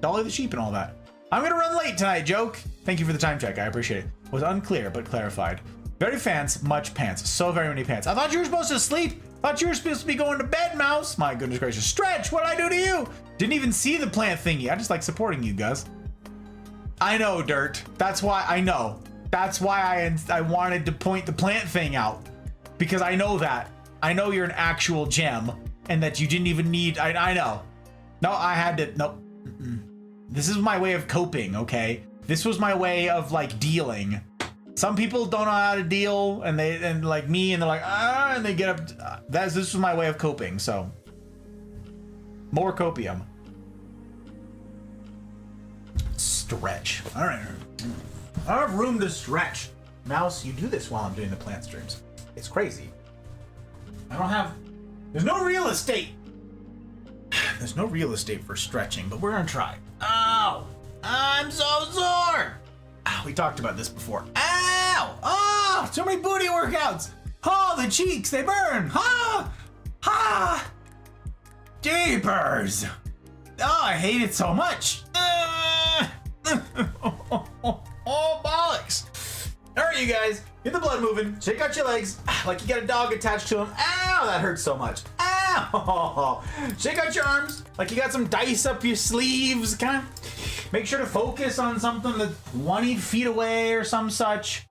Dolly the sheep and all that. I'm gonna run late tonight, joke. Thank you for the time check. I appreciate it. Was unclear, but clarified. Very fans, much pants. So very many pants. I thought you were supposed to sleep. Thought you were supposed to be going to bed, Mouse. My goodness gracious. Stretch, what'd I do to you? Didn't even see the plant thingy. I just like supporting you, Gus. I know, Dirt. That's why I know. That's why I wanted to point the plant thing out. Because I know that. I know you're an actual gem. And that you didn't even need, I know. No, I had to, nope. This is my way of coping, okay? This was my way of like dealing. Some people don't know how to deal, and like me, and they're like, and they get up. This was my way of coping, so. More copium. Stretch. All right. I have room to stretch. Mouse, you do this while I'm doing the plant streams. It's crazy. There's no real estate. There's no real estate for stretching, but we're gonna try. Ow! I'm so sore! We talked about this before. Ow! Oh! So many booty workouts! Oh, the cheeks, they burn! Ha! Ha! Jeepers! Oh, I hate it so much! Oh, bollocks! Alright, you guys, get the blood moving. Shake out your legs like you got a dog attached to them. Ow, that hurts so much. Ow! Shake out your arms like you got some dice up your sleeves. Kind of make sure to focus on something that's 20 feet away or some such.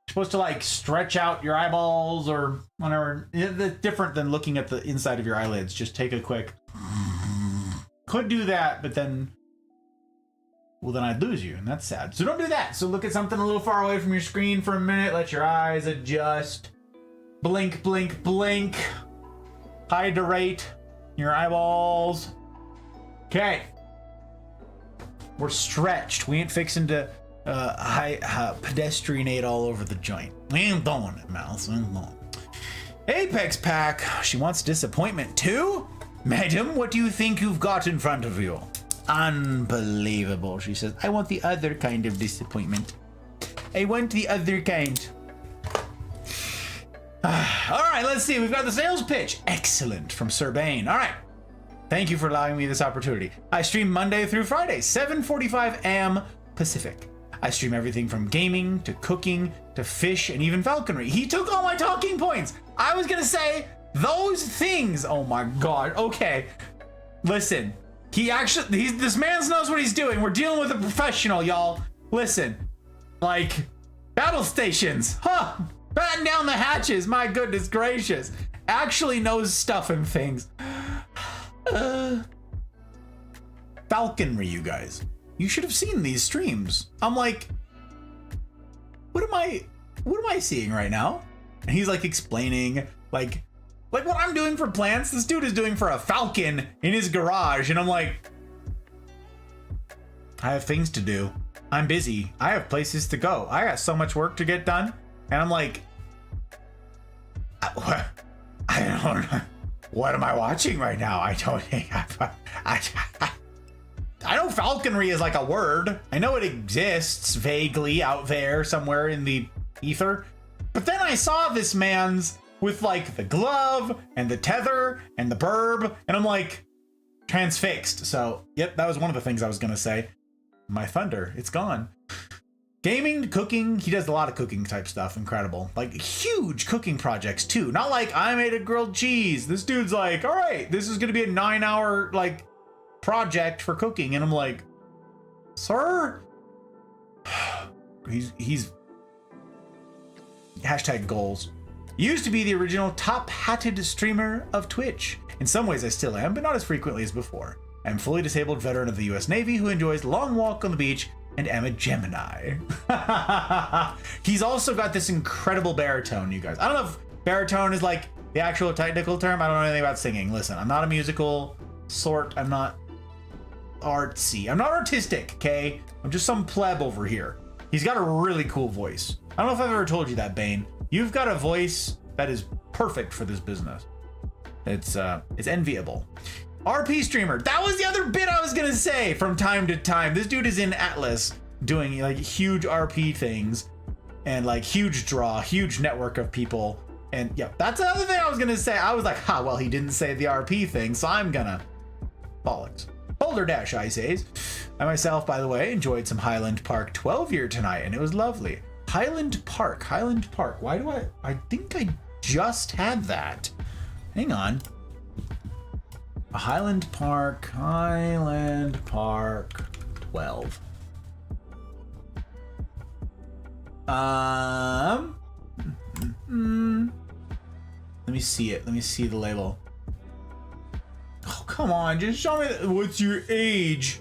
You're supposed to like stretch out your eyeballs or whatever. It's different than looking at the inside of your eyelids. Just take a quick. Could do that, but then. Well, then I'd lose you, and that's sad. So don't do that. So look at something a little far away from your screen for a minute. Let your eyes adjust. Blink, blink, blink. Hydrate. your eyeballs. Okay. We're stretched. We ain't fixing to pedestrianate all over the joint. We ain't doing it, Mouse. We ain't doing it. Apex Pack. She wants disappointment too? Madam, what do you think you've got in front of you? Unbelievable, she says. I want the other kind of disappointment. I want the other kind. All right, let's see. We've got the sales pitch. Excellent, from Sir Bane. All right. Thank you for allowing me this opportunity. I stream Monday through Friday, 7:45 a.m. Pacific. I stream everything from gaming to cooking to fish and even falconry. He took all my talking points. I was gonna say those things. Oh my God. Okay. Listen, this man knows what he's doing. We're dealing with a professional, y'all. Listen, like battle stations. Huh. Batten down the hatches. My goodness gracious. Actually knows stuff and things. Falconry, you guys. You should have seen these streams. I'm like, what am I seeing right now? And he's like explaining like what I'm doing for plants, this dude is doing for a falcon in his garage. And I'm like, I have things to do. I'm busy. I have places to go. I got so much work to get done. And I'm like, I don't know. What am I watching right now? I don't think I know falconry is like a word. I know it exists vaguely out there somewhere in the ether. But then I saw this man's with like the glove and the tether and the burb. And I'm like transfixed. So, yep, that was one of the things I was going to say. My thunder, it's gone. Gaming, cooking, he does a lot of cooking type stuff. Incredible. Like huge cooking projects too. Not like I made a grilled cheese. This dude's like, all right, this is going to be a 9-hour like project for cooking. And I'm like, sir, he's hashtag goals. Used to be the original top hatted streamer of Twitch. In some ways I still am, but not as frequently as before. I'm a fully disabled veteran of the US Navy who enjoys long walk on the beach and am a Gemini. He's also got this incredible baritone, you guys. I don't know if baritone is like the actual technical term. I don't know anything about singing. Listen, I'm not a musical sort. I'm not artsy. I'm not artistic, okay? I'm just some pleb over here. He's got a really cool voice. I don't know if I've ever told you that, Bane. You've got a voice that is perfect for this business. It's enviable. RP streamer. That was the other bit I was gonna say from time to time. This dude is in Atlas doing like huge RP things and like huge draw, huge network of people. And yeah, that's another thing I was gonna say. I was like, well, he didn't say the RP thing, so I'm gonna bollocks. Boulder Dash, I says. I myself, by the way, enjoyed some Highland Park 12-year tonight, and it was lovely. Highland Park. Why do I think I just had that. Hang on. Highland Park 12. Let me see it. Let me see the label. Oh, come on. Just show me what's your age.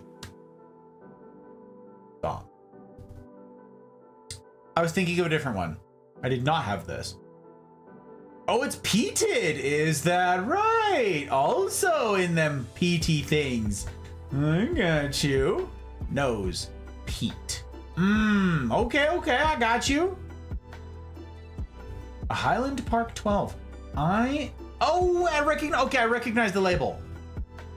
Stop. I was thinking of a different one. I did not have this. Oh, it's peated. Is that right? Also in them peaty things. I got you. Nose. Peat. Okay, I got you. A Highland Park 12. I recognize the label.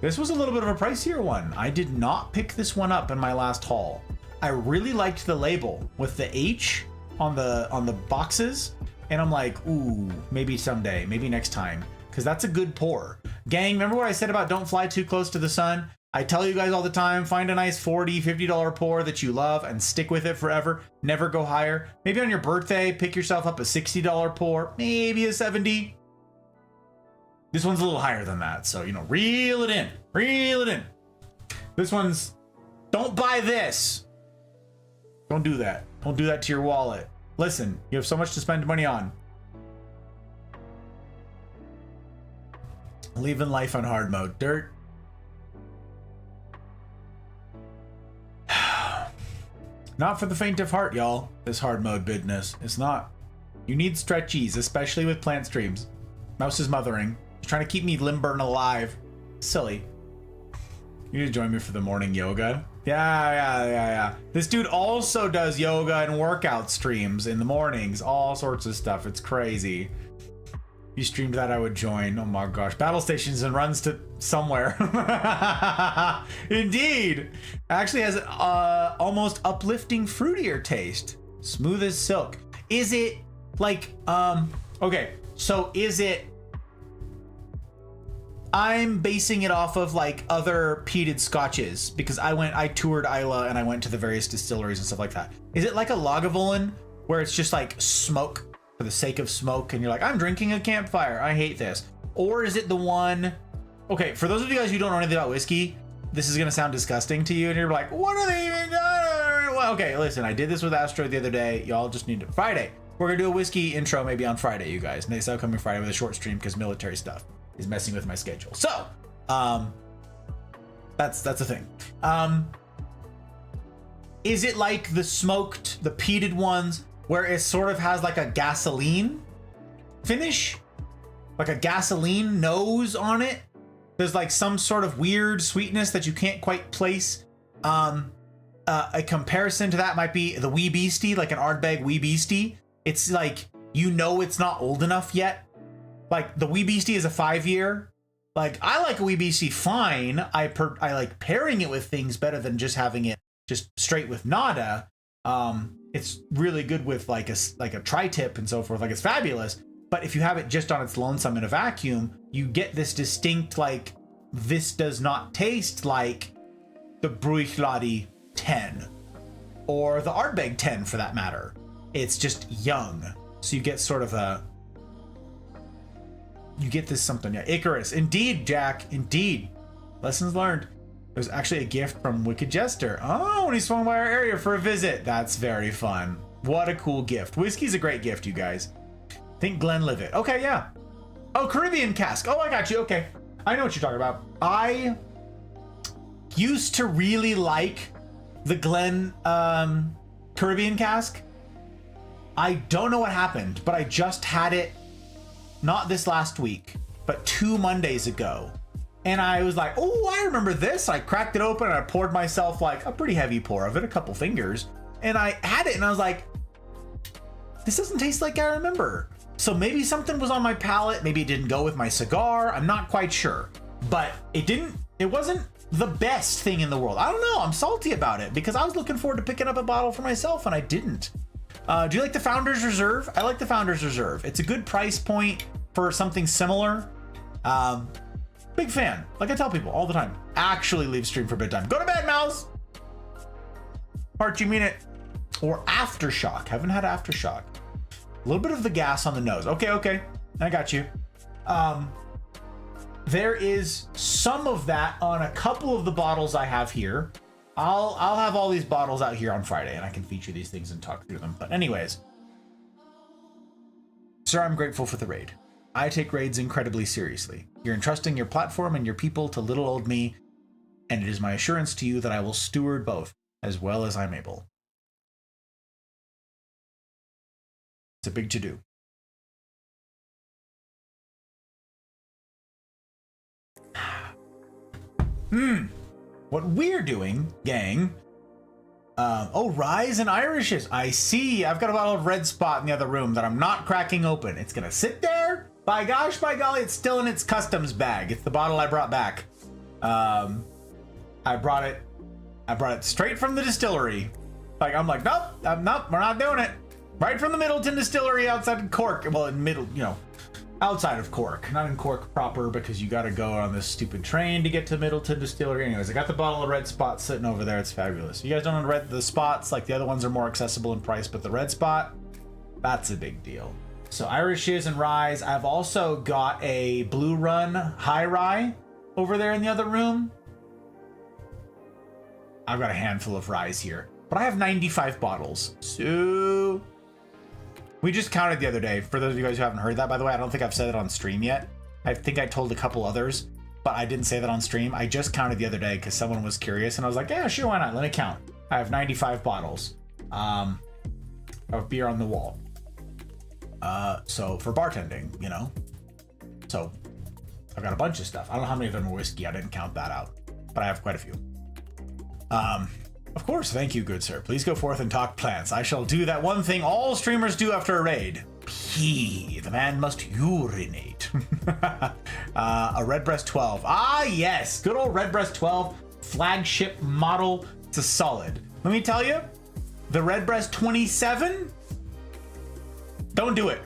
This was a little bit of a pricier one. I did not pick this one up in my last haul. I really liked the label with the H on the boxes. And I'm like, ooh, maybe someday, maybe next time, because that's a good pour. Gang, remember what I said about don't fly too close to the sun? I tell you guys all the time, find a nice $40, $50 pour that you love and stick with it forever. Never go higher. Maybe on your birthday, pick yourself up a $60 pour, maybe a 70. This one's a little higher than that, so, reel it in. This one's, don't buy this. Don't do that. Don't do that to your wallet. Listen, you have so much to spend money on. Leaving life on hard mode. Dirt. Not for the faint of heart, y'all. This hard mode business. It's not. You need stretchies, especially with plant streams. Mouse is mothering. He's trying to keep me limber and alive. silly. You need to join me for the morning yoga. Yeah. This dude also does yoga and workout streams in the mornings. All sorts of stuff. It's crazy. If you streamed that, I would join. Oh my gosh. Battle stations and runs to somewhere. Indeed. Actually has an almost uplifting, fruitier taste. Smooth as silk. Is it like, okay, so is it, I'm basing it off of like other peated scotches because I toured Islay and I went to the various distilleries and stuff like that. Is it like a Lagavulin where it's just like smoke for the sake of smoke and you're like, I'm drinking a campfire, I hate this? Or is it the one, okay, for those of you guys who don't know anything about whiskey, this is gonna sound disgusting to you and you're like, what are they even doing? Well, okay, listen, I did this with Astro the other day. Y'all just need to, Friday. We're gonna do a whiskey intro maybe on Friday, you guys. Next upcoming Friday with a short stream because military stuff is messing with my schedule. So, that's a thing. Is it like the smoked, the peated ones where it sort of has like a gasoline finish? Like a gasoline nose on it? There's like some sort of weird sweetness that you can't quite place. A comparison to that might be the Wee Beastie, like an Ardbeg Wee Beastie. It's like, you know, it's not old enough yet. Like the Wee Beastie is a 5-year. Like I like a Wee Beastie fine. I like pairing it with things better than just having it just straight with nada. It's really good with like a tri-tip and so forth. Like it's fabulous. But if you have it just on its lonesome in a vacuum, you get this distinct, like, this does not taste like the Bruichladi 10 or the Ardbeg 10 for that matter. It's just young. So you get sort of you get this something. Yeah, Icarus. Indeed, Jack. Indeed. Lessons learned. There's actually a gift from Wicked Jester. Oh, when he swung by our area for a visit. That's very fun. What a cool gift. Whiskey's a great gift, you guys. Think Glenlivet. Okay, yeah. Oh, Caribbean cask. Oh, I got you. Okay. I know what you're talking about. I used to really like the Glen Caribbean cask. I don't know what happened, but I just had it not this last week, but 2 Mondays ago. And I was like, oh, I remember this. I cracked it open and I poured myself like a pretty heavy pour of it, a couple fingers. And I had it and I was like, this doesn't taste like I remember. So maybe something was on my palate. Maybe it didn't go with my cigar. I'm not quite sure, but it wasn't the best thing in the world. I don't know. I'm salty about it because I was looking forward to picking up a bottle for myself and I didn't. Do you like the Founder's Reserve? I like the Founder's Reserve. It's a good price point for something similar. Big fan. Like I tell people all the time, actually leave stream for bedtime. Go to bed, mouse. Heart, you mean it? Or Aftershock. Haven't had Aftershock. A little bit of the gas on the nose. Okay. I got you. There is some of that on a couple of the bottles I have here. I'll have all these bottles out here on Friday and I can feature these things and talk through them. But anyways, sir, I'm grateful for the raid. I take raids incredibly seriously. You're entrusting your platform and your people to little old me, and it is my assurance to you that I will steward both as well as I'm able. It's a big to-do. What we're doing, gang. Oh, Rise and Irishes. I see. I've got a bottle of Red Spot in the other room that I'm not cracking open. It's gonna sit there. By gosh, by golly, it's still in its customs bag. It's the bottle I brought back. I brought it straight from the distillery. Like, I'm like, nope, we're not doing it. Right from the Middleton Distillery outside of Cork. Well, outside of Cork, not in Cork proper, because you got to go on this stupid train to get to Middleton Distillery. Anyways, I got the bottle of Red Spot sitting over there. It's fabulous. You guys don't know the spots, like the other ones are more accessible in price, but the Red Spot, that's a big deal. So Irishes and Rise. I've also got a Blue Run High Rye over there in the other room. I've got a handful of Rise here, but I have 95 bottles. So we just counted the other day. For those of you guys who haven't heard that, by the way, I don't think I've said it on stream yet. I think I told a couple others, but I didn't say that on stream. I just counted the other day because someone was curious and I was like, yeah, sure, why not? Let me count. I have 95 bottles of beer on the wall. So for bartending, so I've got a bunch of stuff. I don't know how many of them are whiskey. I didn't count that out, but I have quite a few. Of course, thank you, good sir. Please go forth and talk plants. I shall do that one thing all streamers do after a raid. Pee. The man must urinate. A Redbreast 12. Ah, yes. Good old Redbreast 12 flagship model. It's a solid. Let me tell you, the Redbreast 27, don't do it.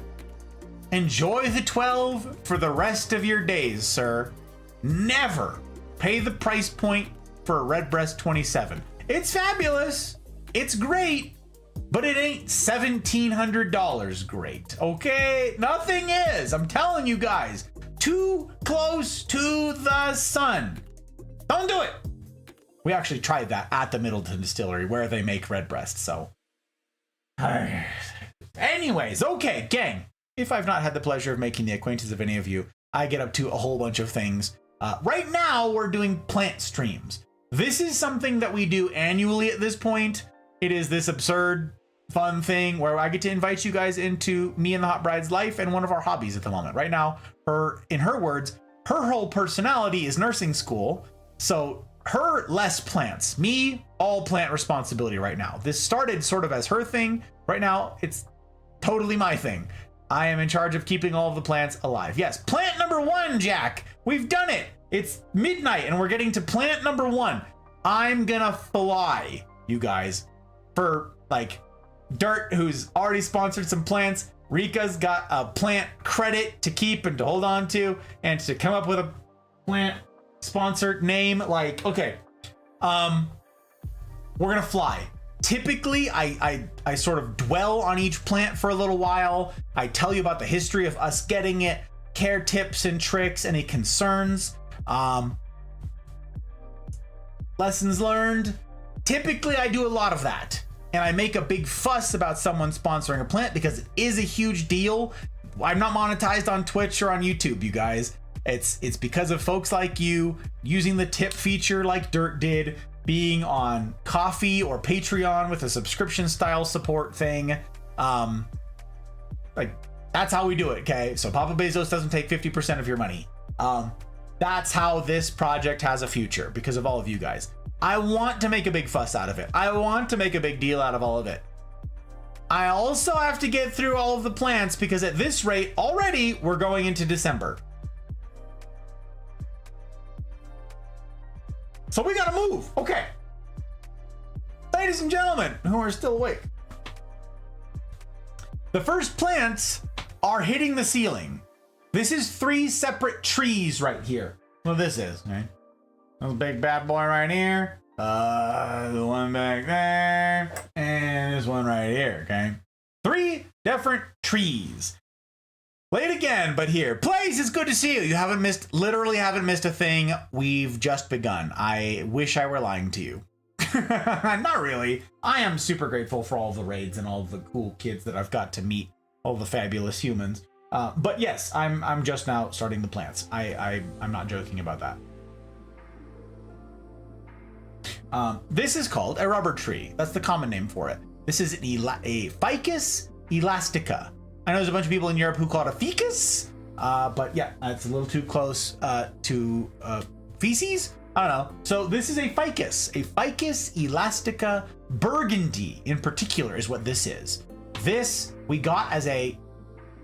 Enjoy the 12 for the rest of your days, sir. Never pay the price point for a Redbreast 27. It's fabulous. It's great, but it ain't $1,700 great. Okay? Nothing is. I'm telling you guys. Too close to the sun. Don't do it. We actually tried that at the Middleton Distillery where they make Redbreast, so. Anyways, okay, gang. If I've not had the pleasure of making the acquaintance of any of you, I get up to a whole bunch of things. Right now, we're doing plant streams. This is something that we do annually at this point. It is this absurd, fun thing where I get to invite you guys into me and the Hot Bride's life and one of our hobbies at the moment. Right now, in her words, her whole personality is nursing school. So her less plants, me, all plant responsibility right now. This started sort of as her thing. Right now, it's totally my thing. I am in charge of keeping all of the plants alive. Yes, plant number 1, Jack. We've done it. It's midnight and we're getting to plant number 1. I'm gonna fly, you guys, for like Dirt, who's already sponsored some plants. Rika's got a plant credit to keep and to hold on to and to come up with a plant sponsored name. Like, okay, we're gonna fly. Typically, I sort of dwell on each plant for a little while. I tell you about the history of us getting it, care tips and tricks, any concerns, lessons learned. Typically, I do a lot of that. And I make a big fuss about someone sponsoring a plant because it is a huge deal. I'm not monetized on Twitch or on YouTube, you guys. It's because of folks like you using the tip feature like Dirt did, being on Coffee or Patreon with a subscription style support thing. Like, that's how we do it, okay? So Papa Bezos doesn't take 50% of your money. That's how this project has a future, because of all of you guys. I want to make a big fuss out of it. I want to make a big deal out of all of it. I also have to get through all of the plants because at this rate, already we're going into December. So we gotta move. Okay. Ladies and gentlemen who are still awake. The first plants are hitting the ceiling. This is 3 separate trees right here. Well, this is, right? There's a big bad boy right here. The one back there. And this one right here, okay? 3 different trees. Late again, but here. Blaze, it's good to see you. You haven't missed, literally haven't missed a thing. We've just begun. I wish I were lying to you. Not really. I am super grateful for all the raids and all the cool kids that I've got to meet. All the fabulous humans. But yes, I'm just now starting the plants. I'm not joking about that. This is called a rubber tree. That's the common name for it. This is a Ficus elastica. I know there's a bunch of people in Europe who call it a ficus, but yeah, it's a little too close to feces. I don't know. So this is a Ficus elastica burgundy in particular is what this is. This we got as I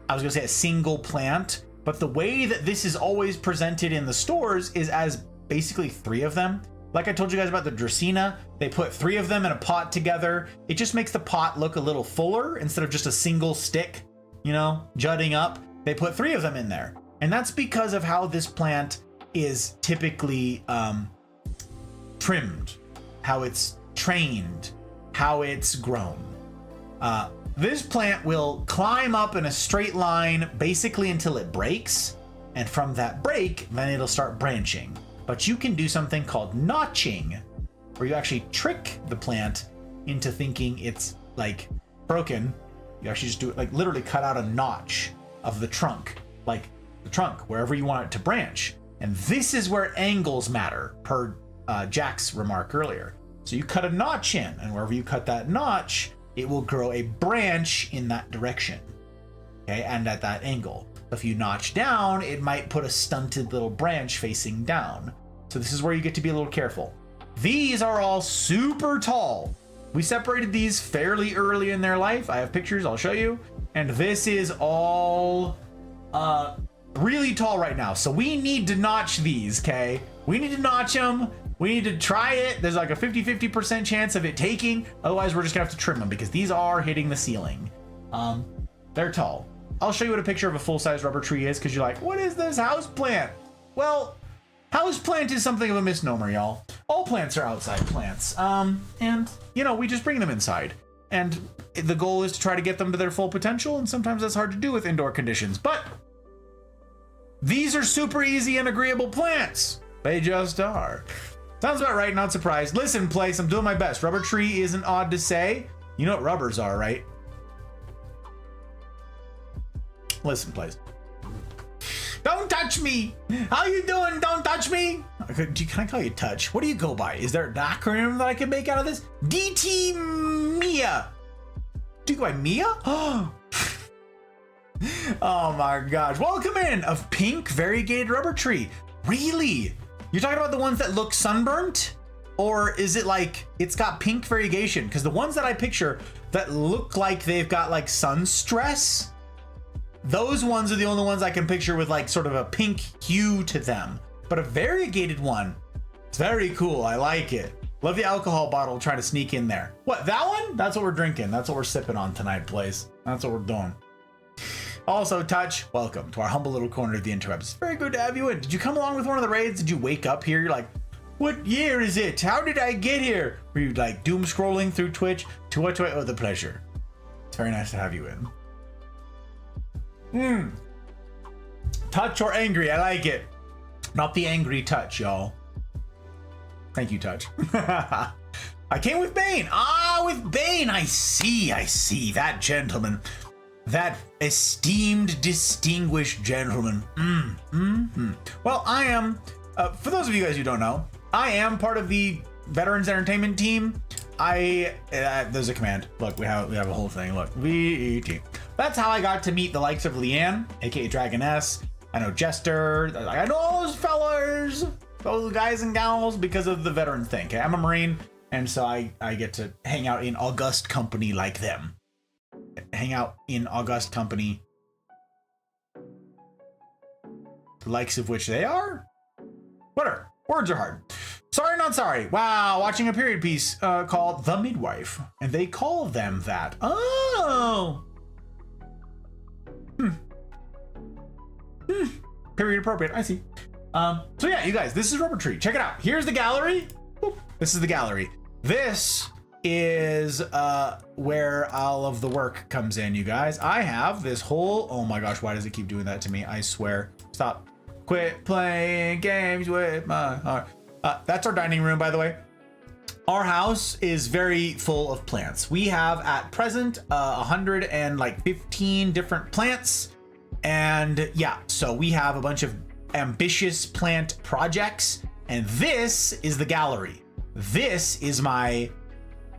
was gonna say a single plant, but the way that this is always presented in the stores is as basically 3 of them. Like I told you guys about the Dracaena, they put 3 of them in a pot together. It just makes the pot look a little fuller instead of just a single stick, you know, jutting up. They put 3 of them in there. And that's because of how this plant is typically trimmed, how it's trained, how it's grown. This plant will climb up in a straight line basically until it breaks. And from that break, then it'll start branching. But you can do something called notching, where you actually trick the plant into thinking it's like broken. You actually just do it, like literally cut out a notch of the trunk, like the trunk, wherever you want it to branch. And this is where angles matter, per Jack's remark earlier. So you cut a notch in, and wherever you cut that notch, it will grow a branch in that direction, okay, and at that angle. If you notch down, it might put a stunted little branch facing down. So this is where you get to be a little careful. These are all super tall. We separated these fairly early in their life. I have pictures, I'll show you. And this is all really tall right now. So we need to notch these, okay? We need to notch them. We need to try it. There's like a 50% chance of it taking. Otherwise, we're just gonna have to trim them because these are hitting the ceiling. They're tall. I'll show you what a picture of a full-size rubber tree is because you're like, what is this house plant? Well, house plant is something of a misnomer, y'all. All plants are outside plants. And, you know, we just bring them inside. And the goal is to try to get them to their full potential, and sometimes that's hard to do with indoor conditions. But these are super easy and agreeable plants. They just are. Sounds about right, not surprised. Listen, Place, I'm doing my best. Rubber tree isn't odd to say. You know what rubbers are, right? Listen, Place. Don't touch me! How you doing? Don't touch me! Can I call you Touch? What do you go by? Is there an acronym that I can make out of this? DT Mia! Do you go by Mia? Oh my gosh. Welcome in! A pink variegated rubber tree. Really? You're talking about the ones that look sunburnt? Or is it like, it's got pink variegation? Because the ones that I picture that look like they've got like sun stress, those ones are the only ones I can picture with like sort of a pink hue to them. But a variegated one, it's very cool. I like it. Love the alcohol bottle trying to sneak in there. What, that one? That's what we're drinking. That's what we're sipping on tonight, Place. That's what we're doing. Also, Touch, welcome to our humble little corner of the interwebs. It's very good to have you in. Did you come along with one of the raids? Did you wake up here? You're like, what year is it? How did I get here? Were you like doom scrolling through Twitch? To what do I owe the pleasure? It's very nice to have you in. Touch or angry, I like it. Not the angry Touch, y'all. Thank you, Touch. I came with Bane. With Bane. I see. That gentleman. That esteemed, distinguished gentleman. Well, I am, for those of you guys who don't know, I am part of the Veterans Entertainment team. There's a command. Look, we have a whole thing. Look, VET. That's how I got to meet the likes of Leanne, aka Dragoness. I know Jester. I know all those fellas, those guys and gals, because of the veteran thing. Okay, I'm a Marine, and so I get to hang out in august company like them. Hang out in august company, the likes of which they are. Whatever. Words are hard. Sorry, not sorry. Wow, watching a period piece called The Midwife, and they call them that. Oh. Period appropriate. I see. So yeah, you guys, this is Rubber Tree. Check it out. Here's the gallery. Boop. This is the gallery. This is where all of the work comes in, you guys. I have this whole, oh my gosh, why does it keep doing that to me? I swear. Stop. Quit playing games with my heart. That's our dining room, by the way. Our house is very full of plants. We have at present 115 different plants. And yeah, so we have a bunch of ambitious plant projects. And this is the gallery. This is my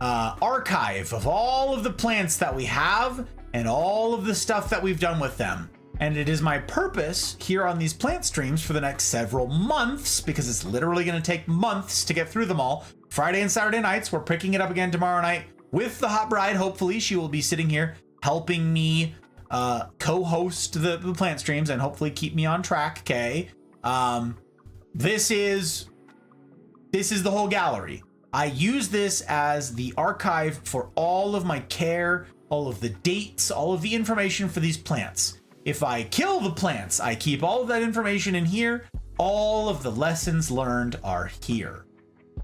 archive of all of the plants that we have and all of the stuff that we've done with them. And it is my purpose here on these plant streams for the next several months, because it's literally going to take months to get through them all. Friday and Saturday nights, we're picking it up again tomorrow night with the hot bride. Hopefully she will be sitting here helping me co-host the plant streams and hopefully keep me on track. Okay. This is the whole gallery. I use this as the archive for all of my care, all of the dates, all of the information for these plants. If I kill the plants, I keep all of that information in here. All of the lessons learned are here.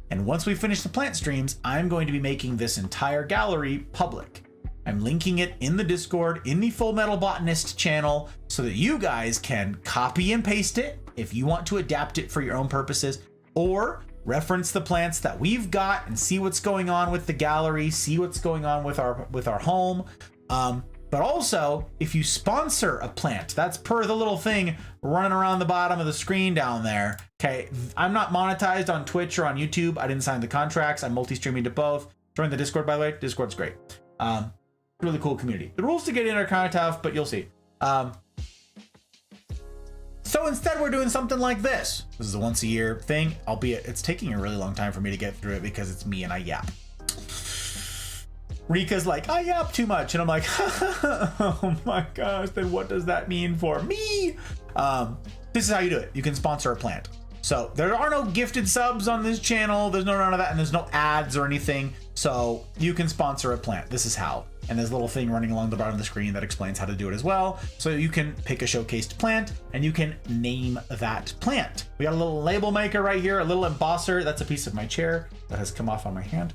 And once we finish the plant streams, I'm going to be making this entire gallery public. I'm linking it in the Discord, in the Full Metal Botanist channel, so that you guys can copy and paste it if you want to adapt it for your own purposes, or reference the plants that we've got and see what's going on with the gallery, see what's going on with our home. But also, if you sponsor a plant, that's per the little thing running around the bottom of the screen down there. Okay, I'm not monetized on Twitch or on YouTube. I didn't sign the contracts. I'm multi-streaming to both. Join the Discord, by the way. Discord's great. Really cool community. The rules to get in are kind of tough, but you'll see. So instead we're doing something like this. This is a once a year thing, albeit it's taking a really long time for me to get through it because it's me and I yap. Rika's like, I yap too much. And I'm like, oh my gosh, then what does that mean for me? This is how you do it. You can sponsor a plant. So there are no gifted subs on this channel. There's no none of that, and there's no ads or anything. So you can sponsor a plant. This is how. And there's a little thing running along the bottom of the screen that explains how to do it as well. So you can pick a showcased plant and you can name that plant. We got a little label maker right here, a little embosser. That's a piece of my chair that has come off on my hand.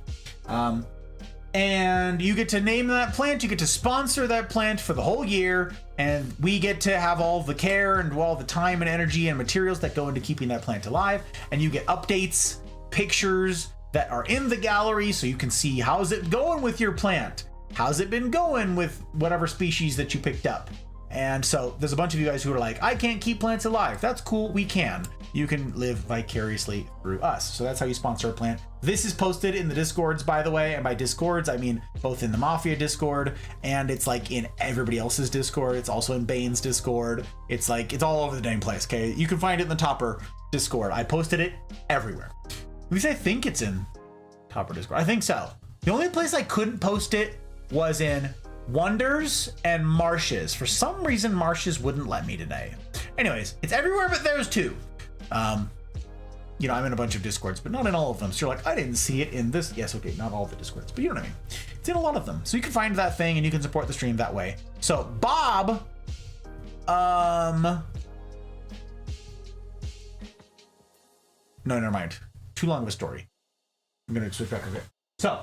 And you get to name that plant, you get to sponsor that plant for the whole year, and we get to have all the care and all the time and energy and materials that go into keeping that plant alive. And you get updates, pictures that are in the gallery so you can see how's it going with your plant. How's it been going with whatever species that you picked up? And so there's a bunch of you guys who are like, I can't keep plants alive. That's cool, we can. You can live vicariously through us. So that's how you sponsor a plant. This is posted in the Discords, by the way. And by Discords, I mean both in the Mafia Discord and it's like in everybody else's Discord. It's also in Bane's Discord. It's like, it's all over the dang place, okay? You can find it in the Topper Discord. I posted it everywhere. At least I think it's in Topper Discord. I think so. The only place I couldn't post it was in Wonders and Marshes. For some reason, Marshes wouldn't let me today. Anyways, it's everywhere but those two. You know, I'm in a bunch of Discords, but not in all of them. So you're like, I didn't see it in this. Yes, okay, not all of the Discords, but you know what I mean. It's in a lot of them. So you can find that thing and you can support the stream that way. So Bob, no, never mind. Too long of a story. I'm gonna switch back a bit. So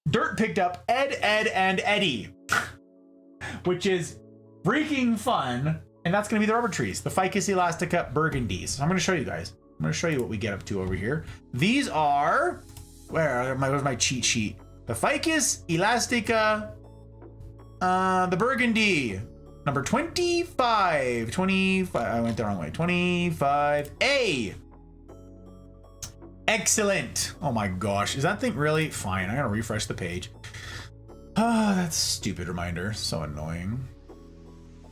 Dirt picked up Ed, and Eddie, which is freaking fun. And that's going to be the rubber trees, the Ficus elastica burgundies. So I'm going to show you guys. I'm going to show you what we get up to over here. These are, where's my cheat sheet? The Ficus elastica, the burgundy, number 25, I went the wrong way, 25A. Excellent. Oh my gosh, is that thing really? Fine, I gotta refresh the page. Ah, that's a stupid reminder, so annoying.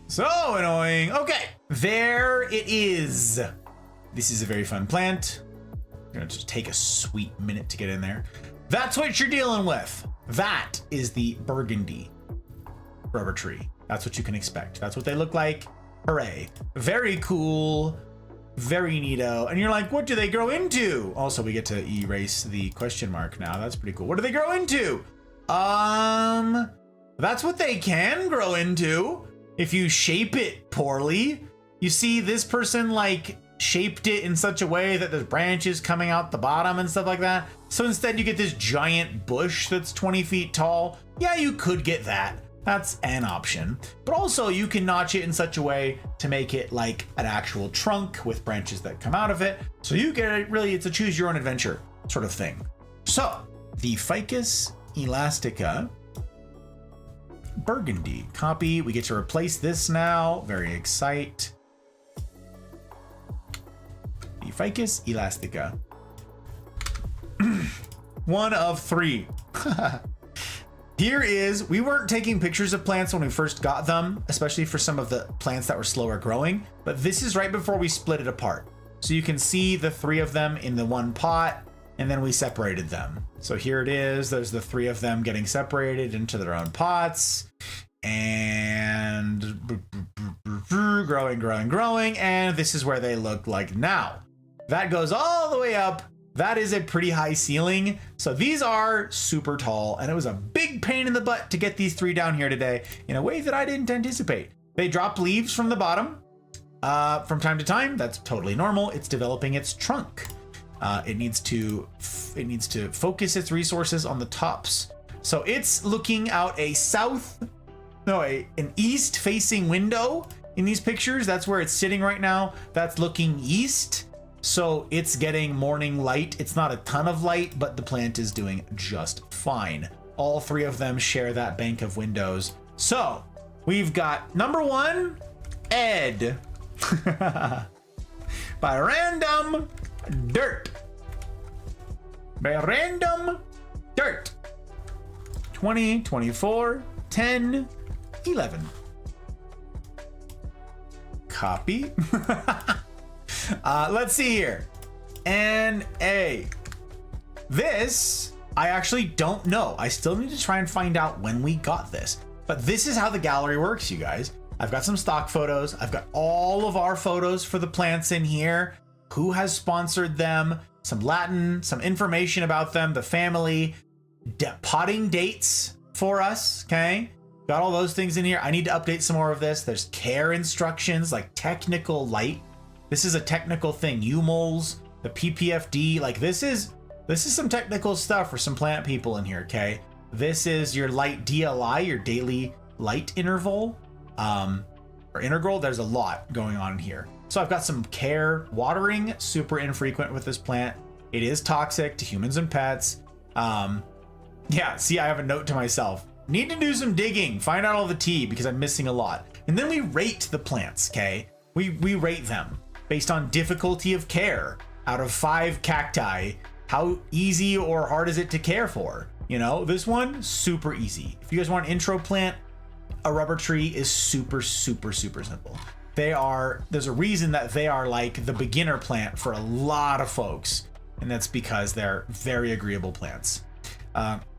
So annoying. Okay, there it is. This is a very fun plant. I'm gonna just take a sweet minute to get in there. That's what you're dealing with. That is the burgundy rubber tree. That's what you can expect. That's what they look like. Hooray. Very cool. Very neato. And you're like, what do they grow into? Also, we get to erase the question mark now. That's pretty cool. What do they grow into? That's what they can grow into. If you shape it poorly. You see, this person like shaped it in such a way that there's branches coming out the bottom and stuff like that. So instead you get this giant bush that's 20 feet tall. Yeah, you could get that. That's an option. But also you can notch it in such a way to make it like an actual trunk with branches that come out of it. So you get it really, it's a choose your own adventure sort of thing. So the Ficus elastica burgundy copy. We get to replace this now. Very excite. The Ficus elastica. One of 3. Here is, we weren't taking pictures of plants when we first got them, especially for some of the plants that were slower growing, but this is right before we split it apart. So you can see the 3 of them in the one pot, and then we separated them. So here it is, there's the 3 of them getting separated into their own pots, and growing, and this is where they look like now. That goes all the way up. That is a pretty high ceiling. So these are super tall, and it was a big pain in the butt to get these 3 down here today in a way that I didn't anticipate. They drop leaves from the bottom from time to time. That's totally normal. It's developing its trunk. It needs to focus its resources on the tops. So it's looking out an east facing window in these pictures. That's where it's sitting right now. That's looking east. So it's getting morning light. It's not a ton of light, but the plant is doing just fine. All 3 of them share that bank of windows. So we've got number 1, Ed. By random dirt. 20, 24, 10, 11. Copy. Let's see here. N-A. This, I actually don't know. I still need to try and find out when we got this. But this is how the gallery works, you guys. I've got some stock photos. I've got all of our photos for the plants in here. Who has sponsored them? Some Latin, some information about them, the family, potting dates for us, okay? Got all those things in here. I need to update some more of this. There's care instructions, like technical light. This is a technical thing. UMOLs, the PPFD, like this is some technical stuff for some plant people in here, okay? This is your light DLI, your daily light interval, or integral. There's a lot going on here. So I've got some care watering, super infrequent with this plant. It is toxic to humans and pets. Yeah, see, I have a note to myself. Need to do some digging, find out all the tea because I'm missing a lot. And then we rate the plants, okay? We rate them based on difficulty of care. Out of 5 cacti, how easy or hard is it to care for? You know, this one, super easy. If you guys want an intro plant, a rubber tree is super, super, super simple. There's a reason that they are like the beginner plant for a lot of folks. And that's because they're very agreeable plants.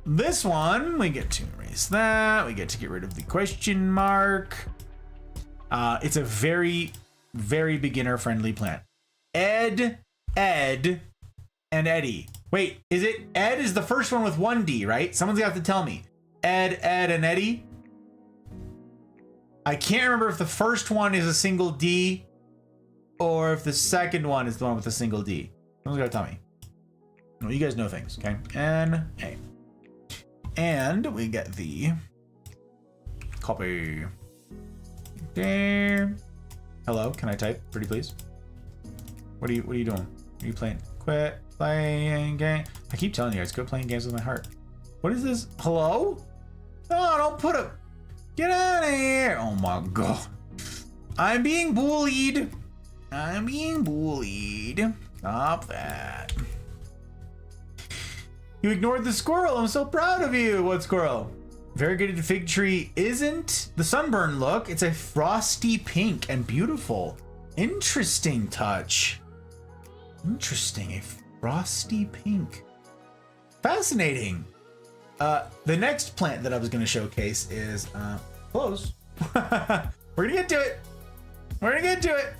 This one, we get to erase that. We get to get rid of the question mark. It's a very, very beginner friendly plant. Ed, and Eddie. Wait, is it Ed is the first one with 1 D, right? Someone's gonna have to tell me. Ed, and Eddie. I can't remember if the first one is a single D or if the second one is the one with a single D. Someone's gotta tell me. Well, you guys know things, okay? N-A. And we get the copy. There. Hello, can I type? Pretty please. What are you doing? Are you playing? Quit playing game. I keep telling you guys, quit playing games with my heart. What is this? Hello? No, don't put a. Get out of here. Oh my god. I'm being bullied. I'm being bullied. Stop that. You ignored the squirrel. I'm so proud of you. What squirrel? Variegated fig tree isn't the sunburn look. It's a frosty pink and beautiful. Interesting touch. Interesting. A frosty pink. Fascinating. The next plant that I was going to showcase is close. We're going to get to it. We're going to get to it.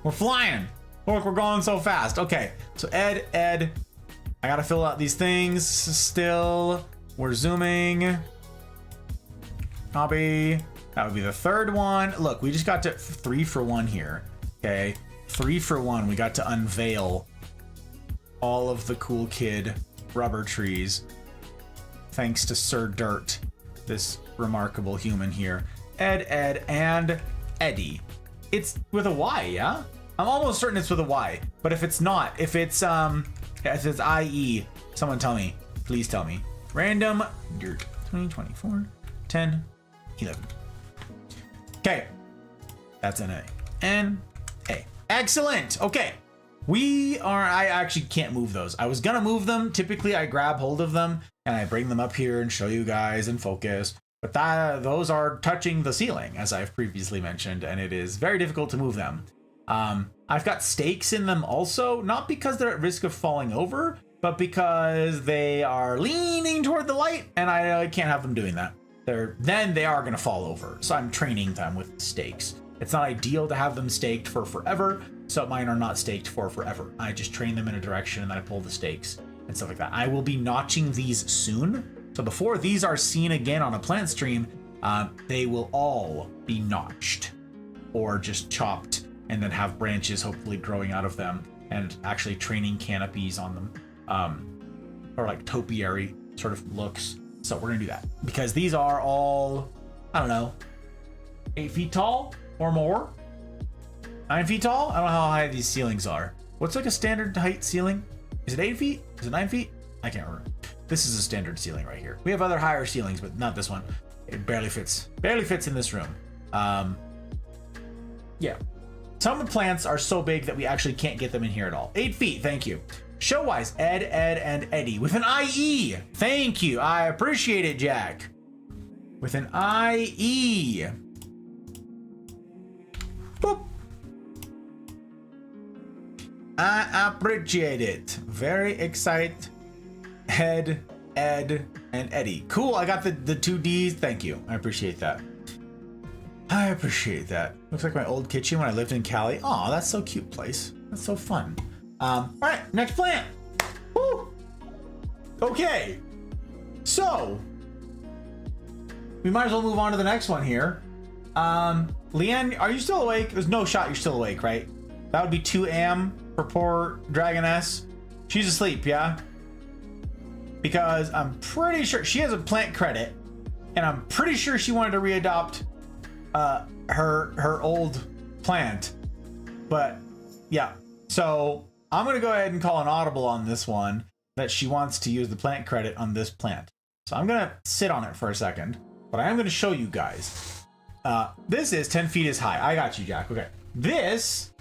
We're flying. Look, we're going so fast. Okay. So Ed. I got to fill out these things still. We're zooming. Copy. That would be the third one. Look, we just got to 3 for 1 here. Okay. 3 for 1. We got to unveil all of the cool kid rubber trees. Thanks to Sir Dirt, this remarkable human here. Ed, and Eddie. It's with a Y, yeah? I'm almost certain it's with a Y. But if it's not, if it's IE, someone tell me. Please tell me. Random Dirt 2024 10 11. Okay. That's an A. And A. Excellent. Okay. I actually can't move those. I was gonna move them. Typically I grab hold of them and I bring them up here and show you guys and focus. But those are touching the ceiling, as I've previously mentioned, and it is very difficult to move them. I've got stakes in them also, not because they're at risk of falling over, but because they are leaning toward the light and I can't have them doing that. Then they are gonna fall over. So I'm training them with stakes. It's not ideal to have them staked for forever, so mine are not staked for forever. I just train them in a direction and then I pull the stakes and stuff like that. I will be notching these soon. So before these are seen again on a plant stream, they will all be notched or just chopped and then have branches hopefully growing out of them and actually training canopies on them, or like topiary sort of looks. So we're gonna do that because these are all, I don't know, 8 feet tall or more. 9 feet tall? I don't know how high these ceilings are. What's like a standard height ceiling? Is it 8 feet? Is it 9 feet? I can't remember. This is a standard ceiling right here. We have other higher ceilings, but not this one. It barely fits. Barely fits in this room. Yeah. Some plants are so big that we actually can't get them in here at all. 8 feet, thank you. Showwise, Ed, and Eddie with an IE. Thank you. I appreciate it, Jack. With an IE. Boop. I appreciate it. Very excited. Ed, and Eddie. Cool, I got the 2 Ds. Thank you. I appreciate that. I appreciate that. Looks like my old kitchen when I lived in Cali. Oh, that's so cute place. That's so fun. All right, next plant. Woo! Okay. So, we might as well move on to the next one here. Leanne, are you still awake? There's no shot you're still awake, right? That would be 2 a.m. for poor Dragoness. She's asleep, yeah? Because I'm pretty sure she has a plant credit, and I'm pretty sure she wanted to readopt her old plant. But yeah, so I'm gonna go ahead and call an audible on this one that she wants to use the plant credit on this plant. So I'm gonna sit on it for a second, but I am gonna show you guys. This is 10 feet is high. I got you, Jack. Okay, this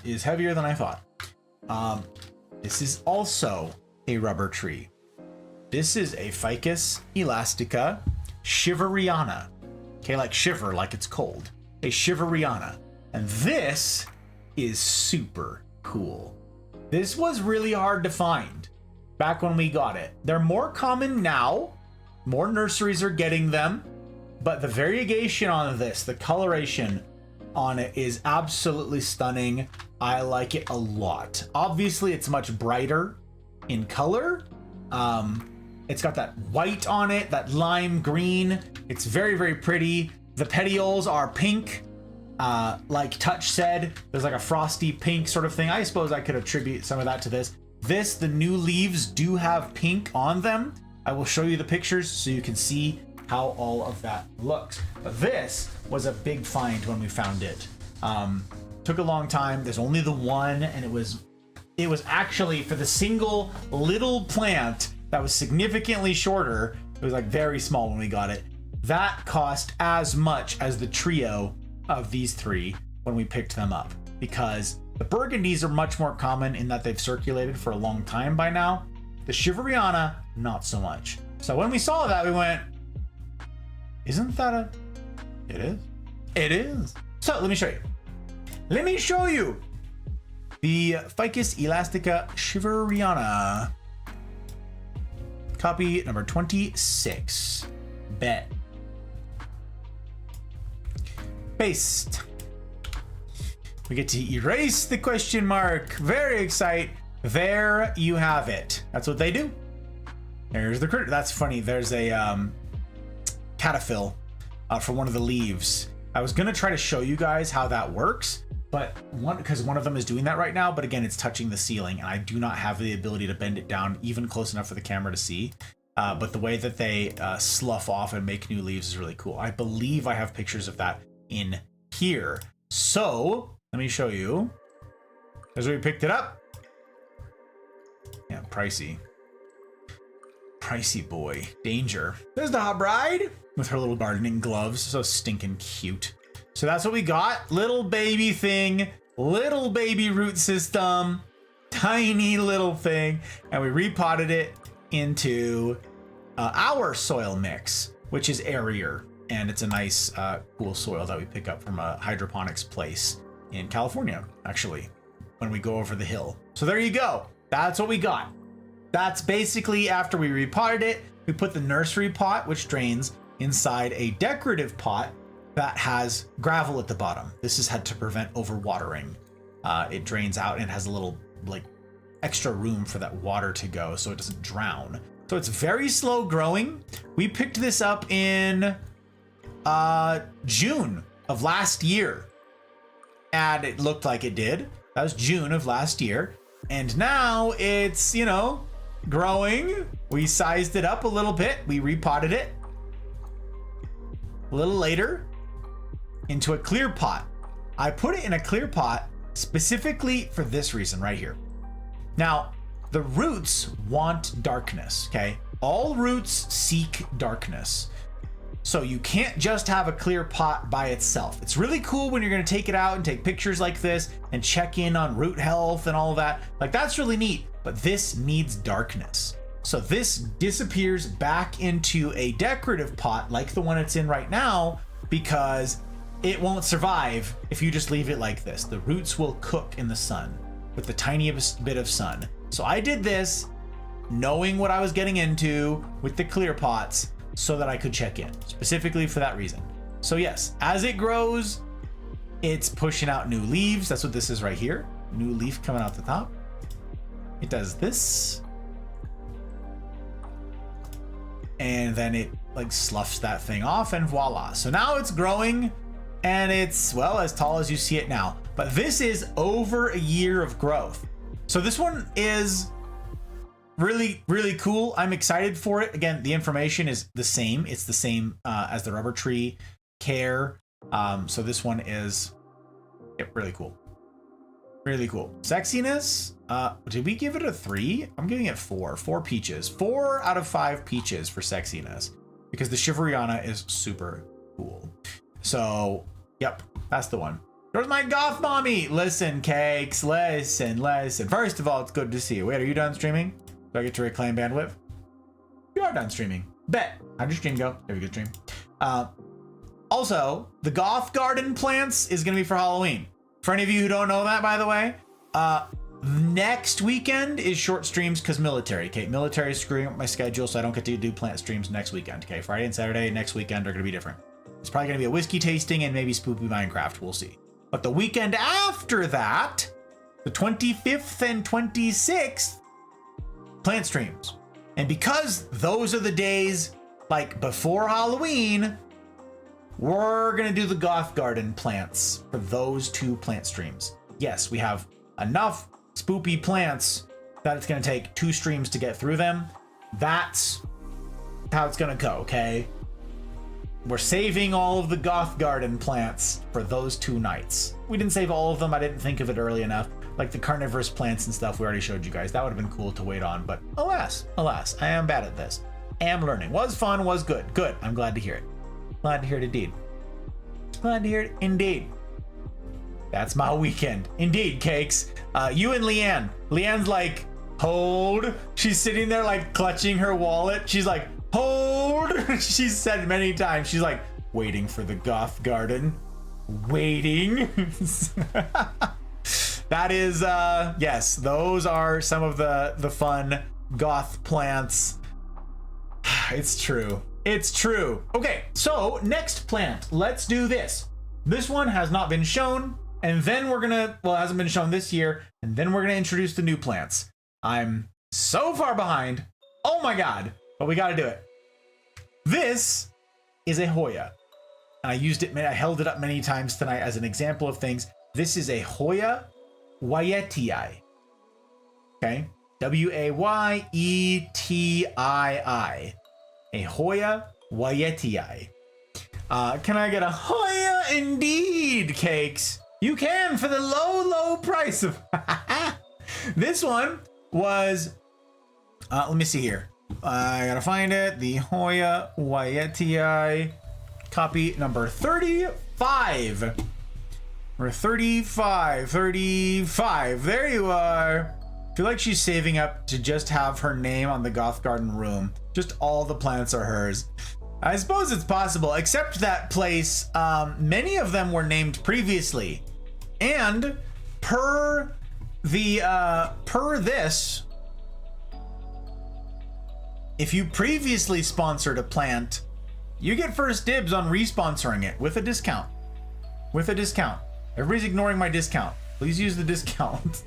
is heavier than I thought. This is also a rubber tree. This is a Ficus elastica shiveriana. Okay, like shiver, like it's cold. A shiveriana. And this is super cool. This was really hard to find back when we got it. They're more common now. More nurseries are getting them. But the variegation on this, the coloration on it is absolutely stunning. I like it a lot. Obviously, it's much brighter in color. It's got that white on it, that lime green. It's very, very pretty. The petioles are pink. Like Touch said, there's like a frosty pink sort of thing. I suppose I could attribute some of that to this. The new leaves do have pink on them. I will show you the pictures so you can see how all of that looks. But this was a big find when we found it. Took a long time. There's only the one, and it was actually for the single little plant that was significantly shorter. It was like very small when we got it. That cost as much as the trio of these 3 when we picked them up, because the burgundies are much more common in that they've circulated for a long time by now. The shiveriana, not so much. So when we saw that, we went, isn't that it is? It is. So let me show you. Let me show you the Ficus elastica shiveriana. Copy number 26. Bet. Paste. We get to erase the question mark. Very excited. There you have it. That's what they do. There's the critter. That's funny. There's a cataphyll for one of the leaves. I was gonna try to show you guys how that works, but because one of them is doing that right now, but again, it's touching the ceiling, and I do not have the ability to bend it down even close enough for the camera to see. But the way that they slough off and make new leaves is really cool. I believe I have pictures of that in here. So let me show you. As we picked it up. Yeah, pricey. Pricey boy. Danger. There's the hot bride with her little gardening gloves. So stinking cute. So that's what we got. Little baby thing. Little baby root system. Tiny little thing. And we repotted it into our soil mix, which is airier. And it's a nice, cool soil that we pick up from a hydroponics place in California, actually, when we go over the hill. So there you go. That's what we got. That's basically after we repotted it, we put the nursery pot, which drains, inside a decorative pot that has gravel at the bottom. This is had to prevent overwatering. It drains out and has a little like extra room for that water to go so it doesn't drown. So it's very slow growing. We picked this up in June of last year, and it looked like it did. That was June of last year, and now it's, you know, growing. We sized it up a little bit. We repotted it a little later into a clear pot. I put it in a clear pot specifically for this reason right here. Now, the roots want darkness, okay? All roots seek darkness. So you can't just have a clear pot by itself. It's really cool when you're gonna take it out and take pictures like this and check in on root health and all of that. Like, that's really neat, but this needs darkness. So this disappears back into a decorative pot like the one it's in right now, because it won't survive if you just leave it like this. The roots will cook in the sun with the tiniest bit of sun. So I did this knowing what I was getting into with the clear pots so that I could check in, specifically for that reason. So yes, as it grows, it's pushing out new leaves. That's what this is right here. New leaf coming out the top. It does this. And then it like sloughs that thing off and voila. So now it's growing and it's, well, as tall as you see it now. But this is over a year of growth. So this one is really, really cool. I'm excited for it. Again, the information is the same. It's the same as the rubber tree care. So this one is really cool. Really cool. Sexiness. Did we give it a 3? I'm giving it 4. 4 peaches. 4 out of 5 peaches for sexiness because the Shiveriana is super cool. So, yep, that's the one. There's my goth mommy. Listen, cakes. Listen. First of all, it's good to see you. Wait, are you done streaming? Do I get to reclaim bandwidth? You are done streaming. Bet. How'd your stream go? Have a good stream. Also, the Goth Garden plants is going to be for Halloween. For any of you who don't know that, by the way, next weekend is short streams because military. Okay, military is screwing up my schedule, so I don't get to do plant streams next weekend. Okay, Friday and Saturday next weekend are going to be different. It's probably going to be a whiskey tasting and maybe spoopy Minecraft. We'll see. But the weekend after that, the 25th and 26th, plant streams. And because those are the days like before Halloween, we're gonna do the Goth Garden plants for those 2 plant streams. Yes, we have enough spoopy plants that it's gonna take 2 streams to get through them. That's how it's gonna go, okay? We're saving all of the Goth Garden plants for those 2 nights. We didn't save all of them. I didn't think of it early enough. Like the carnivorous plants and stuff we already showed you guys. That would have been cool to wait on, but alas, I am bad at this. Am learning. Was fun, was good. Good. I'm glad to hear it. Glad to hear it indeed. Glad to hear it indeed. That's my weekend. Indeed, cakes. You and Leanne. Leanne's like, hold. She's sitting there like clutching her wallet. She's like, hold. She's said many times. She's like, waiting for the Goth Garden. Waiting. That is, yes, those are some of the fun goth plants. It's true. It's true. Okay, so next plant. Let's do this. This one has not been shown, and then we're gonna, well, it hasn't been shown this year, and then we're gonna introduce the new plants. I'm so far behind. Oh my God, but we gotta do it. This is a Hoya. I used it, I held it up many times tonight as an example of things. This is a Hoya Wayetiii. Okay, Wayetiii. A Hoya Wayetiii. Can I get a Hoya indeed, cakes? You can for the low price of this one was let me see here. I gotta find it. The Hoya Wayetiii, copy number 35. Or 35. There you are. I feel like she's saving up to just have her name on the Goth Garden room. Just all the plants are hers. I suppose it's possible, except that place, many of them were named previously. And per this, if you previously sponsored a plant, you get first dibs on responsoring it with a discount. Everybody's ignoring my discount. Please use the discount.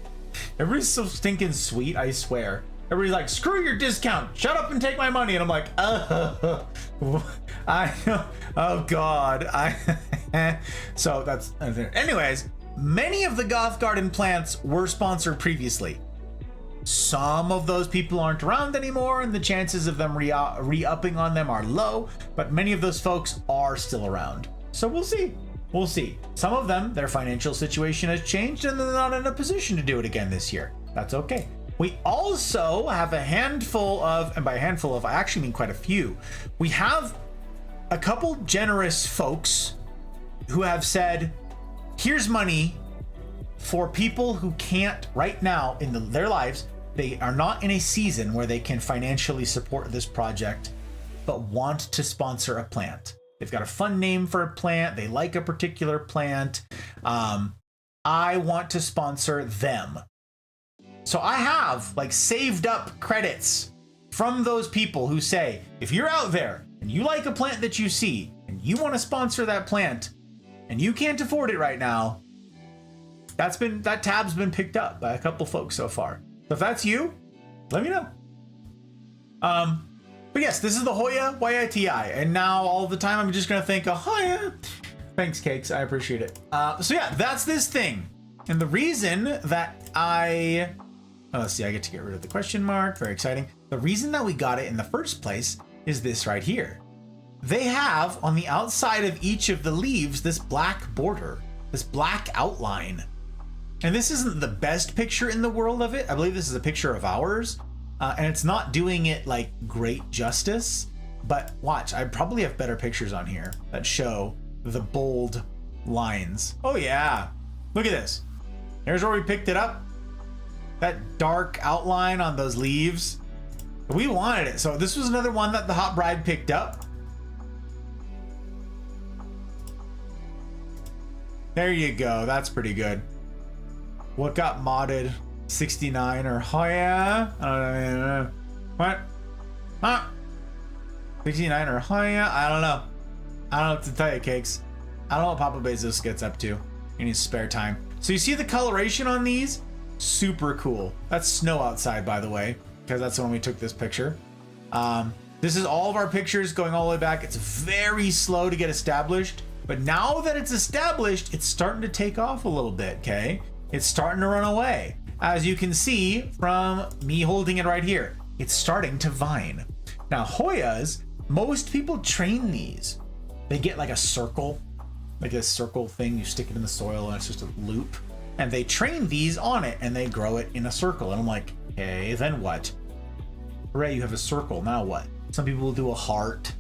Everybody's so stinking sweet, I swear. Everybody's like, screw your discount. Shut up and take my money. And I'm like, oh God. So that's, anyways, many of the Goth Garden plants were sponsored previously. Some of those people aren't around anymore, and the chances of them re-upping on them are low, but many of those folks are still around. So we'll see. We'll see. Some of them, their financial situation has changed and they're not in a position to do it again this year. That's okay. We also have a handful of, and by a handful of, I actually mean quite a few. We have a couple generous folks who have said, here's money for people who can't right now in their lives. They are not in a season where they can financially support this project, but want to sponsor a plant. They've got a fun name for a plant. They like a particular plant. I want to sponsor them. So I have like saved up credits from those people who say, if you're out there and you like a plant that you see and you want to sponsor that plant and you can't afford it right now, that tab's been picked up by a couple folks so far. So if that's you, let me know. But yes, this is the Hoya YITI, and now all the time I'm just gonna think, oh Hoya. Thanks, Cakes, I appreciate it. So yeah, that's this thing. And the reason that let's see, I get to get rid of the question mark, very exciting. The reason that we got it in the first place is this right here. They have on the outside of each of the leaves this black border, this black outline. And this isn't the best picture in the world of it. I believe this is a picture of ours. And it's not doing it like great justice, but watch, I probably have better pictures on here that show the bold lines. Oh yeah, look at this. Here's where we picked it up. That dark outline on those leaves. We wanted it. So this was another one that the Hot Bride picked up. There you go. That's pretty good. What got modded? 69 or Hoya? I don't know. What? Huh? 69 or Hoya? I don't know. I don't know what to tell you, Cakes. I don't know what Papa Bezos gets up to in his spare time. So you see the coloration on these? Super cool. That's snow outside, by the way, because that's when we took this picture. This is all of our pictures going all the way back. It's very slow to get established, but now that it's established, it's starting to take off a little bit, okay? It's starting to run away. As you can see from me holding it right here, it's starting to vine. Now, Hoyas, most people train these. They get like a circle, like this circle thing, you stick it in the soil and it's just a loop. And they train these on it and they grow it in a circle. And I'm like, okay, then what? Hooray, you have a circle, now what? Some people will do a heart.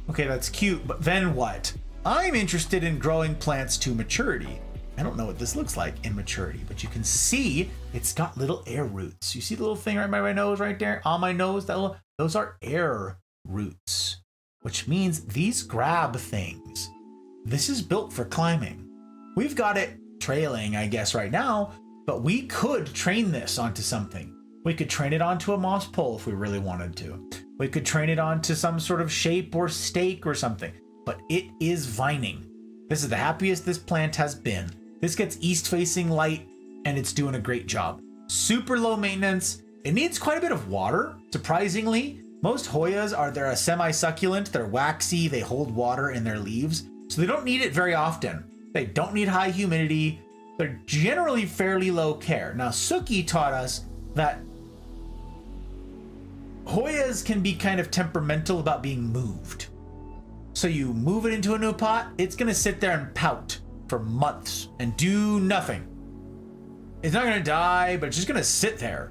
Okay, that's cute, but then what? I'm interested in growing plants to maturity. I don't know what this looks like in maturity, but you can see it's got little air roots. You see the little thing right by my nose right there? On my nose, those are air roots, which means these grab things. This is built for climbing. We've got it trailing, I guess, right now, but we could train this onto something. We could train it onto a moss pole if we really wanted to. We could train it onto some sort of shape or stake or something, but it is vining. This is the happiest this plant has been. This gets east-facing light, and it's doing a great job. Super low maintenance. It needs quite a bit of water, surprisingly. Most Hoyas they're a semi-succulent, they're waxy, they hold water in their leaves, so they don't need it very often. They don't need high humidity. They're generally fairly low care. Now, Suki taught us that Hoyas can be kind of temperamental about being moved. So you move it into a new pot, it's gonna sit there and pout for months and do nothing. It's not gonna die, but it's just gonna sit there.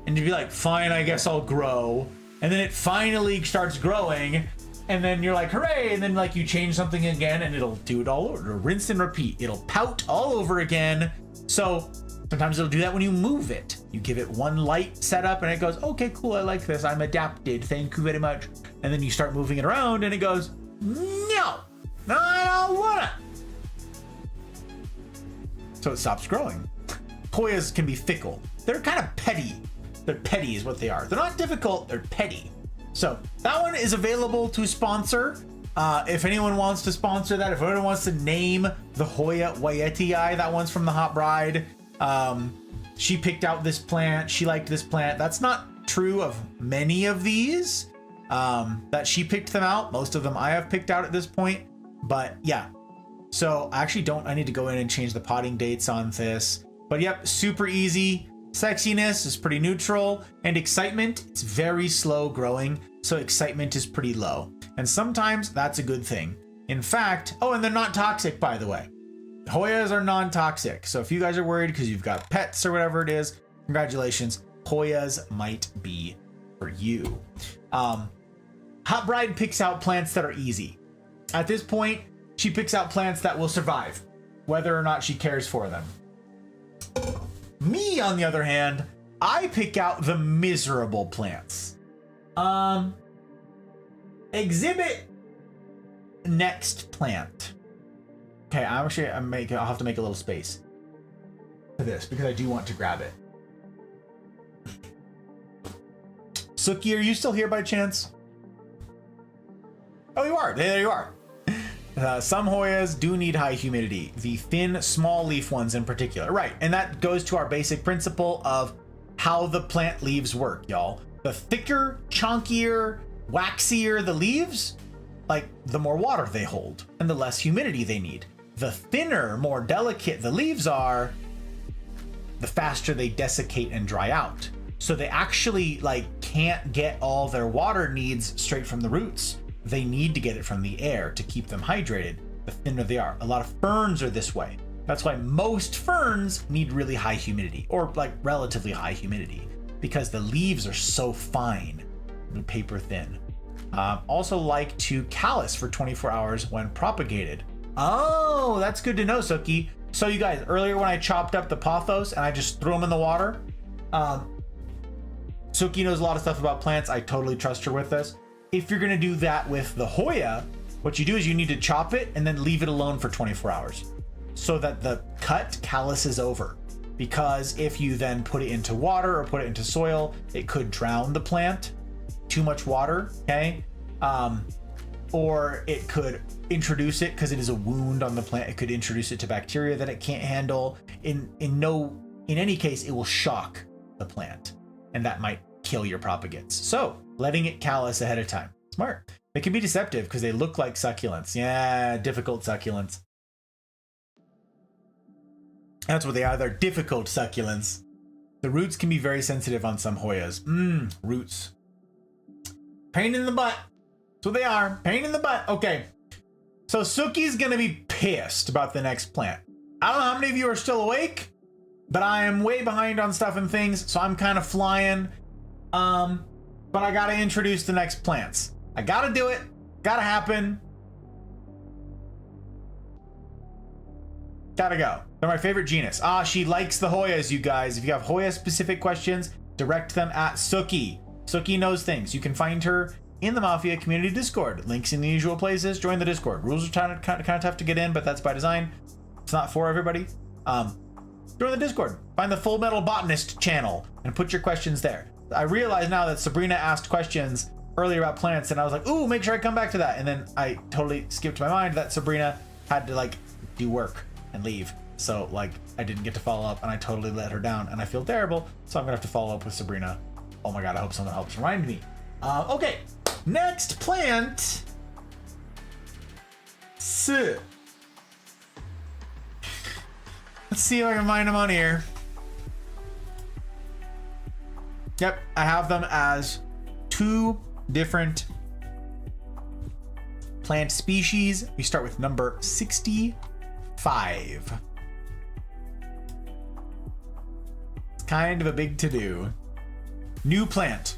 And you'd be like, fine, I guess I'll grow. And then it finally starts growing, and then you're like, hooray, and then like you change something again and it'll do it all over. It'll rinse and repeat. It'll pout all over again. So sometimes it'll do that when you move it. You give it one light setup and it goes, okay, cool, I like this. I'm adapted. Thank you very much. And then you start moving it around and it goes, no, I don't wanna. So it stops growing. Hoyas can be fickle. They're kind of petty. They're petty is what they are. They're not difficult, they're petty. So that one is available to sponsor. If anyone wants to sponsor that, if anyone wants to name the Hoya Waitii, that one's from the Hot Bride. She picked out this plant. She liked this plant. That's not true of many of these that she picked them out. Most of them I have picked out at this point. But yeah, so I actually I need to go in and change the potting dates on this. But yep, super easy. Sexiness is pretty neutral, and excitement, it's very slow growing, so excitement is pretty low. And sometimes that's a good thing. In fact, oh, and they're not toxic, by the way. Hoyas are non-toxic, so if you guys are worried because you've got pets or whatever it is, congratulations, Hoyas might be for you. Hot Bride picks out plants that are easy. At this point, she picks out plants that will survive, whether or not she cares for them. Me, on the other hand, I pick out the miserable plants. Exhibit next plant. Okay, I'll have to make a little space for this because I do want to grab it. Suki, are you still here by chance? Oh, you are. There you are. Some Hoyas do need high humidity, the thin, small leaf ones in particular. Right, and that goes to our basic principle of how the plant leaves work, y'all. The thicker, chunkier, waxier the leaves, like the more water they hold and the less humidity they need. The thinner, more delicate the leaves are, the faster they desiccate and dry out. So they actually like can't get all their water needs straight from the roots. They need to get it from the air to keep them hydrated. The thinner they are. A lot of ferns are this way. That's why most ferns need really high humidity, or like relatively high humidity, because the leaves are so fine and paper thin. Also like to callus for 24 hours when propagated. Oh, that's good to know, Suki. So you guys, earlier when I chopped up the pothos and I just threw them in the water, Suki knows a lot of stuff about plants. I totally trust her with this. If you're gonna do that with the Hoya, what you do is you need to chop it and then leave it alone for 24 hours so that the cut calluses over. Because if you then put it into water or put it into soil, it could drown the plant. Too much water, okay? Or it could introduce it, because it is a wound on the plant, it could introduce it to bacteria that it can't handle. In any case, it will shock the plant, and that might kill your propagates. So letting it callus ahead of time. Smart. They can be deceptive because they look like succulents. Yeah, difficult succulents. That's what they are. They're difficult succulents. The roots can be very sensitive on some Hoyas. Roots. Pain in the butt. That's what they are. Pain in the butt. Okay. So Suki's going to be pissed about the next plant. I don't know how many of you are still awake, but I am way behind on stuff and things, so I'm kind of flying. But I gotta introduce the next plants. I gotta do it. Gotta happen. Gotta go. They're my favorite genus. She likes the Hoyas, you guys. If you have Hoya specific questions, direct them at Suki. Suki knows things. You can find her in the Mafia community Discord. Links in the usual places. Join the Discord. Rules are kind of tough to get in, but that's by design. It's not for everybody. Join the Discord. Find the Full Metal Botanist channel and put your questions there. I realize now that Sabrina asked questions earlier about plants, and I was like, ooh, make sure I come back to that. And then I totally skipped my mind that Sabrina had to like do work and leave. So like I didn't get to follow up, and I totally let her down, and I feel terrible. So I'm gonna have to follow up with Sabrina. Oh my God, I hope someone helps remind me. Okay, next plant. So let's see if I can find them on here. Yep, I have them as 2 different plant species. We start with number 65. It's kind of a big to-do. New plant.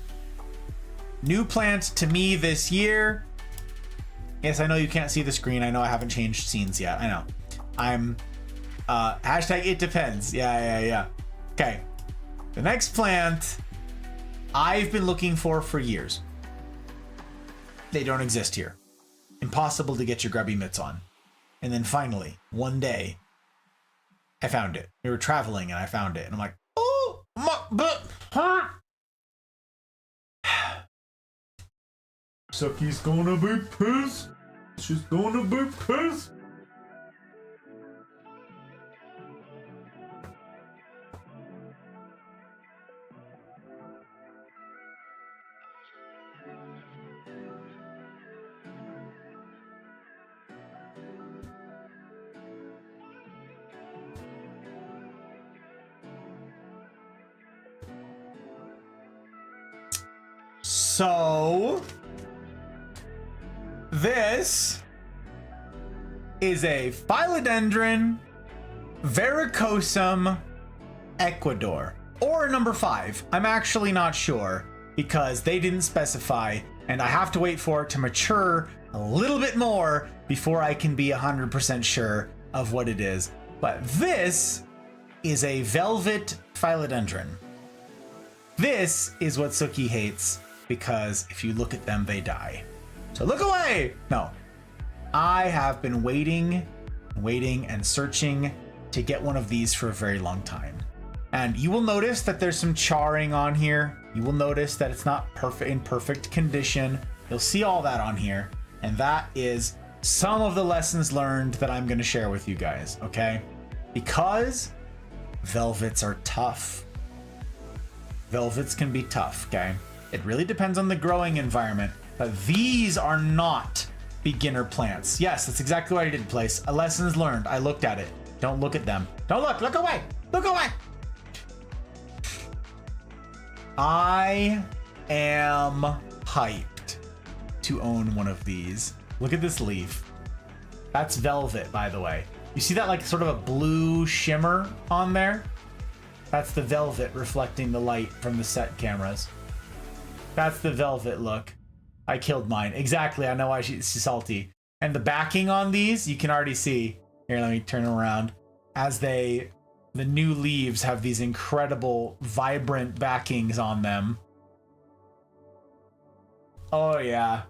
New plant to me this year. Yes, I know you can't see the screen. I know I haven't changed scenes yet. I know. I'm hashtag it depends. Yeah. Okay. The next plant I've been looking for years. They don't exist here. Impossible to get your grubby mitts on. And then finally, one day, I found it. We were traveling and I found it. And I'm like, oh, my butt hurt. Suki's gonna be pissed. She's gonna be pissed. So this is a Philodendron verrucosum Ecuador, or number 5. I'm actually not sure because they didn't specify, and I have to wait for it to mature a little bit more before I can be 100% sure of what it is. But this is a velvet Philodendron. This is what Suki hates, because if you look at them, they die. So look away! No. I have been waiting and searching to get one of these for a very long time. And you will notice that there's some charring on here. You will notice that it's not in perfect condition. You'll see all that on here. And that is some of the lessons learned that I'm going to share with you guys, okay? Because velvets are tough. Velvets can be tough, okay? It really depends on the growing environment, but these are not beginner plants. Yes, that's exactly what I did, place. Lessons learned. I looked at it. Don't look at them. Don't look. Look away. Look away. I am hyped to own one of these. Look at this leaf. That's velvet, by the way. You see that like sort of a blue shimmer on there? That's the velvet reflecting the light from the set cameras. That's the velvet look. I killed mine. Exactly, I know why she's salty. And the backing on these, you can already see. Here, let me turn around. As the new leaves have these incredible, vibrant backings on them. Oh yeah.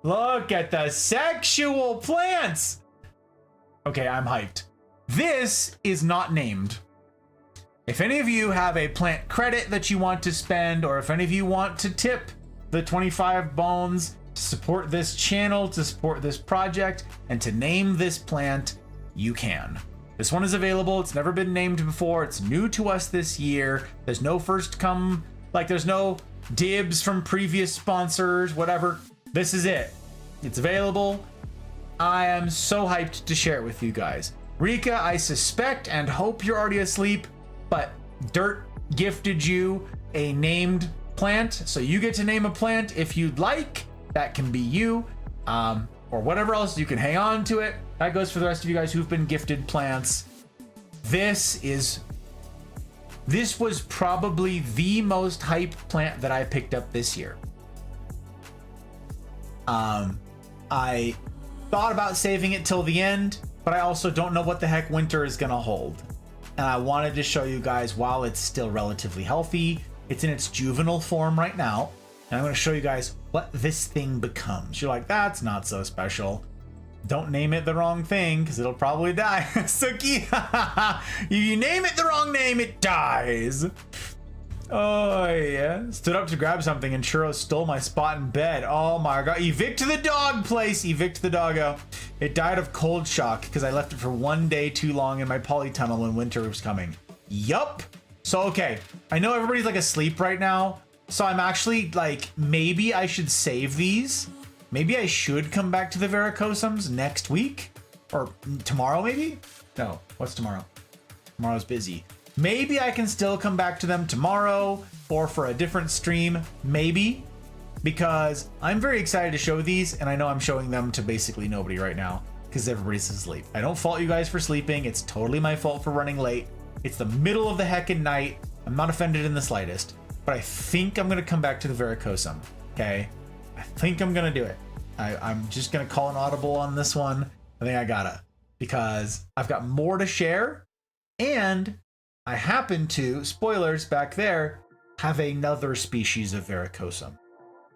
Look at the sexual plants! Okay, I'm hyped. This is not named. If any of you have a plant credit that you want to spend, or if any of you want to tip the 25 bones to support this channel, to support this project, and to name this plant, you can. This one is available. It's never been named before. It's new to us this year. There's no first come, like there's no dibs from previous sponsors, whatever. This is it. It's available. I am so hyped to share it with you guys. Rika, I suspect and hope you're already asleep, but Dirt gifted you a named plant, so you get to name a plant if you'd like. That can be you, or whatever else. You can hang on to it. That goes for the rest of you guys who've been gifted plants. This was probably the most hype plant that I picked up this year. I thought about saving it till the end, but I also don't know what the heck winter is gonna hold. And I wanted to show you guys while it's still relatively healthy. It's in its juvenile form right now. And I'm gonna show you guys what this thing becomes. You're like, that's not so special. Don't name it the wrong thing, because it'll probably die. Suki, you name it the wrong name, it dies. Oh yeah. Stood up to grab something and Churro stole my spot in bed. Oh my god. Evict the dog, place. Evict the doggo. It died of cold shock because I left it for one day too long in my polytunnel when winter was coming. Yup. So okay. I know everybody's like asleep right now. So I'm actually like, maybe I should save these. Maybe I should come back to the Varicosums next week? Or tomorrow maybe? No. What's tomorrow? Tomorrow's busy. Maybe I can still come back to them tomorrow or for a different stream, maybe, because I'm very excited to show these, and I know I'm showing them to basically nobody right now because everybody's asleep. I don't fault you guys for sleeping. It's totally my fault for running late. It's the middle of the heckin' night. I'm not offended in the slightest, but I think I'm going to come back to the Varicosum, okay? I think I'm going to do it. I'm just going to call an audible on this one. I think I gotta, because I've got more to share, and I happen to, spoilers back there, have another species of Varicosum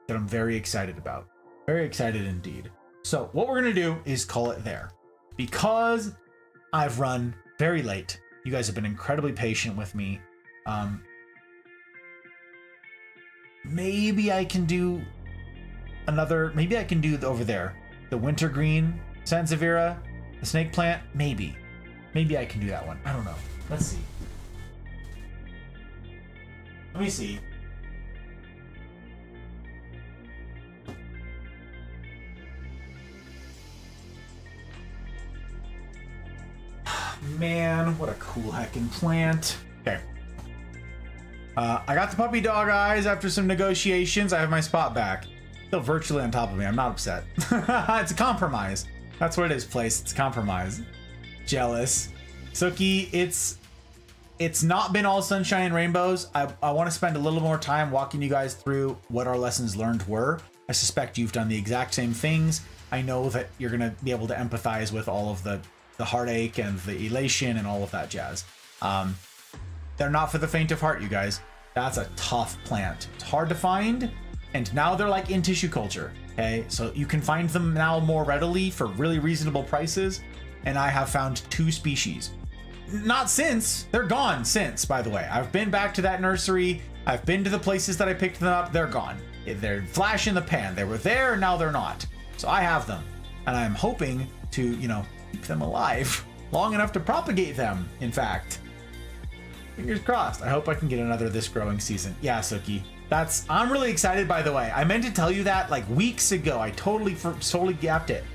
that I'm very excited about. Very excited indeed. So what we're going to do is call it there. Because I've run very late. You guys have been incredibly patient with me. Maybe I can do another, maybe I can do over there. The wintergreen Sansevieria, the snake plant, maybe. Maybe I can do that one. I don't know. Let's see. Let me see. Man, what a cool heckin' plant. Okay. I got the puppy dog eyes after some negotiations. I have my spot back. Still virtually on top of me. I'm not upset. It's a compromise. That's what it is, place. It's a compromise. Jealous. Suki, it's not been all sunshine and rainbows. I want to spend a little more time walking you guys through what our lessons learned were. I suspect you've done the exact same things. I know that you're going to be able to empathize with all of the heartache and the elation and all of that jazz. They're not for the faint of heart, you guys. That's a tough plant. It's hard to find, and now they're like in tissue culture. Okay, so you can find them now more readily for really reasonable prices. And I have found 2 species. Not since, they're gone since, by the way. I've been back to that nursery. I've been to the places that I picked them up. They're gone. They're flash in the pan. They were there, now they're not. So I have them. And I'm hoping to, you know, keep them alive long enough to propagate them, in fact. Fingers crossed. I hope I can get another this growing season. Yeah, Suki. I'm really excited, by the way. I meant to tell you that like weeks ago. I totally gapped it.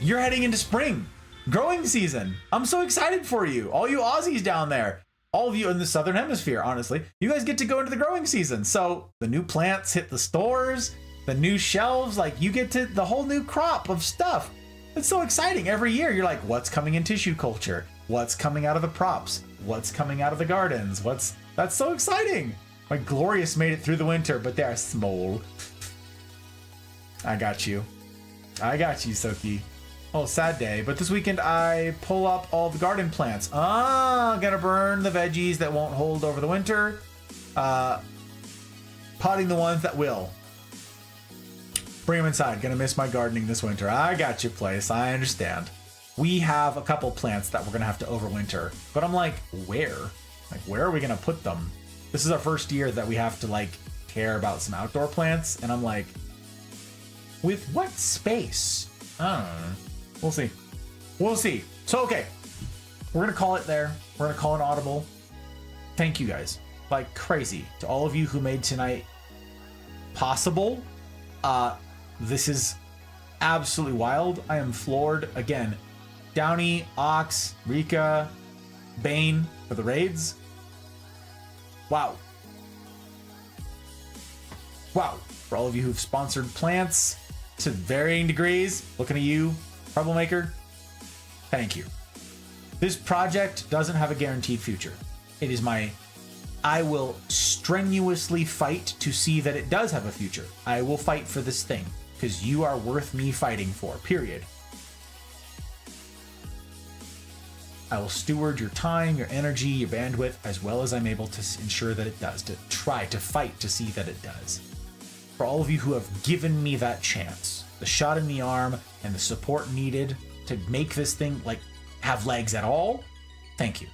You're heading into spring growing season. I'm so excited for you. All you Aussies down there. All of you in the Southern Hemisphere, honestly. You guys get to go into the growing season. So the new plants hit the stores, the new shelves, like you get to the whole new crop of stuff. It's so exciting. Every year you're like, what's coming in tissue culture? What's coming out of the props? What's coming out of the gardens? That's so exciting. My Glorious made it through the winter, but they're small. I got you. I got you, Soki. Oh, sad day. But this weekend I pull up all the garden plants. Gonna burn the veggies that won't hold over the winter. Potting the ones that will. Bring them inside. Gonna miss my gardening this winter. I got you, place. I understand. We have a couple plants that we're gonna have to overwinter. But I'm like, where? Like, where are we gonna put them? This is our first year that we have to like care about some outdoor plants, and I'm like, with what space? I don't know. We'll see. We'll see. So okay, we're gonna call it there. We're gonna call it audible. Thank you guys, like crazy, to all of you who made tonight possible. This is absolutely wild. I am floored again. Downey, Ox, Rika, Bane for the raids. Wow. Wow. For all of you who've sponsored plants to varying degrees, looking at you, Troublemaker, thank you. This project doesn't have a guaranteed future. It is I will strenuously fight to see that it does have a future. I will fight for this thing because you are worth me fighting for, period. I will steward your time, your energy, your bandwidth, as well as I'm able to ensure that it does, to try to fight to see that it does. For all of you who have given me that chance, the shot in the arm and the support needed to make this thing like have legs at all, thank you.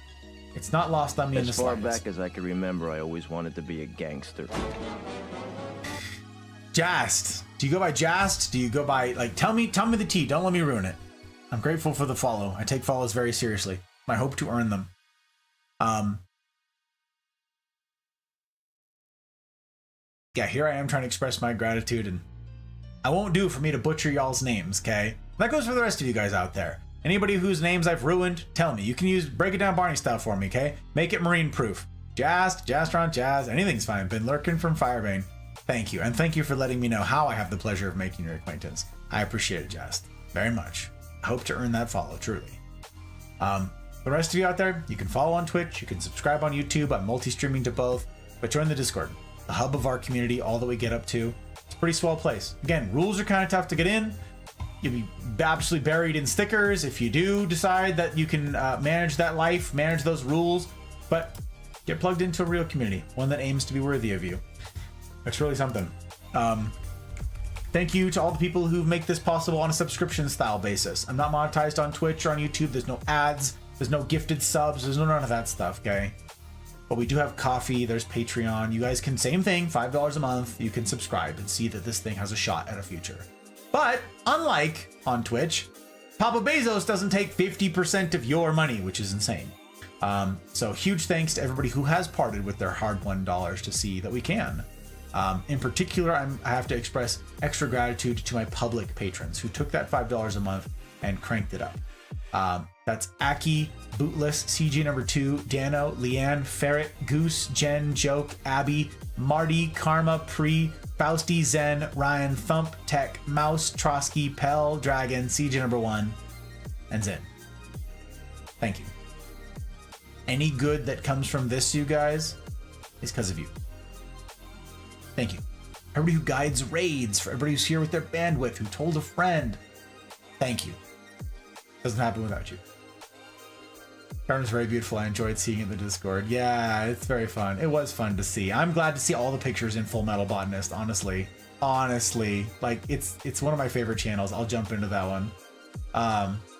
It's not lost on me in the slightest. As far back as I can remember, I always wanted to be a gangster. Jast. Do you go by Jast? Do you go by, like, tell me the tea. Don't let me ruin it. I'm grateful for the follow. I take follows very seriously. I hope to earn them. Yeah, here I am trying to express my gratitude, and I won't do for me to butcher y'all's names, okay? That goes for the rest of you guys out there. Anybody whose names I've ruined, tell me. You can break it down Barney style for me, okay? Make it marine proof. Jastron, Jazz, anything's fine. Been lurking from Firebane. Thank you, and thank you for letting me know how I have the pleasure of making your acquaintance. I appreciate it, Jast, very much. I hope to earn that follow, truly. The rest of you out there, you can follow on Twitch, you can subscribe on YouTube. I'm multi-streaming to both, but join the Discord, the hub of our community, all that we get up to. It's a pretty swell place. Again, rules are kind of tough to get in. You'll be absolutely buried in stickers if you do decide that you can manage that life, manage those rules, but get plugged into a real community, one that aims to be worthy of you. That's really something. Thank you to all the people who make this possible on a subscription style basis. I'm not monetized on Twitch or on YouTube. There's no ads. There's no gifted subs. There's none of that stuff, okay? But we do have coffee. There's Patreon. You guys can, same thing, $5 a month. You can subscribe and see that this thing has a shot at a future. But unlike on Twitch, Papa Bezos doesn't take 50% of your money, which is insane. So huge thanks to everybody who has parted with their hard-won dollars to see that we can. In particular, I have to express extra gratitude to my public patrons who took that $5 a month and cranked it up. That's Aki, Bootless, CG number 2, Dano, Leanne, Ferret, Goose, Jen, Joke, Abby, Marty, Karma, Pre, Fausty, Zen, Ryan, Thump, Tech, Mouse, Trotsky, Pell, Dragon, CG number 1, and Zen. Thank you. Any good that comes from this, you guys, is because of you. Thank you. Everybody who guides raids, for everybody who's here with their bandwidth, who told a friend, thank you. Doesn't happen without you. Carmen's very beautiful. I enjoyed seeing it in the Discord. Yeah, it's very fun. It was fun to see. I'm glad to see all the pictures in Full Metal Botanist, honestly. honestly, like it's one of my favorite channels. I'll jump into that one.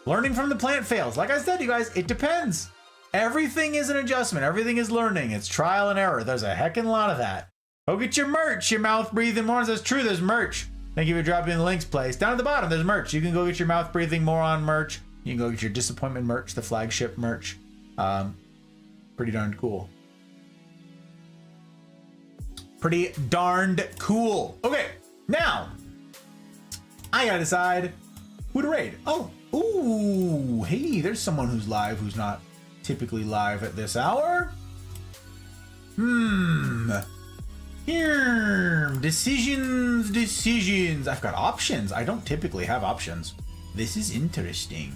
Learning from the plant fails. Like I said, you guys, it depends. Everything is an adjustment. Everything is learning. It's trial and error. There's a heckin' lot of that. Go get your merch. Your mouth breathing morons. That's true. There's merch. Thank you for dropping in the links, place. Down at the bottom, there's merch. You can go get your mouth breathing moron merch. You can go get your disappointment merch, the flagship merch. Pretty darn cool. Pretty darned cool. Okay, now I gotta decide who to raid. Oh, ooh, hey, there's someone who's live who's not typically live at this hour. Decisions. I've got options. I don't typically have options. This is interesting.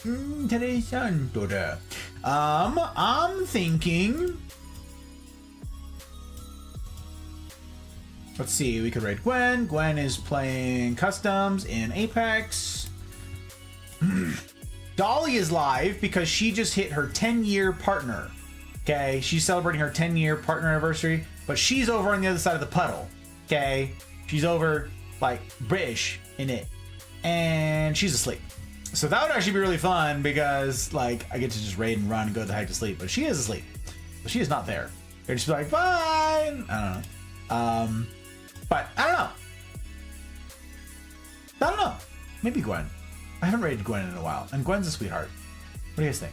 Interesante. I'm thinking. Let's see. We could raid Gwen. Gwen is playing customs in Apex. Dolly is live because she just hit her 10-year partner. Okay, she's celebrating her 10-year partner anniversary, but she's over on the other side of the puddle. Okay, she's over like British in it, and she's asleep. So that would actually be really fun because like I get to just raid and run and go the heck to sleep. But she is asleep, but she is not there. They're just like bye. I don't know. But I don't know. Maybe Gwen. I haven't raided Gwen in a while, and Gwen's a sweetheart. What do you guys think?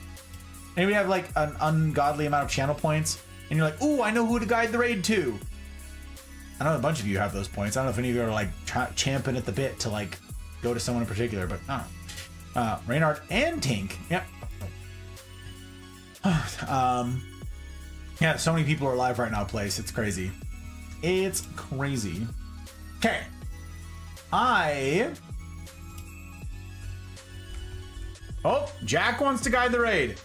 Anybody have like an ungodly amount of channel points, and you're like, ooh, I know who to guide the raid to? I know a bunch of you have those points. I don't know if any of you are like champing at the bit to like go to someone in particular, but I don't know. Reynard and Tink. Yep. Yeah, so many people are live right now, place. It's crazy. It's crazy. Okay. Oh, Jack wants to guide the raid.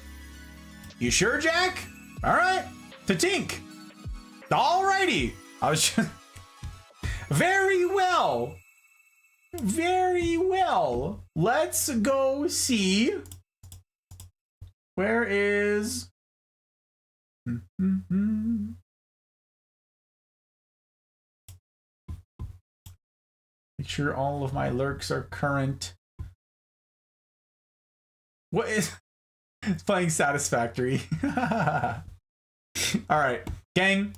You sure, Jack? All right. To Tink. Alrighty. I was just... Very well. Very well. Let's go see. Where is... Make sure all of my lurks are current. What is... It's playing Satisfactory. All right, gang.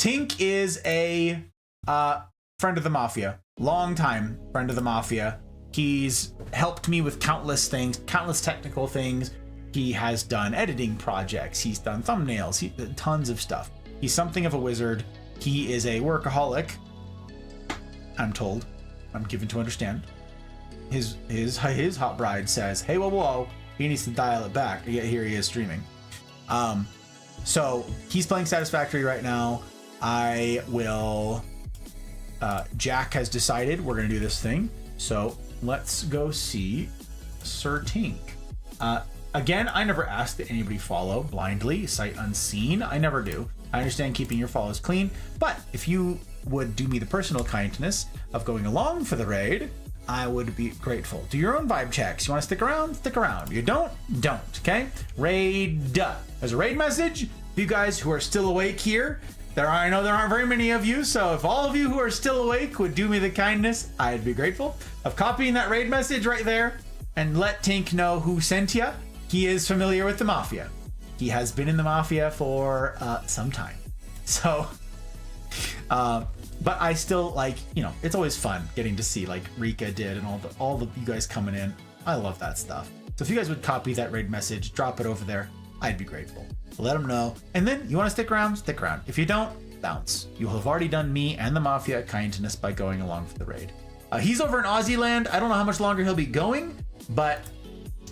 Tink is a friend of the Mafia. Long time friend of the Mafia. He's helped me with countless things, countless technical things. He has done editing projects. He's done thumbnails. Tons of stuff. He's something of a wizard. He is a workaholic. I'm told. I'm given to understand. His hot bride says, "Hey, whoa. He needs to dial it back." Yet here he is streaming. So he's playing Satisfactory right now. I will. Jack has decided we're gonna do this thing. So let's go see Sir Tink. Again, I never ask that anybody follow blindly, sight unseen. I never do. I understand keeping your follows clean, but if you would do me the personal kindness of going along for the raid, I would be grateful. Do your own vibe checks. You want to stick around? Stick around. You don't? Okay? Raid. There's a raid message. You guys who are still awake here, I know there aren't very many of you, so if all of you who are still awake would do me the kindness, I'd be grateful of copying that raid message right there and let Tink know who sent ya. He is familiar with the Mafia. He has been in the Mafia for some time. So, but I still like, it's always fun getting to see like Rika did and all the you guys coming in. I love that stuff. So if you guys would copy that raid message, drop it over there, I'd be grateful. Let them know. And then you want to stick around? Stick around. If you don't, bounce. You have already done me and the Mafia a kindness by going along for the raid. He's over in Aussie land. I don't know how much longer he'll be going, but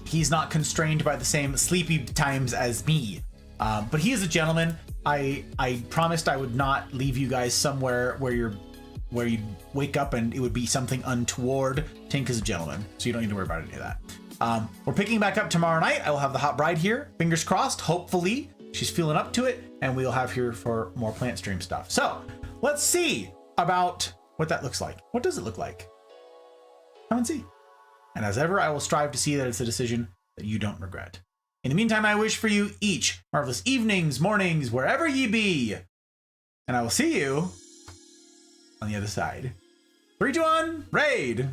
he's not constrained by the same sleepy times as me. But he is a gentleman. I promised I would not leave you guys somewhere where you wake up and it would be something untoward. Tink is a gentleman, so you don't need to worry about any of that. We're picking back up tomorrow night. I will have the hot bride here. Fingers crossed. Hopefully she's feeling up to it, and we'll have here for more plant stream stuff. So let's see about what that looks like. What does it look like? Come and see. And as ever, I will strive to see that it's a decision that you don't regret. In the meantime, I wish for you each marvelous evenings, mornings, wherever ye be. And I will see you on the other side. 3, 2, 1, raid.